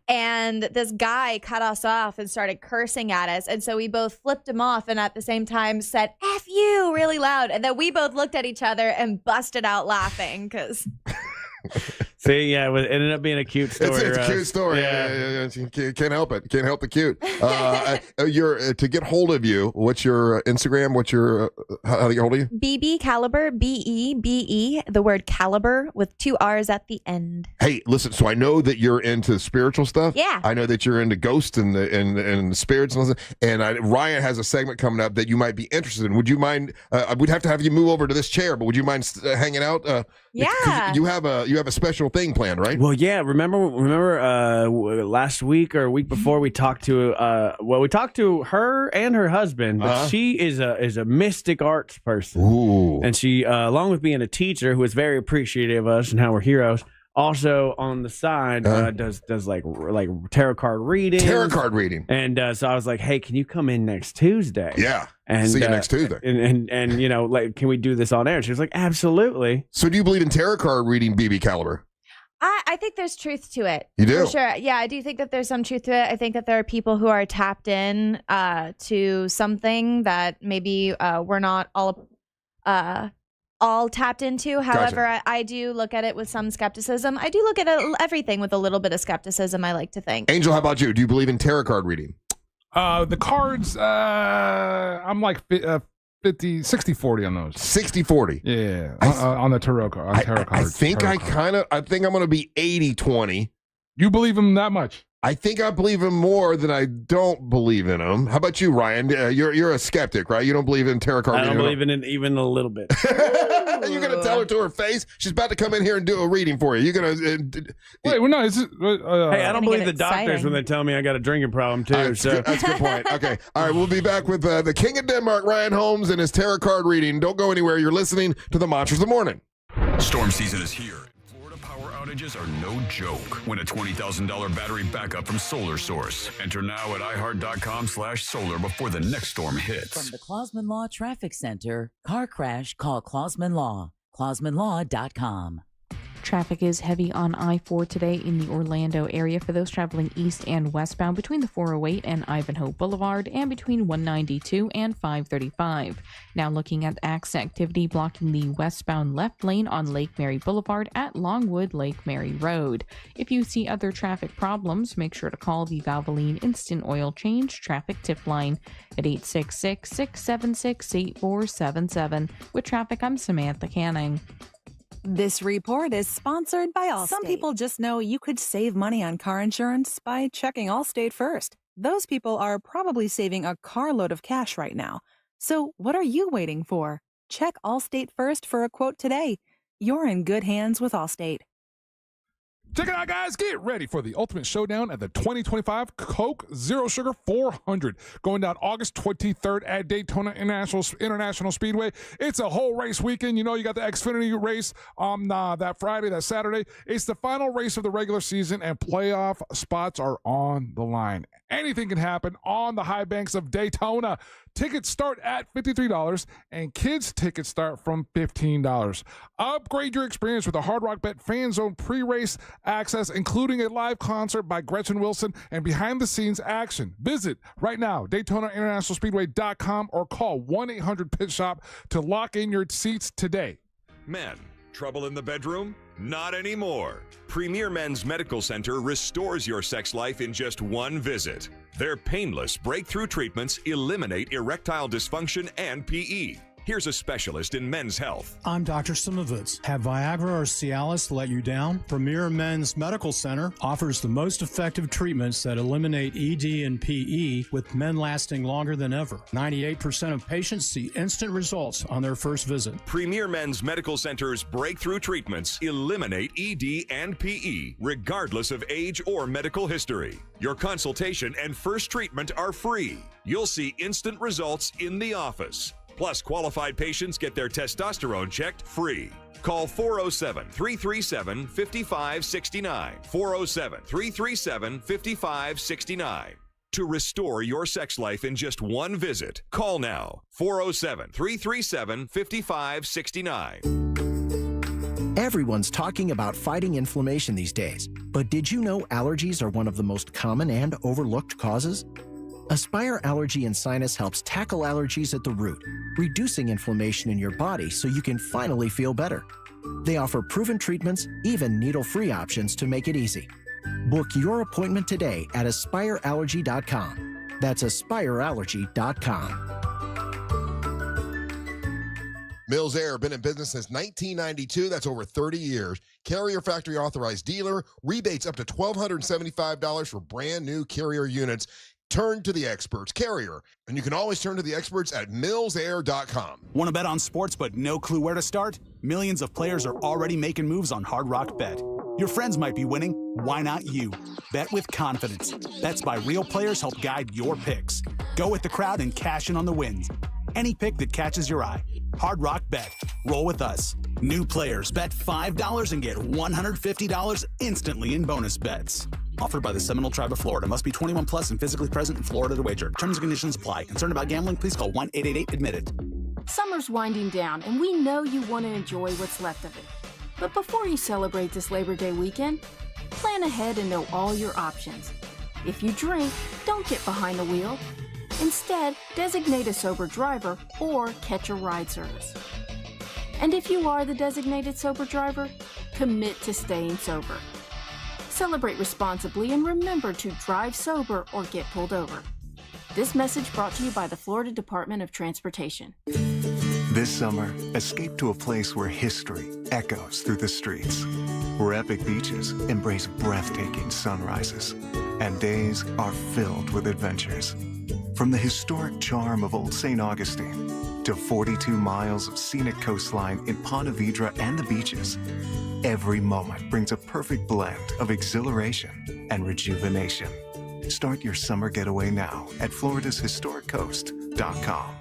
And this guy cut us off and started cursing at us. And so we both flipped him off and at the same time said, F you, really loud. And then we both looked at each other and busted out laughing because... See, yeah, it ended up being a cute story. It's a cute story. Yeah. Can't help it. Can't help the cute. To get hold of you, what's your Instagram? What's your how to get hold of you? BB Caliber, BEBE, the word caliber with 2 R's at the end. Hey, listen. So I know that you're into spiritual stuff. Yeah. I know that you're into ghosts and spirits and all that. And Ryan has a segment coming up that you might be interested in. Would you mind? We'd have to have you move over to this chair, but would you mind hanging out? Yeah. You have a special thing planned, right? Well, yeah. Remember last week or week before we talked to her and her husband, but she is a mystic arts person. Ooh. And she, along with being a teacher who is very appreciative of us and how we're heroes, also on the side does like tarot card reading. And so I was like, hey, can you come in next Tuesday? Yeah. And see you next Tuesday. And you know, like, can we do this on air? She was like, absolutely. So do you believe in tarot card reading, BB Caliber? I think there's truth to it. You do? For sure. Yeah, I do think that there's some truth to it. I think that there are people who are tapped in to something that maybe we're not all tapped into. However, Gotcha. I do look at it with some skepticism. I do look at everything with a little bit of skepticism, I like to think. Angel, how about you? Do you believe in tarot card reading? The cards, I'm like 60-40 on those. 60-40? Yeah, on the tarot card. I think I'm going to be 80-20. You believe them that much? I think I believe him more than I don't believe in him. How about you, Ryan? You're a skeptic, right? You don't believe in tarot card reading? I don't believe in it even a little bit. You're going to tell her to her face? She's about to come in here and do a reading for you. You're going to... Wait, well, no. Hey, I don't believe the doctors when they tell me I got a drinking problem, too. That's a good point. Okay. All right, we'll be back with the King of Denmark, Ryan Holmes, and his tarot card reading. Don't go anywhere. You're listening to the Monsters of the Morning. Storm season is here. Florida power outages are no joke. Win a $20,000 battery backup from Solar Source. Enter now at iHeart.com/solar before the next storm hits. From the Clausman Law Traffic Center, car crash, call Clausman Law. ClausmanLaw.com. Traffic is heavy on I-4 today in the Orlando area for those traveling east and westbound between the 408 and Ivanhoe Boulevard and between 192 and 535. Now looking at axe activity blocking the westbound left lane on Lake Mary Boulevard at Longwood Lake Mary Road. If you see other traffic problems, make sure to call the Valvoline Instant Oil Change Traffic Tip Line at 866-676-8477. With traffic, I'm Samantha Canning. This report is sponsored by Allstate. Some people just know you could save money on car insurance by checking Allstate first. Those people are probably saving a carload of cash right now. So what are you waiting for? Check Allstate first for a quote today. You're in good hands with Allstate. Check it out, guys. Get ready for the ultimate showdown at the 2025 Coke Zero Sugar 400. Going down August 23rd at Daytona International Speedway. It's a whole race weekend. You know, you got the Xfinity race on that Friday, that Saturday. It's the final race of the regular season, and playoff spots are on the line. Anything can happen on the high banks of Daytona. Tickets start at $53, and kids' tickets start from $15. Upgrade your experience with a Hard Rock Bet Fan Zone pre-race access, including a live concert by Gretchen Wilson and behind-the-scenes action. Visit right now, DaytonaInternationalSpeedway.com, or call 1-800-PIT-SHOP to lock in your seats today. Men, trouble in the bedroom? Not anymore. Premier Men's Medical Center restores your sex life in just one visit. Their painless breakthrough treatments eliminate erectile dysfunction and PE. Here's a specialist in men's health. I'm Dr. Simovitz. Have Viagra or Cialis let you down? Premier Men's Medical Center offers the most effective treatments that eliminate ED and PE, with men lasting longer than ever. 98% of patients see instant results on their first visit. Premier Men's Medical Center's breakthrough treatments eliminate ED and PE, regardless of age or medical history. Your consultation and first treatment are free. You'll see instant results in the office. Plus, qualified patients get their testosterone checked free. Call 407-337-5569. 407-337-5569. To restore your sex life in just one visit, call now. 407-337-5569. Everyone's talking about fighting inflammation these days. But did you know allergies are one of the most common and overlooked causes? Aspire Allergy and Sinus helps tackle allergies at the root, reducing inflammation in your body so you can finally feel better. They offer proven treatments, even needle-free options to make it easy. Book your appointment today at AspireAllergy.com. That's AspireAllergy.com. Mills Air, been in business since 1992. That's over 30 years. Carrier factory authorized dealer. Rebates up to $1,275 for brand new Carrier units. Turn to the experts, Carrier. And you can always turn to the experts at millsair.com. Want to bet on sports but no clue where to start? Millions of players are already making moves on Hard Rock Bet. Your friends might be winning. Why not you? Bet with confidence. Bets by real players help guide your picks. Go with the crowd and cash in on the wins. Any pick that catches your eye. Hard Rock Bet. Roll with us. New players bet $5 and get $150 instantly in bonus bets. Offered by the Seminole Tribe of Florida. Must be 21 plus and physically present in Florida to wager. Terms and conditions apply. Concerned about gambling? Please call 1-888-ADMIT-IT. Summer's winding down, and we know you want to enjoy what's left of it. But before you celebrate this Labor Day weekend, plan ahead and know all your options. If you drink, don't get behind the wheel. Instead, designate a sober driver or catch a ride service. And if you are the designated sober driver, commit to staying sober. Celebrate responsibly and remember to drive sober or get pulled over. This message brought to you by the Florida Department of Transportation. This summer, escape to a place where history echoes through the streets, where epic beaches embrace breathtaking sunrises, and days are filled with adventures. From the historic charm of Old St. Augustine to 42 miles of scenic coastline in Ponte Vedra and the beaches, every moment brings a perfect blend of exhilaration and rejuvenation. Start your summer getaway now at floridashistoriccoast.com.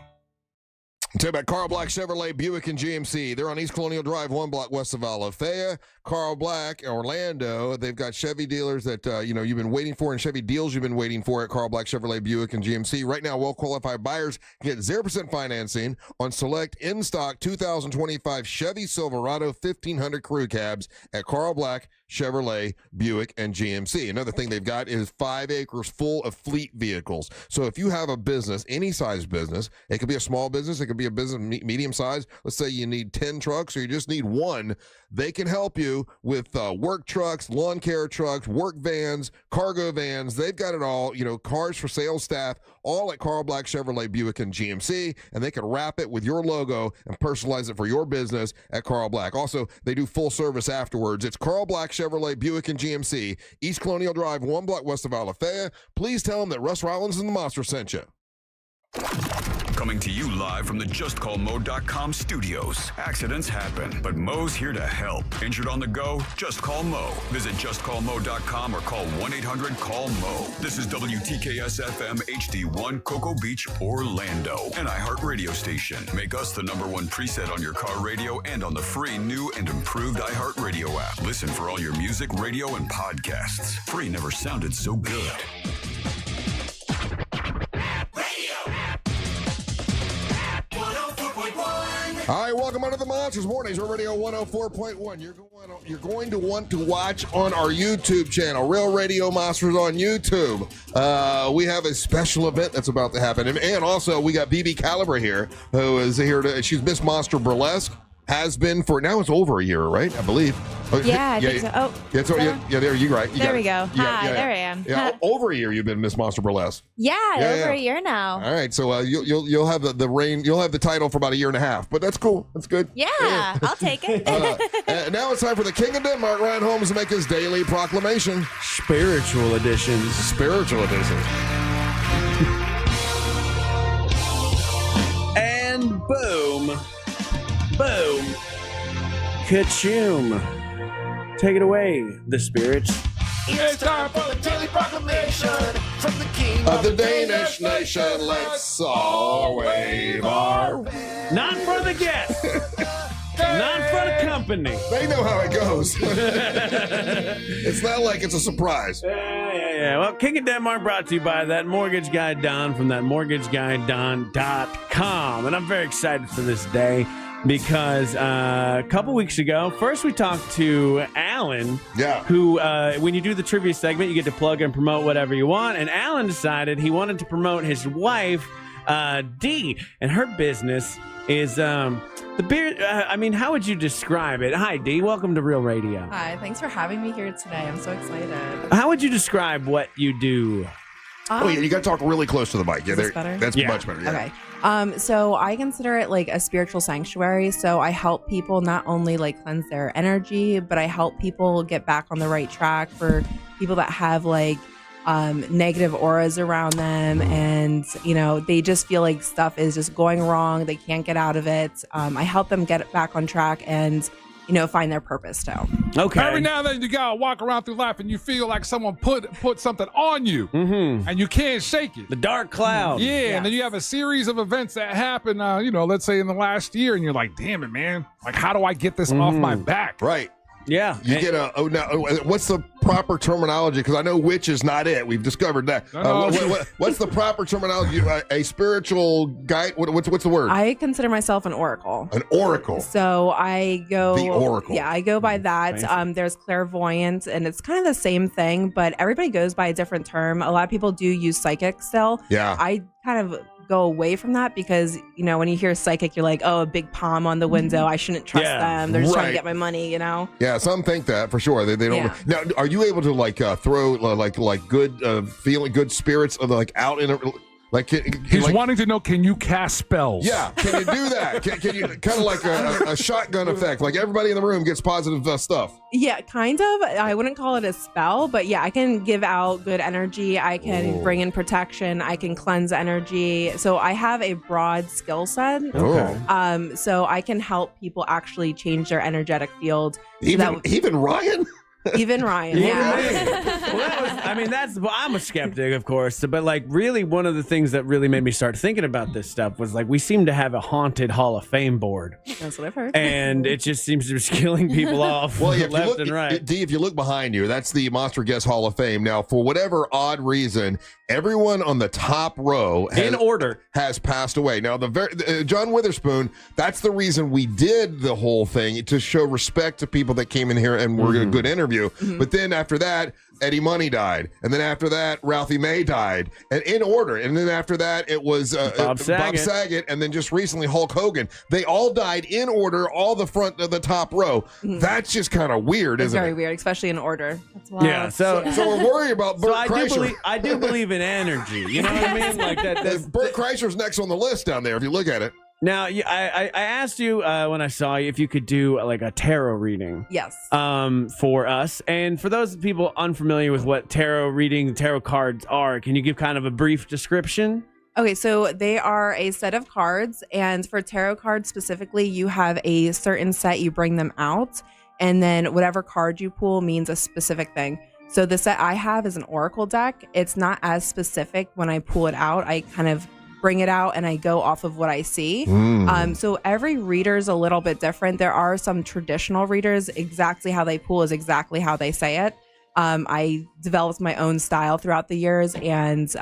Tell you about Carl Black Chevrolet Buick and GMC. They're on East Colonial Drive, 1 block west of Alafaya. Carl Black, Orlando. They've got Chevy dealers that you've been waiting for, and Chevy deals you've been waiting for at Carl Black Chevrolet Buick and GMC. Right now, well-qualified buyers get 0% financing on select in-stock 2025 Chevy Silverado 1500 crew cabs at Carl Black Chevrolet, Buick, and GMC. Another thing they've got is 5 acres full of fleet vehicles. So if you have a business, any size business, it could be a small business, it could be a business medium size. Let's say you need 10 trucks or you just need one. They can help you with work trucks, lawn care trucks, work vans, cargo vans. They've got it all, cars for sales staff, all at Carl Black Chevrolet, Buick, and GMC, and they can wrap it with your logo and personalize it for your business at Carl Black. Also, they do full service afterwards. It's Carl Black Chevrolet, Buick, and GMC, East Colonial Drive, 1 block west of Alafaya. Please tell them that Russ Rollins and the Monster sent you. Coming to you live from the JustCallMo.com studios. Accidents happen, but Mo's here to help. Injured on the go? Just call Mo. Visit JustCallMo.com or call 1-800-CALL-MO. This is WTKS-FM HD1, Cocoa Beach, Orlando. An iHeart radio station. Make us the #1 preset on your car radio and on the free new and improved iHeart radio app. Listen for all your music, radio, and podcasts. Free never sounded so good. All right, welcome under the Monsters Mornings. We're Radio 104.1. You're going to want to watch on our YouTube channel, Real Radio Monsters on YouTube. We have a special event that's about to happen. And also, we got BB Caliber here, who is here she's Miss Monster Burlesque. Has been for now. It's over a year, right? I believe. Yeah, I think so. Oh, there you right. There we go. Hi, there I am. Yeah, over a year you've been Miss Monster Burlesque. Over a year now. All right, so you'll have the reign. You'll have the title for about a year and a half, but that's cool. That's good. Yeah, I'll take it. Now it's time for the King of Denmark, Ryan Holmes, to make his daily proclamation. Spiritual editions. Spiritual editions. And boom. Boom. Ka-choom. Take it away, the spirits. It's time for the daily proclamation from the king of the Danish nation. Let's all wave our... Not for the guest. Not for the company. They know how it goes. It's not like it's a surprise. Yeah. Well, King of Denmark brought to you by that mortgage guy, Don, from that mortgageguy.com. And I'm very excited for this day. Because a couple weeks ago, first we talked to Alan, who, when you do the trivia segment, you get to plug and promote whatever you want. And Alan decided he wanted to promote his wife, Dee, and her business is the beer. How would you describe it? Hi, Dee. Welcome to Real Radio. Hi. Thanks for having me here today. I'm so excited. How would you describe what you do? You got to talk really close to the mic. Is this better? That's much better. Yeah. Okay. So I consider it like a spiritual sanctuary. So I help people not only like cleanse their energy, but I help people get back on the right track for people that have like negative auras around them, and they just feel like stuff is just going wrong. They can't get out of it. I help them get back on track and find their purpose too. Okay. Every now and then you gotta walk around through life and you feel like someone put something on you, and you can't shake it. The dark cloud. Yeah, and then you have a series of events that happen, let's say in the last year, and you're like, damn it, man. Like, how do I get this off my back? Right. Yeah. You get what's the proper terminology? Because I know witch is not it. We've discovered that. What's the proper terminology? A spiritual guide? What's the word? I consider myself an oracle. An oracle. So I go... The oracle. Yeah, I go by that. There's clairvoyant, and it's kind of the same thing, but everybody goes by a different term. A lot of people do use psychic still. Yeah. I kind of go away from that because, when you hear psychic, you're like, oh, a big palm on the window. I shouldn't trust them. They're just trying to get my money, Yeah, some think that for sure. They don't. Yeah. Now, are you able to throw good feeling, good spirits out in Like he's wanting to know, can you cast spells? Yeah, can you do that? Can you kind of like a shotgun effect? Like everybody in the room gets positive stuff. Yeah, kind of. I wouldn't call it a spell, but yeah, I can give out good energy. I can bring in protection. I can cleanse energy. So I have a broad skill set. Okay. So I can help people actually change their energetic field. Even Ryan? Even Ryan, yeah. Well, I'm a skeptic, of course, but like really one of the things that really made me start thinking about this stuff was like we seem to have a haunted Hall of Fame board. That's what I've heard. And it just seems to be killing people off left and right. D, if you look behind you, that's the Monster Guest Hall of Fame. Now, for whatever odd reason, everyone on the top row has passed away. Now, John Witherspoon, that's the reason we did the whole thing, to show respect to people that came in here and were a good interview. But then after that, Eddie Money died. And then after that, Ralphie May died. And in order. And then after that, it was Bob Saget. And then just recently, Hulk Hogan. They all died in order, all the front of the top row. That's just kind of weird, isn't it? It's very weird, especially in order. That's wild. Yeah, so we're worried about Bert Kreischer. I do believe in energy. You know what I mean? Like that. Bert Kreischer's next on the list down there, if you look at it. Now, I asked you when I saw you if you could do like a tarot reading. Yes. For us. And for those people unfamiliar with what tarot cards are, can you give kind of a brief description? Okay, so they are a set of cards. And for tarot cards specifically, you have a certain set, you bring them out. And then whatever card you pull means a specific thing. So the set I have is an oracle deck. It's not as specific when I pull it out. I kind of bring it out and I go off of what I see. So every reader is a little bit different. There are some traditional readers, exactly how they pull is exactly how they say it. I developed my own style throughout the years, and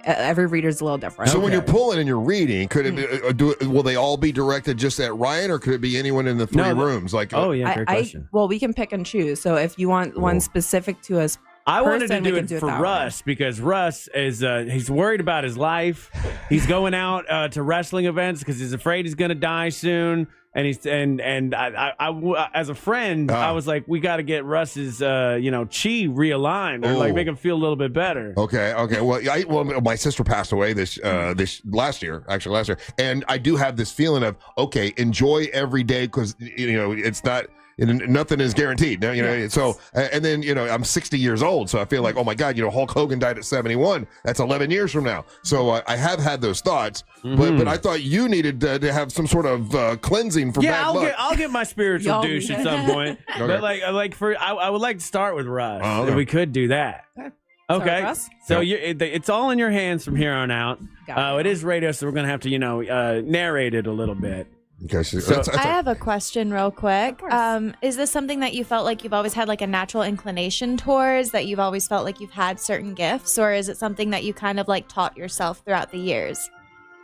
every reader is a little different. So when you're pulling and you're reading, could it will they all be directed just at Ryan, or could it be anyone in the three rooms? Like, great question. Well, we can pick and choose. So if you want one specific to us, I wanted to do it for Russ because Russ is he's worried about his life. He's going out to wrestling events because he's afraid he's going to die soon. And I as a friend, I was like, we got to get Russ's chi realigned, or like make him feel a little bit better. Okay. Well, my sister passed away this last year, and I do have this feeling of enjoy every day, because it's not. Nothing is guaranteed. Now, so, and then, I'm 60 years old, so I feel like, oh my God, Hulk Hogan died at 71. That's 11 years from now. So I have had those thoughts, but I thought you needed to have some sort of cleansing from bad luck. I'll get my spiritual douche at some point. Okay. But I would like to start with Russ. If we could do that. Okay. So it's all in your hands from here on out. It is radio, so we're going to have to, narrate it a little bit. Okay, I have a question real quick. Is this something that you felt like you've always had like a natural inclination towards, that you've always felt like you've had certain gifts, or is it something that you kind of like taught yourself throughout the years?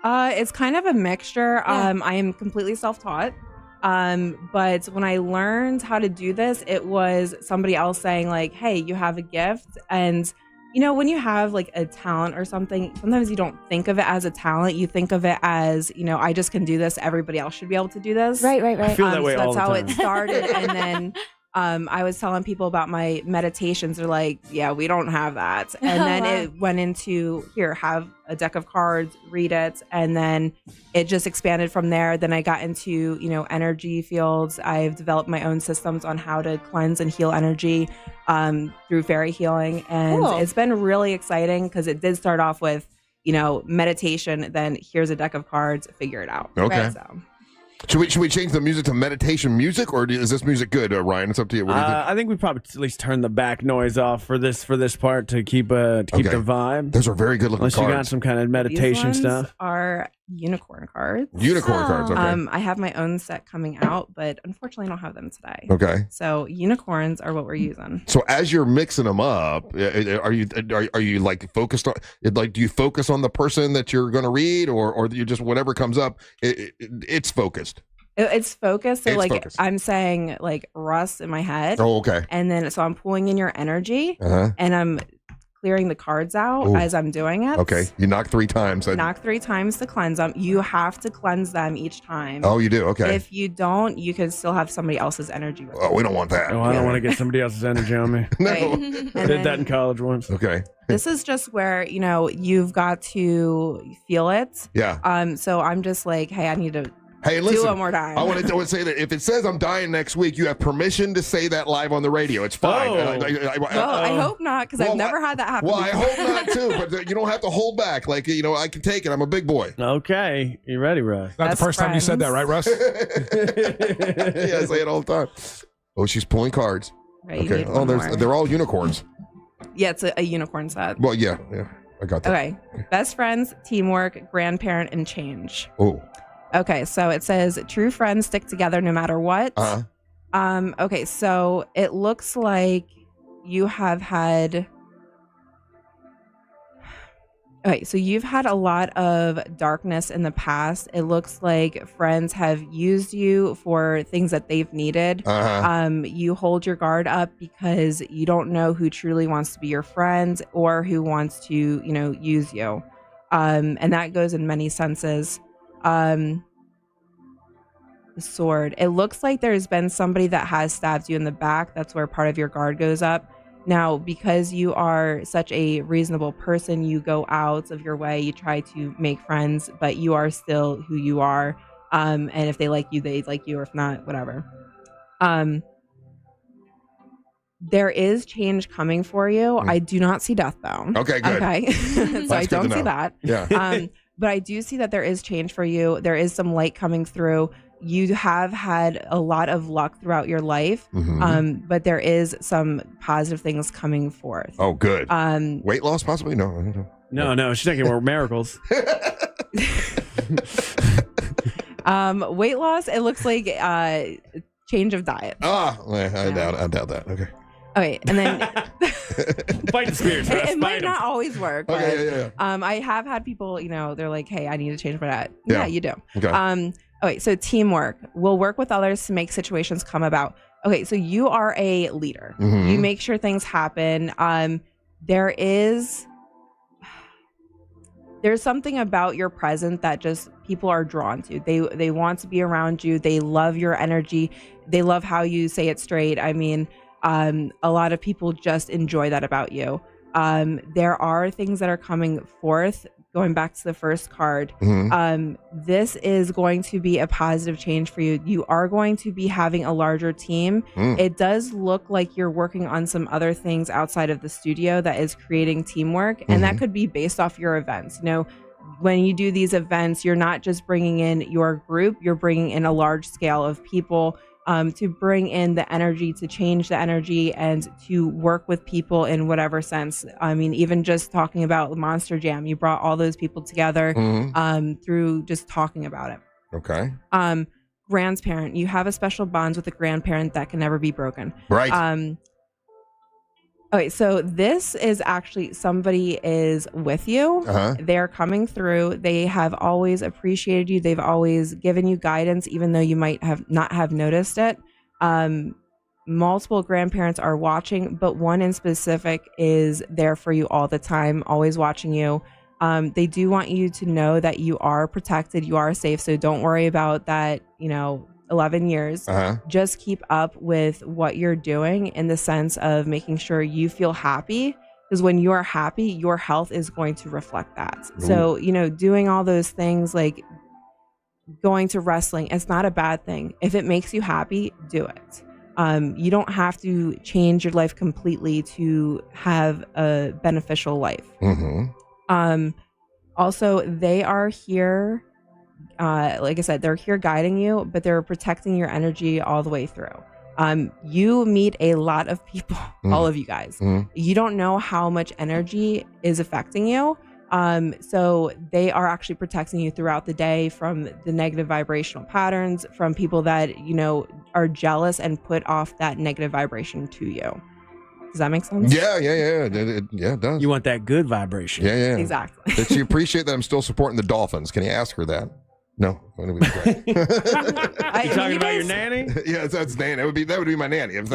It's kind of a mixture. I am completely self-taught. But when I learned how to do this, it was somebody else saying like, hey, you have a gift. And when you have like a talent or something, sometimes you don't think of it as a talent. You think of it as, I just can do this. Everybody else should be able to do this. Right. I feel that way all the time. That's how it started. And then I was telling people about my meditations. They're like, yeah, we don't have that. And then it went into, here, have a deck of cards, read it. And then it just expanded from there. Then I got into, energy fields. I've developed my own systems on how to cleanse and heal energy through fairy healing. And It's been really exciting, because it did start off with, meditation. Then here's a deck of cards, figure it out. Okay. Right, so. Should we change the music to meditation music, or is this music good, Ryan? It's up to you. What do you think? I think we probably at least turn the back noise off for this part to keep the vibe. Those are very good looking cards. Unless you got some kind of meditation These ones stuff. Are unicorn cards. Unicorn cards. Okay. I have my own set coming out, but unfortunately, I don't have them today. Okay. So unicorns are what we're using. So as you're mixing them up, are you like focused on do you focus on the person that you're going to read, or you just whatever comes up, it's focused? It's focused. So I'm saying like Russ in my head. Oh, okay. And then so I'm pulling in your energy, and I'm clearing the cards out Ooh. as I'm doing it. Okay, you knock 3 times. Knock 3 times to cleanse them. You have to cleanse them each time. Oh, you do? Okay. If you don't, you could still have somebody else's energy with Oh, we don't want that. Oh, I don't want to get somebody else's energy on me. No. I did that in college once. Okay. This is just where, you've got to feel it. Yeah. So I'm just like, hey, I need to Hey, listen, do it one more time. I want to say that if it says I'm dying next week, you have permission to say that live on the radio. It's fine. I hope not, because I've never had that happen. Well, I hope not too, but you don't have to hold back. Like, I can take it. I'm a big boy. Okay. You ready, Russ? Not the first time you said that, right, Russ? Yeah, I say it all the time. Oh, she's pulling cards. Right, you okay. need one more. They're all unicorns. Yeah, it's a unicorn set. Well, yeah. I got that. Okay. Best friends, teamwork, grandparent, and change. Oh. Okay, so it says true friends stick together no matter what. Okay, so it looks like you have had. Okay, so you've had a lot of darkness in the past. It looks like friends have used you for things that they've needed. You hold your guard up because you don't know who truly wants to be your friend or who wants to, use you. And that goes in many senses. The sword. It looks like there's been somebody that has stabbed you in the back. That's where part of your guard goes up. Now, because you are such a reasonable person, you go out of your way, you try to make friends, but you are still who you are. And if they like you, they like you, or if not, whatever. There is change coming for you. I do not see death, though. Okay, good. Okay. So I don't see that. Yeah. But I do see that there is change for you. There is some light coming through. You have had a lot of luck throughout your life, but there is some positive things coming forth. Oh, good. Weight loss, possibly? No. No, she's thinking more miracles. Weight loss, it looks like change of diet. I doubt that. Okay. Okay, and then fight the spirits. It might not always work. Okay, but, I have had people, they're like, "Hey, I need to change my diet." Yeah, you do. Okay. Okay, so teamwork. We'll work with others to make situations come about. Okay, so you are a leader. You make sure things happen. There's something about your presence that just people are drawn to. They want to be around you. They love your energy. They love how you say it straight. I mean, a lot of people just enjoy that about you. There are things that are coming forth. Going back to the first card, this is going to be a positive change for you. You are going to be having a larger team. It does look like you're working on some other things outside of the studio that is creating teamwork, and that could be based off your events. When you do these events, you're not just bringing in your group, you're bringing in a large scale of people to bring in the energy, to change the energy, and to work with people in whatever sense. I mean, even just talking about Monster Jam, you brought all those people together through just talking about it. Okay. Grandparent, you have a special bond with a grandparent that can never be broken. Right. Okay, so this is actually somebody is with you. They're coming through. They have always appreciated you. They've always given you guidance, even though you might have not have noticed it. Multiple grandparents are watching, but one in specific is there for you all the time, always watching you. They do want you to know that you are protected, you are safe. So don't worry about that, 11 years. Just keep up with what you're doing in the sense of making sure you feel happy, because when you are happy, your health is going to reflect that. Ooh. So, doing all those things like going to wrestling, it's not a bad thing. If it makes you happy, do it. You don't have to change your life completely to have a beneficial life. Also, they are here. Like I said, they're here guiding you, but they're protecting your energy all the way through. You meet a lot of people, all of you guys. You don't know how much energy is affecting you. So they are actually protecting you throughout the day from the negative vibrational patterns, from people that, are jealous and put off that negative vibration to you. Does that make sense? Yeah. It does. You want that good vibration. Yeah. Exactly. Does she appreciate that I'm still supporting the Dolphins? Can you ask her that? No. You talking about your nanny? Yeah, that's nanny. That would be my nanny. That's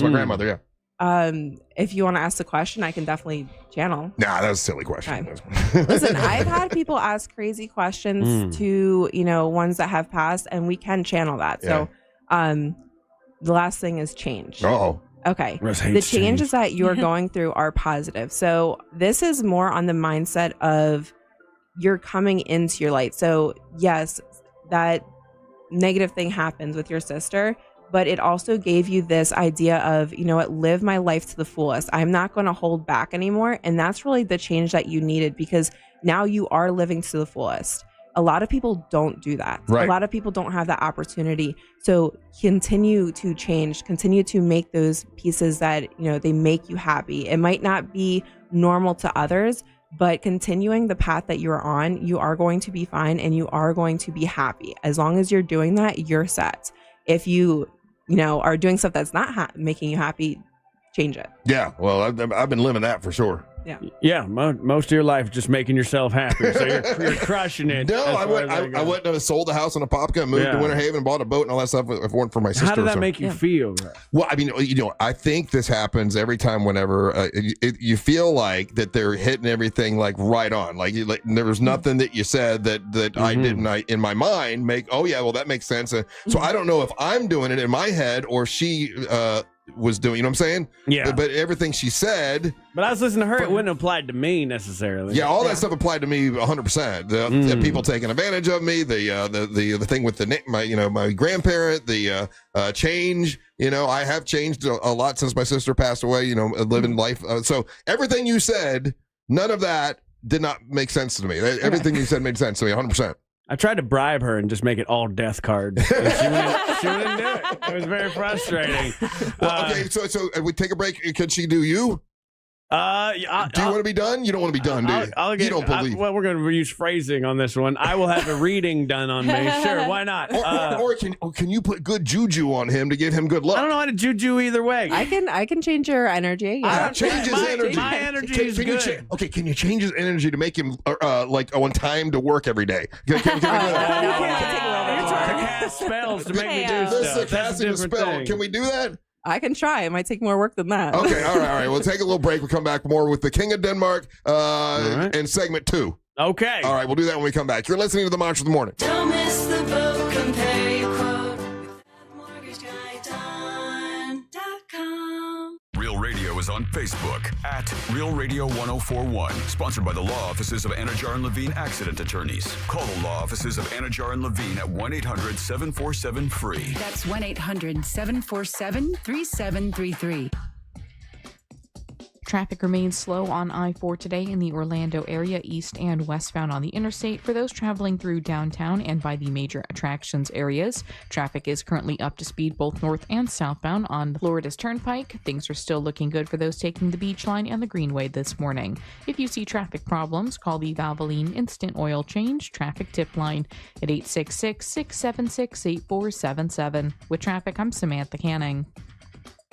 my grandmother. Yeah. If you want to ask the question, I can definitely channel. Nah, that was a silly question. Okay. Listen, I've had people ask crazy questions to, ones that have passed, and we can channel that. Yeah. So, the last thing is change. Oh. Okay. Russ The hates changes that you're going through are positive. So this is more on the mindset of you're coming into your light. So yes, that negative thing happens with your sister, but it also gave you this idea of, live my life to the fullest. I'm not going to hold back anymore. And that's really the change that you needed, because now you are living to the fullest. A lot of people don't do that. Right. A lot of people don't have that opportunity. So continue to change, continue to make those pieces that, they make you happy. It might not be normal to others, but continuing the path that you're on, you are going to be fine and you are going to be happy. As long as you're doing that, you're set. If you, are doing stuff that's not making you happy, change it. Yeah. Well, I've been living that for sure. Yeah. Most of your life just making yourself happy, so you're crushing it. No, I went and sold the house in Apopka, moved to Winter Haven, bought a boat and all that stuff. If it weren't for my sister. How did that make you feel? Well, I mean, I think this happens every time whenever you feel like that they're hitting everything like right on. Like there was nothing that you said that I didn't in my mind make. Oh yeah, well that makes sense. So I don't know if I'm doing it in my head or she was doing. You know what I'm saying? Yeah. But everything she said. But I was listening to her. It wouldn't have applied to me necessarily. Yeah, all that stuff applied to me 100%. The people taking advantage of me, the thing with my grandparent, the change. I have changed a lot since my sister passed away. Living life. So everything you said, none of that did not make sense to me. Everything you said made sense to me 100%. I tried to bribe her and just make it all death cards. She wouldn't do it. It was very frustrating. Well, okay, so we take a break. Can she do you? Do you want to be done? You don't want to be done, do you? You don't believe. Well, we're going to use phrasing on this one. I will have a reading done on me. Sure, why not? Or can you put good juju on him to give him good luck? I don't know how to juju either way. I can change your energy. Yeah. Change his energy. My energy is good. Can you change his energy to make him on time to work every day? Can we do that? You're trying to cast spells to make me do This is stuff. a casting a spell. Thing. Can we do that? I can try. It might take more work than that. Okay, all right. We'll take a little break. We'll come back more with the King of Denmark in segment 2. Okay. All right, we'll do that when we come back. You're listening to the Monster of the Morning. Don't miss the boat. Compare your quote with mortgageguide.com. Real Radio is on Facebook at Real Radio 1041. Sponsored by the law offices of Anajar and Levine Accident Attorneys. Call the law offices of Anajar and Levine at 1-800-747-FREE. That's 1-800-747-3733. Traffic remains slow on I-4 today in the Orlando area, east and westbound on the interstate. For those traveling through downtown and by the major attractions areas, traffic is currently up to speed both north and southbound on Florida's Turnpike. Things are still looking good for those taking the Beach Line and the Greenway this morning. If you see traffic problems, call the Valvoline Instant Oil Change Traffic Tip Line at 866-676-8477. With traffic, I'm Samantha Canning.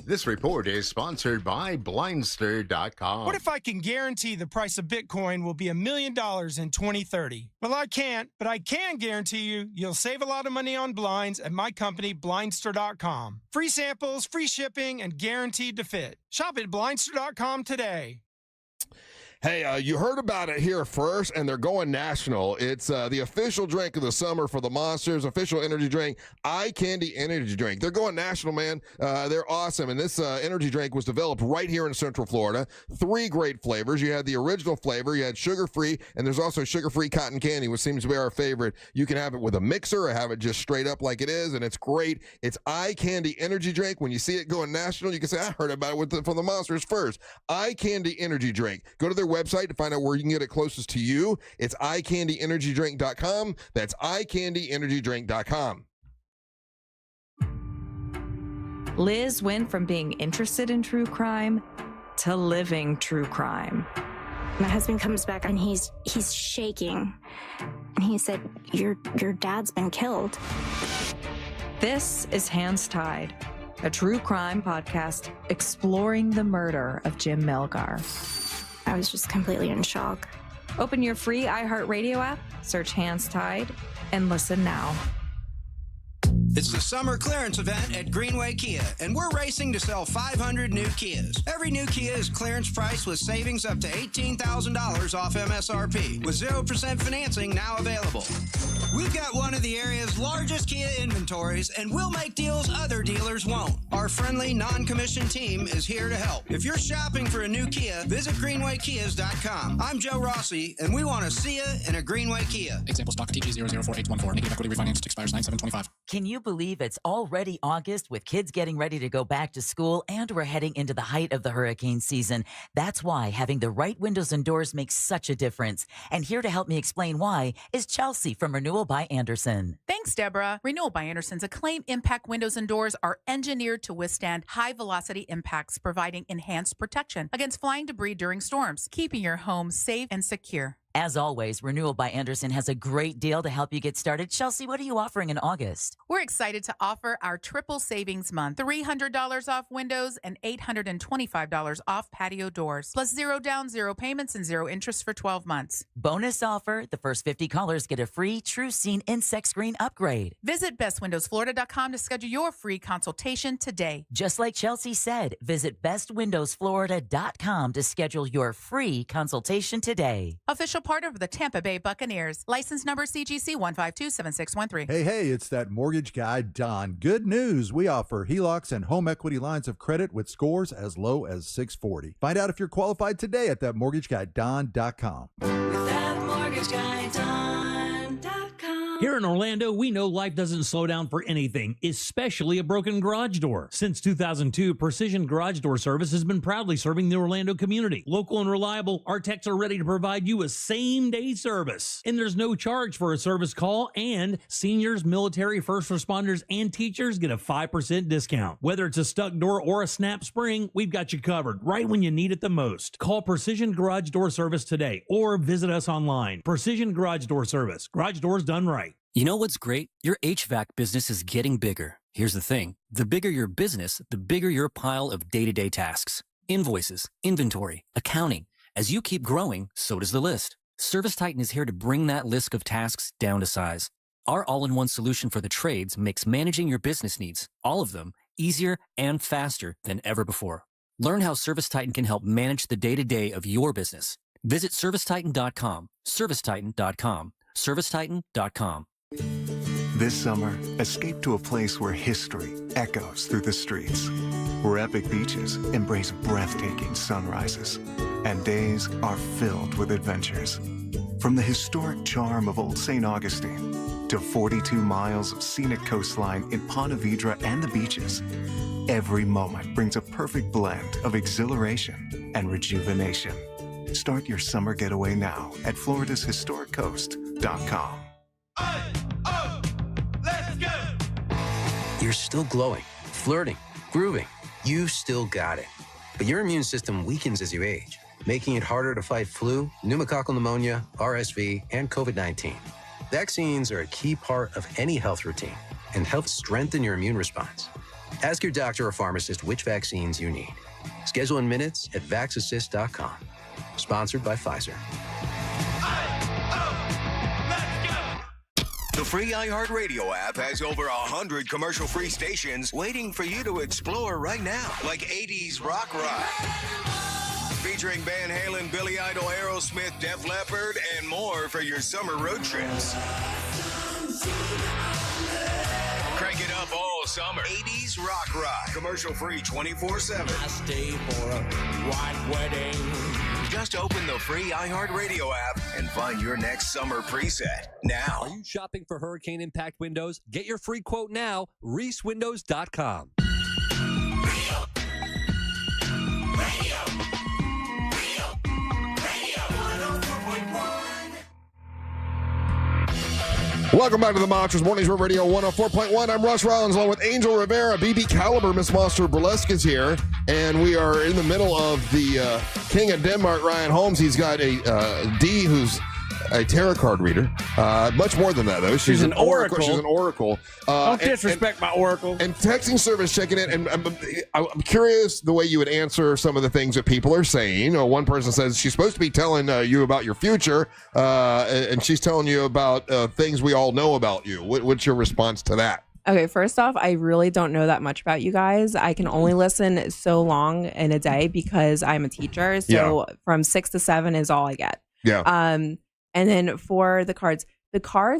This report is sponsored by Blindster.com. What if I can guarantee the price of Bitcoin will be $1 million in 2030? Well, I can't, but I can guarantee you'll save a lot of money on blinds at my company, Blindster.com. Free samples, free shipping, and guaranteed to fit. Shop at Blindster.com today. Hey, you heard about it here first, and they're going national. It's the official drink of the summer for the Monsters, official energy drink, Eye Candy Energy Drink. They're going national, man. They're awesome, and this energy drink was developed right here in Central Florida. 3 great flavors. You had the original flavor, you had sugar-free, and there's also sugar-free cotton candy, which seems to be our favorite. You can have it with a mixer or have it just straight up like it is, and it's great. It's Eye Candy Energy Drink. When you see it going national, you can say, I heard about it from the Monsters first. Eye Candy Energy Drink. Go to their website to find out where you can get it closest to you. It's eyecandyenergydrink.com. That's eyecandyenergydrink.com. Liz went from being interested in true crime to living true crime. My husband comes back and he's shaking. And he said, your dad's been killed. This is Hands Tied, a true crime podcast exploring the murder of Jim Melgar. I was just completely in shock. Open your free iHeartRadio app, search Hands Tied, and listen now. It's the summer clearance event at Greenway Kia, and we're racing to sell 500 new Kias. Every new Kia is clearance priced with savings up to $18,000 off MSRP, with 0% financing now available. We've got one of the area's largest Kia inventories, and we'll make deals other dealers won't. Our friendly, non-commissioned team is here to help. If you're shopping for a new Kia, visit GreenwayKias.com. I'm Joe Rossi, and we want to see you in a Greenway Kia. Example stock TG004814. Negative equity refinance expires 9/7/25. Can you believe it's already August with kids getting ready to go back to school and we're heading into the height of the hurricane season? That's why having the right windows and doors makes such a difference. And here to help me explain why is Chelsea from Renewal by Andersen. Thanks, Deborah. Renewal by Andersen's acclaimed impact windows and doors are engineered to withstand high-velocity impacts, providing enhanced protection against flying debris during storms, keeping your home safe and secure. As always, Renewal by Andersen has a great deal to help you get started. Chelsea, what are you offering in August? We're excited to offer our triple savings month, $300 off windows and $825 off patio doors, plus 0 down, 0 payments, and 0 interest for 12 months. Bonus offer, the first 50 callers get a free True Scene insect screen upgrade. Visit bestwindowsflorida.com to schedule your free consultation today. Just like Chelsea said, visit bestwindowsflorida.com to schedule your free consultation today. Official part of the Tampa Bay Buccaneers. License number CGC 1527613. Hey, it's that mortgage guy, Don. Good news. We offer HELOCs and home equity lines of credit with scores as low as 640. Find out if you're qualified today at thatmortgageguyDon.com. Here in Orlando, we know life doesn't slow down for anything, especially a broken garage door. Since 2002, Precision Garage Door Service has been proudly serving the Orlando community. Local and reliable, our techs are ready to provide you a same-day service. And there's no charge for a service call, and seniors, military, first responders, and teachers get a 5% discount. Whether it's a stuck door or a snap spring, we've got you covered right when you need it the most. Call Precision Garage Door Service today or visit us online. Precision Garage Door Service. Garage doors done right. You know what's great? Your HVAC business is getting bigger. Here's the thing. The bigger your business, the bigger your pile of day-to-day tasks. Invoices, inventory, accounting. As you keep growing, so does the list. ServiceTitan is here to bring that list of tasks down to size. Our all-in-one solution for the trades makes managing your business needs, all of them, easier and faster than ever before. Learn how ServiceTitan can help manage the day-to-day of your business. Visit ServiceTitan.com, ServiceTitan.com, ServiceTitan.com. This summer, escape to a place where history echoes through the streets, where epic beaches embrace breathtaking sunrises, and days are filled with adventures. From the historic charm of Old St. Augustine to 42 miles of scenic coastline in Ponte Vedra and the beaches, every moment brings a perfect blend of exhilaration and rejuvenation. Start your summer getaway now at FloridasHistoricCoast.com. Let's go! You're still glowing, flirting, grooving. You still got it. But your immune system weakens as you age, making it harder to fight flu, pneumococcal pneumonia, RSV, and COVID-19. Vaccines are a key part of any health routine and help strengthen your immune response. Ask your doctor or pharmacist which vaccines you need. Schedule in minutes at VaxAssist.com. Sponsored by Pfizer. The free iHeartRadio app has over 100 commercial-free stations waiting for you to explore right now, like 80s Rock Ride, featuring Van Halen, Billy Idol, Aerosmith, Def Leppard, and more for your summer road trips. Crank it up all summer. 80s Rock Ride, commercial-free 24/7. I stay for a white wedding. Just open the free iHeartRadio app and find your next summer preset now. Are you shopping for hurricane impact windows? Get your free quote now, ReeseWindows.com. Welcome back to the Monsters Mornings Room Radio 104.1. I'm Russ Rollins along with Angel Rivera. BB Caliber, Miss Monster Burlesque is here. And we are in the middle of the King of Denmark, Ryan Holmes. He's got a D who's a tarot card reader. Much more than that, though. She's an oracle. She's an oracle. Don't disrespect my oracle. And texting service checking in. And I'm curious the way you would answer some of the things that people are saying. One person says she's supposed to be telling you about your future, and she's telling you about things we all know about you. What's your response to that? Okay, first off, I really don't know that much about you guys. I can only listen so long in a day because I'm a teacher. So from 6 to 7 is all I get. Yeah. And then for the cards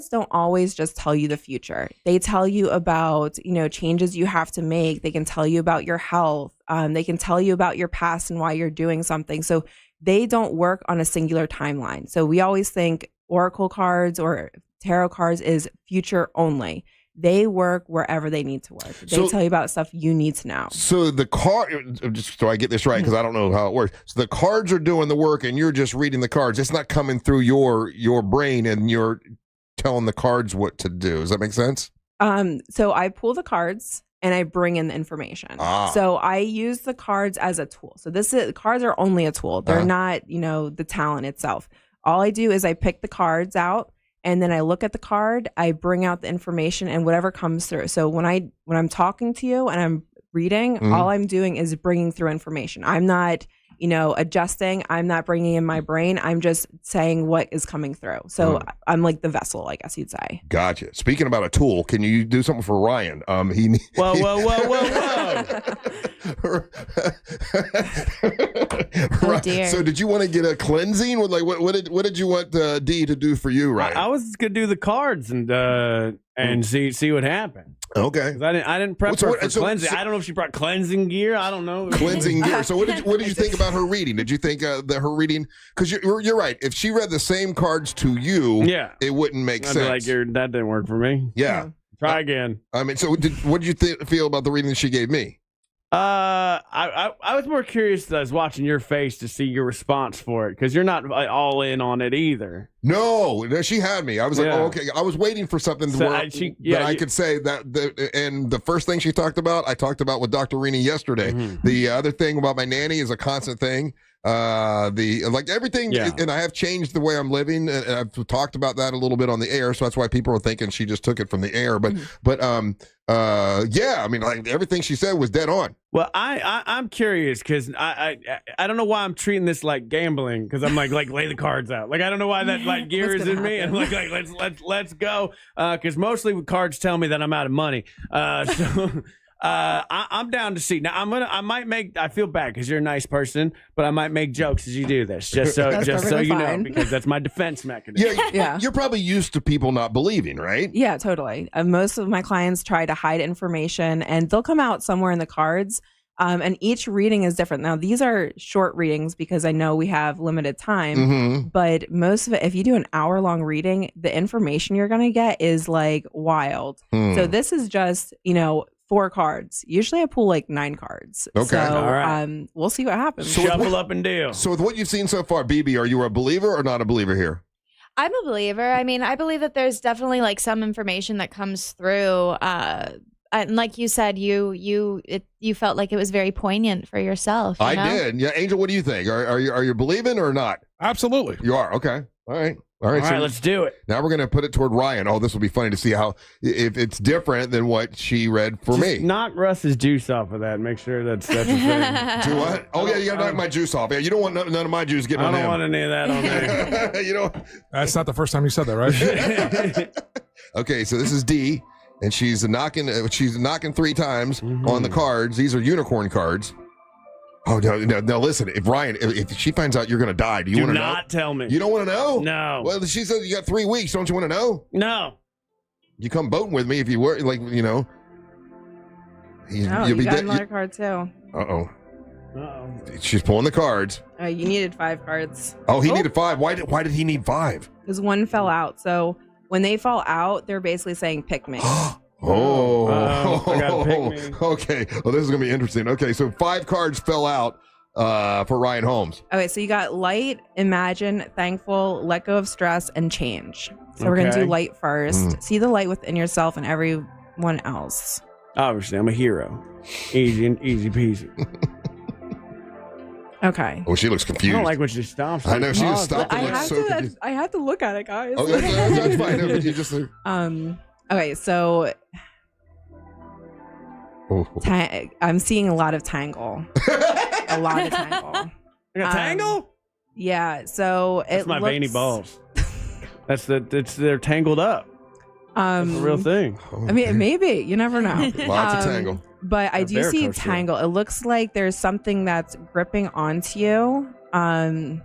don't always just tell you the future. They tell you about, changes you have to make. They can tell you about your health. They can tell you about your past and why you're doing something. So they don't work on a singular timeline. So we always think oracle cards or tarot cards is future only. They work wherever they need to work. They tell you about stuff you need to know. So the card, just so I get this right, because I don't know how it works. So the cards are doing the work, and you're just reading the cards. It's not coming through your brain, and you're telling the cards what to do. Does that make sense? So I pull the cards and I bring in the information. So I use the cards as a tool. So cards are only a tool. They're not, the talent itself. All I do is I pick the cards out. And then I look at the card, I bring out the information and whatever comes through. So when I'm talking to you and I'm reading, all I'm doing is bringing through information. I'm not, adjusting. I'm not bringing in my brain. I'm just saying what is coming through. So I'm like the vessel, I guess you'd say. Gotcha. Speaking about a tool, can you do something for Ryan? Whoa. Oh dear. So did you want to get a cleansing? What did you want D to do for you, Ryan? I was gonna do the cards and see what happened. Okay. I didn't prep her for cleansing. I don't know if she brought cleansing gear. I don't know. Cleansing gear. So what did you think about her reading? Did you think that her reading? Because you're right. If she read the same cards to you, it wouldn't make sense. I'd be like, that didn't work for me. Yeah. Try again. I mean, so what did you feel about the reading that she gave me? I was more curious. I was watching your face to see your response for it because you're not all in on it either. No, she had me. I was like, oh, okay. I was waiting for something that I could say that. And the first thing she talked about, I talked about with Dr. Rini yesterday. The other thing about my nanny is a constant thing. Everything, and I have changed the way I'm living, and I've talked about that a little bit on the air, so that's why people are thinking she just took it from the air. But I mean, like everything she said was dead on. Well, I'm curious because I don't know why I'm treating this like gambling because I'm like lay the cards out. Like I don't know why that gear is in me, and like let's go because mostly cards tell me that I'm out of money. I'm down to see. Now I might make. I feel bad because you're a nice person, but I might make jokes as you do this, just so you know, because that's my defense mechanism. Yeah. You're probably used to people not believing, right? Yeah, totally. Most of my clients try to hide information, and they'll come out somewhere in the cards. And each reading is different. Now, these are short readings because I know we have limited time, but most of it, if you do an hour-long reading, the information you're going to get is like wild. So this is just, 4 cards. Usually I pull like 9 cards. Okay. So all right. We'll see what happens. Shuffle up and deal. So with what you've seen so far, BB, are you a believer or not a believer here? I'm a believer. I mean, I believe that there's definitely like some information that comes through. And like you said, you felt like it was very poignant for yourself. I did. Yeah, Angel, what do you think? Are you believing or not? Absolutely. You are. Okay. All right. All right, let's do it. Now we're going to put it toward Ryan. Oh, this will be funny to see if it's different than what she read for me. Knock Russ's juice off of that and make sure that's the thing. Do what? Oh, yeah, you got to knock my juice off. Yeah, you don't want none of my juice getting on him. I don't want any of that on there. You know? That's not the first time you said that, right? Okay, so this is D, and she's knocking 3 times on the cards. These are unicorn cards. Oh, no, listen, if she finds out you're going to die, do you want to know? Do not tell me. You don't want to know? No. Well, she said you got 3 weeks. Don't you want to know? No. You come boating with me if you were, you got another card too. Uh-oh. She's pulling the cards. You needed 5 cards. Oh, he needed 5. Why did he need 5? Because 1 fell out. So when they fall out, they're basically saying, pick me. I gotta pick me. Okay. Well, this is gonna be interesting. Okay, so 5 cards fell out for Ryan Holmes. Okay, so you got light, imagine, thankful, let go of stress, and change. So we're gonna do light first. See the light within yourself and everyone else. Obviously, I'm a hero. Easy peasy. Okay. Oh, she looks confused. I don't like when she stops. I know she just stopped. I have to look at it, guys. Oh, that's fine. No, but you just okay, so I'm seeing a lot of tangle. A lot of tangle. Like a tangle? Yeah. So that's my veiny balls. They're tangled up. That's a real thing. I mean, maybe. You never know. Lots of tangle. But I do see tangle. It looks like there's something that's gripping onto you. I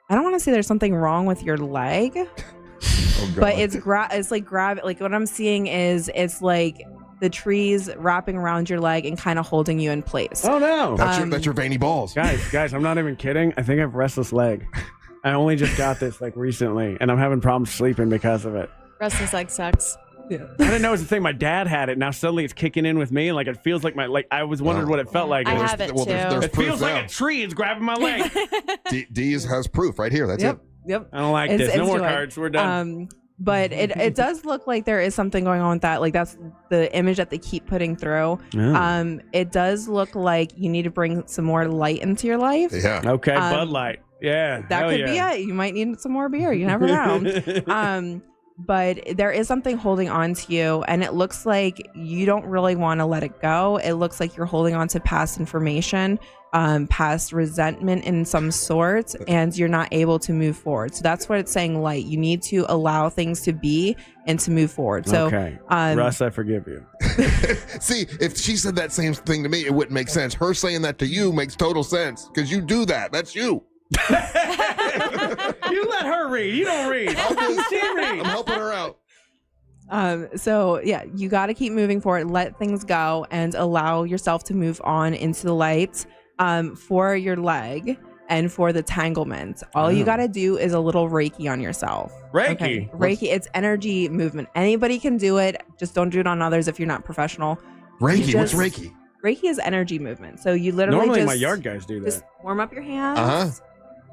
don't want to say there's something wrong with your leg. But it's like grab. Like what I'm seeing is it's like the trees wrapping around your leg and kind of holding you in place. Oh no, that's your veiny balls, guys. I'm not even kidding. I think I have restless leg. I only just got this like recently, and I'm having problems sleeping because of it. Restless leg sucks. Yeah. I didn't know it was a thing. My dad had it. Now suddenly it's kicking in with me, and like it feels like I was wondering what it felt like. I have it too. It feels like a tree is grabbing my leg. Deez has proof right here. That's it. Yep. I don't like this. No more cards. We're done. But it does look like there is something going on with that. Like that's the image that they keep putting through. Yeah. It does look like you need to bring some more light into your life. Yeah. Okay. Bud Light. Yeah. That could be it. You might need some more beer. You never know. But there is something holding on to you, and it looks like you don't really want to let it go. It looks like you're holding on to past information, past resentment in some sort, and you're not able to move forward. So that's what it's saying, light. You need to allow things to be and to move forward. So, okay. Russ, I forgive you. See, if she said that same thing to me, it wouldn't make sense. Her saying that to you makes total sense because you do that. That's you. You let her read. You don't read. I'm helping her out. So yeah, you got to keep moving forward, let things go, and allow yourself to move on into the light. For your leg and for the tanglement, all you got to do is a little Reiki on yourself. Reiki. Okay? Reiki. It's energy movement. Anybody can do it. Just don't do it on others if you're not professional. Reiki. What's Reiki? Reiki is energy movement. So you literally normally my yard guys do that. Just warm up your hands.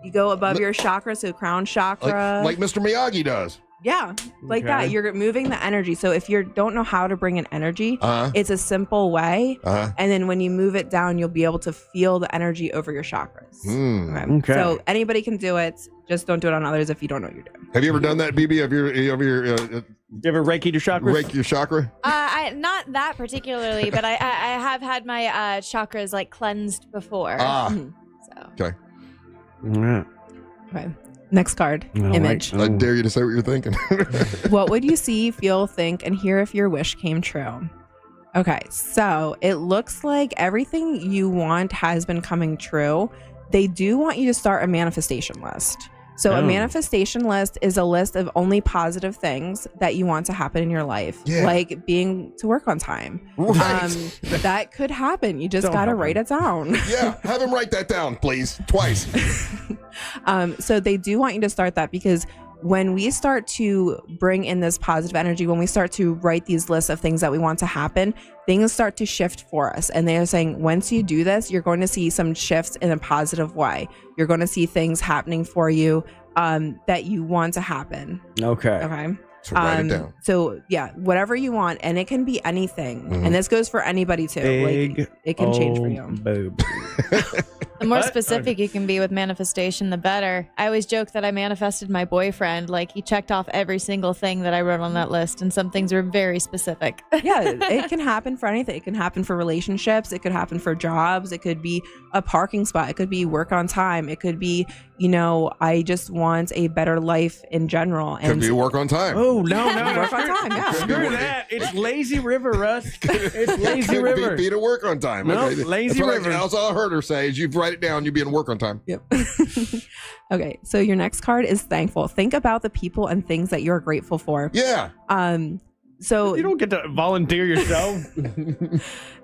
You go above your chakra, so crown chakra. Like Mr. Miyagi does. Yeah, like that. You're moving the energy. So if you don't know how to bring in energy, it's a simple way. And then when you move it down, you'll be able to feel the energy over your chakras. Okay. So anybody can do it. Just don't do it on others if you don't know what you're doing. Have you ever done that, BB? Have you ever Reiki'd your chakras? Reiki your chakra? Not that particularly, but I have had my chakras like cleansed before. Okay. Yeah. Okay. Next card. Image. I dare you to say what you're thinking. What would you see, feel, think, and hear if your wish came true? Okay, so it looks like everything you want has been coming true. They do want you to start a manifestation list. So a manifestation list is a list of only positive things that you want to happen in your life, like being to work on time. Right. That could happen. You just got to write it down. Yeah, have him write that down, please, twice. So they do want you to start that because when we start to bring in this positive energy, when we start to write these lists of things that we want to happen, things start to shift for us. And they're saying, once you do this, you're going to see some shifts in a positive way. You're going to see things happening for you that you want to happen. Okay. So write it down. So yeah, whatever you want, and it can be anything. And this goes for anybody too. Like it can change for you. Boob. The more specific you can be with manifestation, the better. I always joke that I manifested my boyfriend. Like he checked off every single thing that I wrote on that list, and some things were very specific. Yeah, it can happen for anything. It can happen for relationships. It could happen for jobs. It could be a parking spot. It could be work on time. It could be, I just want a better life in general. Could be work on time. Oh, no. Work on time, yeah. Screw that. It's Lazy River, Russ. It's Lazy River. Be to work on time. No, Okay. Lazy That's River. That's all I heard her say is you write it down, you be in work on time. Yep. Okay, so your next card is thankful. Think about the people and things that you're grateful for. Yeah. So you don't get to volunteer yourself.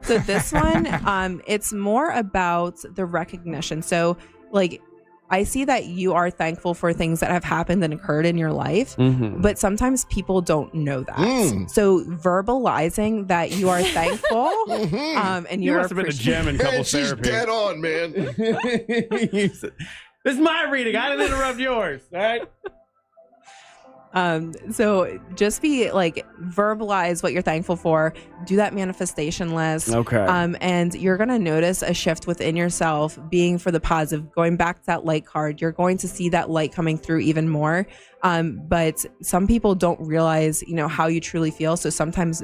So this one, it's more about the recognition. So like, I see that you are thankful for things that have happened and occurred in your life, but sometimes people don't know that. So verbalizing that you are thankful, and You you're must have been a gem in couple She's therapy. dead on, man. This is my reading. I didn't interrupt yours. All right. So just be like, verbalize what you're thankful for, do that manifestation list. Okay. And you're going to notice a shift within yourself being for the positive. Going back to that light card, you're going to see that light coming through even more. But some people don't realize, how you truly feel. So sometimes,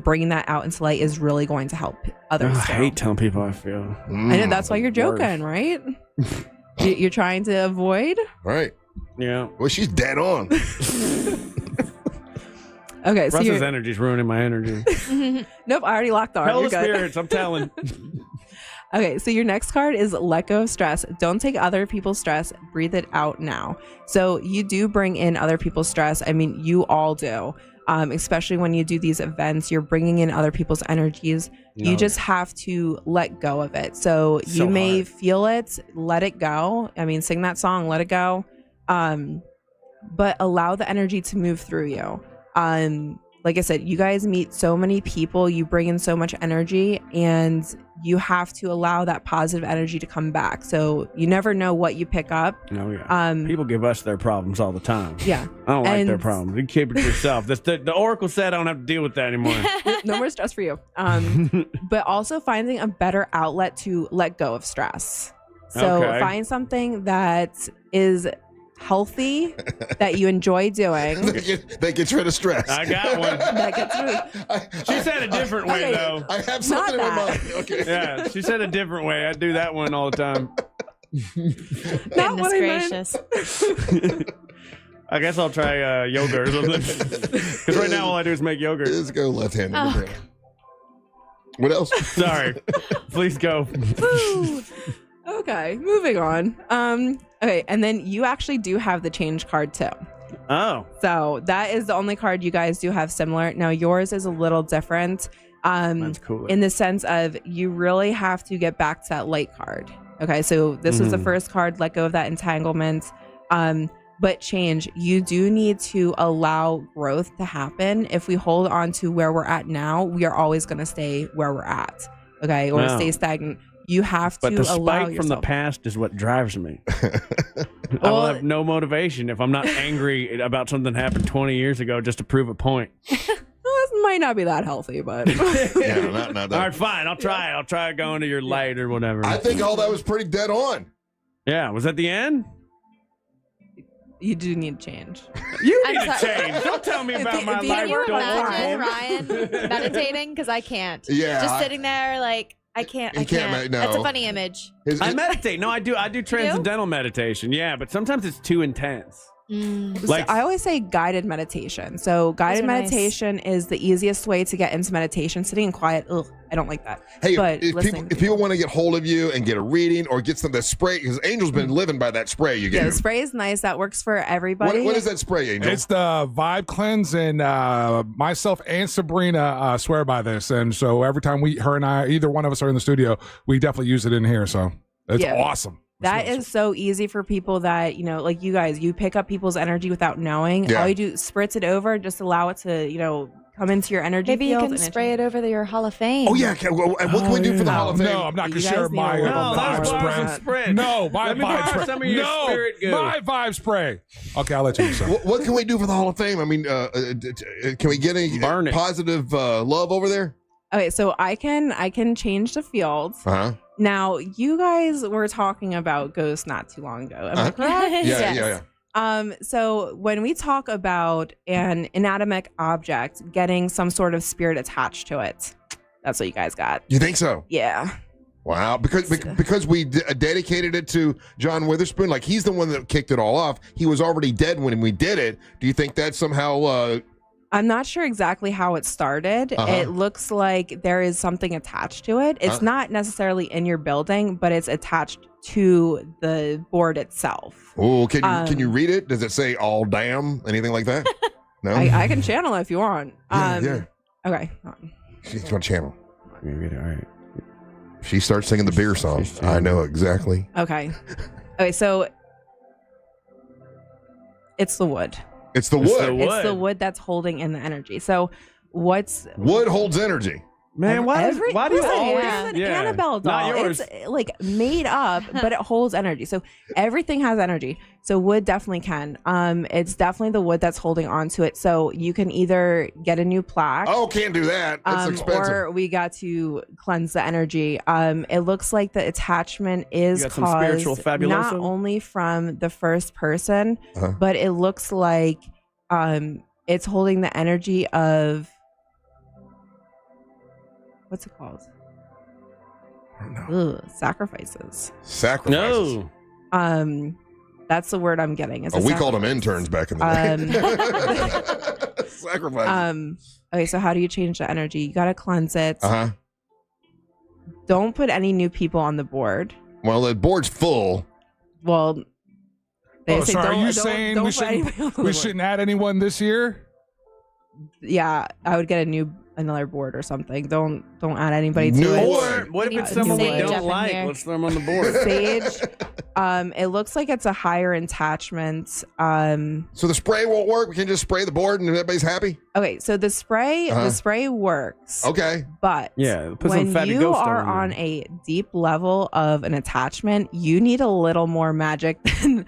bringing that out into light is really going to help others. I hate telling people how I feel. I know, that's why you're joking, right? You're trying to avoid. Right. Yeah. Well, she's dead on. Okay, so Russ's energy's ruining my energy. Nope, I already locked the arm. Hell You're of good. spirits, I'm telling. Okay, so your next card is let go of stress. Don't take other people's stress. Breathe it out now. So you do bring in other people's stress. I mean, you all do. Especially when you do these events, you're bringing in other people's energies. You just have to let go of it. So you may feel it, let it go. I mean, sing that song, let it go. But allow the energy to move through you. Like I said, you guys meet so many people, you bring in so much energy, and you have to allow that positive energy to come back. So you never know what you pick up. Oh, yeah. People give us their problems all the time. Yeah. I don't like their problems. You keep it to yourself. The Oracle said I don't have to deal with that anymore. No more stress for you. But also finding a better outlet to let go of stress. So find something that is healthy that you enjoy doing. That gets rid of stress. I got one. That gets rid. She said a different way, though. I have something in my mind. Okay. Yeah, she said a different way. I do that one all the time. Goodness gracious. I guess I'll try yogurt or something. Because right now all I do is make yogurt. Let's go left-handed. What else? Sorry. Please go. Okay, moving on. Okay, and then you actually do have the change card too. Oh. So that is the only card you guys do have similar. Now yours is a little different. That's cool. In the sense of you really have to get back to that light card. Okay, so this was the first card, let go of that entanglement. But change, you do need to allow growth to happen. If we hold on to where we're at now, we are always going to stay where we're at. Okay, or stay stagnant. You have to allow yourself. But the spike from the past is what drives me. I will have no motivation if I'm not angry about something that happened 20 years ago just to prove a point. This might not be that healthy, but yeah, not that. All right, fine. I'll try it. I'll try going to your light or whatever. I think all that was pretty dead on. Yeah, was that the end? You do need change. You need to change. Don't tell me about my life. Can you imagine Ryan meditating? Because I can't. Yeah. Just sitting there like, I can't. You can't. No. That's a funny image. I meditate. No, I do transcendental meditation. Yeah, but sometimes it's too intense. Like I always say guided meditation. So guided meditation is the easiest way to get into meditation. Sitting in quiet, I don't like that. Hey, but if people want to get hold of you and get a reading or get some of that spray, because Angel's been living by that spray you get. Yeah, the spray is nice. That works for everybody. What is that spray, Angel? It's the Vibe Cleanse, and myself and Sabrina swear by this. And so every time her and I, either one of us are in the studio, we definitely use it in here. So it's awesome. That is so easy for people that, like you guys, you pick up people's energy without knowing. Yeah. All you do is spritz it over, just allow it to, come into your energy Maybe you field. can spray it over your Hall of Fame. Oh, yeah. And what can we do for the Hall of Fame? No, I'm not going to share my vibe spray. No, my vibe spray. My vibe spray. Okay, I'll let you do What can we do for the Hall of Fame? I mean, can we get any positive love over there? Okay, so I can change the field. Uh-huh. Now, you guys were talking about ghosts not too long ago. Am I correct? Yeah. So when we talk about an inanimate object getting some sort of spirit attached to it, that's what you guys got. You think so? Yeah. Wow. Because we dedicated it to John Witherspoon, like he's the one that kicked it all off. He was already dead when we did it. Do you think that somehow... I'm not sure exactly how it started. It looks like there is something attached to it. It's not necessarily in your building, but it's attached to the board itself. Oh, can you read it? Does it say "all damn" anything like that? No, I can channel it if you want. Yeah. Okay. She's gonna channel. All right. She starts singing the beer song. I know exactly. Okay. So it's the wood. It's the wood. It's the wood that's holding in the energy. So wood holds energy? Man, why do you always... It's an Annabelle doll. Not yours. It's like made up, but it holds energy. So everything has energy. So wood definitely can. It's definitely the wood that's holding on to it. So you can either get a new plaque. Oh, can't do that. That's expensive. Or we got to cleanse the energy. It looks like the attachment is some spiritual caused fabuloso? not only from the first person, but it looks like it's holding the energy of... What's it called? I don't know. Sacrifices. Sacrifices. No. That's the word I'm getting. We called them interns back in the day. Sacrifice. Okay, so how do you change the energy? You got to cleanse it. Uh-huh. Don't put any new people on the board. Well, the board's full. Well, they say sorry. Are you don't saying put we anybody on the we board. shouldn't add anyone this year? Yeah, I would get another board or something. Don't add anybody to it. Or what if it's someone we Sage up don't in like? here. Let's throw them on the board. Sage. It looks like it's a higher attachment. So the spray won't work. We can just spray the board and everybody's happy. Okay, so the spray works. Okay. But Yeah, put some when Fatty you Ghost are on on a deep level of an attachment, you need a little more magic than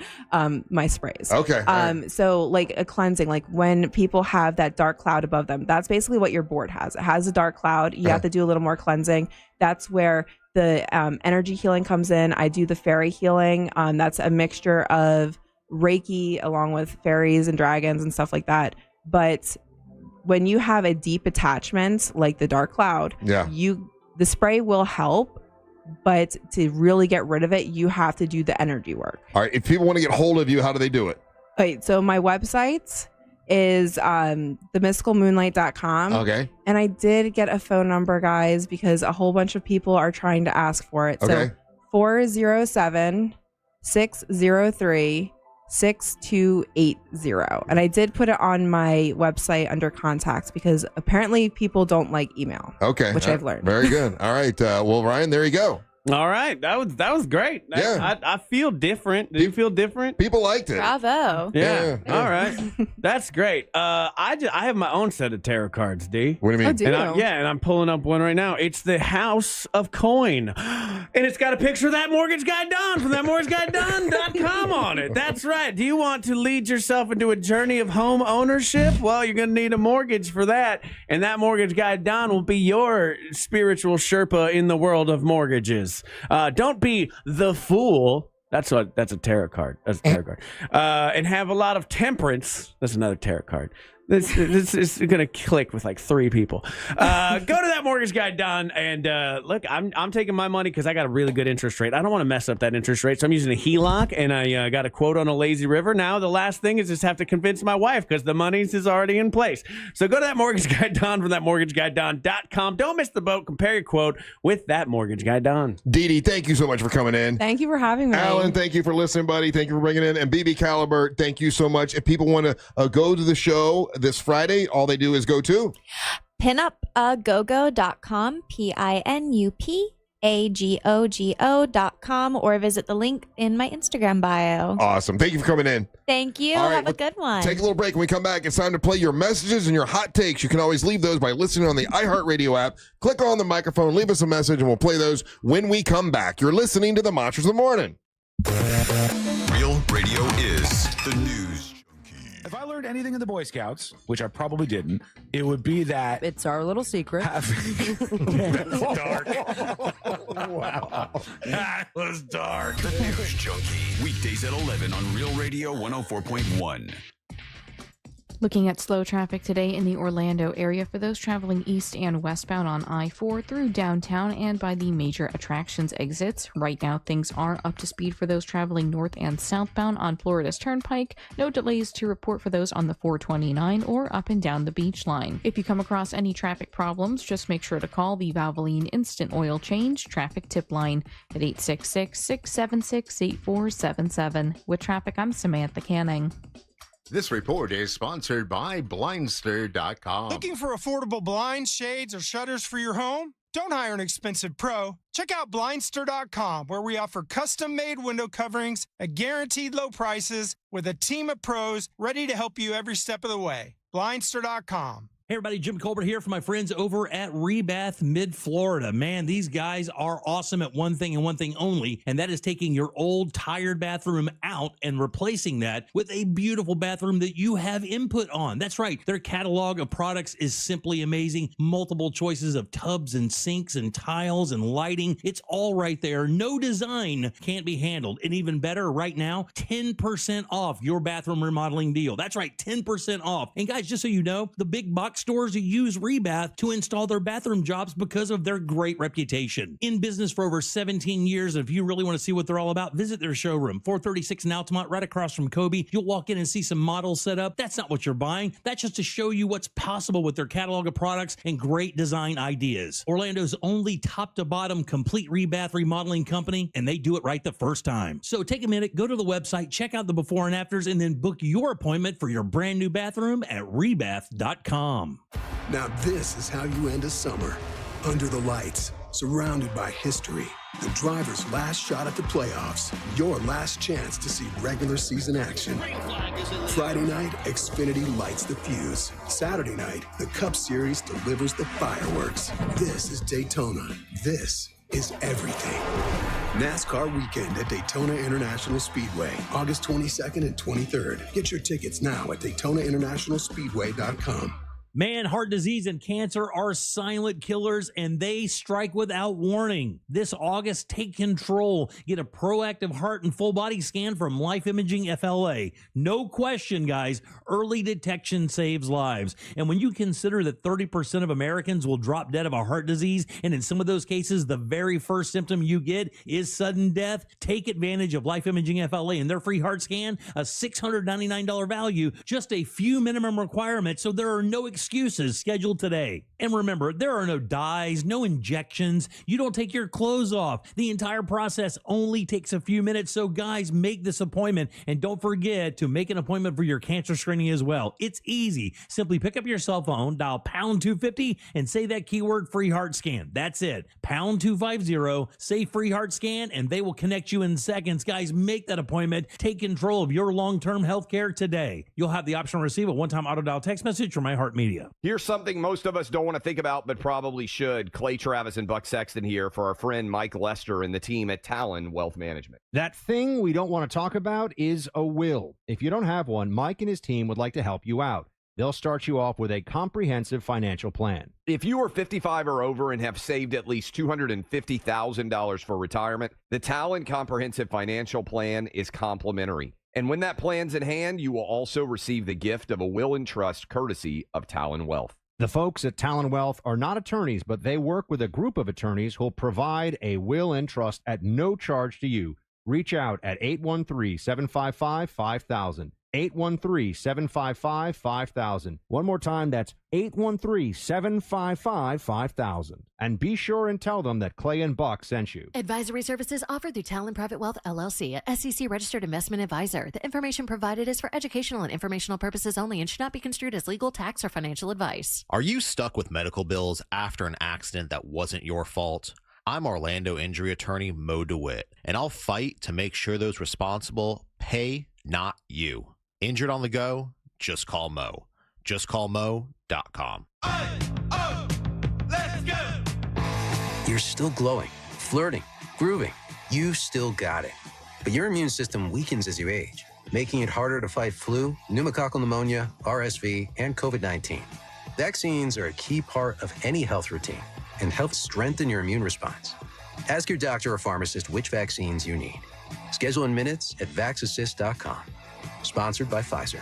my sprays. Okay. So like a cleansing, like when people have that dark cloud above them, that's basically what your board has. It has a dark cloud. You have to do a little more cleansing. That's where the energy healing comes in. I do the fairy healing. That's a mixture of Reiki along with fairies and dragons and stuff like that. But when you have a deep attachment like the dark cloud, the spray will help, but to really get rid of it, you have to do the energy work. All right. If people want to get hold of you, how do they do it? Okay, so my website is themysticalmoonlight.com. Okay. And I did get a phone number, guys, because a whole bunch of people are trying to ask for it. Okay. So 407-603-6280. And I did put it on my website under contacts because apparently people don't like email. Okay. Which I've learned. Very good. All right. Well, Ryan, there you go. All right, that was great. I feel different. Do you feel different? People liked it. Bravo. Yeah. All right, that's great. I have my own set of tarot cards, D. What do you mean? Oh, do you? And I'm pulling up one right now. It's the House of Coin, and it's got a picture of that mortgage guy Don from thatmortgageguyDon.com on it. That's right. Do you want to lead yourself into a journey of home ownership? Well, you're going to need a mortgage for that, and that mortgage guy Don will be your spiritual Sherpa in the world of mortgages. Don't be the fool. That's a tarot card. That's a tarot card. And have a lot of temperance. That's another tarot card. This is gonna click with like 3 people. Go to that mortgage guy Don, and look, I'm taking my money because I got a really good interest rate. I don't want to mess up that interest rate, so I'm using a HELOC, and I got a quote on a lazy river. Now the last thing is just have to convince my wife because the money's is already in place. So go to that mortgage guy Don from thatmortgageguyDon.com. Don't miss the boat. Compare your quote with that mortgage guy Don. Dee Dee, thank you so much for coming in. Thank you for having me. Alan, thank you for listening, buddy. Thank you for bringing in. And BB Caliber, thank you so much. If people want to go to the show this Friday, all they do is go to pinupagogo.com, pinupagogo.com, or visit the link in my Instagram bio. Awesome. Thank you for coming in. Thank you. All right, Have a good one. Take a little break. When we come back, it's time to play your messages and your hot takes. You can always leave those by listening on the iHeartRadio app. Click on the microphone, leave us a message, and we'll play those when we come back. You're listening to the Monsters of the Morning. Real radio is the news. If I learned anything in the Boy Scouts, which I probably didn't, it would be that it's our little secret. That's dark. Wow. That was dark. The News Junkie. Weekdays at 11 on Real Radio 104.1. Looking at slow traffic today in the Orlando area for those traveling east and westbound on I-4 through downtown and by the major attractions exits. Right now, things are up to speed for those traveling north and southbound on Florida's Turnpike. No delays to report for those on the 429 or up and down the beach line. If you come across any traffic problems, just make sure to call the Valvoline Instant Oil Change Traffic Tip Line at 866-676-8477. With traffic, I'm Samantha Canning. This report is sponsored by Blindster.com. Looking for affordable blinds, shades, or shutters for your home? Don't hire an expensive pro. Check out Blindster.com, where we offer custom-made window coverings at guaranteed low prices with a team of pros ready to help you every step of the way. Blindster.com. Hey everybody, Jim Colbert here for my friends over at Rebath Mid-Florida. Man, these guys are awesome at one thing and one thing only, and that is taking your old, tired bathroom out and replacing that with a beautiful bathroom that you have input on. That's right. Their catalog of products is simply amazing. Multiple choices of tubs and sinks and tiles and lighting. It's all right there. No design can't be handled. And even better, right now, 10% off your bathroom remodeling deal. That's right, 10% off. And guys, just so you know, the big box stores use Rebath to install their bathroom jobs because of their great reputation. In business for over 17 years, if you really want to see what they're all about, visit their showroom, 436 in Altamont, right across from Kobe. You'll walk in and see some models set up. That's not what you're buying. That's just to show you what's possible with their catalog of products and great design ideas. Orlando's only top-to-bottom complete rebath remodeling company, and they do it right the first time. So take a minute, go to the website, check out the before and afters, and then book your appointment for your brand new bathroom at rebath.com. Now this is how you end a summer. Under the lights, surrounded by history. The driver's last shot at the playoffs. Your last chance to see regular season action. Friday night, Xfinity lights the fuse. Saturday night, the Cup Series delivers the fireworks. This is Daytona. This is everything. NASCAR weekend at Daytona International Speedway, August 22nd and 23rd. Get your tickets now at DaytonaInternationalSpeedway.com. Man, heart disease and cancer are silent killers, and they strike without warning. This August, take control. Get a proactive heart and full body scan from Life Imaging FLA. No question, guys, early detection saves lives. And when you consider that 30% of Americans will drop dead of a heart disease, and in some of those cases, the very first symptom you get is sudden death, take advantage of Life Imaging FLA and their free heart scan, a $699 value, just a few minimum requirements, so there are no excuses. Scheduled today. And remember, there are no dyes, no injections. You don't take your clothes off. The entire process only takes a few minutes. So guys, make this appointment, and don't forget to make an appointment for your cancer screening as well. It's easy. Simply pick up your cell phone, dial pound 250 and say that keyword free heart scan. That's it. Pound 250, say free heart scan, and they will connect you in seconds. Guys, make that appointment. Take control of your long-term health care today. You'll have the option to receive a one-time auto dial text message from iHeartMedia. Here's something most of us don't want to think about, but probably should. Clay Travis and Buck Sexton here for our friend Mike Lester and the team at Talon Wealth Management. That thing we don't want to talk about is a will. If you don't have one, Mike and his team would like to help you out. They'll start you off with a comprehensive financial plan. If you are 55 or over and have saved at least $250,000 for retirement, the Talon Comprehensive Financial Plan is complimentary. And when that plan's in hand, you will also receive the gift of a will and trust courtesy of Talon Wealth. The folks at Talon Wealth are not attorneys, but they work with a group of attorneys who'll provide a will and trust at no charge to you. Reach out at 813-755-5000. 813-755-5000. One more time, that's 813-755-5000. And be sure and tell them that Clay and Buck sent you. Advisory services offered through Talon Private Wealth, LLC, a SEC-registered investment advisor. The information provided is for educational and informational purposes only and should not be construed as legal, tax, or financial advice. Are you stuck with medical bills after an accident that wasn't your fault? I'm Orlando injury attorney Mo DeWitt, and I'll fight to make sure those responsible pay, not you. Injured on the go? Just call Mo. JustCallMo.com. Let's go! You're still glowing, flirting, grooving. You still got it. But your immune system weakens as you age, making it harder to fight flu, pneumococcal pneumonia, RSV, and COVID-19. Vaccines are a key part of any health routine and help strengthen your immune response. Ask your doctor or pharmacist which vaccines you need. Schedule in minutes at vaxassist.com. Sponsored by Pfizer.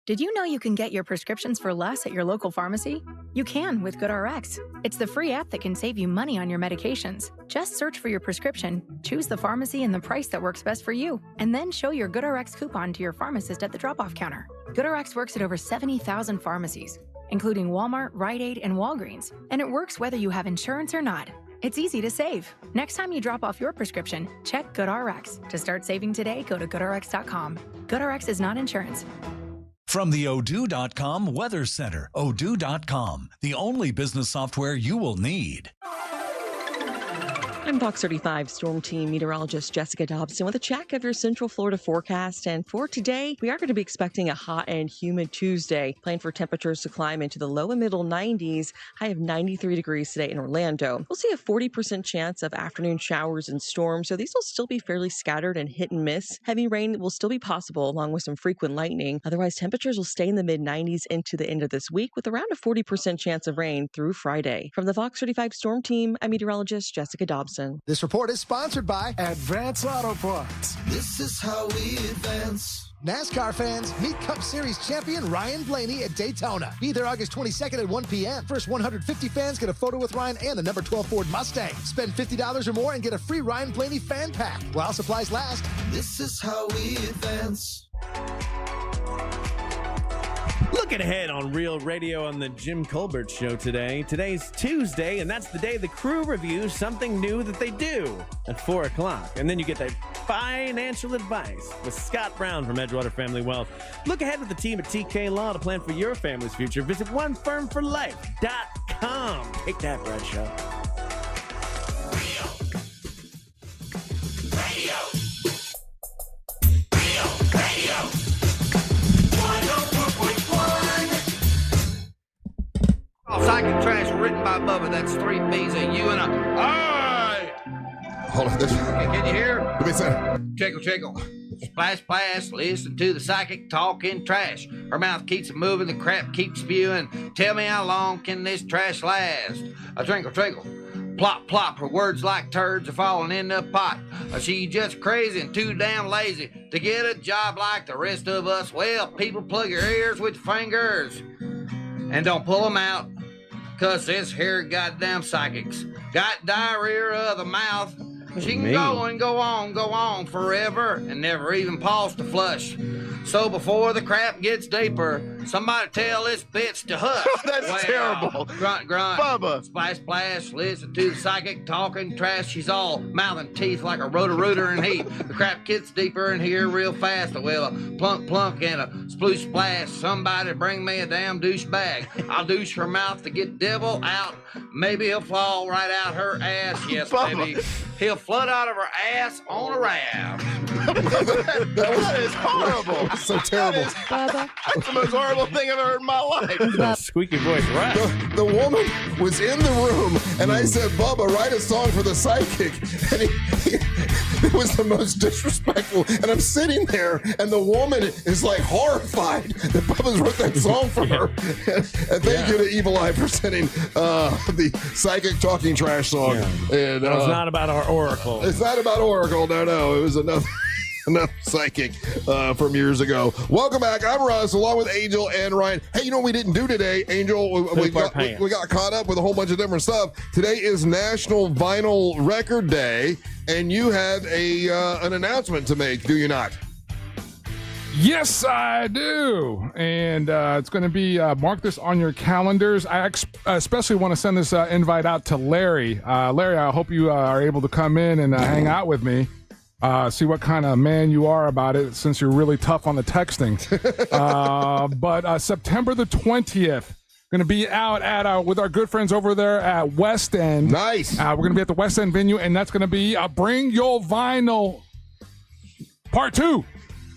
Did you know you can get your prescriptions for less at your local pharmacy? You can with GoodRx. It's the free app that can save you money on your medications. Just search for your prescription, choose the pharmacy and the price that works best for you, and then show your GoodRx coupon to your pharmacist at the drop-off counter. GoodRx works at over 70,000 pharmacies, including Walmart, Rite Aid, and Walgreens, and it works whether you have insurance or not. It's easy to save. Next time you drop off your prescription, check GoodRx. To start saving today, go to GoodRx.com. GoodRx is not insurance. From the Odoo.com Weather Center, Odoo.com, the only business software you will need. I'm Fox 35 Storm Team meteorologist Jessica Dobson with a check of your Central Florida forecast. And for today, we are going to be expecting a hot and humid Tuesday. Plan for temperatures to climb into the low and middle 90s, high of 93 degrees today in Orlando. We'll see a 40% chance of afternoon showers and storms, so these will still be fairly scattered and hit and miss. Heavy rain will still be possible along with some frequent lightning. Otherwise, temperatures will stay in the mid-90s into the end of this week with around a 40% chance of rain through Friday. From the Fox 35 Storm Team, I'm meteorologist Jessica Dobson. This report is sponsored by Advance Auto Parts. This is how we advance. NASCAR fans, meet Cup Series champion Ryan Blaney at Daytona. Be there August 22nd at 1 p.m. First 150 fans get a photo with Ryan and the number 12 Ford Mustang. Spend $50 or more and get a free Ryan Blaney fan pack while supplies last. This is how we advance. Looking ahead on Real Radio on the Jim Colbert Show today. Today's Tuesday, and that's the day the crew reviews something new that they do at 4 o'clock. And then you get that financial advice with Scott Brown from Edgewater Family Wealth. Look ahead with the team at TK Law to plan for your family's future. Visit onefirmforlife.com. Take that, Bradshaw. Psychic Trash written by Bubba. That's 3 B's, a U, and a I. Hold on. Can you hear? Let me say. Chickle, chickle. Splash, splash. Listen to the psychic talking trash. Her mouth keeps moving. The crap keeps spewing. Tell me how long can this trash last? A trinkle, trinkle. Plop, plop. Her words like turds are falling in the pot. She just crazy and too damn lazy to get a job like the rest of us. Well, people, plug your ears with your fingers and don't pull them out. 'Cause this here goddamn psychic's got diarrhea of the mouth. She can go on forever and never even pause to flush. So before the crap gets deeper, somebody tell this bitch to hush. That's terrible. Grunt, grunt. Bubba. Splash, splash. Listen to the psychic talking trash. She's all mouth and teeth like a roto-rooter in heat. The crap gets deeper in here real fast. Well, a plunk, plunk and a sploosh, splash. Somebody bring me a damn douche bag. I'll douche her mouth to get devil out. Maybe he'll fall right out her ass. Yes, baby. He'll flood out of her ass on a raft. That is horrible. So terrible. That's the most horrible thing I've ever heard in my life. Squeaky voice, right? The woman was in the room, and I said, Bubba, write a song for the psychic. And it was the most disrespectful. And I'm sitting there, and the woman is like horrified that Bubba's wrote that song for her. And thank you to Evil Eye for sending the psychic talking trash song. Yeah. And it's not about our Oracle. It's not about Oracle. No. It was another psychic from years ago. Welcome back. I'm Russ, along with Angel and Ryan. Hey, you know what we didn't do today, Angel? We got caught up with a whole bunch of different stuff. Today is National Vinyl Record Day, and you have an announcement to make, do you not? Yes, I do. And it's going to be, mark this on your calendars. I especially want to send this invite out to Larry. Larry, I hope you are able to come in and hang out with me. See what kind of man you are about it, since you're really tough on the texting. But September the 20th, going to be out at with our good friends over there at West End. Nice. We're going to be at the West End venue, and that's going to be Bring Your Vinyl Part 2.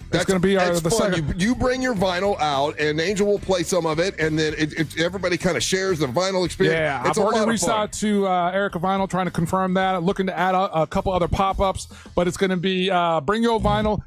That's going to be the second. You bring your vinyl out, and Angel will play some of it, and then everybody kind of shares the vinyl experience. Yeah, I've already reached out to Erica Vinyl trying to confirm that. Looking to add a couple other pop-ups, but it's going to be Bring Your Vinyl,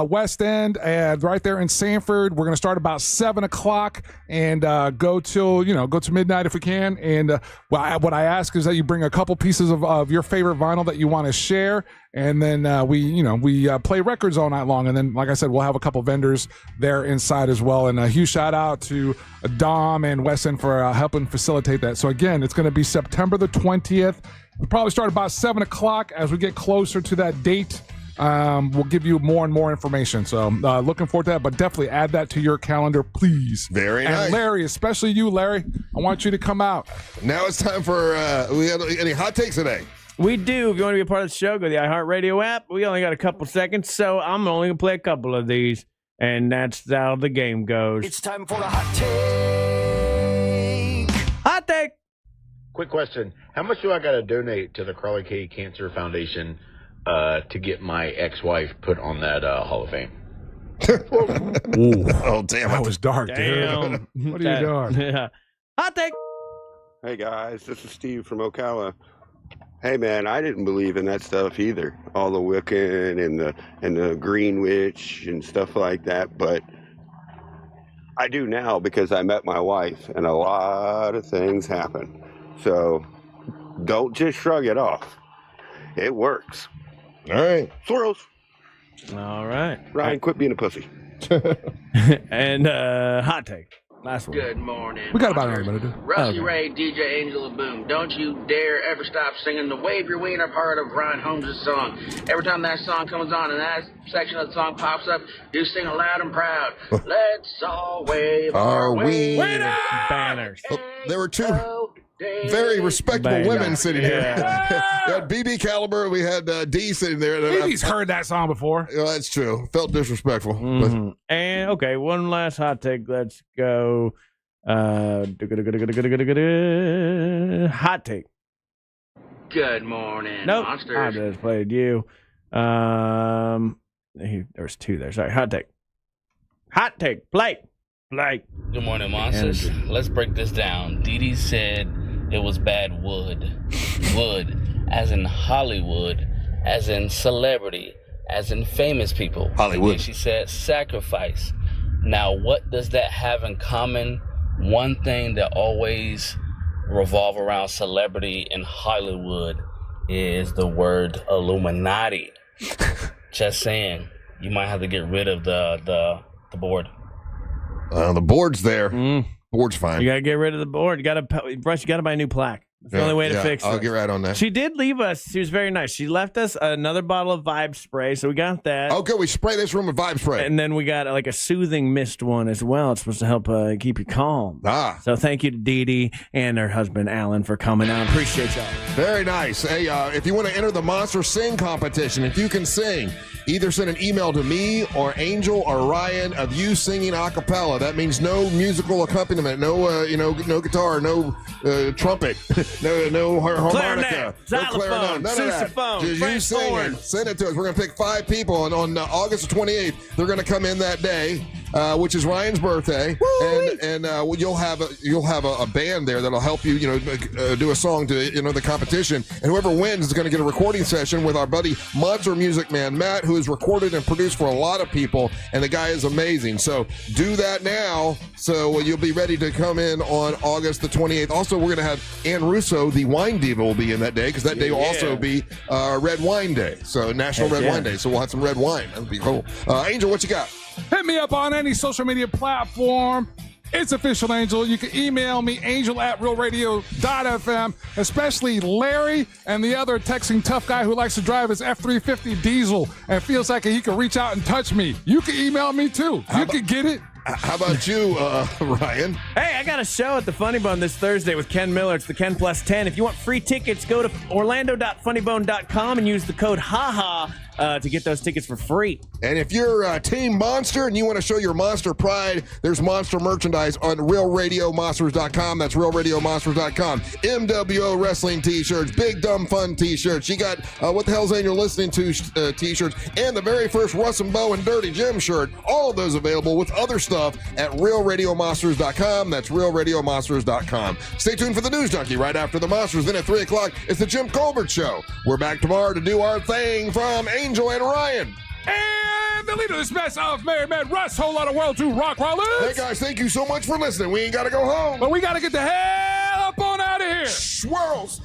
West End, and right there in Sanford. We're going to start about 7 o'clock and go till midnight if we can. And what I ask is that you bring a couple pieces of your favorite vinyl that you want to share, and then we play records all night long. And then, like I said, we'll have a couple vendors there inside as well. And a huge shout out to Dom and West End for helping facilitate that. So again, it's going to be September the 20th. We'll probably start about 7 o'clock. As we get closer to that date, we'll give you more and more information. So looking forward to that, but definitely add that to your calendar, please. Very nice. And Larry, especially you, Larry, I want you to come out. Now it's time for, we have any hot takes today? We do. If you want to be a part of the show, go to the iHeartRadio app. We only got a couple seconds, so I'm only going to play a couple of these, and that's how the game goes. It's time for the hot take. Hot take. Quick question. How much do I got to donate to the Crawley K Cancer Foundation to get my ex-wife put on that Hall of Fame? Oh, damn it. That was dark, Damn. dude. What are you doing? Yeah. Hot take. Hey, guys. This is Steve from Ocala. Hey, man, I didn't believe in that stuff either. All the Wiccan and the Green Witch and stuff like that. But I do now because I met my wife, and a lot of things happen. So don't just shrug it off. It works. All right. Swirls. All right. Ryan, quit being a pussy. And hot take. Last one. Good morning. We got about another minute. Rusty Ray, DJ Angel of Boom. Don't you dare ever stop singing the Wave Your Wiener part of Ryan Holmes' song. Every time that song comes on and that section of the song pops up, you sing it loud and proud. Let's all wave our wiener. Banners. There were two very respectable women sitting here. We had BB Caliber. We had D sitting there. BB's heard that song before. Yeah, that's true. Felt disrespectful. And okay, one last hot take. Let's go. Hot take. Good morning, Nope. monsters. I just played you. There's two there. Sorry. Hot take. Hot take. Blake. Good morning, monsters. Let's break this down. Dee Dee said it was bad wood. Wood, as in Hollywood, as in celebrity, as in famous people. Hollywood. And then she said sacrifice. Now, what does that have in common? One thing that always revolve around celebrity in Hollywood is the word Illuminati. Just saying, you might have to get rid of the board. The board's there. Board's fine. You gotta get rid of the board. You gotta buy a new plaque. It's the only way to fix it. I'll get right on that. She did leave us. She was very nice. She left us another bottle of Vibe spray, so we got that. Okay, we spray this room with Vibe spray. And then we got like a soothing mist one as well. It's supposed to help keep you calm. So thank you to Dee Dee and her husband Alan for coming out. Appreciate y'all. Very nice. Hey, if you want to enter the Monster Sing competition, if you can sing, either send an email to me or Angel or Ryan of you singing a cappella. That means no musical accompaniment, no guitar, no trumpet, no harmonica, xylophone, no clarinet, none sousaphone, of that. Just you French sing horn. it. Send it to us. We're going to pick 5 people, and on August 28th, they're going to come in that day. Which is Ryan's birthday, and you'll have a band there that'll help you, do a song to the competition, and whoever wins is going to get a recording session with our buddy Monster Music Man Matt, who has recorded and produced for a lot of people, and the guy is amazing. So do that now, so you'll be ready to come in on August the 28th. Also, we're going to have Ann Russo, the wine diva, will be in that day because that day will also be Red Wine Day, so National Red Wine Day. So we'll have some red wine. That'll be cool. Angel, what you got? Hit me up on any social media platform. It's Official Angel. You can email me, angel@realradio.fm, especially Larry and the other texting tough guy who likes to drive his F-350 diesel and feels like he can reach out and touch me. You can email me, too. You can get it. How about you, Ryan? Hey, I got a show at the Funny Bone this Thursday with Ken Miller. It's the Ken Plus 10. If you want free tickets, go to orlando.funnybone.com and use the code HAHA to get those tickets for free. And if you're Team Monster and you want to show your monster pride, there's monster merchandise on realradiomonsters.com. That's realradiomonsters.com. MWO wrestling t-shirts, Big Dumb Fun t-shirts. You got What the Hell's Angel Listening To t-shirts, and the very first Russ and Bo and Dirty Jim shirt. All of those available with other stuff at realradiomonsters.com. That's realradiomonsters.com. Stay tuned for the News Junkie right after the Monsters. Then at 3 o'clock, it's the Jim Colbert Show. We're back tomorrow to do our thing from Angel and Ryan. And the leader of this mess of Merry Man Russ, whole lot of world to Rock Rollins. Hey guys, thank you so much for listening. We ain't got to go home. But we got to get the hell up on out of here. Swirls.